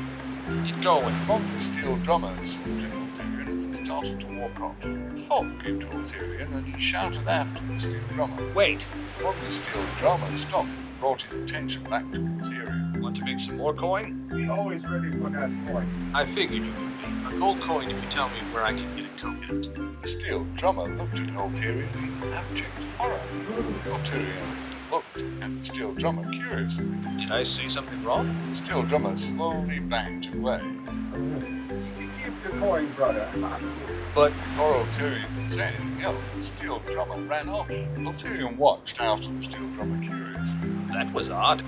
Get going. One of the steel drummers saluted Ulterion as he started to walk off. The thought came to Ulterion and he shouted after the steel drummer. Wait! One of the steel drummers stopped and brought his attention back to Ulterion. Want to make some more coin? We always ready for that coin. I figured you would be. A gold coin if you tell me where I can get a coconut. The steel drummer looked at Ulterion in abject horror. Ulterion looked at the steel drummer curiously. Did I say something wrong? The steel drummer slowly backed away. You can keep the coin, brother. But before Ulterion could say anything else, the steel drummer ran off. Ulterion watched after the steel drummer curiously. That was odd.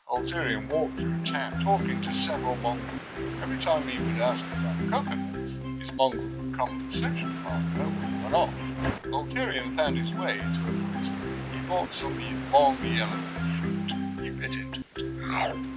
Ulterion walked through town, talking to several Mongols. Every time he would ask about coconuts, his Mongol conversation partner would run off. Ulterion found his way to a fruit store. He bought some long yellow fruit. He bit into it,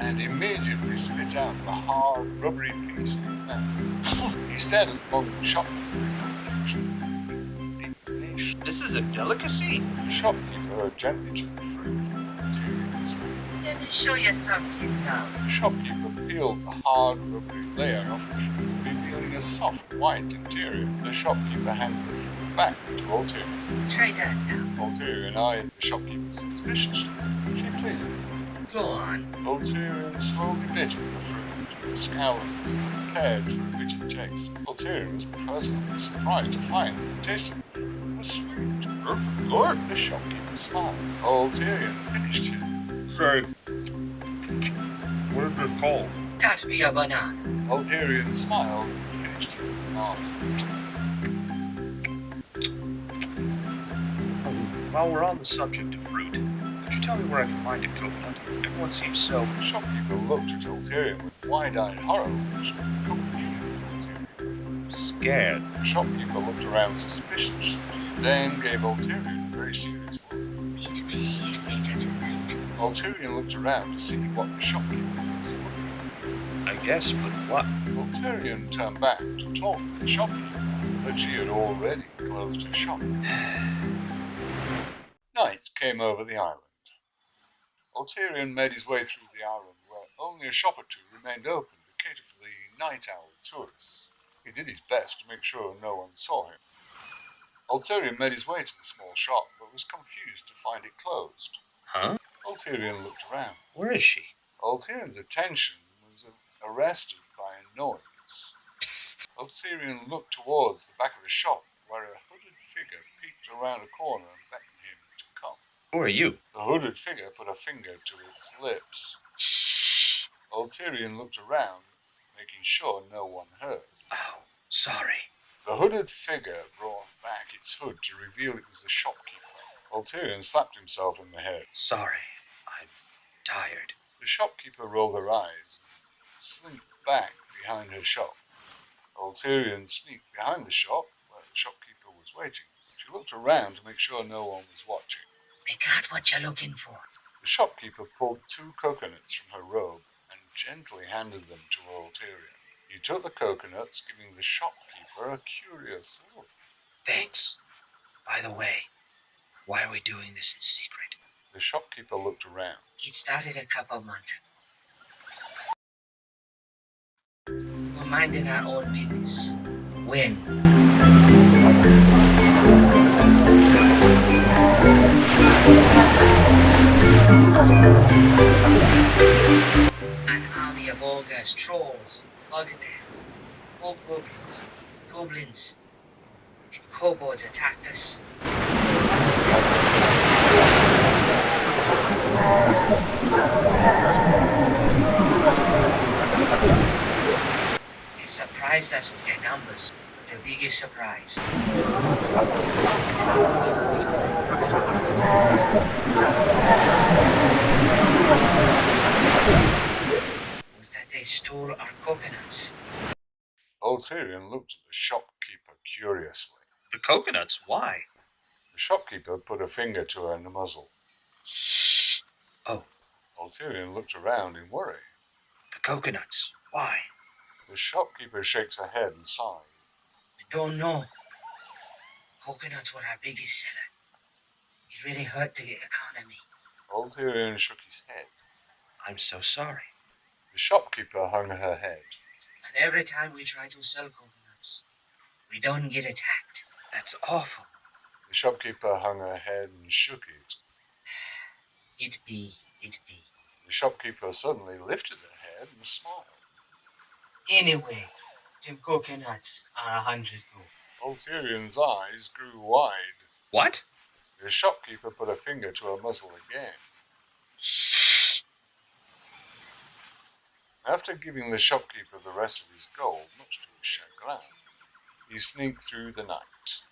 and immediately spit out the hard, rubbery piece in his mouth. He stared at the Mongol shopkeeper in confusion and indignation. This is a delicacy? The shopkeeper gently took the fruit from Ulterion's hand. Let me show you something now. The shopkeeper peeled the hard, rubbery layer off the fruit, revealing a soft, white interior. The shopkeeper handed the fruit back to Ulterion. Try that now. Ulterion eyed the shopkeeper suspiciously. She pleaded with him. Go on. Ulterion slowly bit into the fruit, scowling as he prepared for a bitter taste. Ulterion was pleasantly surprised to find that the taste of the fruit was sweet. Good. The shopkeeper smiled. Ulterion finished his. Say, what is this called? That be a banana. Ulterion smiled and finished his banana. While we're on the subject of fruit, could you tell me where I can find a coconut? Everyone seems so... The shopkeeper looked at Ulterion with wide-eyed horror, which confused Ulterion. Scared. The shopkeeper looked around suspiciously, then gave Ulterion a very serious look. Meet me here later tonight. Ulterion looked around to see what the shopkeeper was looking for. I guess, but what? Ulterion turned back to talk with the shopkeeper, but she had already closed her shop. Night came over the island. Ulterion made his way through the island where only a shop or two remained open to cater for the night owl tourists. He did his best to make sure no one saw him. Ulterion made his way to the small shop, but was confused to find it closed. Huh? Ulterion looked around. Where is she? Ulterion's attention was arrested by a noise. Psst. Ulterion looked towards the back of the shop, where a hooded figure peeked around a corner and beckoned him to come. Who are you? The hooded figure put a finger to its lips. Shh. Ulterion looked around, making sure no one heard. Oh, sorry. The hooded figure brought back its hood to reveal it was the shopkeeper. Ulterion slapped himself in the head. Sorry. I'm tired. The shopkeeper rolled her eyes and slinked back behind her shop. Ulterion sneaked behind the shop where the shopkeeper was waiting. She looked around to make sure no one was watching. We got what you're looking for. The shopkeeper pulled 2 coconuts from her robe and gently handed them to Ulterion. He took the coconuts, giving the shopkeeper a curious look. Thanks. By the way, why are we doing this in secret? The shopkeeper looked around. It started a couple months ago. We're minding our own business. When? An army of ogres, trolls, bugbears, hobgoblins, goblins, and kobolds attacked us. They surprised us with their numbers, but their biggest surprise was that they stole our coconuts. Ulterion looked at the shopkeeper curiously. The coconuts? Why? The shopkeeper put a finger to her muzzle. Oh. Ulterion looked around in worry. The coconuts. Why? The shopkeeper shakes her head and sighs. I don't know. Coconuts were our biggest seller. It really hurt the economy. Ulterion shook his head. I'm so sorry. The shopkeeper hung her head. And every time we try to sell coconuts, we don't get attacked. That's awful. The shopkeeper hung her head and shook it. It be. The shopkeeper suddenly lifted her head and smiled. Anyway, them coconuts are 100 gold. Ulterion's eyes grew wide. What? The shopkeeper put a finger to her muzzle again. After giving the shopkeeper the rest of his gold, much to his chagrin, he sneaked through the night.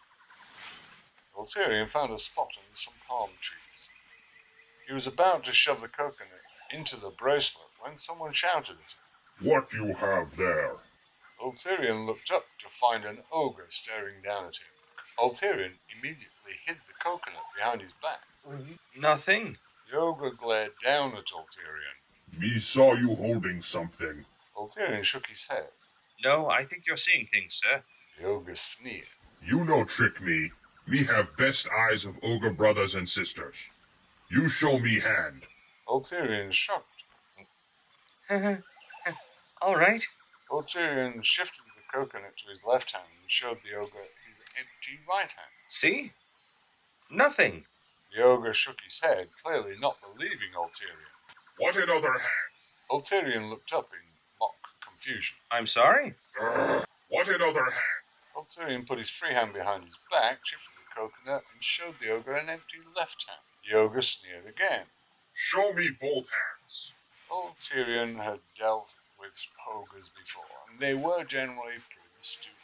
Ulterion found a spot under some palm trees. He was about to shove the coconut into the bracelet when someone shouted at him. What you have there? Ulterion looked up to find an ogre staring down at him. Ulterion immediately hid the coconut behind his back. Nothing. The ogre glared down at Ulterion. Me saw you holding something. Ulterion shook his head. No, I think you're seeing things, sir. The ogre sneered. You no trick me. Me have best eyes of ogre brothers and sisters. You show me hand. Ulterion shrugged. All right. Ulterion shifted the coconut to his left hand and showed the ogre his empty right hand. See? Nothing. The ogre shook his head, clearly not believing Ulterion. What in other hand? Ulterion looked up in mock confusion. I'm sorry? What in other hand? Ulterion put his free hand behind his back, shifted the coconut, and showed the ogre an empty left hand. The ogre sneered again. Show me both hands. Ulterion had dealt with ogres before, and they were generally pretty stupid.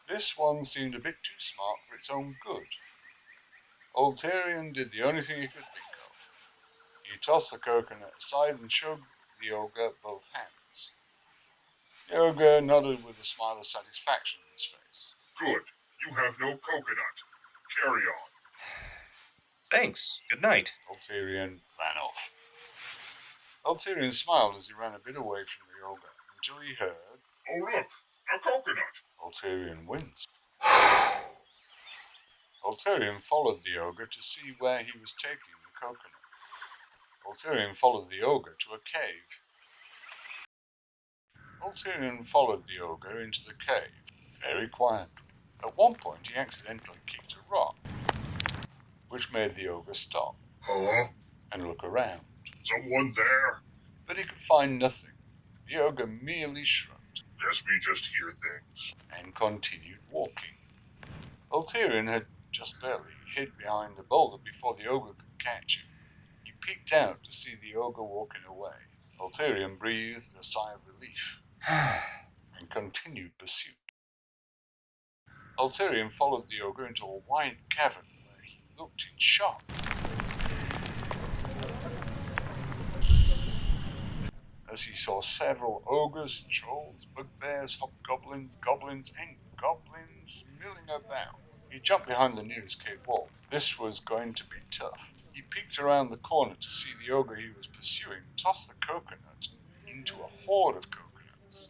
This one seemed a bit too smart for its own good. Ulterion did the only thing he could think of. He tossed the coconut aside and showed the ogre both hands. The ogre nodded with a smile of satisfaction on his face. Good. You have no coconut. Carry on. Thanks. Good night. Ulterion ran off. Ulterion smiled as he ran a bit away from the ogre until he heard, "Oh look, a coconut." Ulterion winced. Ulterion followed the ogre to see where he was taking the coconut. Ulterion followed the ogre to a cave. Ulterion followed the ogre into the cave, very quietly. At one point he accidentally kicked a rock, which made the ogre stop. Hello? And look around. Someone there? But he could find nothing. The ogre merely shrugged. Guess me just hear things. And continued walking. Ulterion had just barely hid behind the boulder before the ogre could catch him. He peeked out to see the ogre walking away. Ulterion breathed a sigh of relief and continued pursuit. Ulterion followed the ogre into a wide cavern where he looked in shock. As he saw several ogres, trolls, bugbears, hobgoblins, goblins, and goblins milling about. He jumped behind the nearest cave wall. This was going to be tough. He peeked around the corner to see the ogre he was pursuing toss the coconut into a horde of coconuts.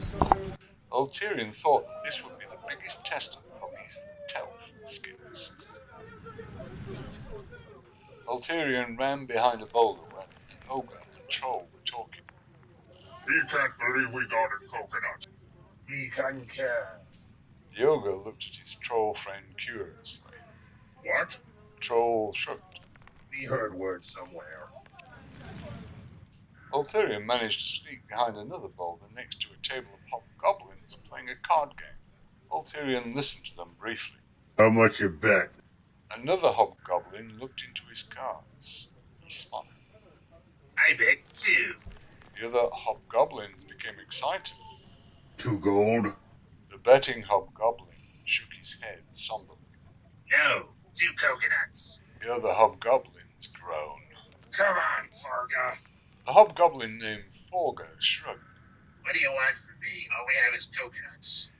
Ulterion thought that this would be the biggest test of his stealth skills. Ulterion ran behind a boulder where an ogre and troll were talking. We can't believe we got a coconut. We can care. The ogre looked at his troll friend curiously. What? Troll shrugged. We heard words somewhere. Ulterion managed to sneak behind another boulder next to a table of hobgoblins playing a card game. Ulterion listened to them briefly. How much you bet? Another hobgoblin looked into his cards. He smiled. I bet 2. The other hobgoblins became excited. 2 gold? The betting hobgoblin shook his head somberly. No, 2 coconuts. The other hobgoblins groaned. Come on, Farga. The hobgoblin named Forga shrugged. What do you want from me? All we have is coconuts.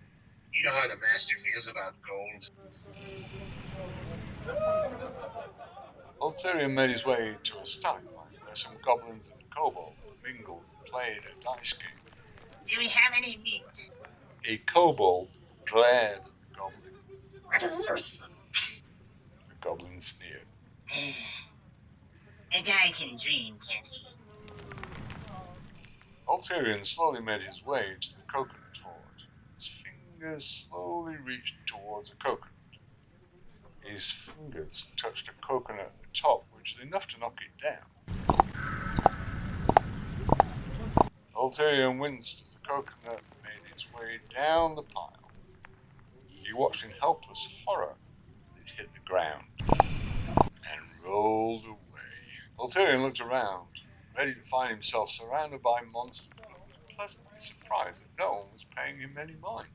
You know how the master feels about gold. Ulterion made his way to a stalagmite where some goblins and kobolds mingled and played a dice game. Do we have any meat? A kobold glared at the goblin. The goblin sneered. A guy can dream, can't he? Ulterion slowly made his way to the coconut hoard. His fingers slowly reached towards a coconut. His fingers touched a coconut at the top, which was enough to knock it down. Ulterion winced as the coconut made its way down the pile. He watched in helpless horror as it hit the ground and rolled away. Ulterion looked around, ready to find himself surrounded by monsters, but was pleasantly surprised that no one was paying him any mind.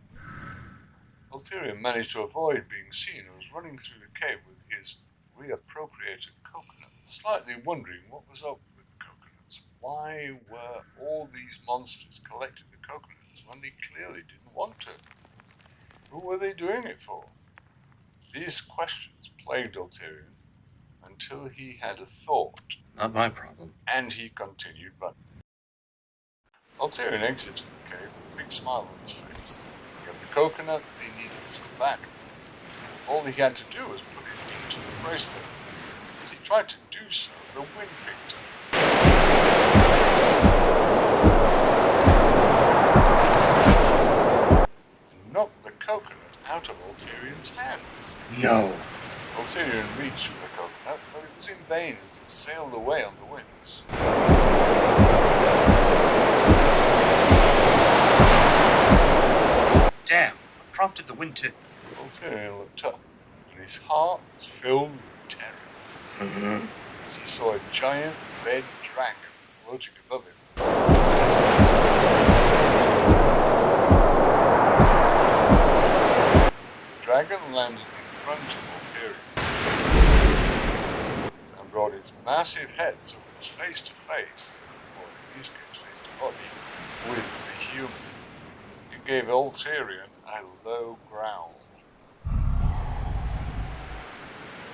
Ulterion managed to avoid being seen and was running through the cave with his reappropriated coconut, slightly wondering what was up with the coconuts. Why were all these monsters collecting the coconuts when they clearly didn't want to? Who were they doing it for? These questions plagued Ulterion until he had a thought. Not my problem. And he continued running. Ulterion exited the cave with a big smile on his face. He had the coconut that he needed so badly. All he had to do was put it into the bracelet. As he tried to do so, the wind picked up. And knocked the coconut out of Ulterion's hands. No. Ulterion reached for the coconut, but it was in vain as it sailed away on the winds. Damn, what prompted the wind to... Ulterion looked up, and his heart was filled with terror. As he saw a giant red dragon floating above him. The dragon landed in front of Ulterion and brought its massive head so it was face to face, or in this case face to body, with the human. It gave Ulterion a low growl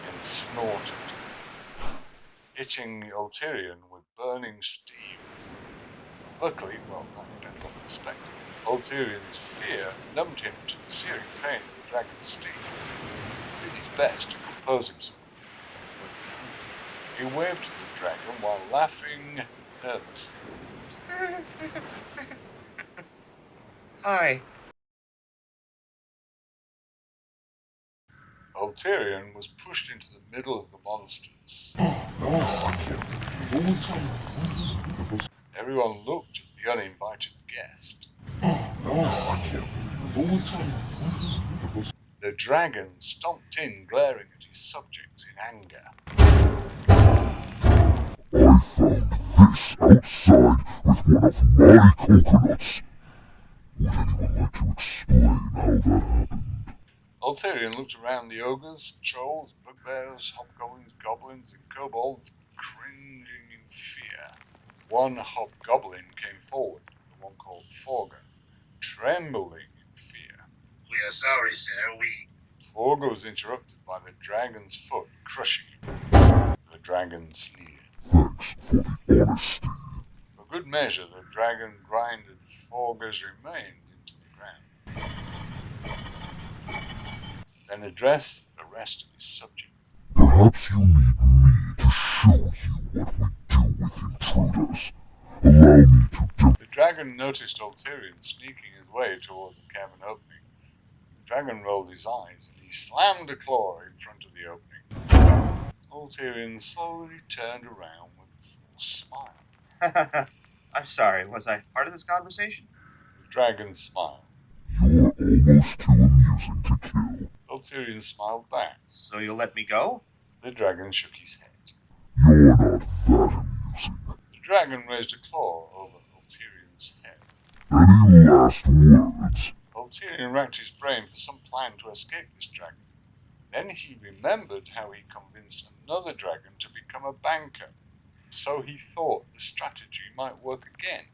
and snorted, hitting Ulterion with burning steam. Luckily, well, that depends on perspective, Ulterion's fear numbed him to the searing pain of the dragon's steam. He did his best to compose himself. He waved to the dragon while laughing nervously. Hi. Ulterion was pushed into the middle of the monsters. Everyone looked at the uninvited guest. The dragon stomped in, glaring at his subjects in anger. I found this outside with one of my coconuts. Would anyone like to explain how that happened? Ulterion looked around the ogres, trolls, bugbears, hobgoblins, goblins, and kobolds, cringing in fear. One hobgoblin came forward, the one called Forger, trembling in fear. We are sorry, sir. Forger was interrupted by the dragon's foot crushing him. The dragon sneered. Thanks for the honesty. For good measure, the dragon grinded Forger's remains into the ground, then addressed the rest of his subjects. Perhaps you need me to show you what we do with intruders. Allow me to The dragon noticed Ulterion sneaking his way towards the cavern opening. The dragon rolled his eyes and he slammed a claw in front of the opening. Ulterion slowly turned around with a full smile. I'm sorry, was I part of this conversation? The dragon smiled. You're almost too amusing to kill. Ulterion smiled back. So you'll let me go? The dragon shook his head. You're not that amusing. The dragon raised a claw over Ulterion's head. Any last words? Ulterion racked his brain for some plan to escape this dragon. Then he remembered how he convinced another dragon to become a banker. So he thought the strategy might work again.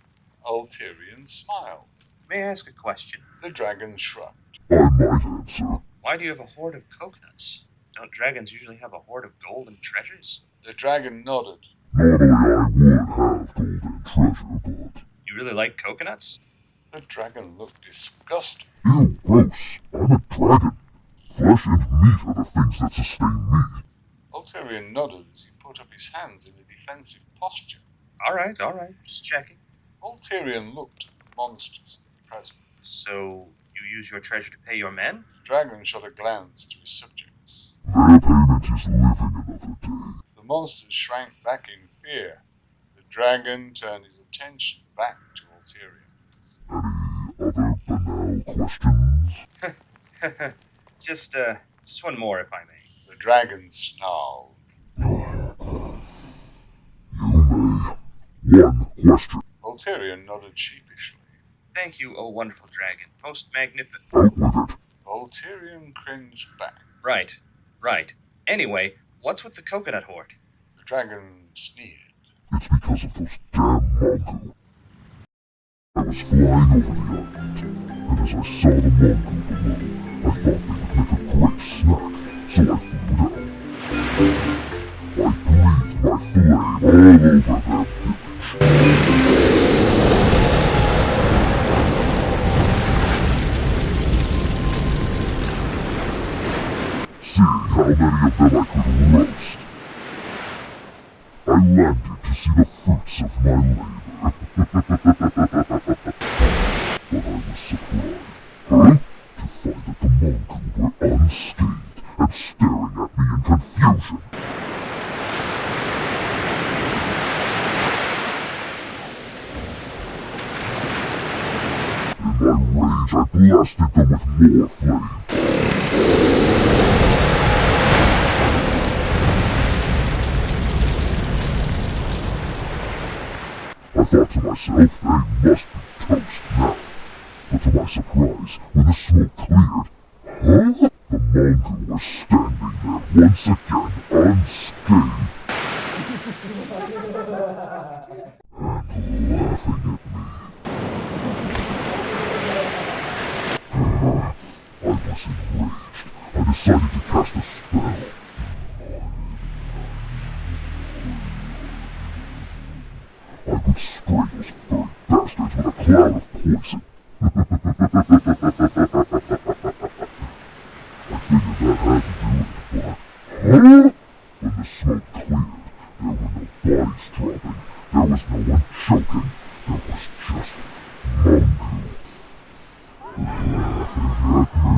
Ulterion smiled. May I ask a question? The dragon shrugged. I might answer. Why do you have a hoard of coconuts? Don't dragons usually have a hoard of gold and treasures? The dragon nodded. Normally I would have gold and treasure, but... You really like coconuts? The dragon looked disgusted. Ew, gross. I'm a dragon. Flesh and meat are the things that sustain me. Ulterion nodded as he put up his hands in a defensive posture. All right, just checking. Ulterion looked at the monsters present. So, you use your treasure to pay your men? The dragon shot a glance to his subjects. Their payment is living another day. The monsters shrank back in fear. The dragon turned his attention back to Ulterion. Any other banal questions? Just one more, if I may. The dragon snarled. You may. One question. Ulterion nodded sheepishly. Thank you, O wonderful dragon. Most magnificent. Out with it. Ulterion cringed back. Right. Anyway, what's with the coconut hoard? The dragon sneered. It's because of those damn mongoose. I was flying over the island, and as I saw the mongoose below, I thought they would make a great snack, so I flew down. I breathed my flame all over their village. See how many of them I could roast. I landed to see the fruits of my labor. But I was surprised, to find that the mongoose were unscathed and staring at me in confusion. In my rage, I blasted them with more flame. I thought to myself, they must be toast now. But to my surprise, when the smoke cleared, the mongoose was standing there once again, unscathed. And laughing at me. I was enraged. I decided to cast a spell. I would spray those furry bastards with a cloud of poison. I figured that had to do it, but... When the smoke cleared, there were no bodies dropping, there was no one choking, there was just mongoose. Laughing at me.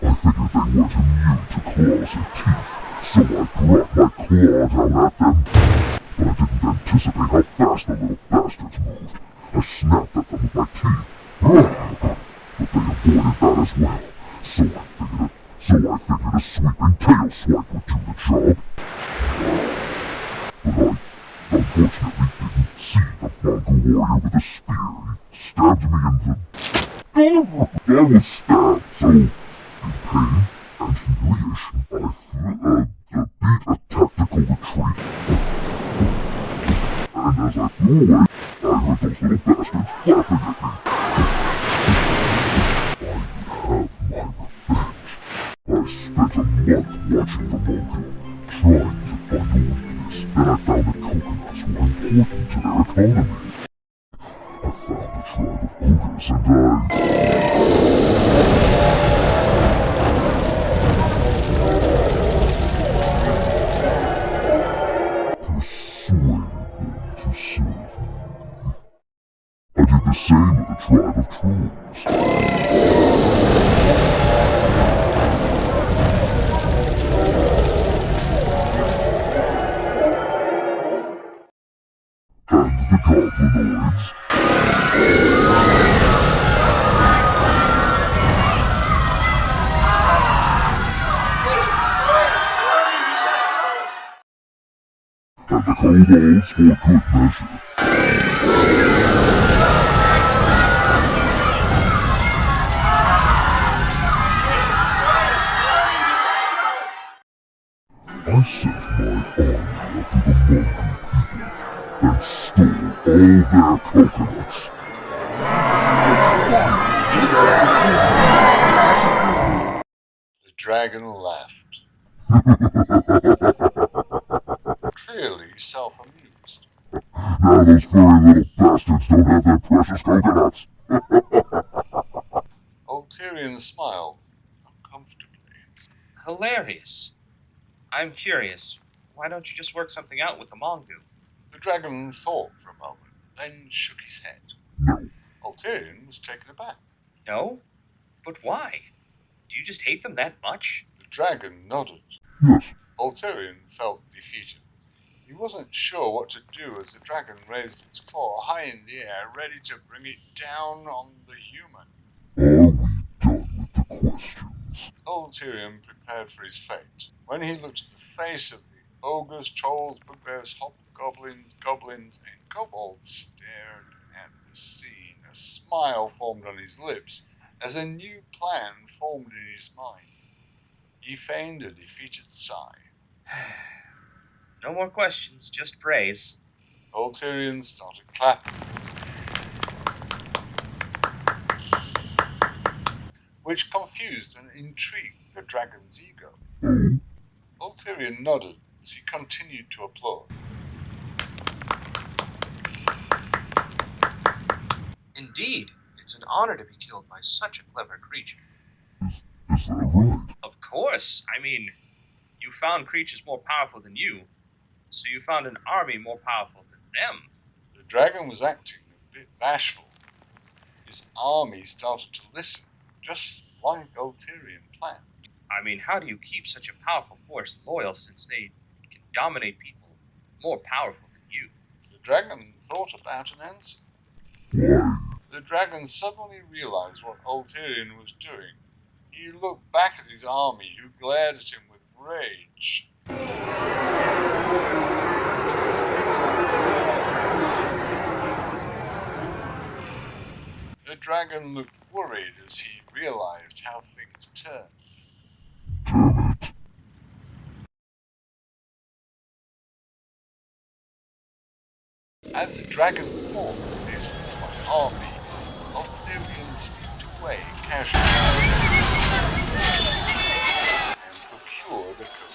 I figured they weren't immune to claws and teeth, so I brought my claw down at them. But I didn't anticipate how fast the little bastards moved. I snapped at them with my teeth. But they avoided that as well. So I figured a sweeping tail swipe would do the job. But I, unfortunately, didn't see the mongoose warrior with a spear. He stabbed me in the... I was stabbed, so in pain and humiliation, I beat a tactical retreat. And as I flew away, I heard those little bastards laughing at me. I would have my revenge. I spent a month watching the mongoose, trying to find a weakness, and I found that coconuts were important to their economy. I found a tribe of ogres and persuaded them to serve me. I did the same with a tribe of trolls. And the goblinoids. And the kobolds for good measure. I sent my army after the mongoose people and stole all their coconuts. dragon laughed. Clearly self-amused. Now those furry little bastards don't have their precious coconuts. Ulterion smiled uncomfortably. Hilarious. I'm curious. Why don't you just work something out with the Mongoose? The dragon thought for a moment, then shook his head. No. Ulterion was taken aback. No? But why? Do you just hate them that much? The dragon nodded. Yes. Ulterion felt defeated. He wasn't sure what to do as the dragon raised its claw high in the air, ready to bring it down on the human. Are we done with the questions? Ulterion prepared for his fate. When he looked at the face of the ogres, trolls, bugbears, hobgoblins, goblins, and kobolds stared at the scene, a smile formed on his lips as a new plan formed in his mind. He feigned a defeated sigh. No more questions, just praise. Ulterion started clapping, which confused and intrigued the dragon's ego. Ulterion nodded as he continued to applaud. Indeed, it's an honor to be killed by such a clever creature. Is that right? Of course. I mean, you found creatures more powerful than you, so you found an army more powerful than them. The dragon was acting a bit bashful. His army started to listen, just like Ulterion planned. I mean, how do you keep such a powerful force loyal since they can dominate people more powerful than you? The dragon thought about an answer. Why? The dragon suddenly realized what Ulterion was doing. He looked back at his army, who glared at him with rage. The dragon looked worried as he realized how things turned. Damn it. As the dragon formed his former army, Ulterion slipped away casually and procured a coconut.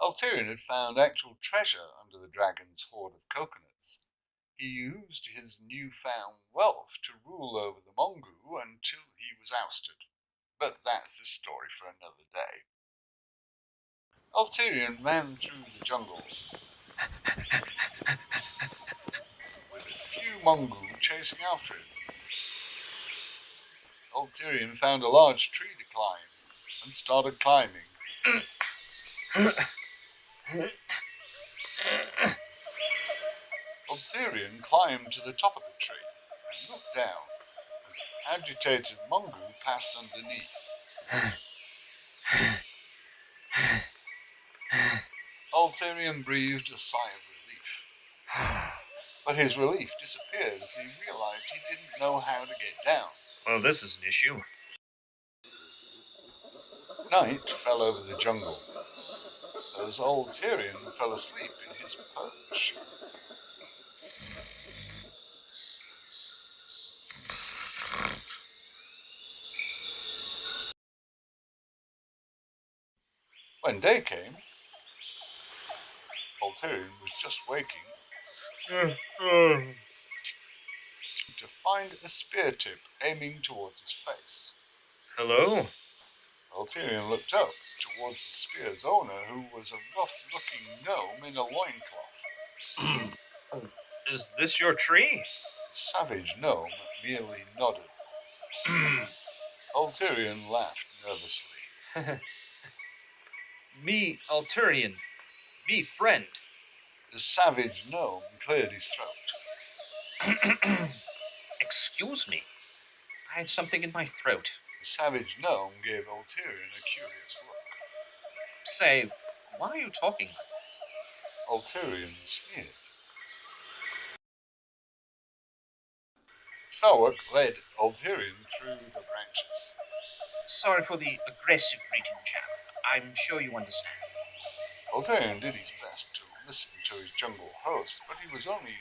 Ulterion had found actual treasure under the dragon's hoard of coconuts. He used his newfound wealth to rule over the Mongoose until he was ousted. But that's a story for another day. Ulterion ran through the jungle with a few Mongoose chasing after him. Ulterion found a large tree to climb and started climbing. Ulterion climbed to the top of the tree and looked down as agitated Mongoose passed underneath. Ulterion breathed a sigh of relief. But his relief disappeared as he realized he didn't know how to get down. Well, this is an issue. Night fell over the jungle as Ulterion fell asleep in his perch. When day came, Ulterion was just waking to find a spear tip aiming towards his face. Hello? Ulterion looked up towards the spear's owner, who was a rough-looking gnome in a loincloth. Is this your tree? The savage gnome merely nodded. Ulterion laughed nervously. Me, Ulterion. Me, friend. The savage gnome cleared his throat. Excuse me. I had something in my throat. The savage gnome gave Ulterion a curious look. Say, why are you talking like that? Ulterion sneered. Thorwick led Ulterion through the branches. Sorry for the aggressive greeting, chap. I'm sure you understand. Ulterion did his best to listen to his jungle host, but he was only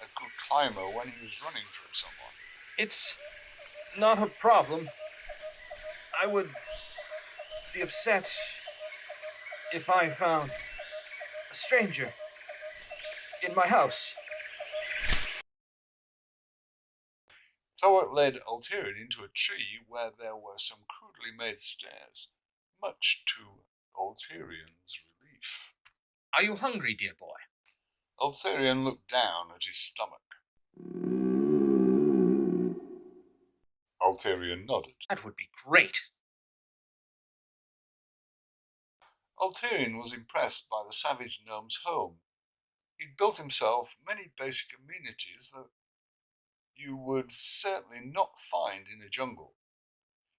a good climber when he was running from someone. It's not a problem. I would be upset if I found a stranger in my house. Thorwick led Ulterion into a tree where there were some crudely made stairs, much to Ulterion's relief. Are you hungry, dear boy? Ulterion looked down at his stomach. Ulterion nodded. That would be great. Ulterion was impressed by the savage gnome's home. He'd built himself many basic amenities that you would certainly not find in a jungle.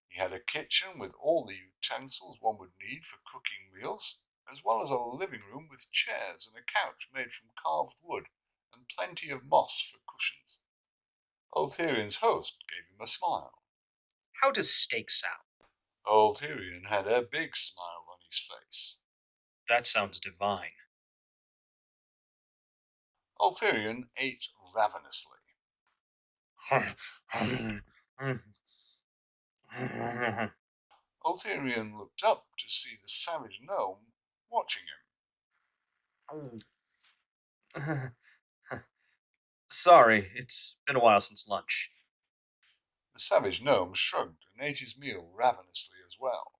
He had a kitchen with all the utensils one would need for cooking meals, as well as a living room with chairs and a couch made from carved wood and plenty of moss for cushions. Ulterion's host gave him a smile. How does steak sound? Ulterion had a big smile on his face. That sounds divine. Ulterion ate ravenously. Ulterion looked up to see the savage gnome watching him. Sorry, it's been a while since lunch. The savage gnome shrugged and ate his meal ravenously as well.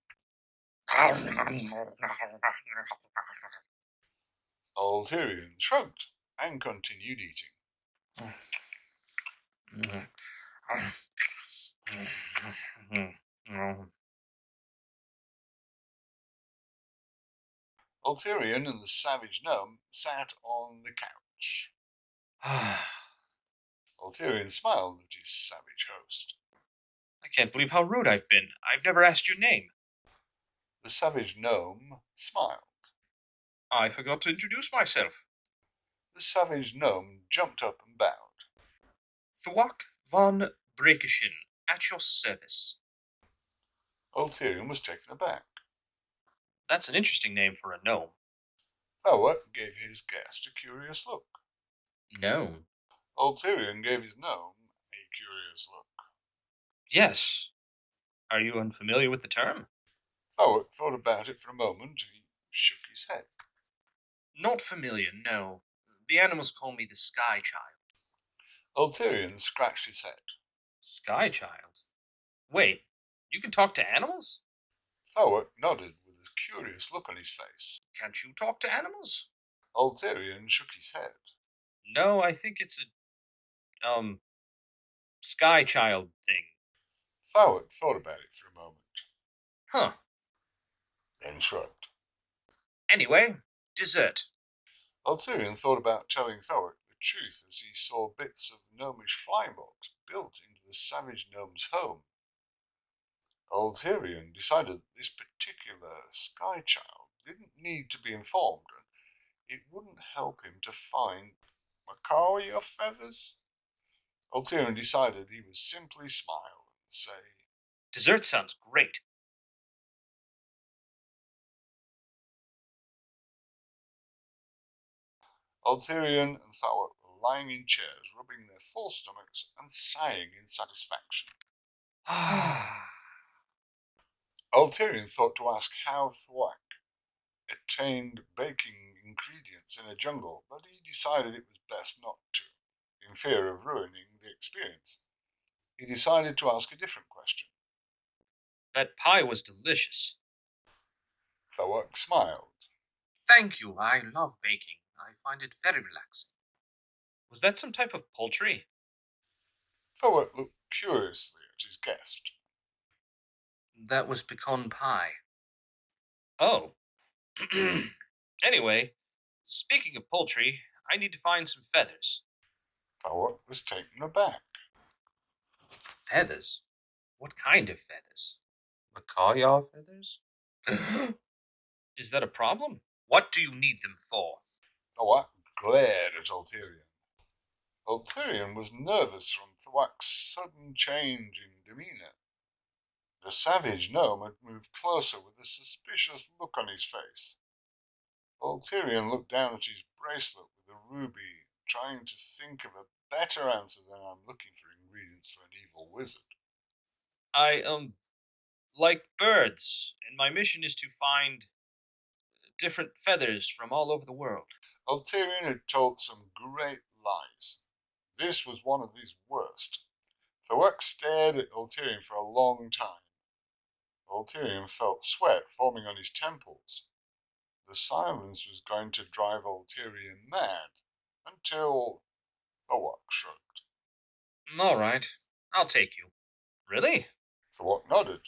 Ulterion shrugged and continued eating. Ulterion and the savage gnome sat on the couch. Ulterion smiled at his savage host. I can't believe how rude I've been. I've never asked your name. The savage gnome smiled. I forgot to introduce myself. The savage gnome jumped up and bowed. Thwak von Brekishin, at your service. Ulterion was taken aback. That's an interesting name for a gnome. Thorwick gave his guest a curious look. Gnome? Ulterion gave his gnome a curious look. Yes. Are you unfamiliar with the term? Thorwick thought about it for a moment. He shook his head. Not familiar, no. The animals call me the Sky Child. Ulterion scratched his head. Sky Child? Wait, you can talk to animals? Thorwick nodded with a curious look on his face. Can't you talk to animals? Ulterion shook his head. No, I think it's a, Sky Child thing. Thorwick thought about it for a moment. Huh. Then shrugged. Anyway, dessert. Ulterion thought about telling Thorwick the truth as he saw bits of gnomish flying box built into the savage gnome's home. Ulterion decided that this particular Sky Child didn't need to be informed, and it wouldn't help him to find Mackey of feathers. Ulterion decided he would simply smile and say, Dessert sounds great. Ulterion and Thorwick were lying in chairs, rubbing their full stomachs and sighing in satisfaction. Ulterion thought to ask how Thorwick attained baking ingredients in a jungle, but he decided it was best not to, in fear of ruining the experience. He decided to ask a different question. That pie was delicious. Thorwick smiled. Thank you, I love baking. I find it very relaxing. Was that some type of poultry? Thorwick looked curiously at his guest. That was pecan pie. Oh. Anyway, speaking of poultry, I need to find some feathers. Thorwick was taken aback. Feathers? What kind of feathers? Macaw feathers? Is that a problem? What do you need them for? Thwacks glared at Ulterion. Ulterion was nervous from Thwack's sudden change in demeanour. The savage gnome had moved closer with a suspicious look on his face. Ulterion looked down at his bracelet with a ruby, trying to think of a better answer than I'm looking for ingredients for an evil wizard. I, like birds, and my mission is to find different feathers from all over the world. Ulterion had told some great lies. This was one of his worst. Thwack stared at Ulterion for a long time. Ulterion felt sweat forming on his temples. The silence was going to drive Ulterion mad, until Thwack shrugged. All right, I'll take you. Really? Thwack nodded.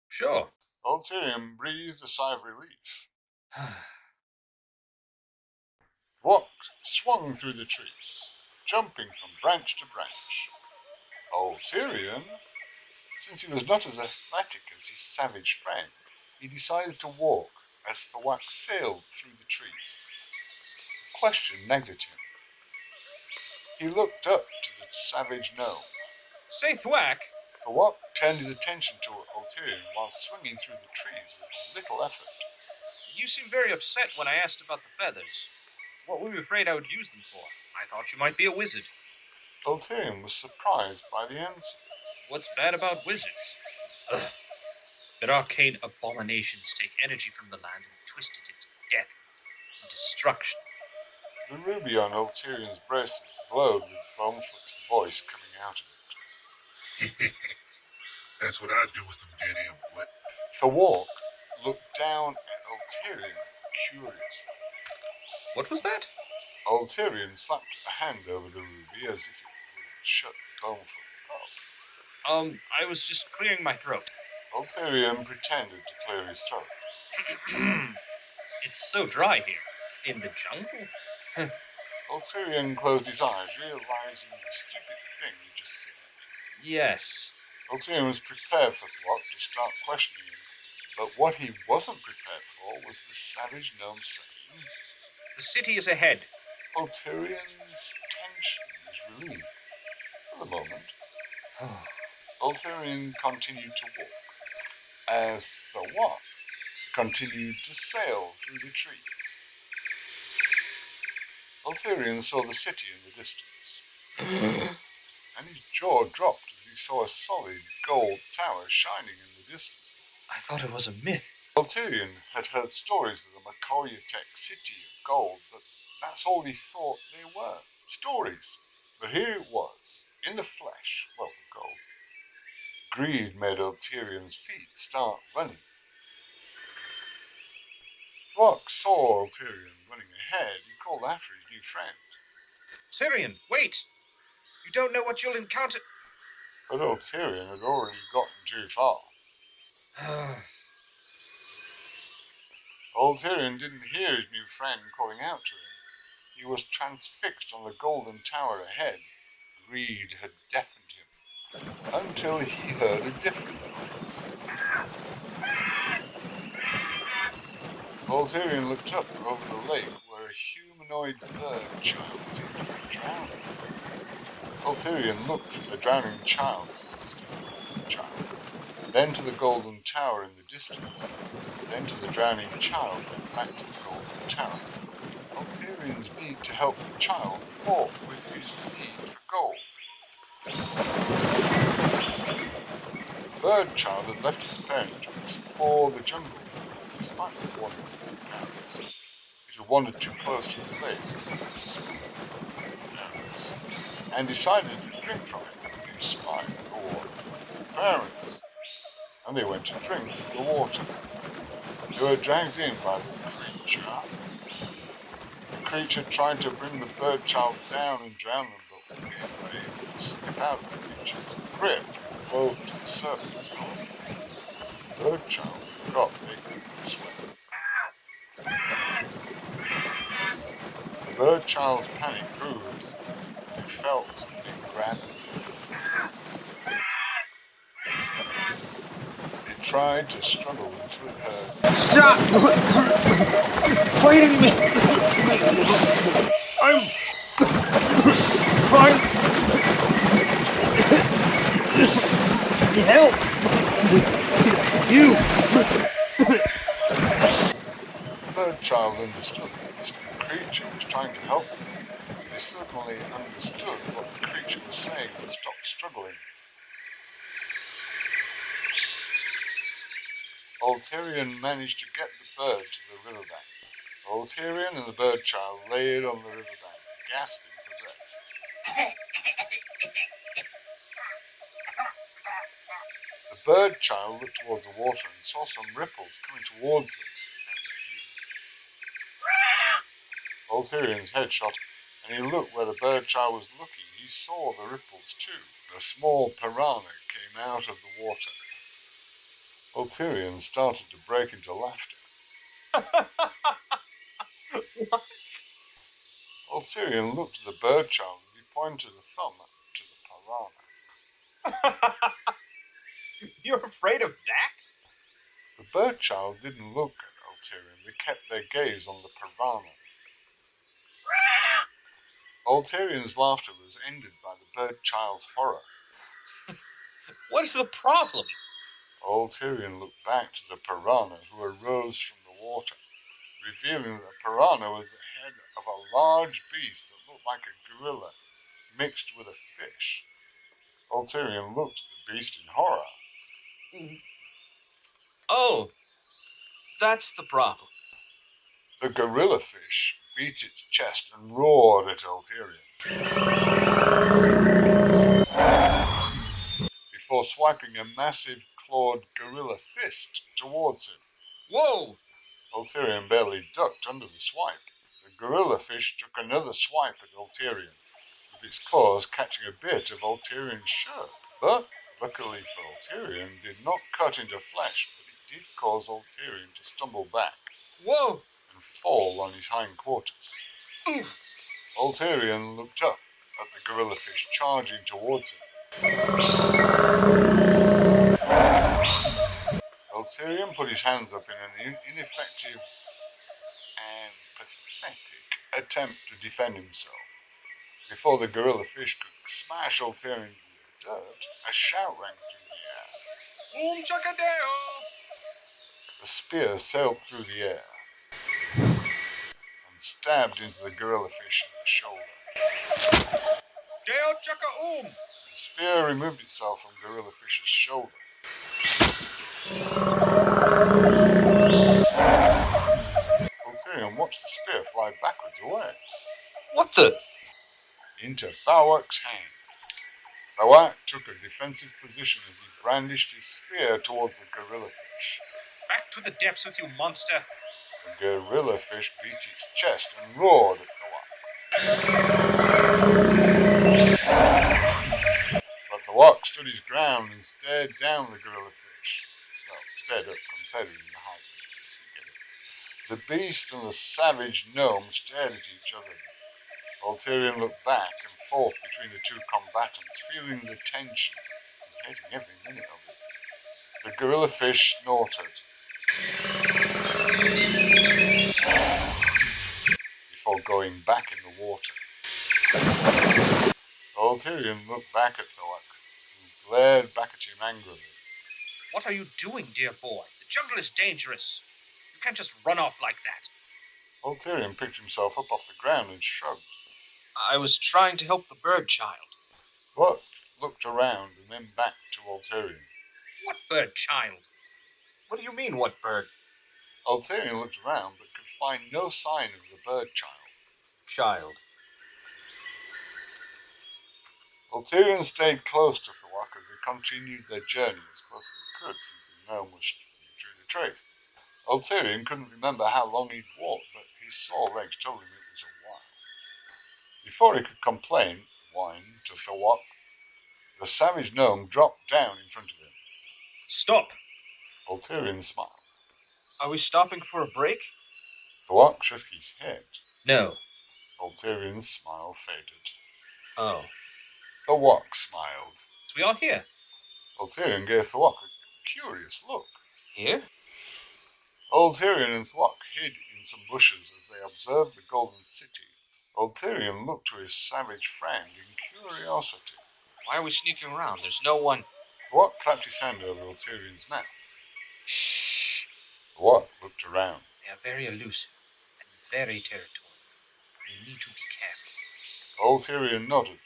Sure. Ulterion breathed a sigh of relief. Thwack swung through the trees, jumping from branch to branch. Ulterion, since he was not as athletic as his savage friend, he decided to walk as Thwack sailed through the trees. A question nagged at him. He looked up to the savage gnome. Say, Thwack! Thwack turned his attention to Ulterion while swinging through the trees with little effort. You seemed very upset when I asked about the feathers. What were you afraid I would use them for? I thought you might be a wizard. Ulterion was surprised by the answer. What's bad about wizards? Ugh. Their arcane abominations take energy from the land and twist it into death and destruction. The ruby on Ulterion's bracelet glowed with Bonefoot's voice coming out of it. That's what I do with them dead end what? Thwack looked down at Ulterion curiously. What was that? Ulterion slapped a hand over the ruby as if it would shut Bonefoot up. I was just clearing my throat. Ulterion pretended to clear his throat. It's so dry here. In the jungle? Ulterion closed his eyes, realizing the stupid thing he just said. Yes. Ulterion was prepared for Thwack to start questioning him, but what he wasn't prepared for was the savage gnome saying, "The city is ahead." Ulterion's tension was relieved for the moment. Ulterion continued to walk, as Thwack continued to sail through the trees. Ulterion saw the city in the distance, and his jaw dropped as he saw a solid gold tower shining in the distance. I thought it was a myth. Ulterion had heard stories of the Mackey city of gold, but that's all he thought they were, stories. But here it was, in the flesh, well, gold. Greed made Ulterion's feet start running. Thwack saw Ulterion running ahead. He called after his new friend. Tyrion, wait! You don't know what you'll encounter. But Ulterion had already gotten too far. Ulterion didn't hear his new friend calling out to him. He was transfixed on the golden tower ahead. Greed had deafened him, until he heard a different noise. Ulterion looked up over the lake where a humanoid bird child seemed to be drowning. Ulterion looked from the drowning child then to the golden tower in the distance, then to the drowning child, then back to the golden tower. Ulterion's need to help the child fought with his need for gold. The bird child had left his parents to explore the jungle, despite the warning of the parents. It had wandered too close to the lake, and decided to drink from it, in spite of the warning of the parents. And they went to drink from the water. They were dragged in by the creature. The creature tried to bring the bird child down and drown them, but they were able to slip out of the creature's grip and float to the surface. The bird child forgot they could swim. The bird child's panic grew as they felt something grab them. tried to struggle until it hurt. Stop fighting me! I'm trying to help you. The bird child understood that this creature was trying to help him. He certainly understood what the creature was saying and stopped struggling. Ulterion managed to get the bird to the riverbank. Ulterion and the bird child laid on the riverbank, gasping for breath. The bird child looked towards the water and saw some ripples coming towards them. Ulterion's head shot, and he looked where the bird child was looking. He saw the ripples too. A small piranha came out of the water. Ulterion started to break into laughter. What? Ulterion looked at the bird child as he pointed a thumb to the piranha. You're afraid of that? The bird child didn't look at Ulterion. They kept their gaze on the piranha. Ulterion's laughter was ended by the bird child's horror. What is the problem? Ulterion looked back to the piranha, who arose from the water, revealing that the piranha was the head of a large beast that looked like a gorilla mixed with a fish. Ulterion looked at the beast in horror. Oh, that's the problem. The gorilla fish beat its chest and roared at Ulterion, before swiping a massive clawed gorilla fist towards him. Whoa! Ulterion barely ducked under the swipe. The gorilla fish took another swipe at Ulterion, with its claws catching a bit of Ulterion's shirt. But, luckily for Ulterion, did not cut into flesh, but it did cause Ulterion to stumble back. Whoa! And fall on his hindquarters. Ulterion looked up at the gorilla fish charging towards him. Ulterion put his hands up in an ineffective and pathetic attempt to defend himself. Before the gorilla fish could smash Ulterion into the dirt, a shout rang through the air. Chakadeo! A spear sailed through the air and stabbed into the gorilla fish in the shoulder. Deo Chaka The spear removed itself from gorilla fish's shoulder. Ulterion watched the spear fly backwards away. What the? Into Thawak's hand. Thawak took a defensive position as he brandished his spear towards the gorilla fish. Back to the depths with you, monster! The gorilla fish beat its chest and roared at Thawak. But Thawak stood his ground and stared down the gorilla fish. Well, stared up, considering the height of the fish. The beast and the savage gnome stared at each other. Ulterion looked back and forth between the two combatants, feeling the tension and hating every minute of it. The gorilla fish snorted before going back in the water. Ulterion looked back at Thawak and glared back at him angrily. What are you doing, dear boy? The jungle is dangerous. You can't just run off like that. Ulterion picked himself up off the ground and shrugged. I was trying to help the bird child. Thawak looked around and then back to Ulterion. What bird child? What do you mean, what bird? Ulterion looked around but could find no sign of the bird child. Child. Ulterion stayed close to Thawak as they continued their journey as close as they could, since the gnome was through the trace. Ulterion couldn't remember how long he'd walked, but his sore legs told him it was a while. Before he could whine to Thawak, the savage gnome dropped down in front of him. Stop! Ulterion smiled. Are we stopping for a break? Thawak shook his head. No. Ulterion's smile faded. Oh. Thawak smiled. So we are here. Ulterion gave Thawak a curious look. Here? Ulterion and Thwack hid in some bushes as they observed the Golden City. Ulterion looked to his savage friend in curiosity. Why are we sneaking around? There's no one. Thwack clapped his hand over Ulterion's mouth. Shh. Thwack looked around. They are very elusive and very territorial. We need to be careful. Ulterion nodded.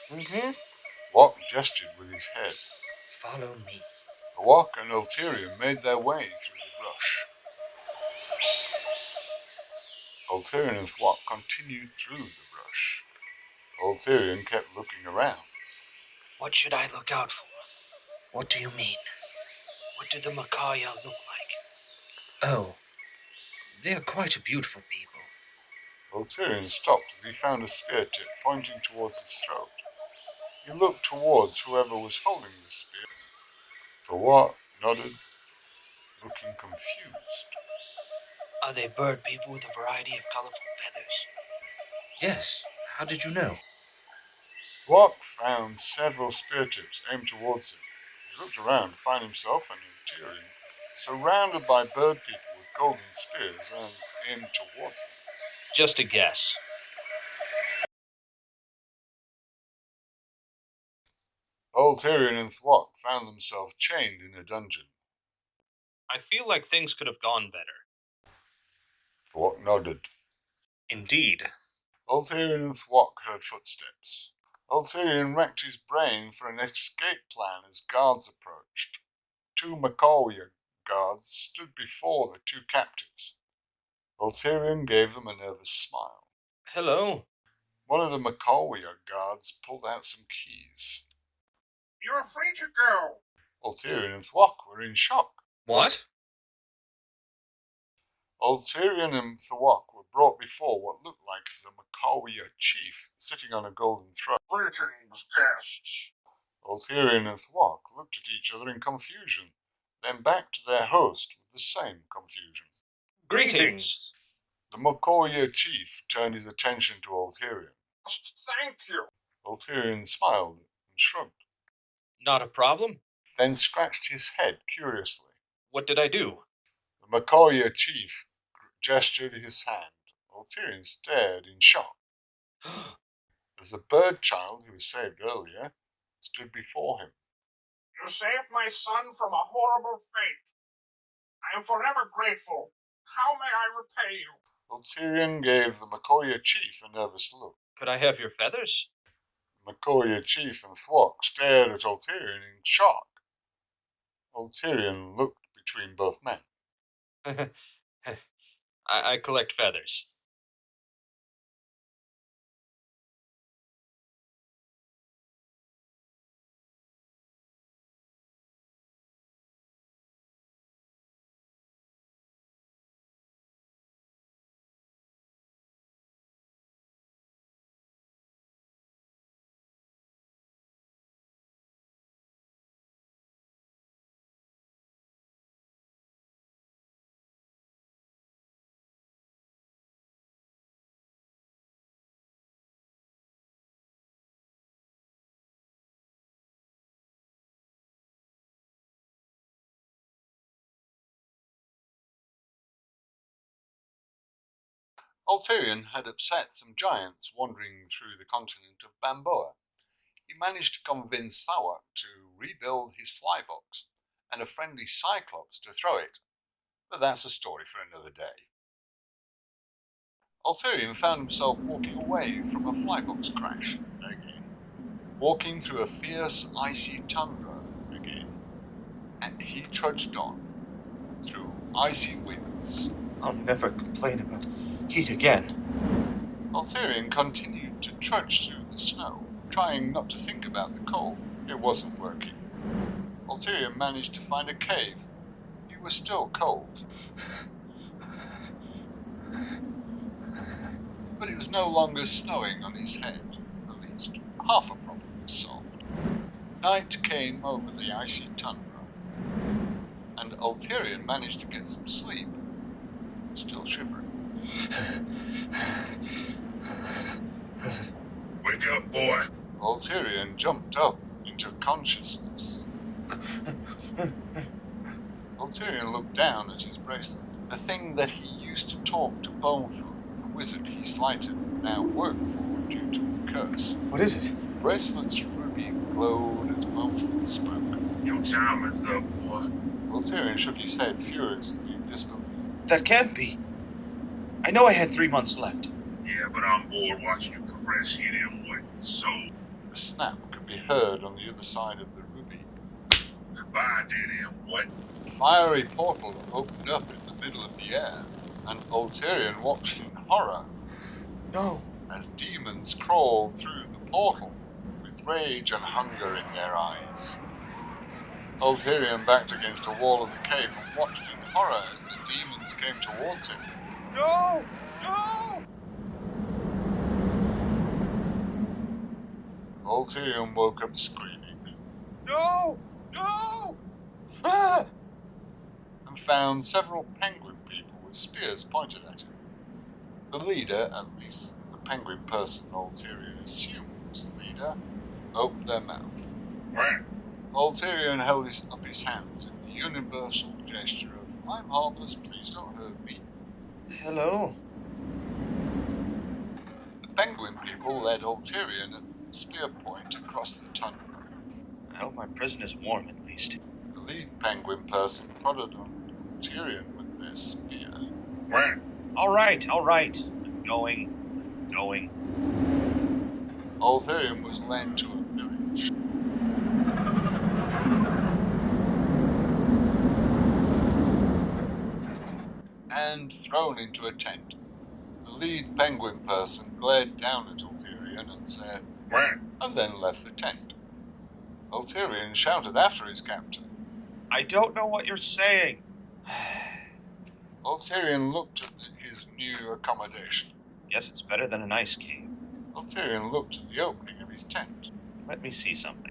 Mm-hmm. Thwack gestured with his head. Follow me. Thwack and Ulterion made their way through the brush. Ulterion and Thwack continued through the brush. Ulterion kept looking around. What should I look out for? What do you mean? What do the Mackey look like? Oh, they are quite a beautiful people. Ulterion stopped as he found a spear tip pointing towards his throat. He looked towards whoever was holding the spear. Thwack nodded, looking confused. Are they bird people with a variety of colorful feathers? Yes. How did you know? Thwack found several spear tips aimed towards him. He looked around to find himself and Ulterion surrounded by bird people with golden spears and aimed towards them. Just a guess. Ulterion and Thwack found themselves chained in a dungeon. I feel like things could have gone better. Thwack nodded. Indeed. Ulterion and Thwack heard footsteps. Ulterion racked his brain for an escape plan as guards approached. 2 Mackey guards stood before the 2 captives. Ulterion gave them a nervous smile. Hello. One of the Mackey guards pulled out some keys. You're free to go. Ulterion and Thwack were in shock. What? Ulterion and Thwack were brought before what looked like the Mackey chief sitting on a golden throne. Greetings, guests. Ulterion and Thwack looked at each other in confusion, then back to their host with the same confusion. Greetings. The Mackey chief turned his attention to Ulterion. Thank you. Ulterion smiled and shrugged. Not a problem. Then scratched his head curiously. What did I do? The Mackey chief gestured his hand. Ulterion stared in shock. As the bird child who was saved earlier stood before him. You saved my son from a horrible fate. I am forever grateful. How may I repay you? Ulterion gave the Mackey chief a nervous look. Could I have your feathers? The Mackey chief and Thwack stared at Ulterion in shock. Ulterion looked between both men. I collect feathers. Ulterion had upset some giants wandering through the continent of Bamboa. He managed to convince Thwack to rebuild his flybox, and a friendly Cyclops to throw it. But that's a story for another day. Ulterion found himself walking away from a flybox crash again, walking through a fierce icy tundra again, and he trudged on through icy winds. I'll never complain about heat again. Ulterion continued to trudge through the snow, trying not to think about the cold. It wasn't working. Ulterion managed to find a cave. He was still cold. But it was no longer snowing on his head. At least half a problem was solved. Night came over the icy tundra, and Ulterion managed to get some sleep, still shivering. Wake up, boy. Ulterion jumped up into consciousness. Ulterion looked down at his bracelet, the thing that he used to talk to Bonefoot, the wizard he slighted and now worked for due to a curse. What is it? The bracelet's ruby glowed as Bonefoot spoke. Your time is up, boy. Ulterion shook his head furiously in disbelief. That can't be. I know I had 3 months left. Yeah, but I'm bored watching you progress here and what. So, A snap could be heard on the other side of the ruby. goodbye, dead end, what? A fiery portal opened up in the middle of the air, and Ulterion watched in horror. No. As demons crawled through the portal, with rage and hunger in their eyes. Ulterion backed against a wall of the cave and watched in horror as the demons came towards him. No! No! Ulterion woke up screaming. No! No! Ah! And found several penguin people with spears pointed at him. The leader, at least the penguin person Ulterion assumed was the leader, opened their mouth. What? Ulterion held up his hands in the universal gesture of, I'm harmless, please don't hurt me. Hello? The penguin people led Ulterion at spear point across the tundra. I hope my prison is warm at least. The lead penguin person prodded on Ulterion with their spear. What? All right. I'm going. Ulterion was led to a village. And thrown into a tent. The lead penguin person glared down at Ulterion and said, What? And then left the tent. Ulterion shouted after his captor. I don't know what you're saying. Ulterion looked at his new accommodation. Yes, it's better than an ice cave. Ulterion looked at the opening of his tent. Let me see something.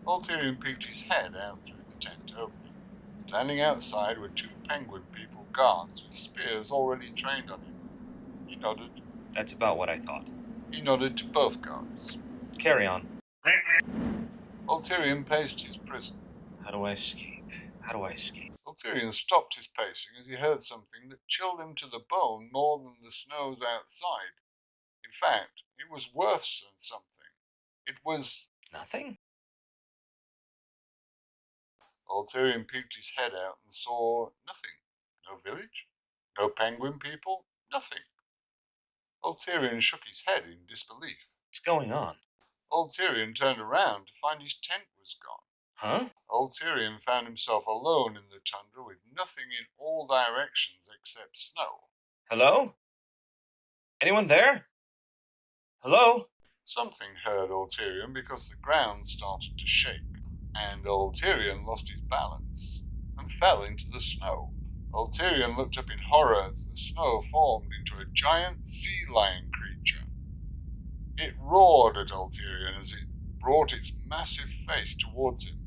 Ulterion peeked his head out through the tent opening. Standing outside were 2 penguin people guards with spears already trained on him. He nodded. That's about what I thought. He nodded to both guards. Carry on. Ulterion paced his prison. How do I escape? Ulterion stopped his pacing as he heard something that chilled him to the bone more than the snows outside. In fact, it was worse than something. It was... Nothing? Ulterion peeked his head out and saw nothing. No village, no penguin people, nothing. Ulterion shook his head in disbelief. What's going on? Ulterion turned around to find his tent was gone. Huh? Ulterion found himself alone in the tundra with nothing in all directions except snow. Hello? Anyone there? Hello? Something heard Ulterion because the ground started to shake, and Ulterion lost his balance and fell into the snow. Ulterion looked up in horror as the snow formed into a giant sea lion creature. It roared at Ulterion as it brought its massive face towards him.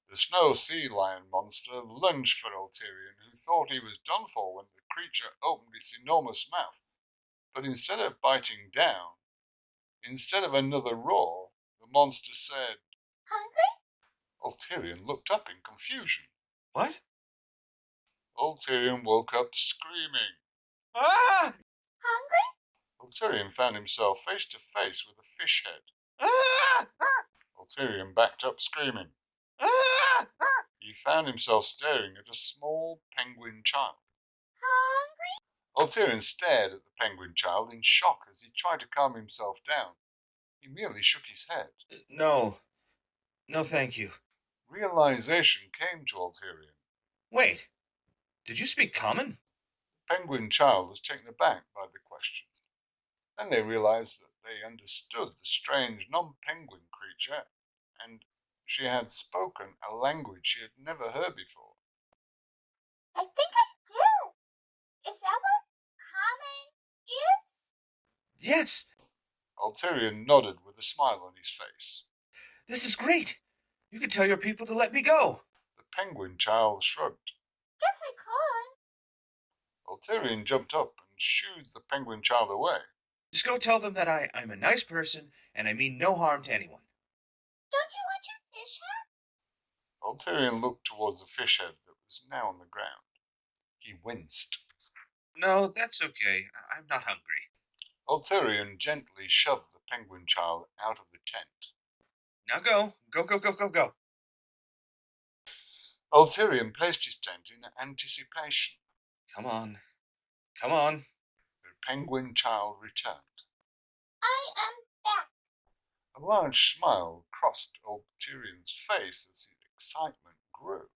The snow sea lion monster lunged for Ulterion, who thought he was done for when the creature opened its enormous mouth. But instead of biting down, instead of another roar, the monster said, Hungry? Ulterion looked up in confusion. What? Ulterion woke up screaming. Ah! Hungry? Ulterion found himself face to face with a fish head. Ah! Ulterion backed up screaming. Ah! He found himself staring at a small penguin child. Hungry? Ulterion stared at the penguin child in shock as he tried to calm himself down. He merely shook his head. No, thank you. Realization came to Ulterion. Wait, did you speak common? The penguin child was taken aback by the question. Then they realized that they understood the strange non-penguin creature, and she had spoken a language she had never heard before. I think I do. Is that what common is? Yes. Ulterion nodded with a smile on his face. This is great. You can tell your people to let me go. The penguin child shrugged. Yes, I could. Ulterion jumped up and shooed the penguin child away. Just go tell them that I'm a nice person and I mean no harm to anyone. Don't you want your fish hat? Ulterion looked towards the fish head that was now on the ground. He winced. No, that's okay. I'm not hungry. Ulterion gently shoved the penguin child out of the tent. Now go. Go. Ulterion placed his tent in anticipation. Come on. The penguin child returned. I am back. A large smile crossed Ulterion's face as his excitement grew.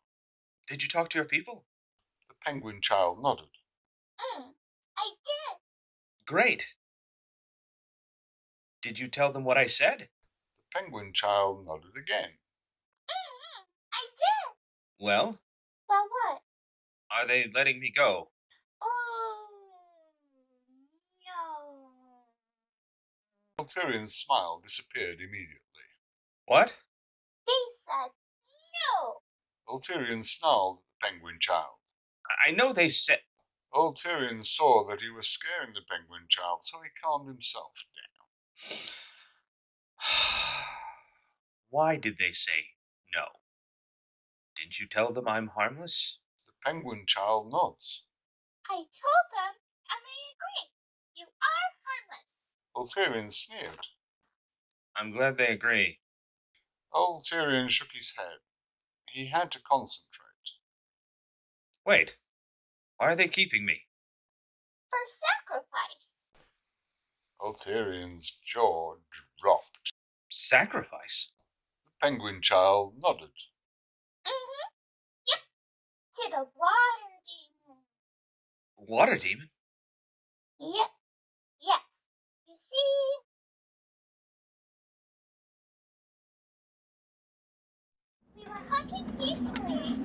Did you talk to your people? The penguin child nodded. I did. Great. Did you tell them what I said? The penguin child nodded again. I did. Well? Well, what? Are they letting me go? Oh, no. Ulterion's smile disappeared immediately. What? They said no. Ulterion snarled at the penguin child. I know they said... Ulterion saw that he was scaring the penguin child, so he calmed himself down. Why did they say no? Didn't you tell them I'm harmless? The penguin child nods. I told them, and they agree. You are harmless. Ulterion sneered. I'm glad they agree. Ulterion shook his head. He had to concentrate. Wait. Why are they keeping me? For sacrifice. Ulterion's jaw dropped. Sacrifice? The penguin child nodded. Yep. To the water demon. Water demon? Yep. Yes. You see? We were hunting peacefully.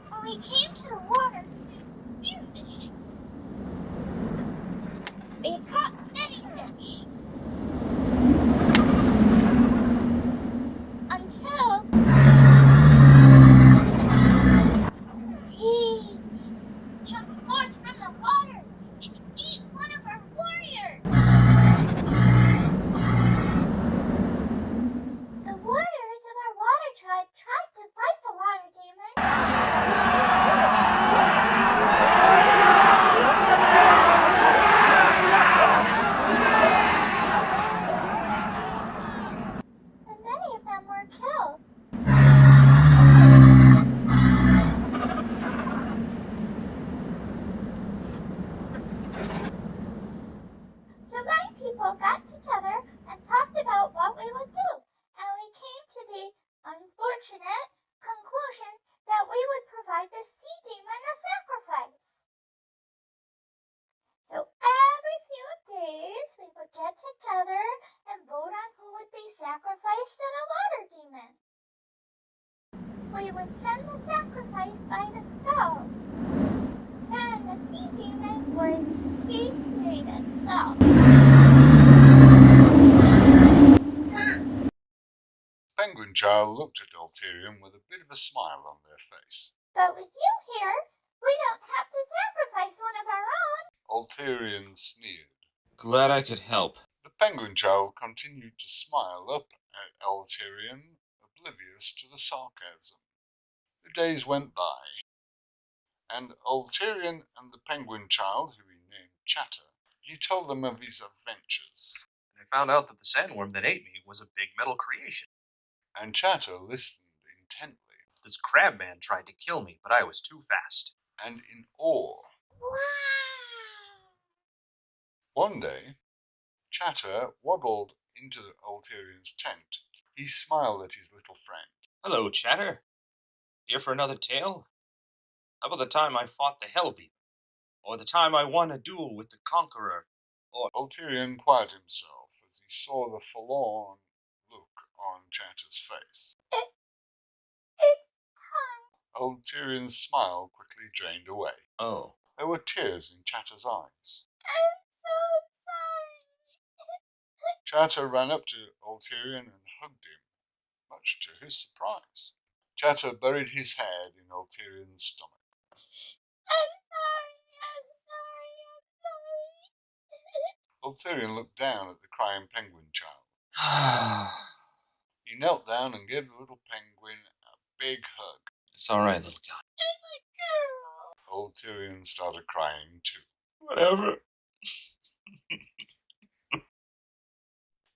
When we came to the water to do some spearfishing, we caught many fish. Until sea demon jumped forth from the water and ate one of our warriors. The warriors of our water tribe tried to fight the water demon. And many of them were killed. So my people got together and talked about what we would do, and we came to the unfortunate conclusion that we would provide the sea demon a sacrifice. So every few days we would get together and vote on who would be sacrificed to the water demon. We would send the sacrifice by themselves. Then the sea demon would satiate itself. Penguin child looked at Ulterion with a bit of a smile on their face. But with you here, we don't have to sacrifice one of our own. Ulterion sneered. Glad I could help. The penguin child continued to smile up at Ulterion, oblivious to the sarcasm. The days went by, and Ulterion and the penguin child, who he named Chatter, he told them of his adventures. And I found out that the sandworm that ate me was a big metal creation. And Chatter listened intently. This crab man tried to kill me, but I was too fast. And in awe. Wow! One day, Chatter waddled into Ulterion's tent. He smiled at his little friend. Hello, Chatter. Here for another tale? How about the time I fought the Hellbeat? Or the time I won a duel with the Conqueror? Or... Ulterion quieted himself as he saw the forlorn look on Chatter's face. It's time. Ulterion's smile quickly drained away. Oh. There were tears in Chatter's eyes. I'm so sorry. Chatter ran up to Ulterion and hugged him, much to his surprise. Chatter buried his head in Ulterion's stomach. I'm sorry. Ulterion looked down at the crying penguin child. He knelt down and gave the little penguin a big hug. It's all right, little guy. Ulterion started crying too. Whatever.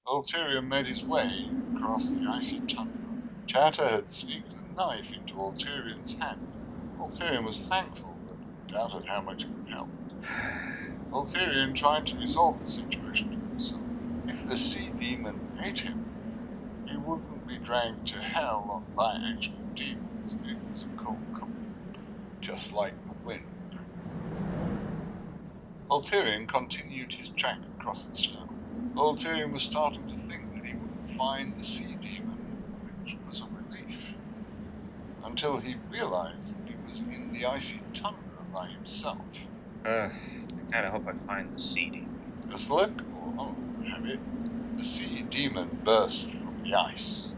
Ulterion made his way across the icy tundra. Chatter had sneaked a knife into Ulterion's hand. Ulterion was thankful, but doubted how much it would help. Ulterion tried to resolve the situation to himself. If the sea demon ate him, he wouldn't be dragged to hell by actual demons. It was a cold comfort, just like the wind. Ulterion continued his track across the snow. Ulterion was starting to think that he wouldn't find the sea demon, which was a relief, until he realized that he was in the icy tundra by himself. I kinda hope I find the sea demon. As luck or luck would have it, the sea demon burst from the ice,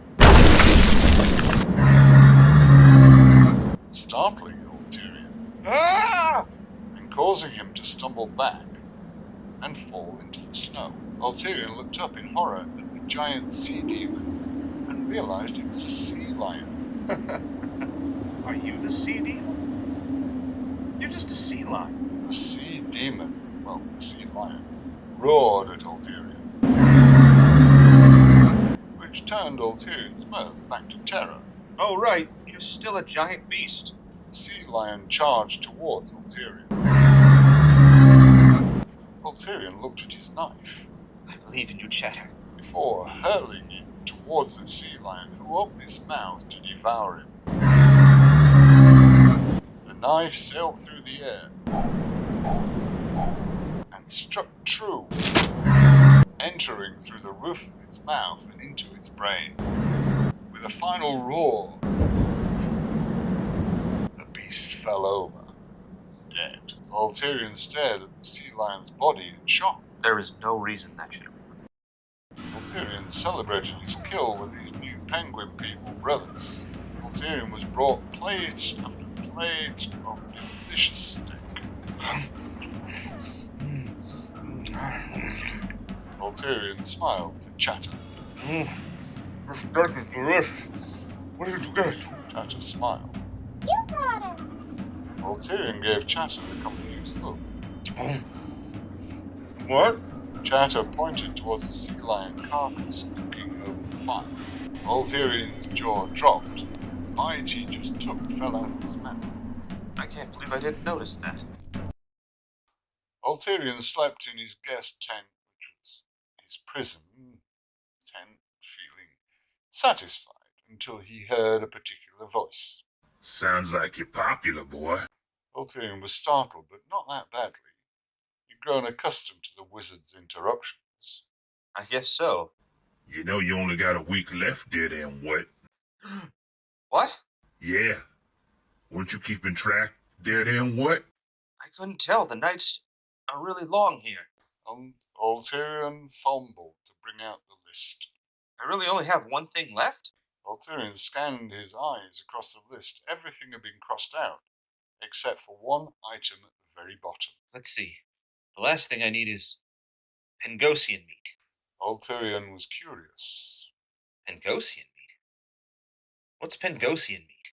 startling Ulterion, and causing him to stumble back and fall into the snow. Ulterion looked up in horror at the giant sea demon and realized it was a sea lion. Are you the sea demon? You're just a sea lion. The sea demon, well, the sea lion, roared at Ulterion, which turned Ulterion's mirth back to terror. Oh, right. You're still a giant beast. The sea lion charged towards Ulterion. Ulterion looked at his knife. I believe in you, Chatter. Before hurling it towards the sea lion, who opened his mouth to devour him. The knife sailed through the air and struck true, entering through the roof of its mouth and into its brain. With a final roar, the beast fell over, dead. Ulterion stared at the sea lion's body in shock. There is no reason that should. Ulterion celebrated his kill with his new penguin people brothers. Ulterion was brought plate after plate of delicious steak. Ulterion smiled to Chatter. This steak is delicious. Where did you get it? Chatter smiled. You brought it. Ulterion gave Chatter a confused look. What? Chatter pointed towards the sea lion carcass cooking over the fire. Ulterion's jaw dropped. The bite he just took fell out of his mouth. I can't believe I didn't notice that. Ulterion slept in his guest tent, which was his prison tent, feeling satisfied until he heard a particular voice. Sounds like you're popular, boy. Ulterion was startled, but not that badly. He'd grown accustomed to the wizard's interruptions. I guess so. You know you only got a week left, dead and what? What? Yeah. Weren't you keeping track, dead and what? I couldn't tell. The nights are really long here. Ulterion fumbled to bring out the list. I really only have one thing left? Ulterion scanned his eyes across the list. Everything had been crossed out, except for one item at the very bottom. Let's see. The last thing I need is Pangosian meat. Ulterion was curious. Pangosian meat? What's Pangosian meat?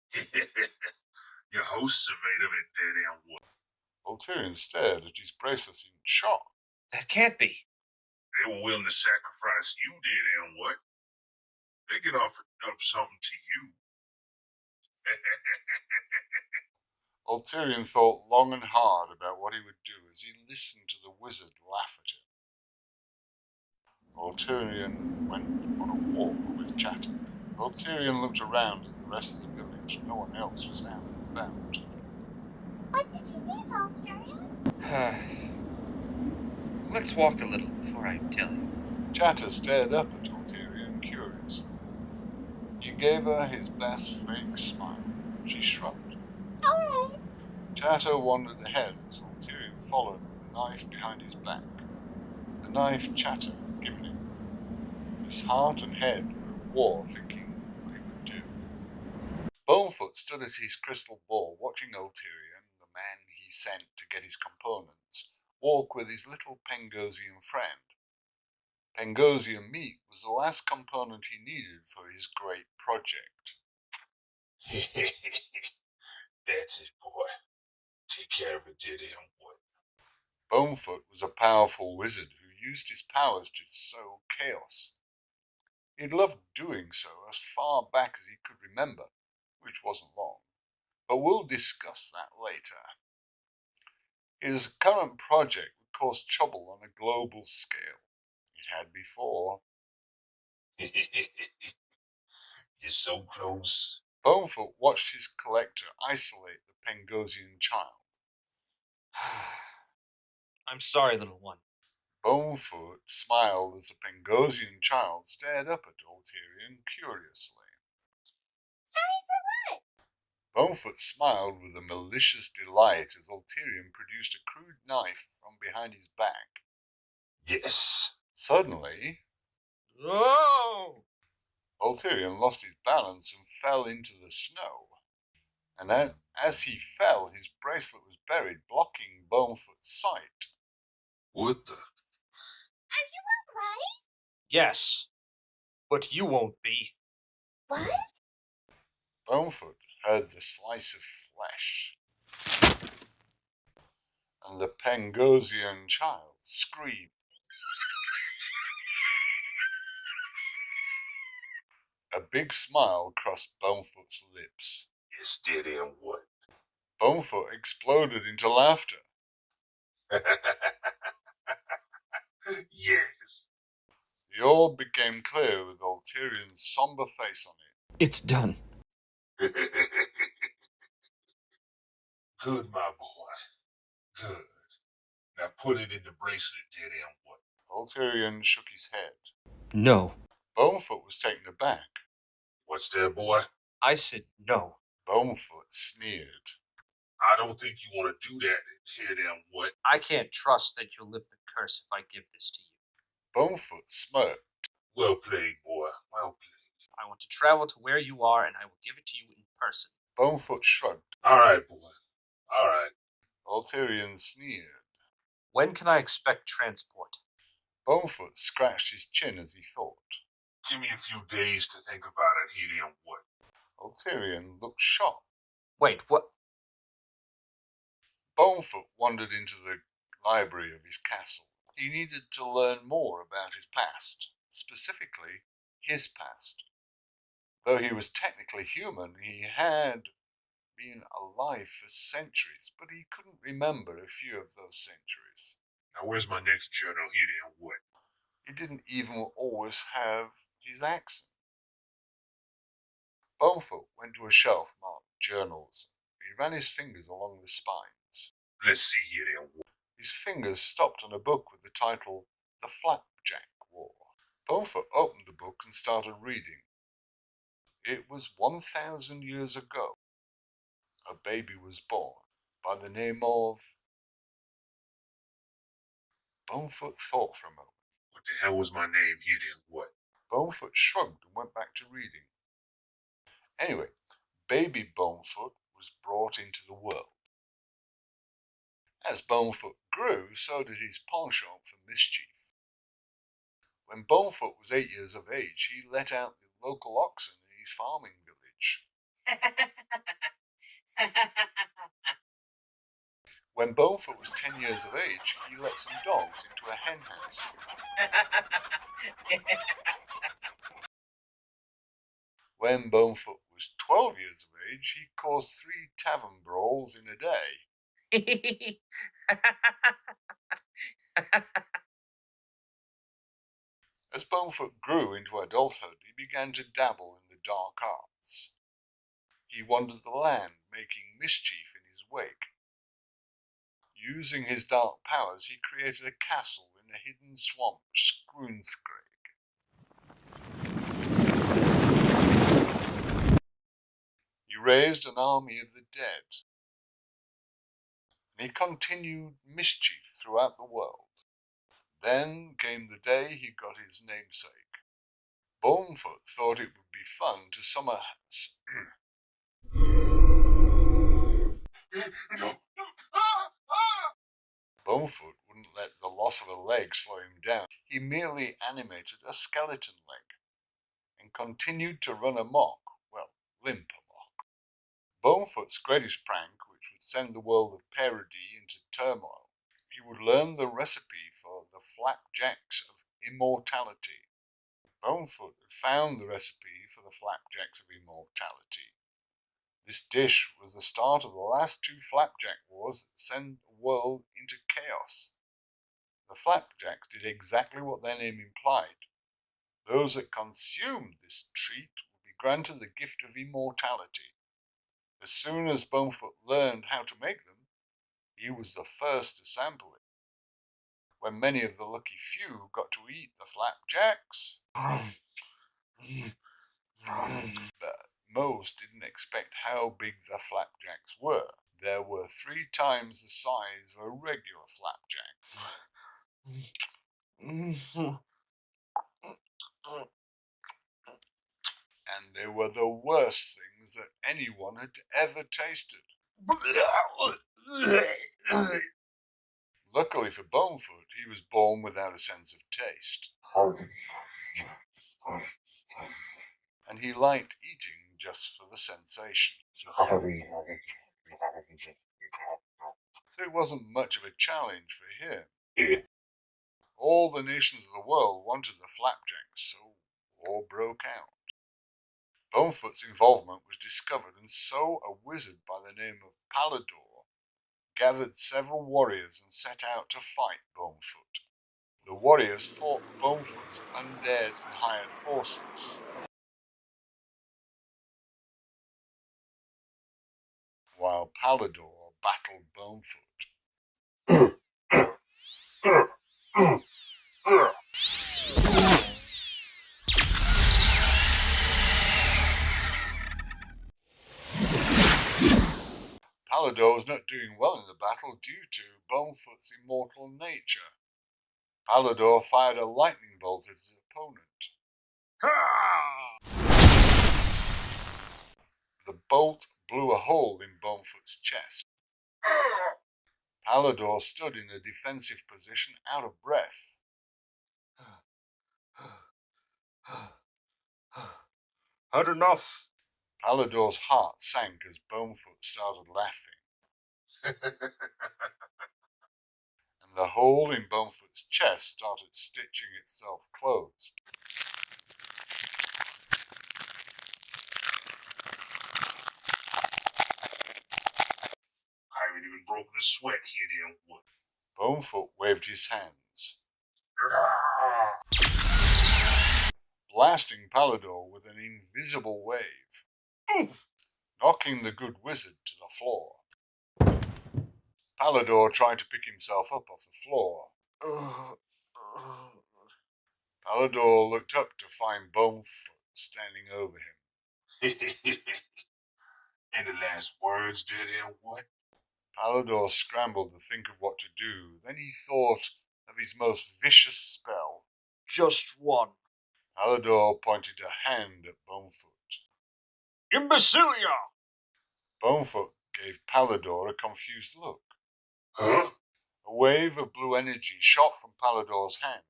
Your hosts are made of it, dead and what? Ulterion stared at his bracelets in shock. That can't be. They were willing to sacrifice you, dead and what? They could offer up something to you. Ulterion thought long and hard about what he would do as he listened to the wizard laugh at him. Ulterion went on a walk with Chatter. Ulterion looked around at the rest of the village. No one else was out and about. What did you need, Ulterion? Let's walk a little before I tell you. Chatter stared up at Ulterion curiously. He gave her his best fake smile. She shrugged. All right. Chatter wandered ahead as Ulterion followed with a knife behind his back. The knife Chatter had given him. His heart and head were at war, thinking what he would do. Bonefoot stood at his crystal ball, watching Ulterion, the man he sent to get his components, walk with his little Pangosian friend. Pangosian meat was the last component he needed for his great project. That's it, boy. Take care of it, dear damn boy. Bonefoot was a powerful wizard who used his powers to sow chaos. He'd loved doing so as far back as he could remember, which wasn't long, but we'll discuss that later. His current project would cause trouble on a global scale. It had before. You're so close. Bonefoot watched his collector isolate the Pangosian child. I'm sorry, little one. Bonefoot smiled as the Pangosian child stared up at Ulterion curiously. Sorry for what? Bonefoot smiled with a malicious delight as Ulterion produced a crude knife from behind his back. Yes. Suddenly, Oh! Ulterion lost his balance and fell into the snow. And as he fell, his bracelet was buried, blocking Bonefoot's sight. What the? Are you alright? Yes, but you won't be. What? Bonefoot heard the slice of flesh, and the Pangosian child screamed. A big smile crossed Bonefoot's lips. Yes, dear damn what? Bonefoot exploded into laughter. Yes. The orb became clear with Ulterion's somber face on it. It's done. Good, my boy. Good. Now put it in the bracelet, dear damn what? Ulterion shook his head. No. Bonefoot was taken aback. What's that, boy? I said no. Bonefoot sneered. I don't think you want to do that, dear damn what? I can't trust that you'll lift the curse if I give this to you. Bonefoot smirked. Well played, boy. Well played. I want to travel to where you are, and I will give it to you in person. Bonefoot shrugged. All right, boy. All right. Ulterion sneered. When can I expect transport? Bonefoot scratched his chin as he thought. Give me a few days to think about it, dear damn what? Ulterion looked shocked. Wait, what? Bonefoot wandered into the library of his castle. He needed to learn more about his past, specifically his past. Though he was technically human, he had been alive for centuries, but he couldn't remember a few of those centuries. Now where's my next journal, dear damn what? He didn't even always have his accent. Bonefoot went to a shelf marked journals. He ran his fingers along the spines. Let's see here, damn what? His fingers stopped on a book with the title The Flapjack War. Bonefoot opened the book and started reading. It was 1,000 years ago. A baby was born by the name of... Bonefoot thought for a moment. What the hell was my name here, damn what? Bonefoot shrugged and went back to reading. Anyway, baby Bonefoot was brought into the world. As Bonefoot grew, so did his penchant for mischief. When Bonefoot was 8 years of age, he let out the local oxen in his farming village. When Bonefoot was 10 years of age, he let some dogs into a hen house. When Bonefoot was 12 years of age, he caused 3 tavern brawls in a day. As Bonefoot grew into adulthood, he began to dabble in the dark arts. He wandered the land, making mischief in his wake. Using his dark powers, he created a castle in a hidden swamp, Gregg. He raised an army of the dead, and he continued mischief throughout the world. Then came the day he got his namesake. Bonefoot thought it would be fun to summer... Bonefoot wouldn't let the loss of a leg slow him down. He merely animated a skeleton leg and continued to run amok, well, limp amok. Bonefoot's greatest prank, which would send the world of parody into turmoil, he would learn the recipe for the flapjacks of immortality. Bonefoot had found the recipe for the flapjacks of immortality. This dish was the start of the last two flapjack wars that sent the world into chaos. The flapjacks did exactly what their name implied. Those that consumed this treat would be granted the gift of immortality. As soon as Bonefoot learned how to make them, he was the first to sample it. When many of the lucky few got to eat the flapjacks, but most didn't expect how big the flapjacks were. There were 3 times the size of a regular flapjack. And they were the worst things that anyone had ever tasted. Luckily for Bonefoot, he was born without a sense of taste. And he liked eating just for the sensation. So it wasn't much of a challenge for him. All the nations of the world wanted the flapjacks, so war broke out. Bonefoot's involvement was discovered, and so a wizard by the name of Palador gathered several warriors and set out to fight Bonefoot. The warriors fought Bonefoot's undead and hired forces, while Palador battled Bonefoot. Palador was not doing well in the battle due to Bonefoot's immortal nature. Palador fired a lightning bolt at his opponent. The bolt blew a hole in Bonefoot's chest. Palador stood in a defensive position, out of breath. Had enough. Palador's heart sank as Bonefoot started laughing. And the hole in Bonefoot's chest started stitching itself closed. I haven't even broken a sweat here, damn wood. Bonefoot waved his hands, blasting Palador with an invisible wave, knocking the good wizard to the floor. Palador tried to pick himself up off the floor. Palador looked up to find Bonefoot standing over him. Any last words, dear damn wood? Palador scrambled to think of what to do. Then he thought of his most vicious spell. Just one. Palador pointed a hand at Bonefoot. Imbecilia! Bonefoot gave Palador a confused look. Huh? A wave of blue energy shot from Palador's hand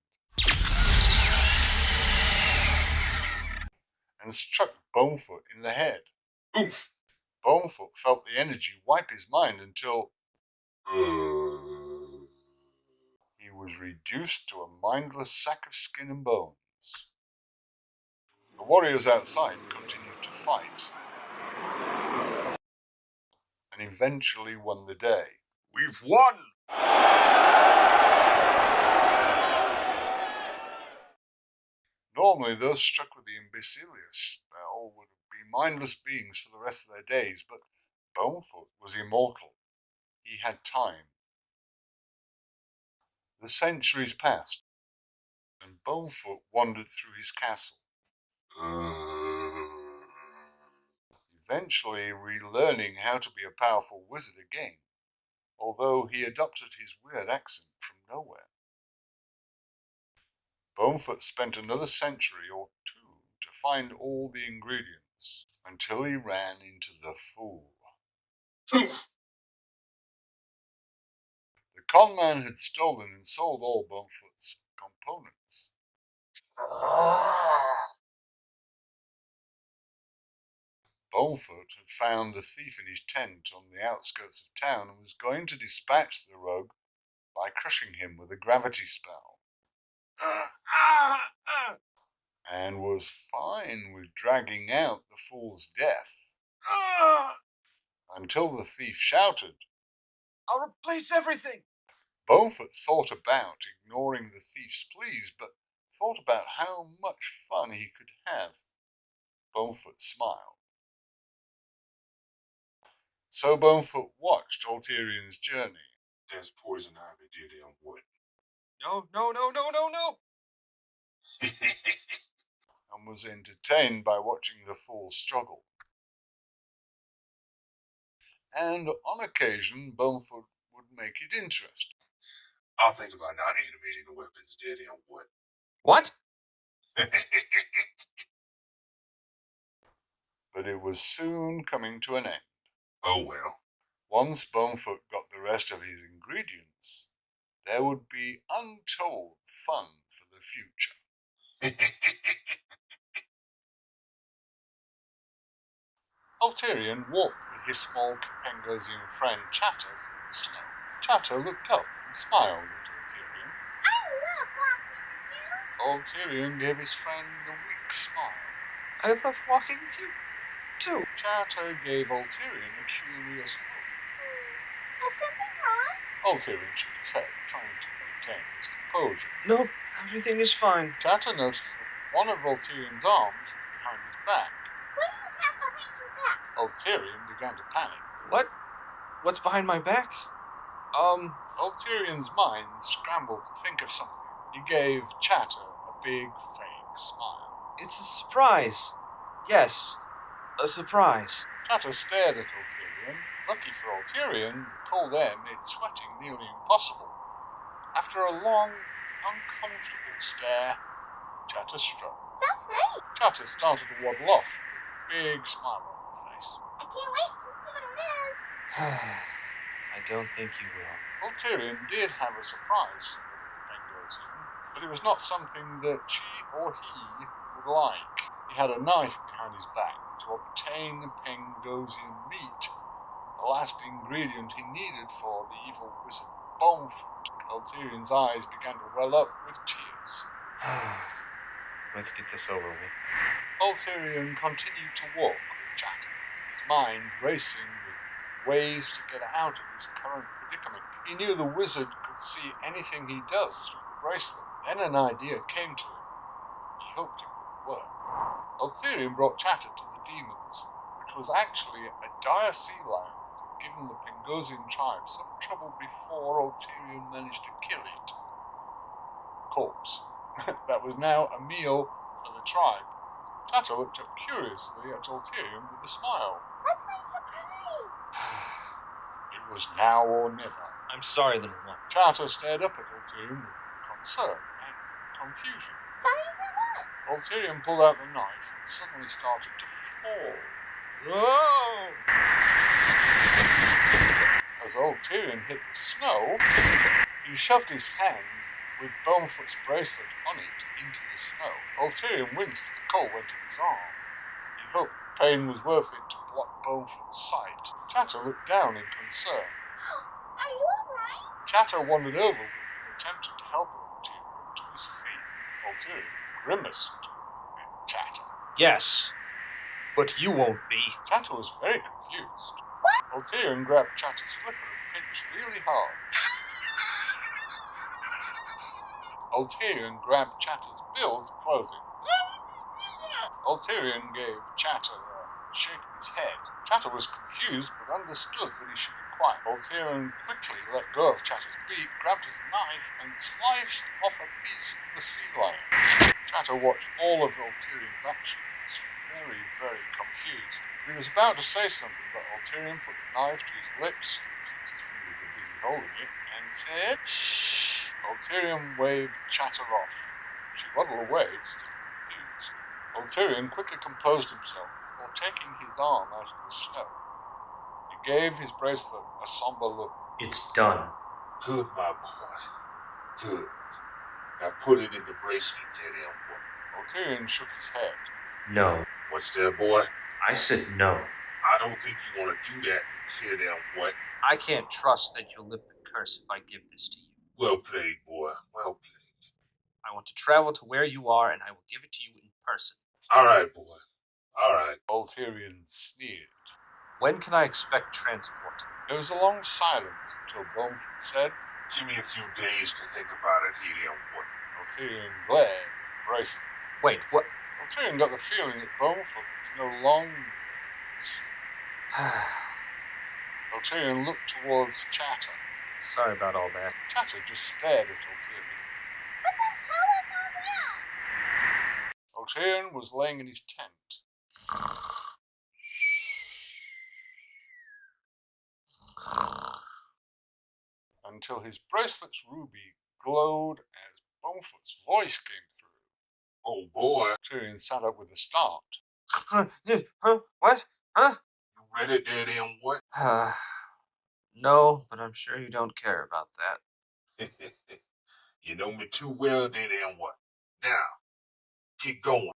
and struck Bonefoot in the head. Oof! Bonefoot felt the energy wipe his mind until he was reduced to a mindless sack of skin and bones. The warriors outside continued to fight and eventually won the day. We've won! Normally, those struck with the imbecilia spell would be mindless beings for the rest of their days, but Bonefoot was immortal. He had time. The centuries passed, and Bonefoot wandered through his castle, eventually relearning how to be a powerful wizard again, although he adopted his weird accent from nowhere. Bonefoot spent another century or 2 to find all the ingredients, until he ran into the Fool. The conman had stolen and sold all Bonefoot's components. Bonefoot had found the thief in his tent on the outskirts of town and was going to dispatch the rogue by crushing him with a gravity spell. And was fine with dragging out the fool's death. Until the thief shouted. I'll replace everything! Bonefoot thought about ignoring the thief's pleas, but thought about how much fun he could have. Bonefoot smiled. So Bonefoot watched Ulterion's journey. There's poison ivy, dear damn wood. No. And was entertained by watching the fool struggle. And on occasion, Bonefoot would make it interesting. I'll think about not animating the weapons, dear damn wood. What? But it was soon coming to an end. Oh well. Once Bonefoot got the rest of his ingredients, there would be untold fun for the future. Ulterion walked with his small Pangosian friend Chatter through the snow. Chatter looked up and smiled at Ulterion. I love walking with you. Ulterion gave his friend a weak smile. I love walking with you, too. Chatter gave Ulterion a curious look. Is something wrong? Ulterion shook his head, trying to maintain his composure. Nope, everything is fine. Chatter noticed that one of Ulterion's arms was behind his back. What do you have behind your back? Ulterion began to panic. What? What's behind my back? Ulterion's mind scrambled to think of something. He gave Chatter a big, fake smile. It's a surprise. Yes, a surprise. Chatter stared at Ulterion. Lucky for Ulterion, the cold air made sweating nearly impossible. After a long, uncomfortable stare, Chatter struck. Sounds great. Chatter started to waddle off, with a big smile on her face. I can't wait to see what it is. I don't think you will. Ulterion did have a surprise for the Pangosian, but it was not something that she or he would like. He had a knife behind his back to obtain Pangosian meat, the last ingredient he needed for the evil wizard Bonefoot. Ulterion's eyes began to well up with tears. Let's get this over with. Ulterion continued to walk with Chatter, his mind racing with ways to get out of his current predicament. He knew the wizard could see anything he does through the bracelet. Then an idea came to him. He hoped it would work. Ulterion brought Chatter to the demons, which was actually a dire sea lion that had given the Pangosian tribe some trouble before Ulterion managed to kill it. Corpse. That was now a meal for the tribe. Chatter looked up curiously at Ulterion with a smile. What's my surprise? It was now or never. I'm sorry, little one. Chatter stared up at Ulterion with concern and confusion. Sorry for what? Ulterion pulled out the knife and suddenly started to fall. Whoa! As Ulterion hit the snow, he shoved his hand with Bonefoot's bracelet on it into the snow. Ulterion winced as the cold went up his arm. He hoped the pain was worth it to block Bonefoot's sight. Chatter looked down in concern. Are you alright? Chatter wandered over and attempted to help Ulterion to his feet. Ulterion grimaced at Chatter. Yes, but you won't be. Chatter was very confused. What? Ulterion grabbed Chatter's flipper and pinched really hard. Ulterion grabbed Chatter's bill to close it. Ulterion gave Chatter a shake of his head. Chatter was confused but understood that he should be quiet. Ulterion quickly let go of Chatter's beak, grabbed his knife, and sliced off a piece of the sea lion. Chatter watched all of Ulterion's actions, very, very confused. He was about to say something, but Ulterion put the knife to his lips, since his fingers were busy holding it, and said, "Shh." Ulterion waved Chatter off. She waddled away, still confused. Ulterion quickly composed himself before taking his arm out of the snow. He gave his bracelet a somber look. It's done. Good, my boy. Good. Now put it in the bracelet, dead Ulterion shook his head. No. What's that, boy? I said no. I don't think you want to do that, dead boy. I can't trust that you'll lift the curse if I give this to you. Well played, boy. Well played. I want to travel to where you are, and I will give it to you in person. All right, boy. All right. Ulterion sneered. When can I expect transport? There was a long silence until Bumford said, "Give me a few days to think about it, dead boy." Ulterion glared at the bracelet. Wait, what? Ulterion got the feeling that Bumford was no longer Ulterion looked towards Chatter. Sorry about all that. Chatter just stared at Ulterion. What the hell is all that? Ulterion was laying in his tent. Until his bracelet's ruby glowed as Bumford's voice came through. Oh boy. Ulterion sat up with a start. Huh? What? Huh? You read it, dead what? No, but I'm sure you don't care about that. You know me too well, dead what? Now, keep going.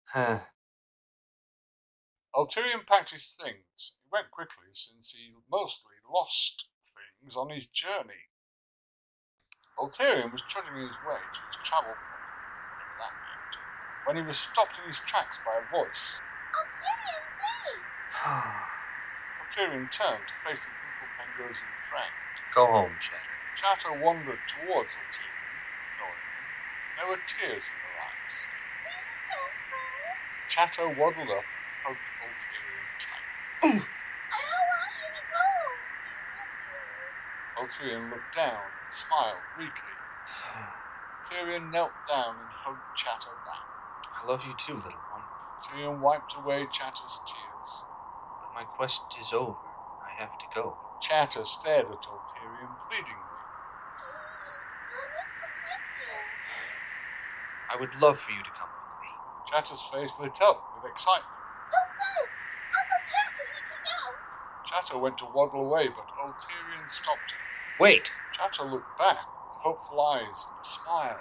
Ulterion packed his things. He went quickly since he mostly lost things on his journey. Ulterion was trudging his way to his travel point, whatever that meant, when he was stopped in his tracks by a voice. Ulterion, wait! Ulterion turned to face his little Pangosian friend. Go home, Chatter. Chatter wandered towards Ulterion, ignoring him. There were tears in her eyes. Please don't cry. Chatter waddled up and hugged Ulterion tight. I don't want you to go. Ulterion looked down and smiled weakly. Ulterion knelt down and hugged Chatter back. I love you too, little one. Ulterion wiped away Chatter's tears. But my quest is over. I have to go. Chatter stared at Ulterion pleadingly. I want to come with you. I would love for you to come with me. Chatter's face lit up with excitement. Oh, good. Uncle Chatter needs to go. Chatter went to waddle away, but Ulterion stopped him. Wait! Chatter looked back with hopeful eyes and a smile.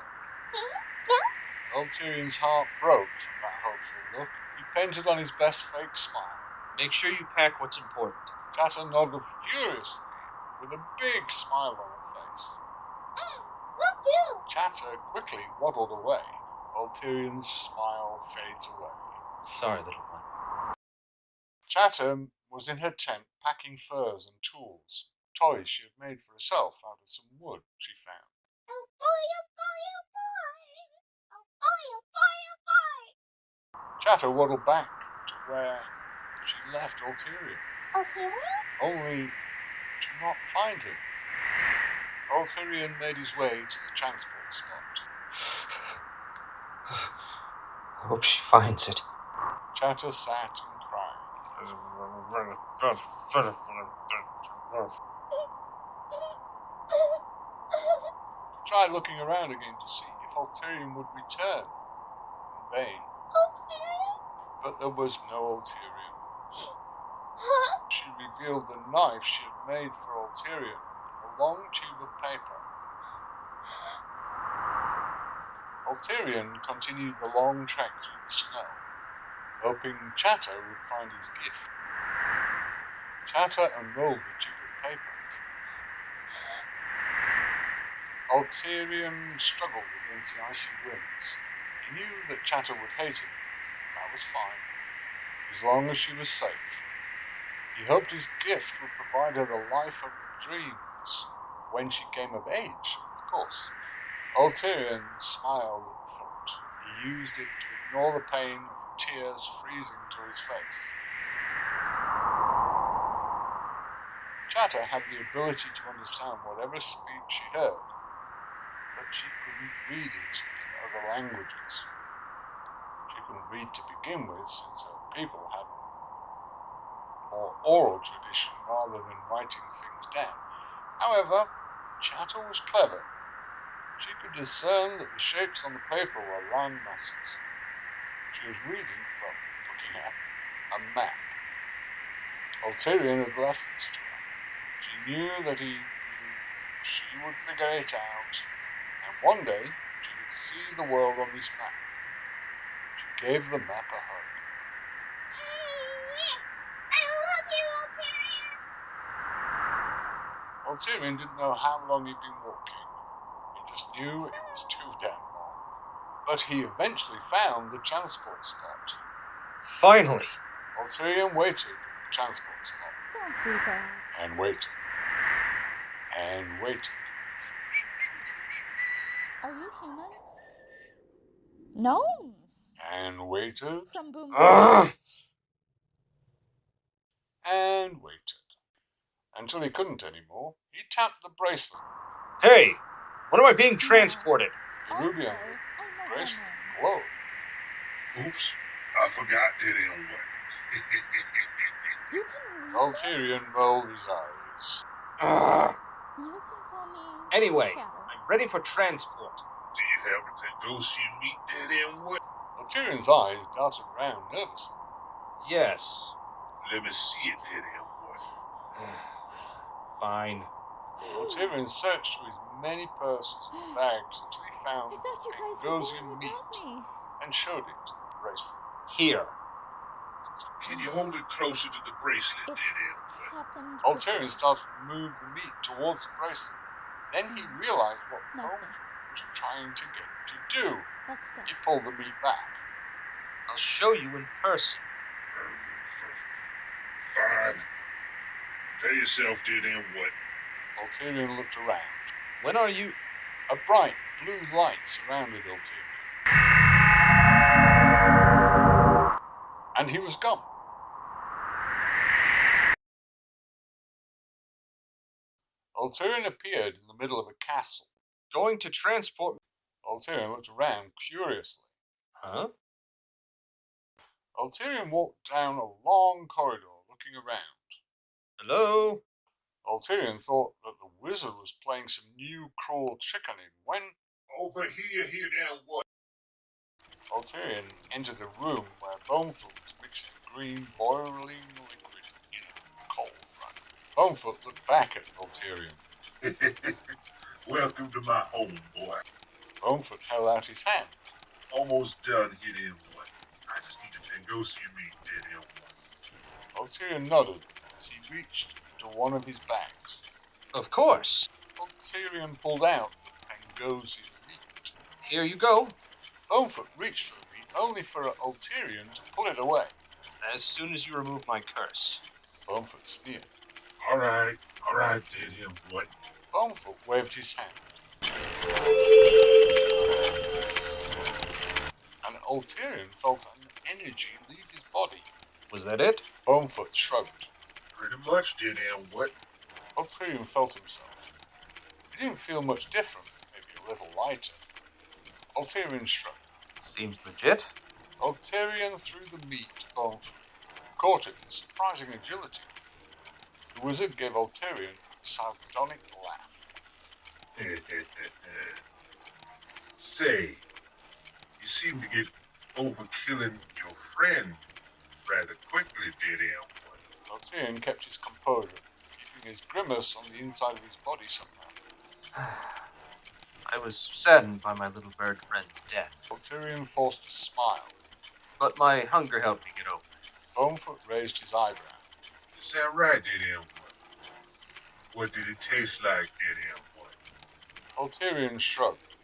Yes? Ulterion's heart broke from that hopeful look. He painted on his best fake smile. Make sure you pack what's important. Chatter nodded furiously, with a big smile on her face. Will do. Chatter quickly waddled away. Ulterion's smile fades away. Sorry, little one. Chatter was in her tent packing furs and tools, toys she had made for herself out of some wood she found. Oh boy, oh boy, oh boy. Oh boy, oh boy, oh boy. Chatter waddled back to where she left Ulterion. Ulterion? Only to not find him. Ulterion made his way to the transport spot. I hope she finds it. Chatter sat and cried. Tried looking around again to see if Ulterion would return. In vain. Ulterion? But there was no Ulterion. Huh? She revealed the knife she had made for Ulterion in a long tube of paper. Ulterion continued the long trek through the snow, hoping Chatter would find his gift. Chatter unrolled the tube of paper. Ulterion struggled against the icy winds. He knew that Chatter would hate him. That was fine, as long as she was safe. He hoped his gift would provide her the life of her dreams when she came of age, of course. Ulterion smiled at the thought. He used it to ignore the pain of the tears freezing to his face. Chatter had the ability to understand whatever speech she heard, but she couldn't read it in other languages. She couldn't read to begin with, since her people had more oral tradition rather than writing things down. However, Chatter was clever. She could discern that the shapes on the paper were land masses. She was reading, well, looking at, a map. Ulterion had left this to her. She knew that he knew that she would figure it out, and one day she would see the world on this map. She gave the map a hug. I love you, Ulterion! Ulterion didn't know how long he'd been walking. He just knew it was too damn long. But he eventually found the transport spot. Finally! Ulterion waited at the transport spot. Don't do that. And waited. And waited. Are you humans? Gnomes! And waited. From Boom. And waited. Until he couldn't anymore, he tapped the bracelet. Hey! When am I being transported? The ruby on the bracelet glowed. Oops, I forgot that in what. You can Ulterion rolled his eyes. You can call me Anyway, Shadow. I'm ready for transport. Do you have the Kangosian meat that in what? Ulterion's eyes darted around nervously. Yes. Let me see it that in what. Fine. Ulterion searched through his many purses and bags until he found Kangosian meat and showed it to the bracelet. Here. Can you hold it closer to the bracelet that in what? Ulterion started to move the meat towards the bracelet. Then he realized what Bowford was trying to get him to do. He pulled the meat back. I'll show you in person. Fine. Tell yourself that in what. Ulterion looked around. When are you? A bright blue light surrounded Ulterion. And he was gone. Ulterion appeared in the middle of a castle. Going to transport. Ulterion looked around curiously. Huh? Ulterion walked down a long corridor looking around. Hello? Ulterion thought that the wizard was playing some new cruel trick on him when... Over here down what? Ulterion entered a room where Bonefoot was mixing green boiling liquid in a coal run. Bonefoot looked back at Ulterion. Welcome to my home, boy. Bonefoot held out his hand. Almost done here in what? I just need to Kangosian meat that in what. Ulterion nodded as he reached into one of his bags. Of course. Ulterion pulled out the Kangosian meat. Here you go. Bonefoot reached for the meat only for Ulterion to pull it away. As soon as you remove my curse. Bonefoot sneered. All right, that in what. Bonefoot waved his hand. And Ulterion felt an energy leave his body. Was that it? Bonefoot shrugged. Pretty much did in what. Ulterion felt himself. He didn't feel much different, maybe a little lighter. Ulterion shrugged. Seems legit. Ulterion threw the meat to Bonefoot, caught it with surprising agility. The wizard gave Ulterion a sardonic laugh. Say, you seem to get over killing your friend rather quickly, did in what. Ulterion kept his composure, keeping his grimace on the inside of his body somehow. I was saddened by my little bird friend's death. Ulterion forced a smile. But my hunger helped me get over it. Bonefoot raised his eyebrow. Is that right, did in what? What did it taste like, did in what? Ulterion shrugged.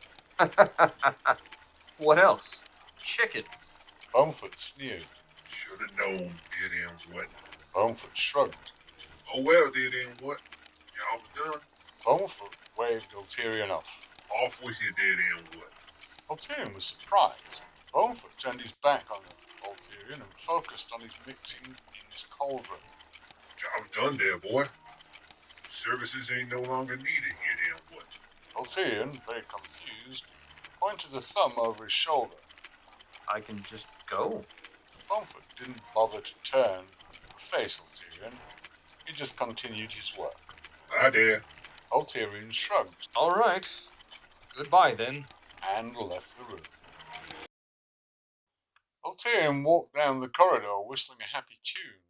What else? Chicken. Bonefoot sneered. Should have known, did in what? Bonefoot shrugged. Oh well, did in what? Job's done. Bonefoot waved Ulterion off. Off with you, did in what? Ulterion was surprised. Bonefoot turned his back on Ulterion and focused on his mixing in his cauldron. Job's done there, boy. Services ain't no longer needed here, then what? Ulterion, very confused, pointed a thumb over his shoulder. I can just go. Bonefoot didn't bother to turn or face Ulterion. He just continued his work. Bye there. Ulterion shrugged. All right. Goodbye, then. And left the room. Ulterion walked down the corridor whistling a happy tune.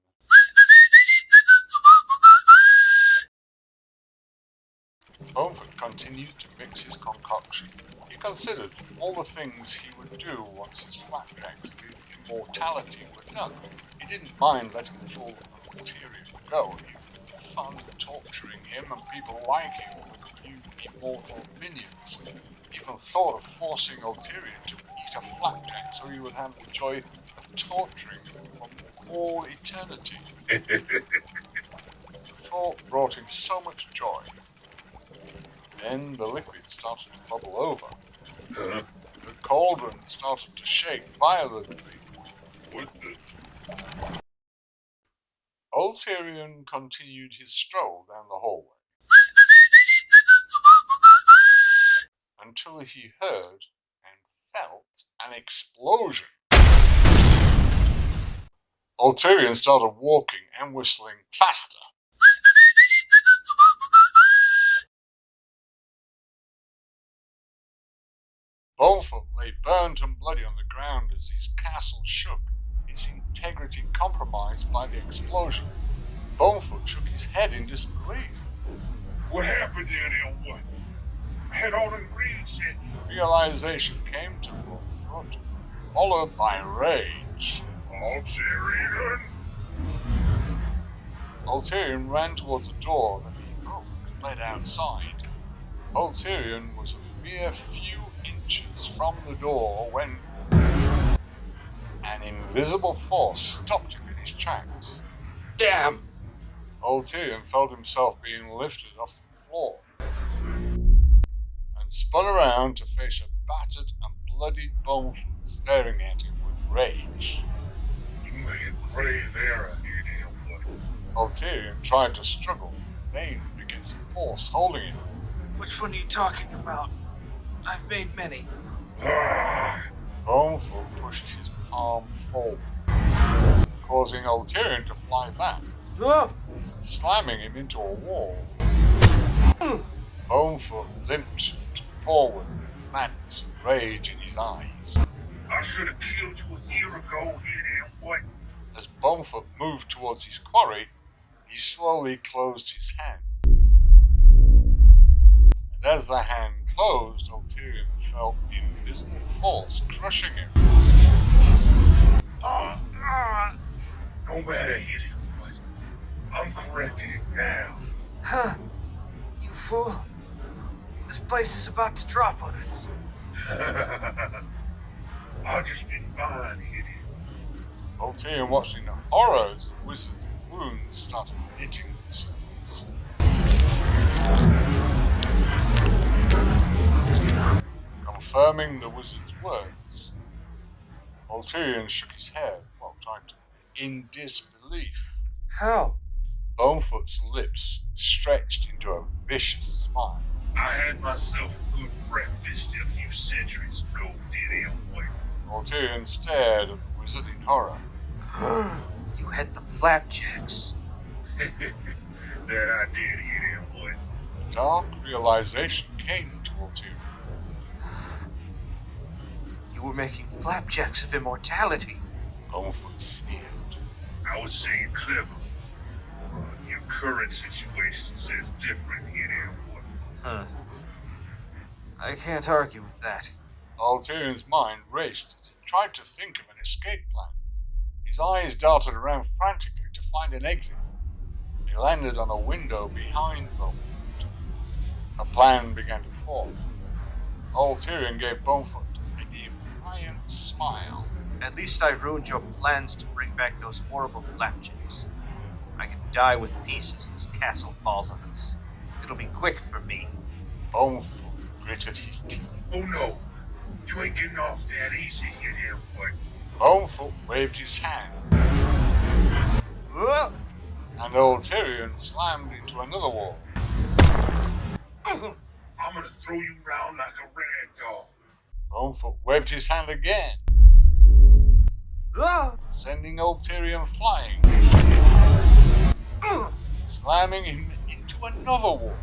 Bonefoot continued to mix his concoction. He considered all the things he would do once his flapjacks of immortality were done. He didn't mind letting the fool Ulterion go. It was fun torturing him and people like him with new immortal minions. He even thought of forcing Ulterion to eat a flapjack so he would have the joy of torturing him for all eternity. The thought brought him so much joy. Then the liquid started to bubble over. The cauldron started to shake violently. What the? Ulterion continued his stroll down the hallway until he heard and felt an explosion. Ulterion started walking and whistling faster. Bonefoot lay burnt and bloody on the ground as his castle shook, its integrity compromised by the explosion. Bonefoot shook his head in disbelief. What happened down there? What? I had all the ingredients in. Realization came to Bonefoot, followed by rage. Ulterion? Ulterion ran towards a door that he opened and led outside. Ulterion was a mere few inches from the door when an invisible force stopped him in his tracks. Damn! Ulterion felt himself being lifted off the floor and spun around to face a battered and bloodied Bonefoot staring at him with rage. You made a grave error, you damn boy. Ulterion tried to struggle in vain against the force holding him. Which one are you talking about? I've made many. Bonefoot pushed his palm forward, causing Ulterion to fly back, slamming him into a wall. Bonefoot limped forward with madness and rage in his eyes. I should have killed you a year ago, you damn boy. As Bonefoot moved towards his quarry, he slowly closed his hand. And as the hand closed, Ulterion felt the invisible force crushing him. No matter, idiot, what? I'm correcting it now. Huh? You fool. This place is about to drop on us. I'll just be fine, idiot. Ulterion watched in horror as the wizard's wounds started knitting themselves. Confirming the wizard's words, Ulterion shook his head while trying to in disbelief. How? Bonefoot's lips stretched into a vicious smile. I had myself a good breakfast a few centuries ago, idiot boy. Ulterion stared at the wizard in horror. You had the flapjacks. That I did, idiot boy. A dark realization came to Ulterion. You were making flapjacks of immortality. Bonefoot sneered. I was saying clever. Your current situation says different, idiot boy. Huh. I can't argue with that. Ulterion's mind raced as he tried to think of an escape plan. His eyes darted around frantically to find an exit. He landed on a window behind Bonefoot. A plan began to form. Ulterion gave Bonefoot a defiant smile. At least I ruined your plans to bring back those horrible flapjacks. I can die with peace as this castle falls on us. It'll be quick for me. Bonefoot gritted his teeth. Oh no, you ain't getting off that easy, you damn boy. Bonefoot waved his hand. And Ulterion slammed into another wall. I'm gonna throw you around like a rag doll. Bonefoot waved his hand again, sending Ulterion flying, slamming him into another wall.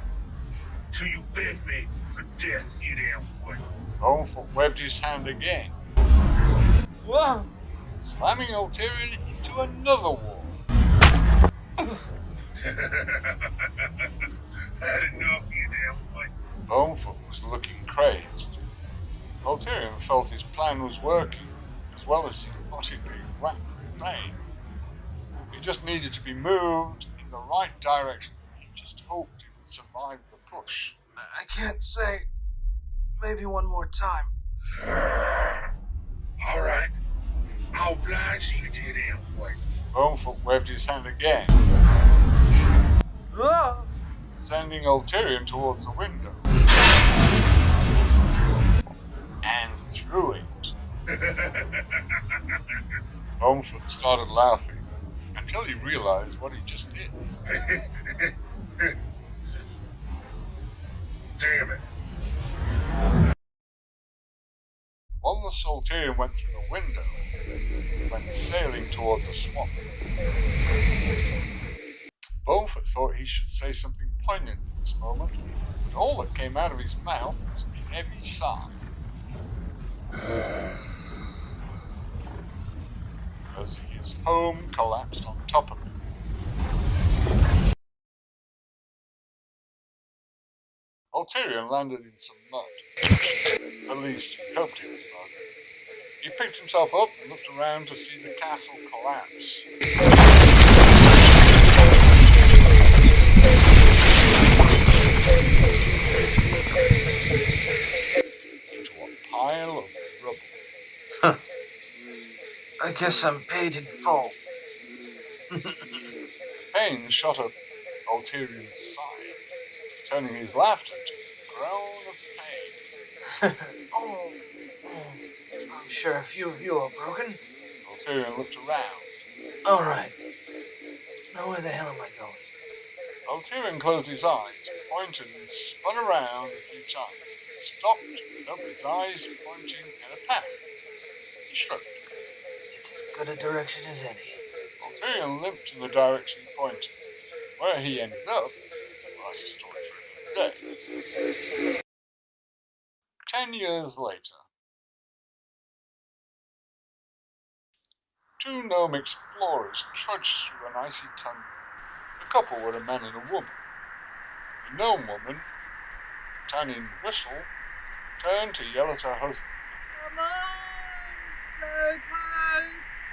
Till you beg me for death, you damn boy. Bonefoot waved his hand again, slamming Ulterion into another wall. Had enough, you damn boy. Bonefoot was looking crazed. Ulterion felt his plan was working, as well as his body being racked with pain. He just needed to be moved in the right direction. He just hoped he would survive the push. I can't say. Maybe one more time. All right. I'll oblige you, dear damn boy. Bonefoot waved his hand again, sending Ulterion towards the window. And through it. Bonefoot started laughing until he realized what he just did. Damn it. While the Ulterion went through the window, he went sailing towards the swamp. Bonefoot thought he should say something poignant at this moment, but all that came out of his mouth was a heavy sigh. As his home collapsed on top of him. Ulterion landed in some mud. At least he hoped it was mud. He picked himself up and looked around to see the castle collapse. Into a pile of rubble. Huh. I guess I'm paid in full. Pain shot up Ulterion's side, turning his laughter to a groan of pain. Oh, I'm sure a few of you are broken. Ulterion looked around. All right. Now where the hell am I going? Ulterion closed his eyes, pointed and spun around a few times. Stopped, and opened his eyes, pointing at a path. He shrugged. It's as good a direction as any. Ulterion limped in the direction he pointed. Where he ended up was a story for another day. 10 years later. Two gnome explorers trudged through an icy tundra. The couple were a man and a woman. The gnome woman, tiny and whistle, turned to yell at her husband. Come on, Slowpoke.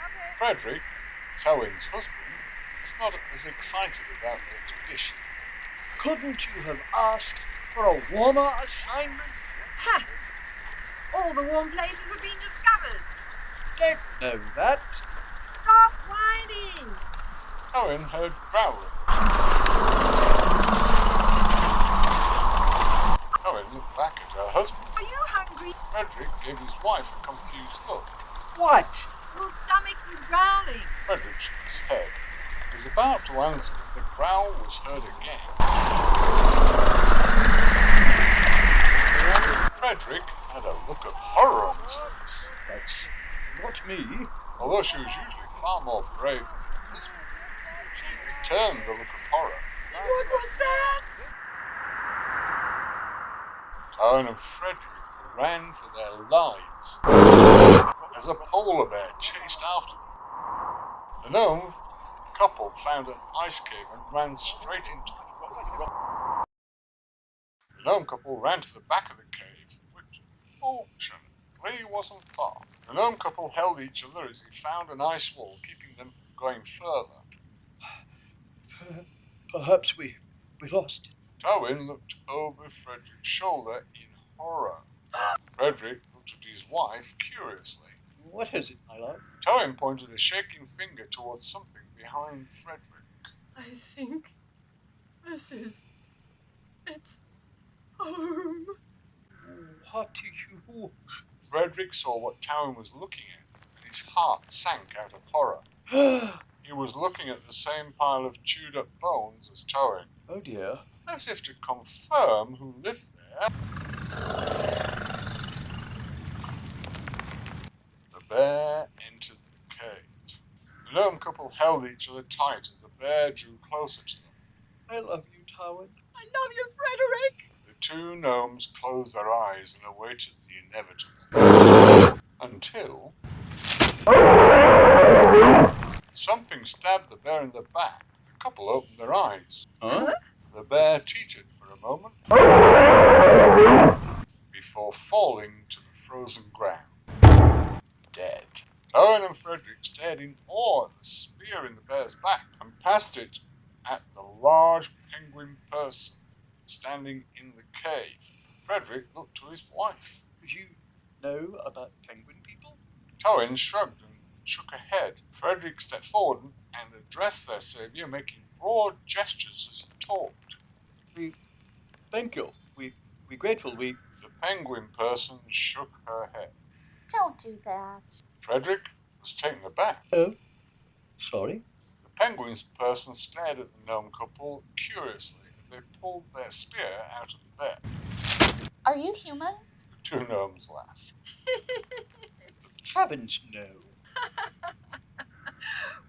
Okay. Frederick, Towin's husband, was not as excited about the expedition. Couldn't you have asked for a warmer assignment? Ha! All the warm places have been discovered. Don't know that. Stop whining! Towin heard growling. Towin looked back at her husband. Are you hungry? Frederick gave his wife a confused look. What? Your stomach was growling. Frederick shook his head. He was about to answer, but the growl was heard again. Frederick had a look of horror on his face. That's not me. Although she was usually far more brave than her husband, she returned the look of horror. What was that? Towin and Frederick ran for their lives as a polar bear chased after them. The gnome couple found an ice cave and ran straight into it. The gnome couple ran to the back of the cave, which fortunately wasn't far. The gnome couple held each other as he found an ice wall, keeping them from going further. Perhaps we lost it. Towin looked over Frederick's shoulder in horror. Frederick looked at his wife curiously. What is it, my love? Towin pointed a shaking finger towards something behind Frederick. I think it's home. What do you... Frederick saw what Towin was looking at, and his heart sank out of horror. He was looking at the same pile of chewed up bones as Towin. Oh dear. As if to confirm who lived there. The bear entered the cave. The gnome couple held each other tight as the bear drew closer to them. I love you, Towin. I love you, Frederick. The two gnomes closed their eyes and awaited the inevitable. Until... something stabbed the bear in the back. The couple opened their eyes. Huh? The bear teetered for a moment before falling to the frozen ground, dead. Owen and Frederick stared in awe at the spear in the bear's back and passed it at the large penguin person standing in the cave. Frederick looked to his wife. Did you know about penguin people? Owen shrugged and shook her head. Frederick stepped forward and addressed their saviour, making broad gestures as he talked. Thank you. We grateful. The penguin person shook her head. Don't do that. Frederick was taken aback. Oh, sorry. The penguin person stared at the gnome couple curiously as they pulled their spear out of the bear. Are you humans? The two gnomes laughed. Heavens, no.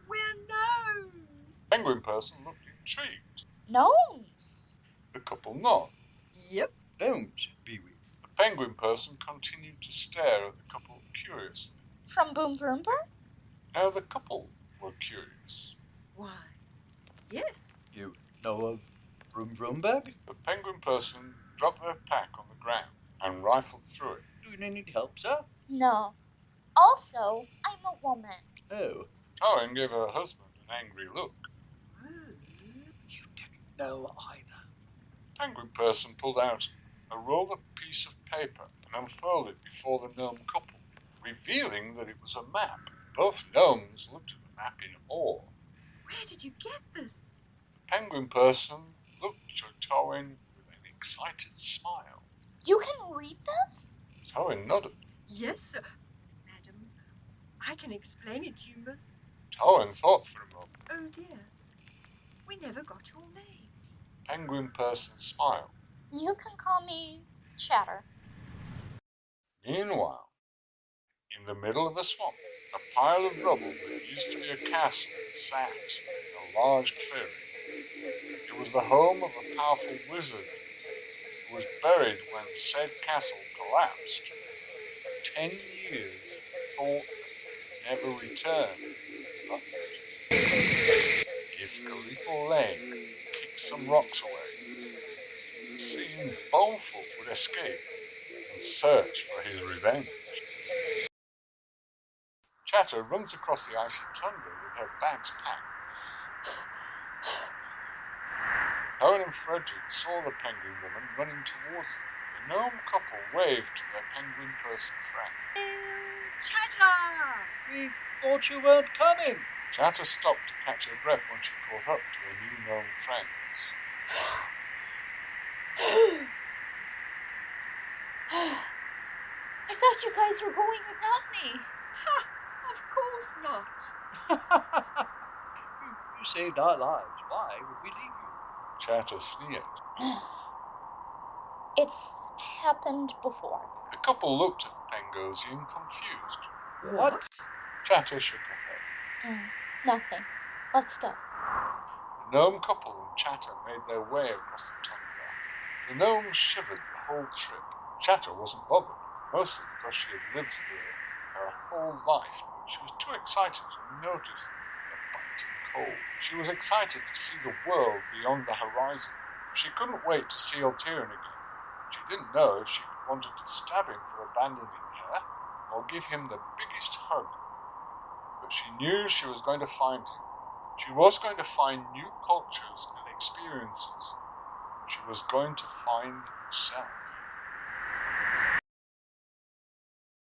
We're gnomes. The penguin person looked intrigued. Gnomes? The couple nodded. Yep, gnomes, be we. The penguin person continued to stare at the couple curiously. From Boom Vroomberg? Now the couple were curious. Why? Yes. You know of Vroomberg? The penguin person dropped their pack on the ground and rifled through it. Do you need help, sir? No. Also, I'm a woman. Oh. Owen gave her husband an angry look. You didn't know either. The penguin person pulled out a rolled up piece of paper and unfurled it before the gnome couple, revealing that it was a map. Both gnomes looked at the map in awe. Where did you get this? The penguin person looked at Owen with an excited smile. You can read this? Owen nodded. Yes, sir. Madam, I can explain it to you, miss. Owen thought for a moment. Oh, dear. We never got your name. The penguin person smiled. You can call me Chatter. Meanwhile, in the middle of the swamp, a pile of rubble that used to be a castle sat in a large clearing. It was the home of a powerful wizard who was buried when said castle collapsed. 10 years thought never returned. But if Galipo Lane kicked some rocks away, it seemed Bonefoot would escape and search for his revenge. Chatter runs across the icy tundra with her bags packed. Owen and Frederick saw the penguin woman running towards them. The gnome couple waved to their penguin person friend. Chatter! We thought you weren't coming. Chatter stopped to catch her breath when she caught up to her new gnome friends. I thought you guys were going without me. Ha! Of course not. You saved our lives. Why would we leave you? Chatter sneered. It's happened before. The couple looked at the Pangosian confused. What? Chatter shook her head. Nothing. Let's go. The gnome couple and Chatter made their way across the tundra. The gnome shivered the whole trip. Chatter wasn't bothered, mostly because she had lived here her whole life, but she was too excited to notice the biting cold. She was excited to see the world beyond the horizon. She couldn't wait to see Ulterion again. She didn't know if she wanted to stab him for abandoning her, or give him the biggest hug. But she knew she was going to find him. She was going to find new cultures and experiences. She was going to find herself.